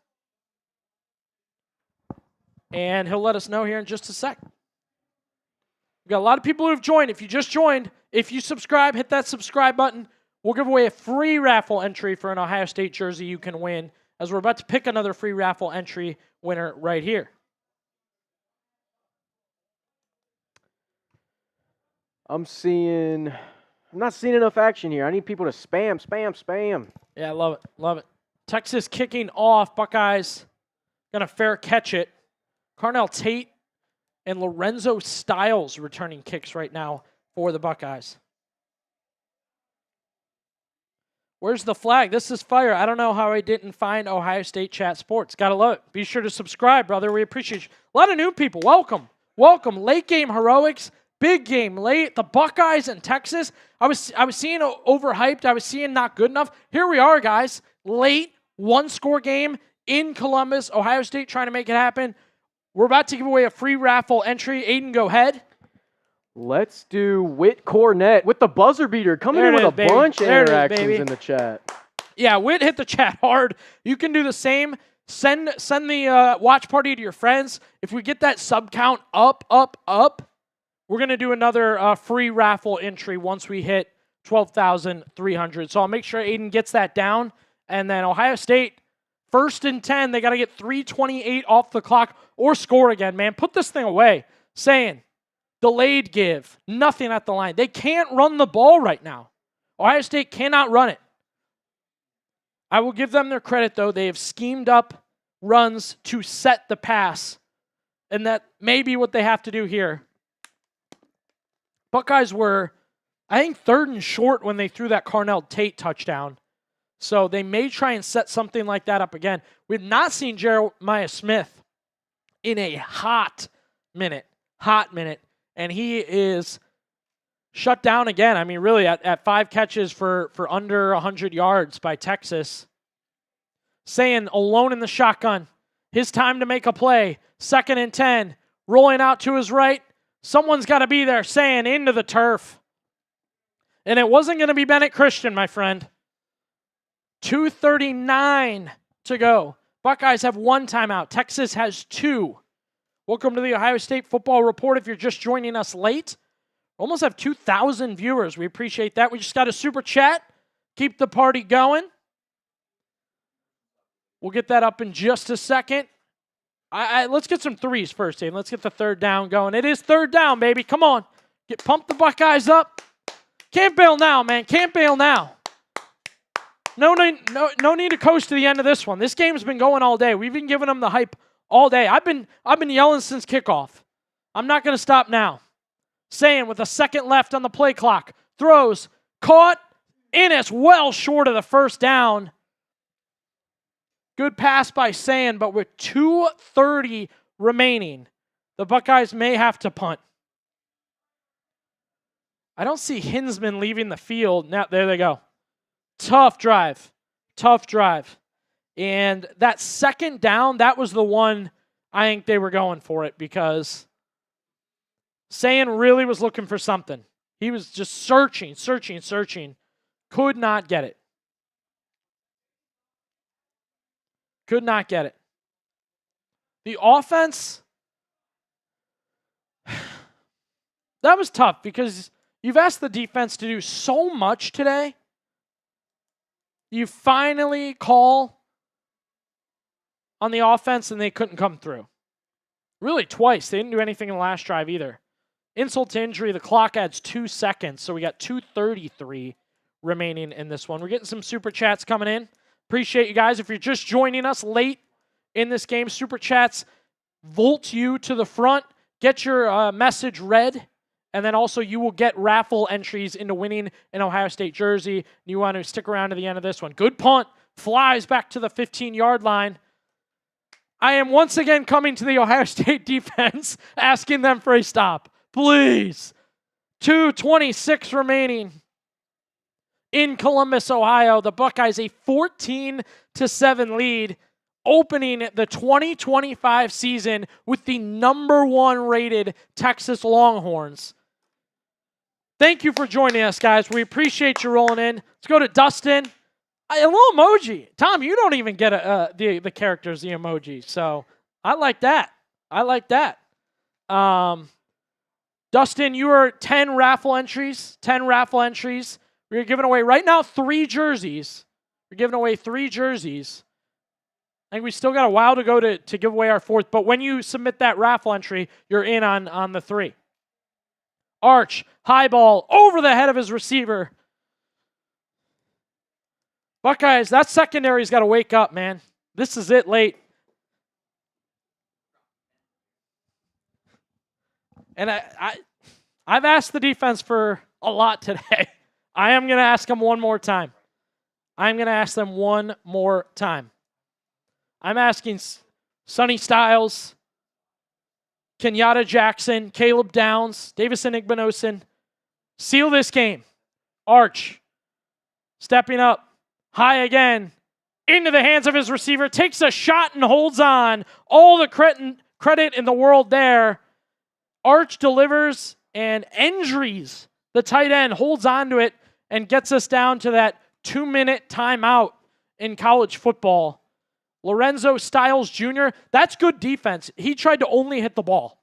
And he'll let us know here in just a sec. We've got a lot of people who have joined. If you just joined, if you subscribe, hit that subscribe button. We'll give away a free raffle entry for an Ohio State jersey you can win, as we're about to pick another free raffle entry winner right here. I'm not seeing enough action here. I need people to spam. Yeah, I love it. Love it. Texas kicking off. Buckeyes gonna fair catch it. Carnell Tate and Lorenzo Stiles returning kicks right now for the Buckeyes. Where's the flag? This is fire. I don't know how I didn't find Ohio State Chat Sports. Gotta love it. Be sure to subscribe, brother. We appreciate you. A lot of new people. Welcome. Welcome. Late game heroics. Big game late. The Buckeyes and Texas. I was seeing overhyped. I was seeing not good enough. Here we are, guys. Late, 1-score game in Columbus. Ohio State trying to make it happen. We're about to give away a free raffle entry. Aiden, go ahead. Let's do Whit Cornett with the buzzer beater. Coming in with a bunch of interactions in the chat. Yeah, Whit hit the chat hard. You can do the same. Send the watch party to your friends. If we get that sub count up, we're going to do another free raffle entry once we hit 12,300. So I'll make sure Aiden gets that down. And then Ohio State, 1st and 10. They got to get 3:28 off the clock or score again, man. Put this thing away. Saying, delayed give, nothing at the line. They can't run the ball right now. Ohio State cannot run it. I will give them their credit, though. They have schemed up runs to set the pass, and that may be what they have to do here. Buckeyes were, I think, 3rd and short when they threw that Carnell Tate touchdown. So they may try and set something like that up again. We've not seen Jeremiah Smith in a hot minute. And he is shut down again. I mean, really, at 5 catches for under 100 yards by Texas. Saying alone in the shotgun. His time to make a play. 2nd and 10. Rolling out to his right. Someone's got to be there. Saying into the turf. And it wasn't going to be Bennett Christian, my friend. 2:39 to go. Buckeyes have 1 timeout. Texas has 2. Welcome to the Ohio State Football Report. If you're just joining us late, we almost have 2,000 viewers. We appreciate that. We just got a super chat. Keep the party going. We'll get that up in just a second. Let's get some threes first, Dave. Let's get the 3rd down going. It is 3rd down, baby. Come on. Pump the Buckeyes up. Can't bail now, man. Can't bail now. No need to coast to the end of this one. This game's been going all day. We've been giving them the hype all day. I've been yelling since kickoff. I'm not going to stop now. Saying with a second left on the play clock. Throws. Caught. In as well short of the 1st down. Good pass by Saying, but with 2:30 remaining, the Buckeyes may have to punt. I don't see Hinsman leaving the field. Now, there they go. Tough drive. And that 2nd down, that was the one I think they were going for it, because Saying really was looking for something. He was just searching. Could not get it. The offense, that was tough because you've asked the defense to do so much today. You finally call on the offense and they couldn't come through. Really twice. They didn't do anything in the last drive either. Insult to injury, the clock adds 2 seconds, so we got 2:33 remaining in this one. We're getting some super chats coming in. Appreciate you guys. If you're just joining us late in this game, super chats volt you to the front, get your message read, and then also you will get raffle entries into winning an Ohio State jersey. You want to stick around to the end of this one. Good punt. Flies back to the 15-yard line. I am once again coming to the Ohio State defense, asking them for a stop. Please. 2:26 remaining in Columbus, Ohio. The Buckeyes a 14-7 lead. opening the 2025 season with the #1 rated Texas Longhorns. Thank you for joining us, guys. We appreciate you rolling in. Let's go to Dustin. A little emoji. Tom, you don't even get the characters, the emoji. So I like that. Dustin, you are 10 raffle entries. We're giving away right now 3 jerseys. We're giving away 3 jerseys. I think we still got a while to go to give away our 4th. But when you submit that raffle entry, you're in on the 3. Arch, high ball, over the head of his receiver. Buckeyes, that secondary's got to wake up, man. This is it late. And I've asked the defense for a lot today. I am going to ask them one more time. I'm asking Sonny Styles, Kenyatta Jackson, Caleb Downs, Davison Igbinosun, seal this game. Arch, stepping up, high again, into the hands of his receiver, takes a shot and holds on. All the credit in the world there. Arch delivers, and Endries, the tight end, holds on to it and gets us down to that 2-minute timeout in college football. Lorenzo Styles Jr., that's good defense. He tried to only hit the ball.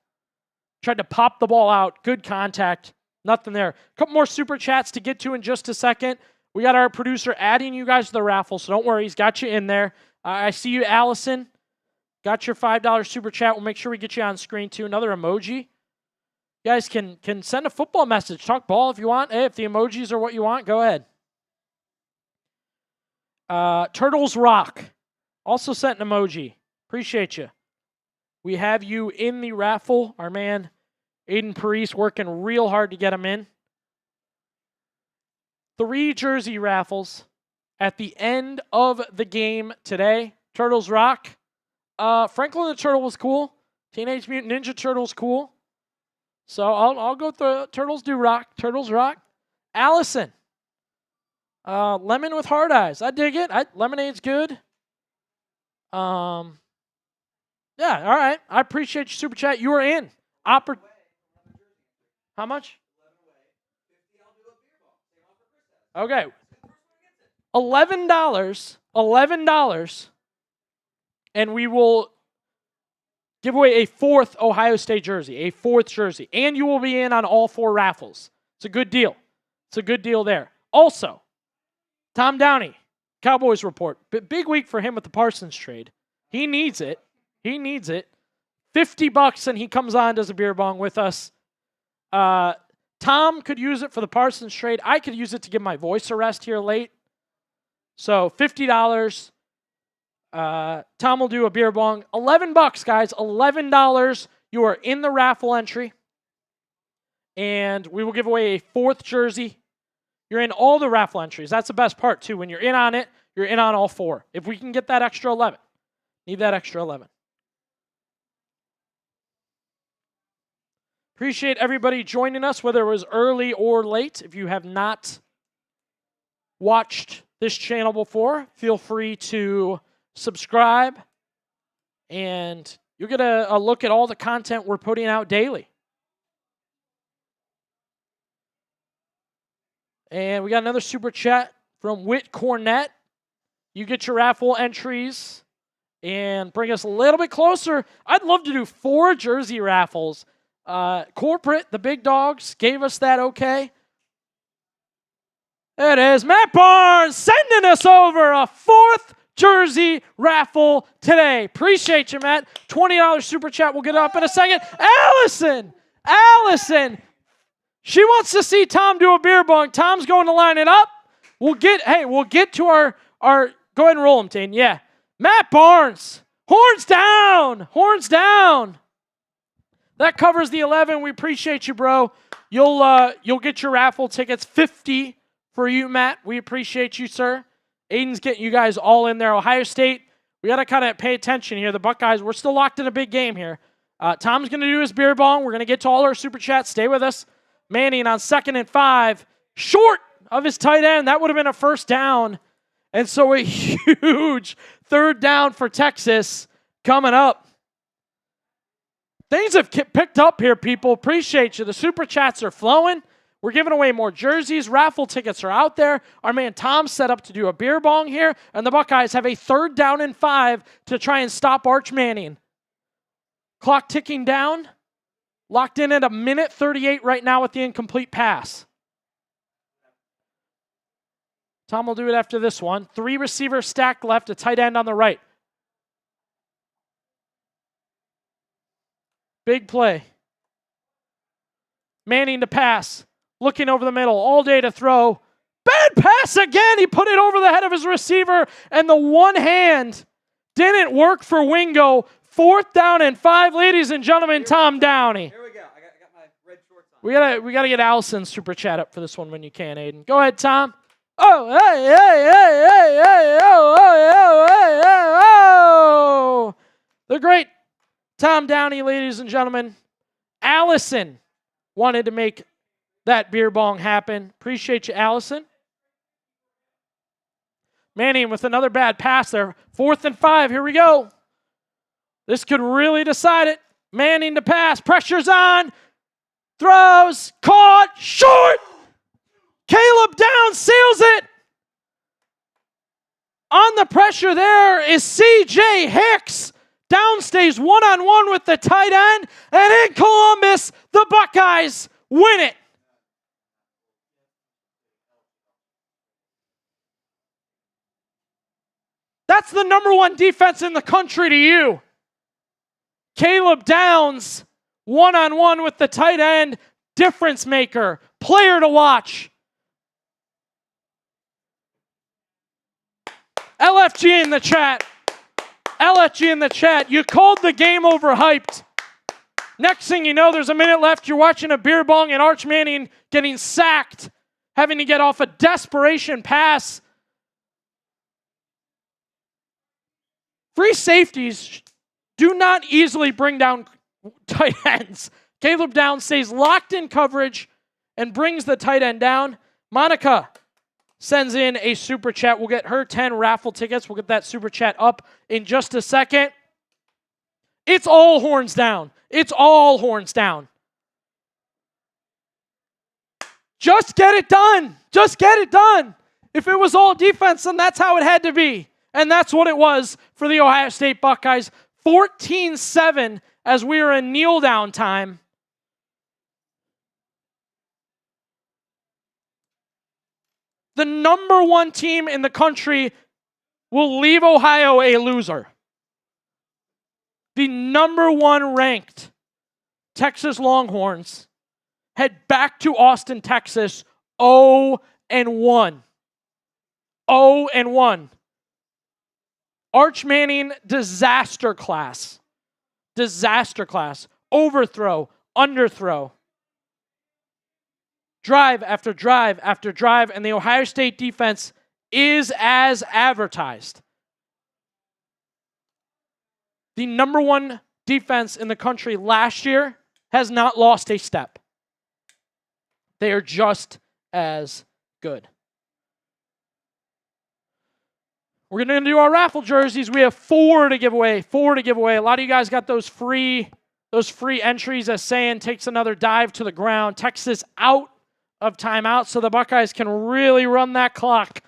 Tried to pop the ball out. Good contact. Nothing there. A couple more super chats to get to in just a second. We got our producer adding you guys to the raffle, so don't worry. He's got you in there. I see you, Allison. Got your $5 super chat. We'll make sure we get you on screen, too. Another emoji. You guys can send a football message. Talk ball if you want. Hey, if the emojis are what you want, go ahead. Turtles Rock also sent an emoji. Appreciate you. We have you in the raffle. Our man, Aiden Parise, working real hard to get him in. 3 jersey raffles at the end of the game today. Turtles Rock. Franklin the Turtle was cool. Teenage Mutant Ninja Turtles cool. So I'll go through Turtles do rock. Turtles rock. Allison. Lemon with hard eyes. I dig it. Lemonade's good. Yeah, all right. I appreciate your super chat. You are in. How much? Okay. $11. And we will give away a 4th Ohio State jersey. A 4th jersey. And you will be in on all 4 raffles. It's a good deal. There. Also, Tom Downey, Cowboys report. Big week for him with the Parsons trade. He needs it. $50 and he comes on, does a beer bong with us. Tom could use it for the Parsons trade. I could use it to give my voice a rest here late. So $50. Tom will do a beer bong. $11, guys. $11. You are in the raffle entry. And we will give away a 4th jersey. You're in all the raffle entries. That's the best part, too. When you're in on it, you're in on all 4. If we can get that extra 11. Need that extra 11. Appreciate everybody joining us, whether it was early or late. If you have not watched this channel before, feel free to subscribe, and you'll get a look at all the content we're putting out daily. And we got another super chat from Whit Cornett. You get your raffle entries and bring us a little bit closer. I'd love to do 4 jersey raffles. Corporate, the big dogs, gave us that okay. There it is. Matt Barnes sending us over a 4th jersey raffle today. Appreciate you, Matt. $20 super chat. We'll get it up in a second. Allison. She wants to see Tom do a beer bong. Tom's going to line it up. We'll get to our go ahead and roll him, Tane. Yeah. Matt Barnes. Horns down. That covers the 11. We appreciate you, bro. You'll get your raffle tickets. 50 for you, Matt. We appreciate you, sir. Aiden's getting you guys all in there. Ohio State, we got to kind of pay attention here. The Buckeyes, we're still locked in a big game here. Tom's going to do his beer bong. We're going to get to all our super chats. Stay with us. Manning on 2nd and 5. Short of his tight end. That would have been a first down. And so a huge third down for Texas coming up. Things have picked up here, people. Appreciate you. The super chats are flowing. We're giving away more jerseys. Raffle tickets are out there. Our man Tom's set up to do a beer bong here. And the Buckeyes have a 3rd down and 5 to try and stop Arch Manning. Clock ticking down. Locked in at 1:38 right now with the incomplete pass. Tom will do it after this one. 3 receivers stacked left, a tight end on the right. Big play. Manning to pass. Looking over the middle. All day to throw. Bad pass again. He put it over the head of his receiver. And the one hand didn't work for Wingo. 4th down and 5. Ladies and gentlemen, Tom Downey. Here we go. I got my red shorts on. We gotta get Allison's super chat up for this one when you can, Aiden. Go ahead, Tom. Oh, hey, hey, hey, hey, hey, oh, oh, oh, hey, oh. The great Tom Downey, ladies and gentlemen. Allison wanted to make that beer bong happen. Appreciate you, Allison. Manning with another bad pass there. 4th and 5. Here we go. This could really decide it. Manning to pass. Pressure's on. Throws. Caught. Short. Caleb Downs sails it. On the pressure there is C.J. Hicks. Downs stays one-on-one with the tight end. And in Columbus, the Buckeyes win it. That's the number 1 defense in the country to you. Caleb Downs, one-on-one with the tight end. Difference maker. Player to watch. LFG in the chat. LFG in the chat. You called the game overhyped. Next thing you know, there's a minute left. You're watching a beer bong and Arch Manning getting sacked, having to get off a desperation pass. Free safeties do not easily bring down tight ends. Caleb Downs stays locked in coverage and brings the tight end down. Monica sends in a super chat. We'll get her 10 raffle tickets. We'll get that super chat up in just a second. It's all horns down. It's all horns down. Just get it done. Just get it done. If it was all defense, then that's how it had to be. And that's what it was for the Ohio State Buckeyes. 14-7 as we are in kneel down time. The number 1 team in the country will leave Ohio a loser. The number 1 ranked Texas Longhorns head back to Austin, Texas, 0-1. 0-1. Arch Manning, disaster class. Disaster class. Overthrow, underthrow. Drive after drive after drive, and the Ohio State defense is as advertised. The number 1 defense in the country last year has not lost a step. They are just as good. We're going to do our raffle jerseys. We have 4 to give away. 4 to give away. A lot of you guys got those free entries as saying takes another dive to the ground. Texas out of timeout, so the Buckeyes can really run that clock.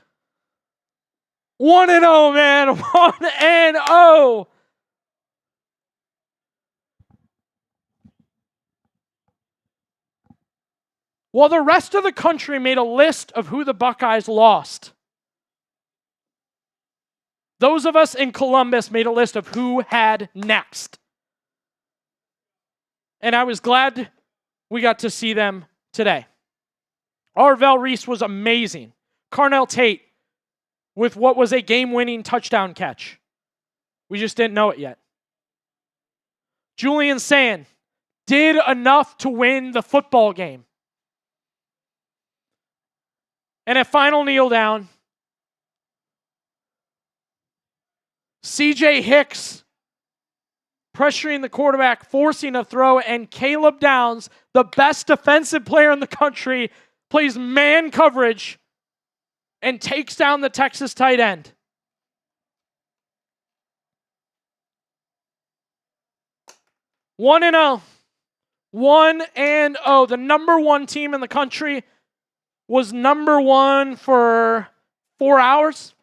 1-0, man. 1-0. While the rest of the country made a list of who the Buckeyes lost, those of us in Columbus made a list of who had next. And I was glad we got to see them today. Arvell Reese was amazing. Carnell Tate with what was a game-winning touchdown catch. We just didn't know it yet. Julian Sand did enough to win the football game. And at final kneel down, C.J. Hicks pressuring the quarterback, forcing a throw, and Caleb Downs, the best defensive player in the country, plays man coverage and takes down the Texas tight end. One and 0. 1-0. The number one team in the country was number one for 4 hours.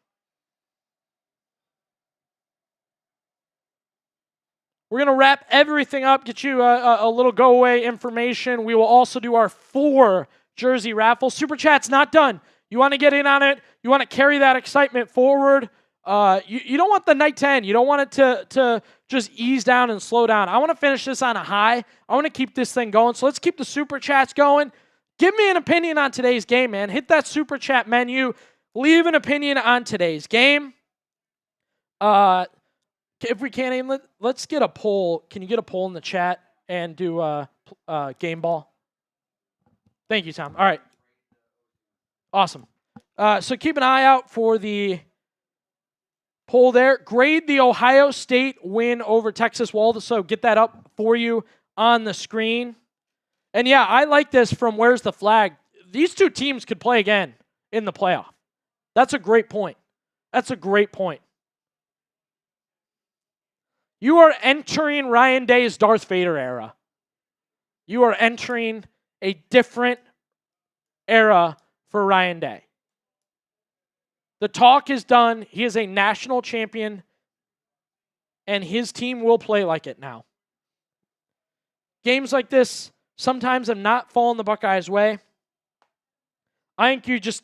We're going to wrap everything up, get you a little go-away information. We will also do our 4 jersey raffle. Super Chat's not done. You want to get in on it. You want to carry that excitement forward. You don't want the night to end. You don't want it to just ease down and slow down. I want to finish this on a high. I want to keep this thing going. So let's keep the Super Chats going. Give me an opinion on today's game, man. Hit that Super Chat menu. Leave an opinion on today's game. If we can't, let's get a poll. Can you get a poll in the chat and do game ball? Thank you, Tom. All right. Awesome. So keep an eye out for the poll there. Grade the Ohio State win over Texas. We'll also get that up for you on the screen. And yeah, I like this from Where's the Flag. These two teams could play again in the playoff. That's a great point. That's a great point. You are entering Ryan Day's Darth Vader era. You are entering a different era for Ryan Day. The talk is done. He is a national champion, and his team will play like it now. Games like this sometimes have not fallen the Buckeyes' way. I think you just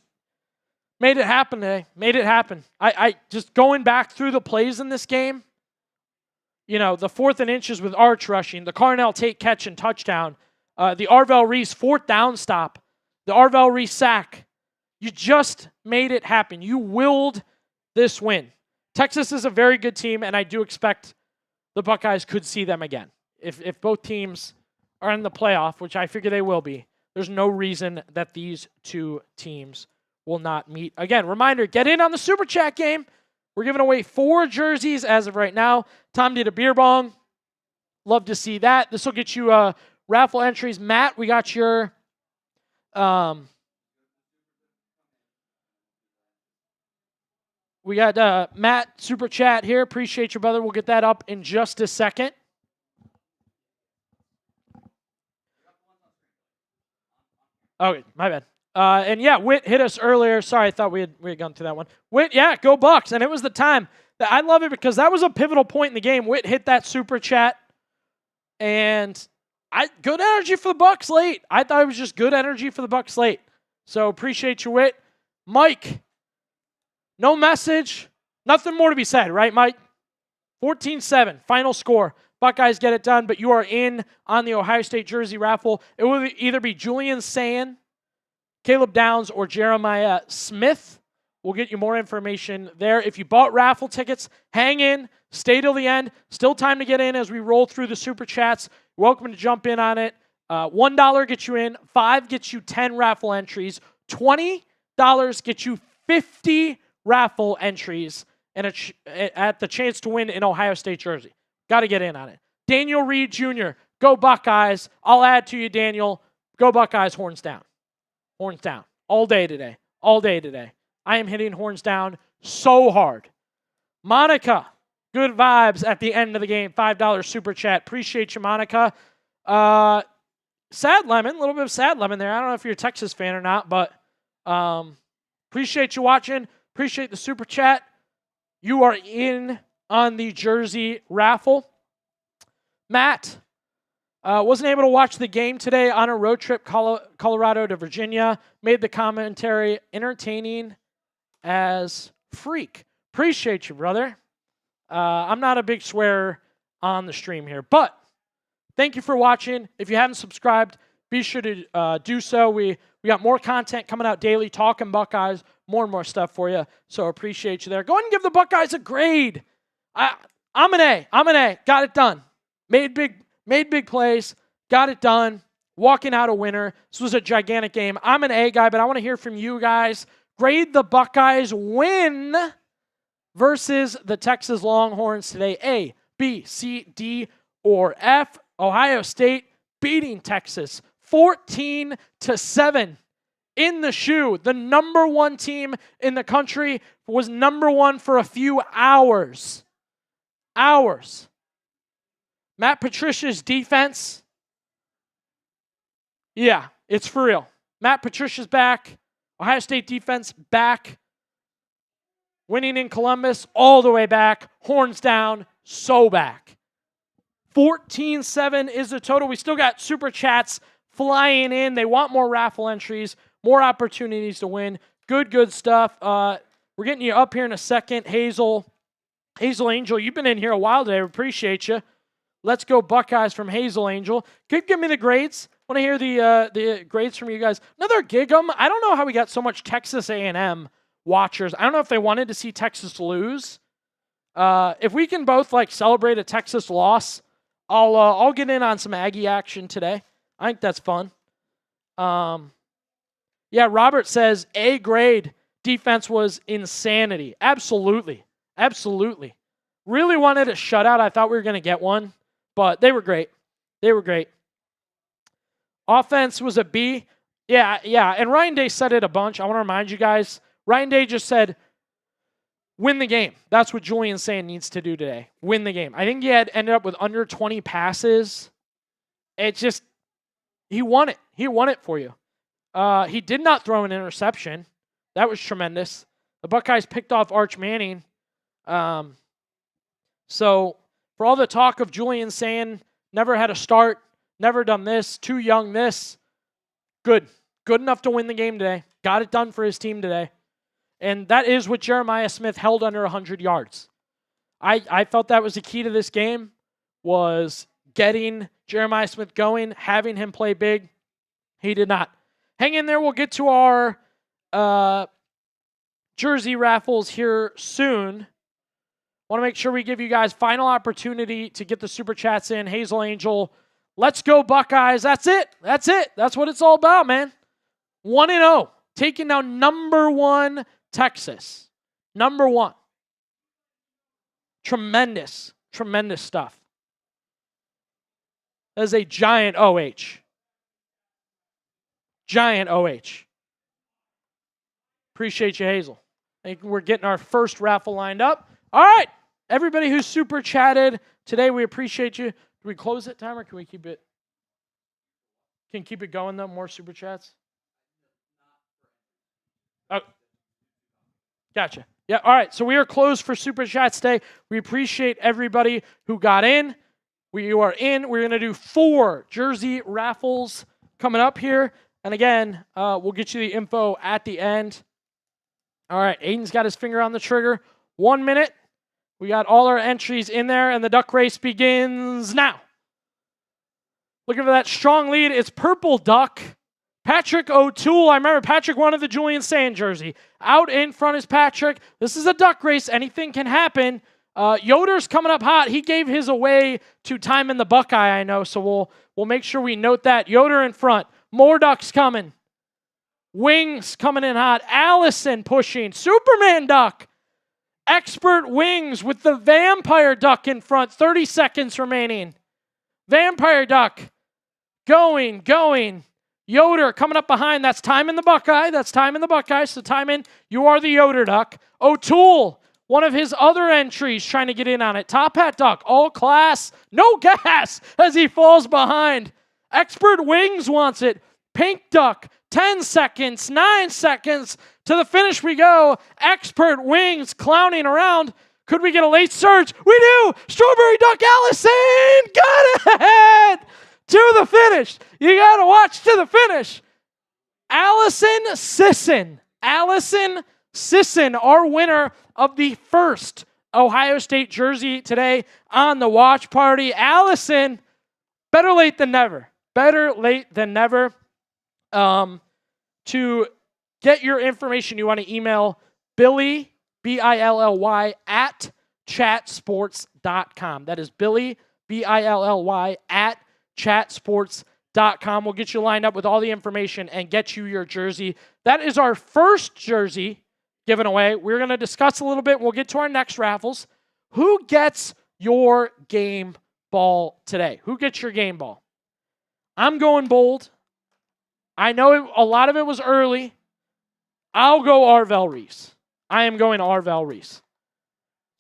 made it happen today. Made it happen. I just going back through the plays in this game, you know, the 4th and inches with Arch rushing, the Carnell Tate catch and touchdown, the Arvell Reese 4th down stop, the Arvell Reese sack. You just made it happen. You willed this win. Texas is a very good team, and I do expect the Buckeyes could see them again. If both teams are in the playoff, which I figure they will be, there's no reason that these two teams will not meet. Again, reminder, get in on the Super Chat game. We're giving away 4 jerseys as of right now. Tom did a beer bong. Love to see that. This will get you raffle entries. Matt, we got your Matt Super Chat here. Appreciate you, brother. We'll get that up in just a second. Okay, my bad. And yeah, Whit hit us earlier. Sorry, I thought we had gone through that one. Whit, yeah, go Bucks. And it was the time. I love it because that was a pivotal point in the game. Whit hit that Super Chat. And good energy for the Bucks late. I thought it was just good energy for the Bucks late. So appreciate you, Whit. Mike, no message. Nothing more to be said, right, Mike? 14-7, final score. Buckeyes get it done, but you are in on the Ohio State jersey raffle. It will either be Julian Sayin, Caleb Downs, or Jeremiah Smith. We'll get you more information there. If you bought raffle tickets, hang in, stay till the end. Still time to get in as we roll through the Super Chats. You're welcome to jump in on it. $1 gets you in. $5 gets you 10 raffle entries. $20 gets you 50 raffle entries and at the chance to win an Ohio State jersey. Got to get in on it. Daniel Reed Jr., go Buckeyes. I'll add to you, Daniel. Go Buckeyes, horns down. Horns down. All day today. All day today. I am hitting horns down so hard. Monica, good vibes at the end of the game. $5 Super Chat. Appreciate you, Monica. Sad lemon, a little bit of sad lemon there. I don't know if you're a Texas fan or not, but appreciate you watching. Appreciate the Super Chat. You are in on the jersey raffle. Matt, wasn't able to watch the game today on a road trip, Colorado to Virginia. Made the commentary entertaining as freak. Appreciate you, brother. I'm not a big swearer on the stream here, but thank you for watching. If you haven't subscribed, be sure to do so. We got more content coming out daily, talking Buckeyes, more and more stuff for you. So appreciate you there. Go ahead and give the Buckeyes a grade. I'm an A. I'm an A. Got it done. Made big plays. Got it done. Walking out a winner. This was a gigantic game. I'm an A guy, but I want to hear from you guys. Grade the Buckeyes win versus the Texas Longhorns today. A, B, C, D, or F. Ohio State beating Texas 14-7 in the shoe. The number one team in the country was number one for a few hours. Matt Patricia's defense, yeah, it's for real. Matt Patricia's back. Ohio State defense back. Winning in Columbus all the way back. Horns down, so back. 14-7 is the total. We still got super chats flying in. They want more raffle entries, more opportunities to win. Good stuff. We're getting you up here in a second. Hazel Angel, you've been in here a while today. We appreciate you. Let's go Buckeyes from Hazel Angel. Give me the grades. Want to hear the grades from you guys. Another gig 'em. I don't know how we got so much Texas A&M watchers. I don't know if they wanted to see Texas lose. If we can both celebrate a Texas loss, I'll get in on some Aggie action today. I think that's fun. Yeah, Robert says A grade defense was insanity. Absolutely. Really wanted a shutout. I thought we were going to get one, but they were great. Offense was a B. Yeah. And Ryan Day said it a bunch. I want to remind you guys. Ryan Day just said, win the game. That's what Julian Sand needs to do today. Win the game. I think he had ended up with under 20 passes. He won it. He won it for you. He did not throw an interception. That was tremendous. The Buckeyes picked off Arch Manning. So for all the talk of Julian saying never had a start, never done this, too young this, good enough to win the game today. Got it done for his team today. And that is what Jeremiah Smith held under 100 yards. I felt that was the key to this game, was getting Jeremiah Smith going, having him play big. He did not. Hang in there. We'll get to our jersey raffles here soon. Want to make sure we give you guys final opportunity to get the super chats in. Hazel Angel, let's go Buckeyes. That's it. That's what it's all about, man. 1-0. Taking down number one Texas. Number one. Tremendous stuff. That is a giant OH. Giant OH. Appreciate you, Hazel. I think we're getting our first raffle lined up. All right. Everybody who's super chatted today, we appreciate you. Do we close it time or can we keep it? Can keep it going though? More super chats? Oh. Gotcha. Yeah, all right. So we are closed for super chats today. We appreciate everybody who got in. You are in. We're going to do 4 jersey raffles coming up here. And again, we'll get you the info at the end. All right, Aiden's got his finger on the trigger. 1 minute. We got all our entries in there, and the duck race begins now. Looking for that strong lead. It's Purple Duck. Patrick O'Toole. I remember Patrick wanted the Julian Sand jersey. Out in front is Patrick. This is a duck race. Anything can happen. Yoder's coming up hot. He gave his away to Time in the Buckeye, I know, so we'll make sure we note that. Yoder in front. More ducks coming. Wings coming in hot. Allison pushing. Superman duck. Expert Wings with the Vampire Duck in front. 30 seconds remaining. Vampire Duck. Going. Yoder coming up behind. That's Time in the Buckeye. So Time in. You are the Yoder Duck. O'Toole. One of his other entries trying to get in on it. Top Hat Duck. All class. No gas as he falls behind. Expert Wings wants it. Pink Duck. 10 seconds. 9 seconds. To the finish we go. Expert Wings clowning around. Could we get a late surge? We do! Strawberry Duck Allison got ahead to the finish. You got to watch to the finish. Allison Sisson, our winner of the first Ohio State jersey today on the watch party. Allison, better late than never. To get your information, you want to email Billy, Billy, at chatsports.com. That is Billy, Billy, at chatsports.com. We'll get you lined up with all the information and get you your jersey. That is our first jersey given away. We're going to discuss a little bit. We'll get to our next raffles. Who gets your game ball today? Who gets your game ball? I'm going bold. I know a lot of it was early. I'll go Arvell Reese. I am going Arvell Reese.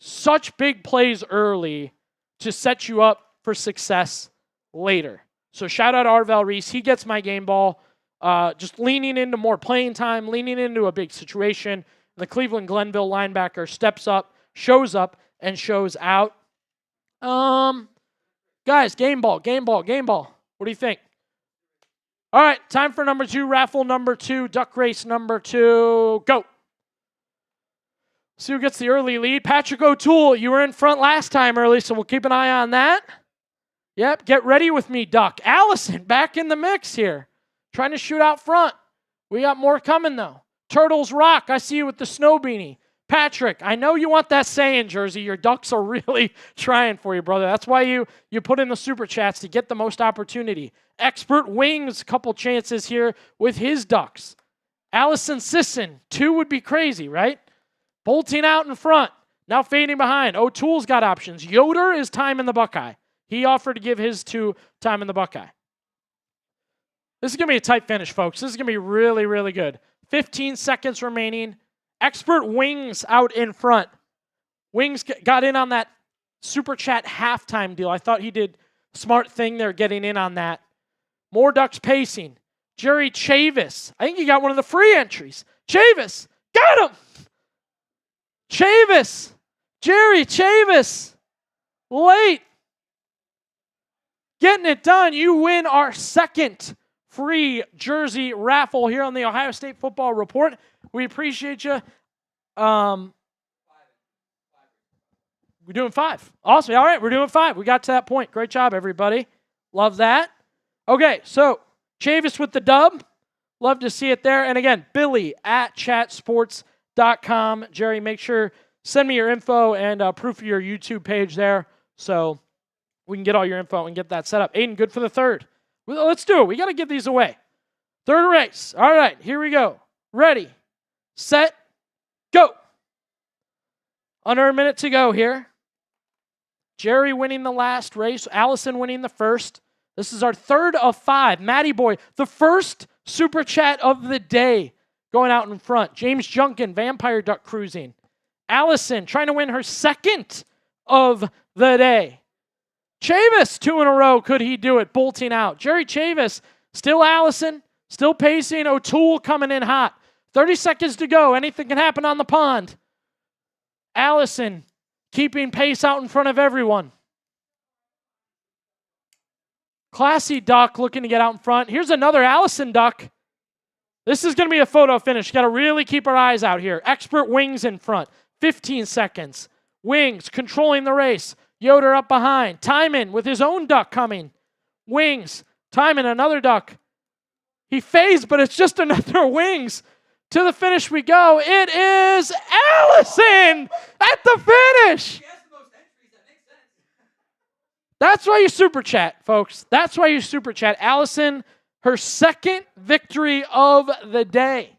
Such big plays early to set you up for success later. So shout out Arvell Reese. He gets my game ball. Just leaning into more playing time, leaning into a big situation. The Cleveland Glenville linebacker steps up, and shows out. Guys, game ball. What do you think? All right, time for number 2, raffle number 2, duck race number 2. Go. See who gets the early lead. Patrick O'Toole, you were in front last time early, so we'll keep an eye on that. Yep, get ready with me, Duck. Allison, back in the mix here. Trying to shoot out front. We got more coming, though. Turtles rock. I see you with the snow beanie. Patrick, I know you want that saying jersey. Your Ducks are really trying for you, brother. That's why you put in the super chats to get the most opportunity. Expert Wings, couple chances here with his Ducks. Allison Sisson, 2 would be crazy, right? Bolting out in front. Now fading behind. O'Toole's got options. Yoder is time in the Buckeye. He offered to give his 2 time in the Buckeye. This is going to be a tight finish, folks. This is going to be really, really good. 15 seconds remaining. Expert Wings out in front. Wings got in on that Super Chat halftime deal. I thought he did a smart thing there getting in on that. More Ducks pacing. Jerry Chavis. I think he got one of the free entries. Chavis. Got him. Chavis. Jerry Chavis. Late. Getting it done. You win our second free jersey raffle here on the Ohio State Football Report. We appreciate you. We're doing 5. Awesome. All right, we're doing 5. We got to that point. Great job, everybody. Love that. Okay, so Chavis with the dub. Love to see it there. And again, Billy at chatsports.com. Jerry, make sure, send me your info and proof of your YouTube page there so we can get all your info and get that set up. Aiden, good for the third. Well, let's do it. We got to give these away. Third race. All right, here we go. Ready, set, go. Under a minute to go here. Jerry winning the last race. Allison winning the first. This is our third of 5. Matty Boy, the first super chat of the day, going out in front. James Junkin, Vampire Duck cruising. Allison trying to win her second of the day. Chavis, 2 in a row. Could he do it? Bolting out. Jerry Chavis, still Allison, still pacing. O'Toole coming in hot. 30 seconds to go. Anything can happen on the pond. Allison keeping pace out in front of everyone. Classy Duck looking to get out in front. Here's another Allison Duck. This is going to be a photo finish. Got to really keep our eyes out here. Expert Wings in front. 15 seconds. Wings controlling the race. Yoder up behind. Timon with his own duck coming. Wings. Timon, another duck. He phased, but it's just another Wings. To the finish we go. It is Allison at the finish. That's why you super chat, folks. That's why you super chat. Allison, her second victory of the day.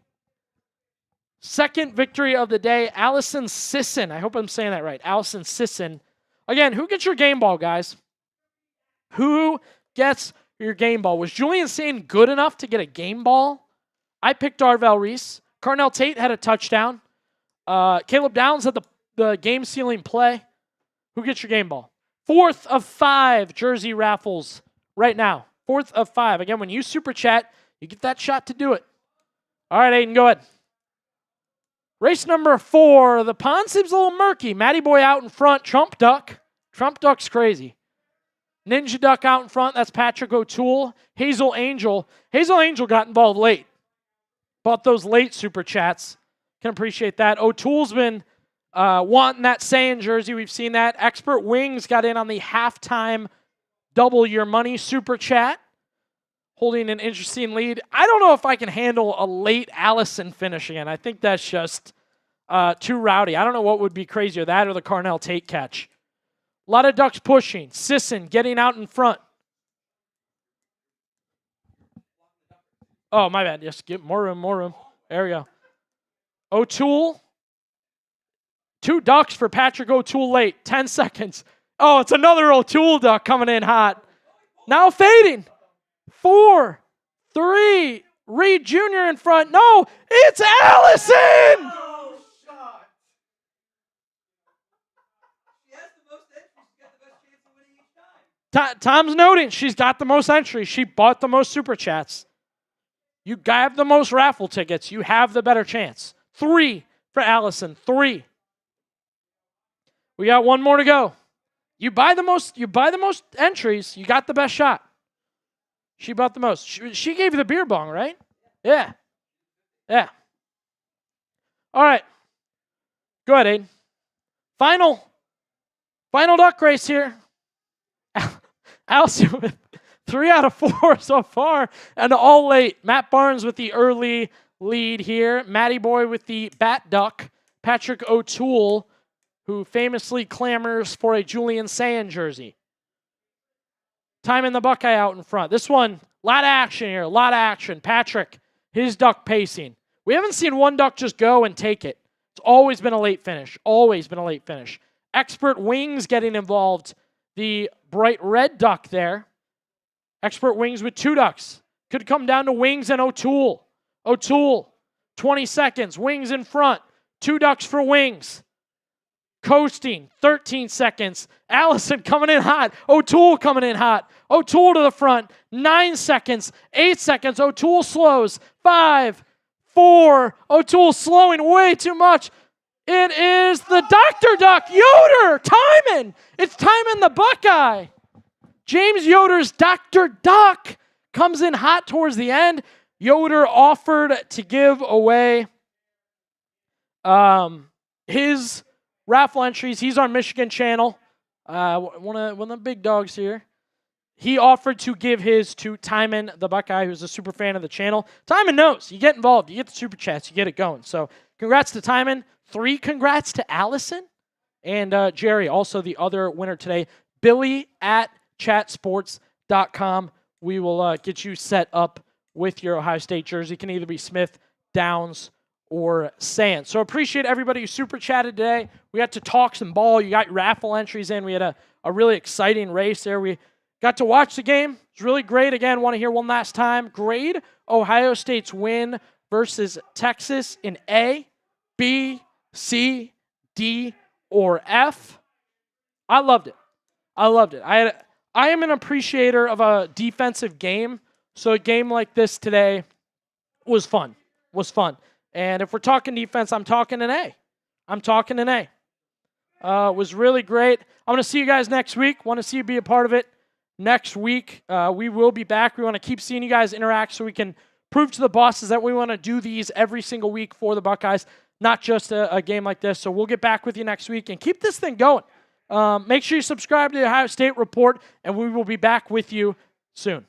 Second victory of the day. Allison Sisson. I hope I'm saying that right. Allison Sisson. Again, who gets your game ball, guys? Who gets your game ball? Was Julian Sane good enough to get a game ball? I picked Arvell Reese. Carnell Tate had a touchdown. Caleb Downs had the game-sealing play. Who gets your game ball? 4th of 5 jersey raffles right now. 4th of 5. Again, when you super chat, you get that shot to do it. All right, Aiden, go ahead. Race number 4. The pond seems a little murky. Matty Boy out in front. Trump Duck. Trump Duck's crazy. Ninja Duck out in front. That's Patrick O'Toole. Hazel Angel. Hazel Angel got involved late. Bought those late super chats. Can appreciate that. O'Toole's been wanting that saying jersey. We've seen that. Expert Wings got in on the halftime double your money super chat. Holding an interesting lead. I don't know if I can handle a late Allison finish again. I think that's just too rowdy. I don't know what would be crazier, that or the Carnell Tate catch. A lot of Ducks pushing. Sisson getting out in front. Oh, my bad. Yes, get more room. There we go. O'Toole. 2 Ducks for Patrick O'Toole late. 10 seconds. Oh, it's another O'Toole Duck coming in hot. Now fading. 4, 3, Reed Jr. in front. No, it's Allison! Tom's noting she's got the most entries. She bought the most super chats. You have the most raffle tickets. You have the better chance. 3 for Allison. 3. We got one more to go. You buy the most entries, you got the best shot. She bought the most. She gave you the beer bong, right? Yeah. Yeah. All right. Go ahead, Aiden. Final duck race here. Allison with 3 out of 4 so far, and all late. Matt Barnes with the early lead here. Matty Boy with the bat duck. Patrick O'Toole, who famously clamors for a Julian Sand jersey. Time in the Buckeye out in front. This one, a lot of action here, a lot of action. Patrick, his duck pacing. We haven't seen one duck just go and take it. It's always been a late finish, always been a late finish. Expert Wings getting involved. The bright red duck there. Expert Wings with 2 ducks. Could come down to Wings and O'Toole. O'Toole, 20 seconds. Wings in front. 2 ducks for Wings. Coasting, 13 seconds. Allison coming in hot. O'Toole coming in hot. O'Toole to the front. 9 seconds. 8 seconds. O'Toole slows. 5, 4. O'Toole slowing way too much. It is the Dr. Duck, Yoder, Timon. It's Timon the Buckeye. James Yoder's Dr. Duck comes in hot towards the end. Yoder offered to give away his raffle entries. He's on Michigan channel, one of the big dogs here. He offered to give his to Timon the Buckeye, who's a super fan of the channel. Timon knows. You get involved. You get the super chats. You get it going. So congrats to Timon. 3 congrats to Allison and Jerry, also the other winner today. Billy at chatsports.com. We will get you set up with your Ohio State jersey. It can either be Smith, Downs, or Sand. So appreciate everybody who super chatted today. We got to talk some ball. You got your raffle entries in. We had a really exciting race there. We got to watch the game. It was really great. Again, want to hear one last time. Grade Ohio State's win versus Texas in A, B, C, D, or F. I loved it. I loved it. I am an appreciator of a defensive game, so a game like this today was fun. And if we're talking defense, I'm talking an A. It was really great. I'm going to see you guys next week. Want to see you be a part of it next week. We will be back. We want to keep seeing you guys interact so we can prove to the bosses that we want to do these every single week for the Buckeyes. Not just a game like this. So we'll get back with you next week and keep this thing going. Make sure you subscribe to the Ohio State Report, and we will be back with you soon.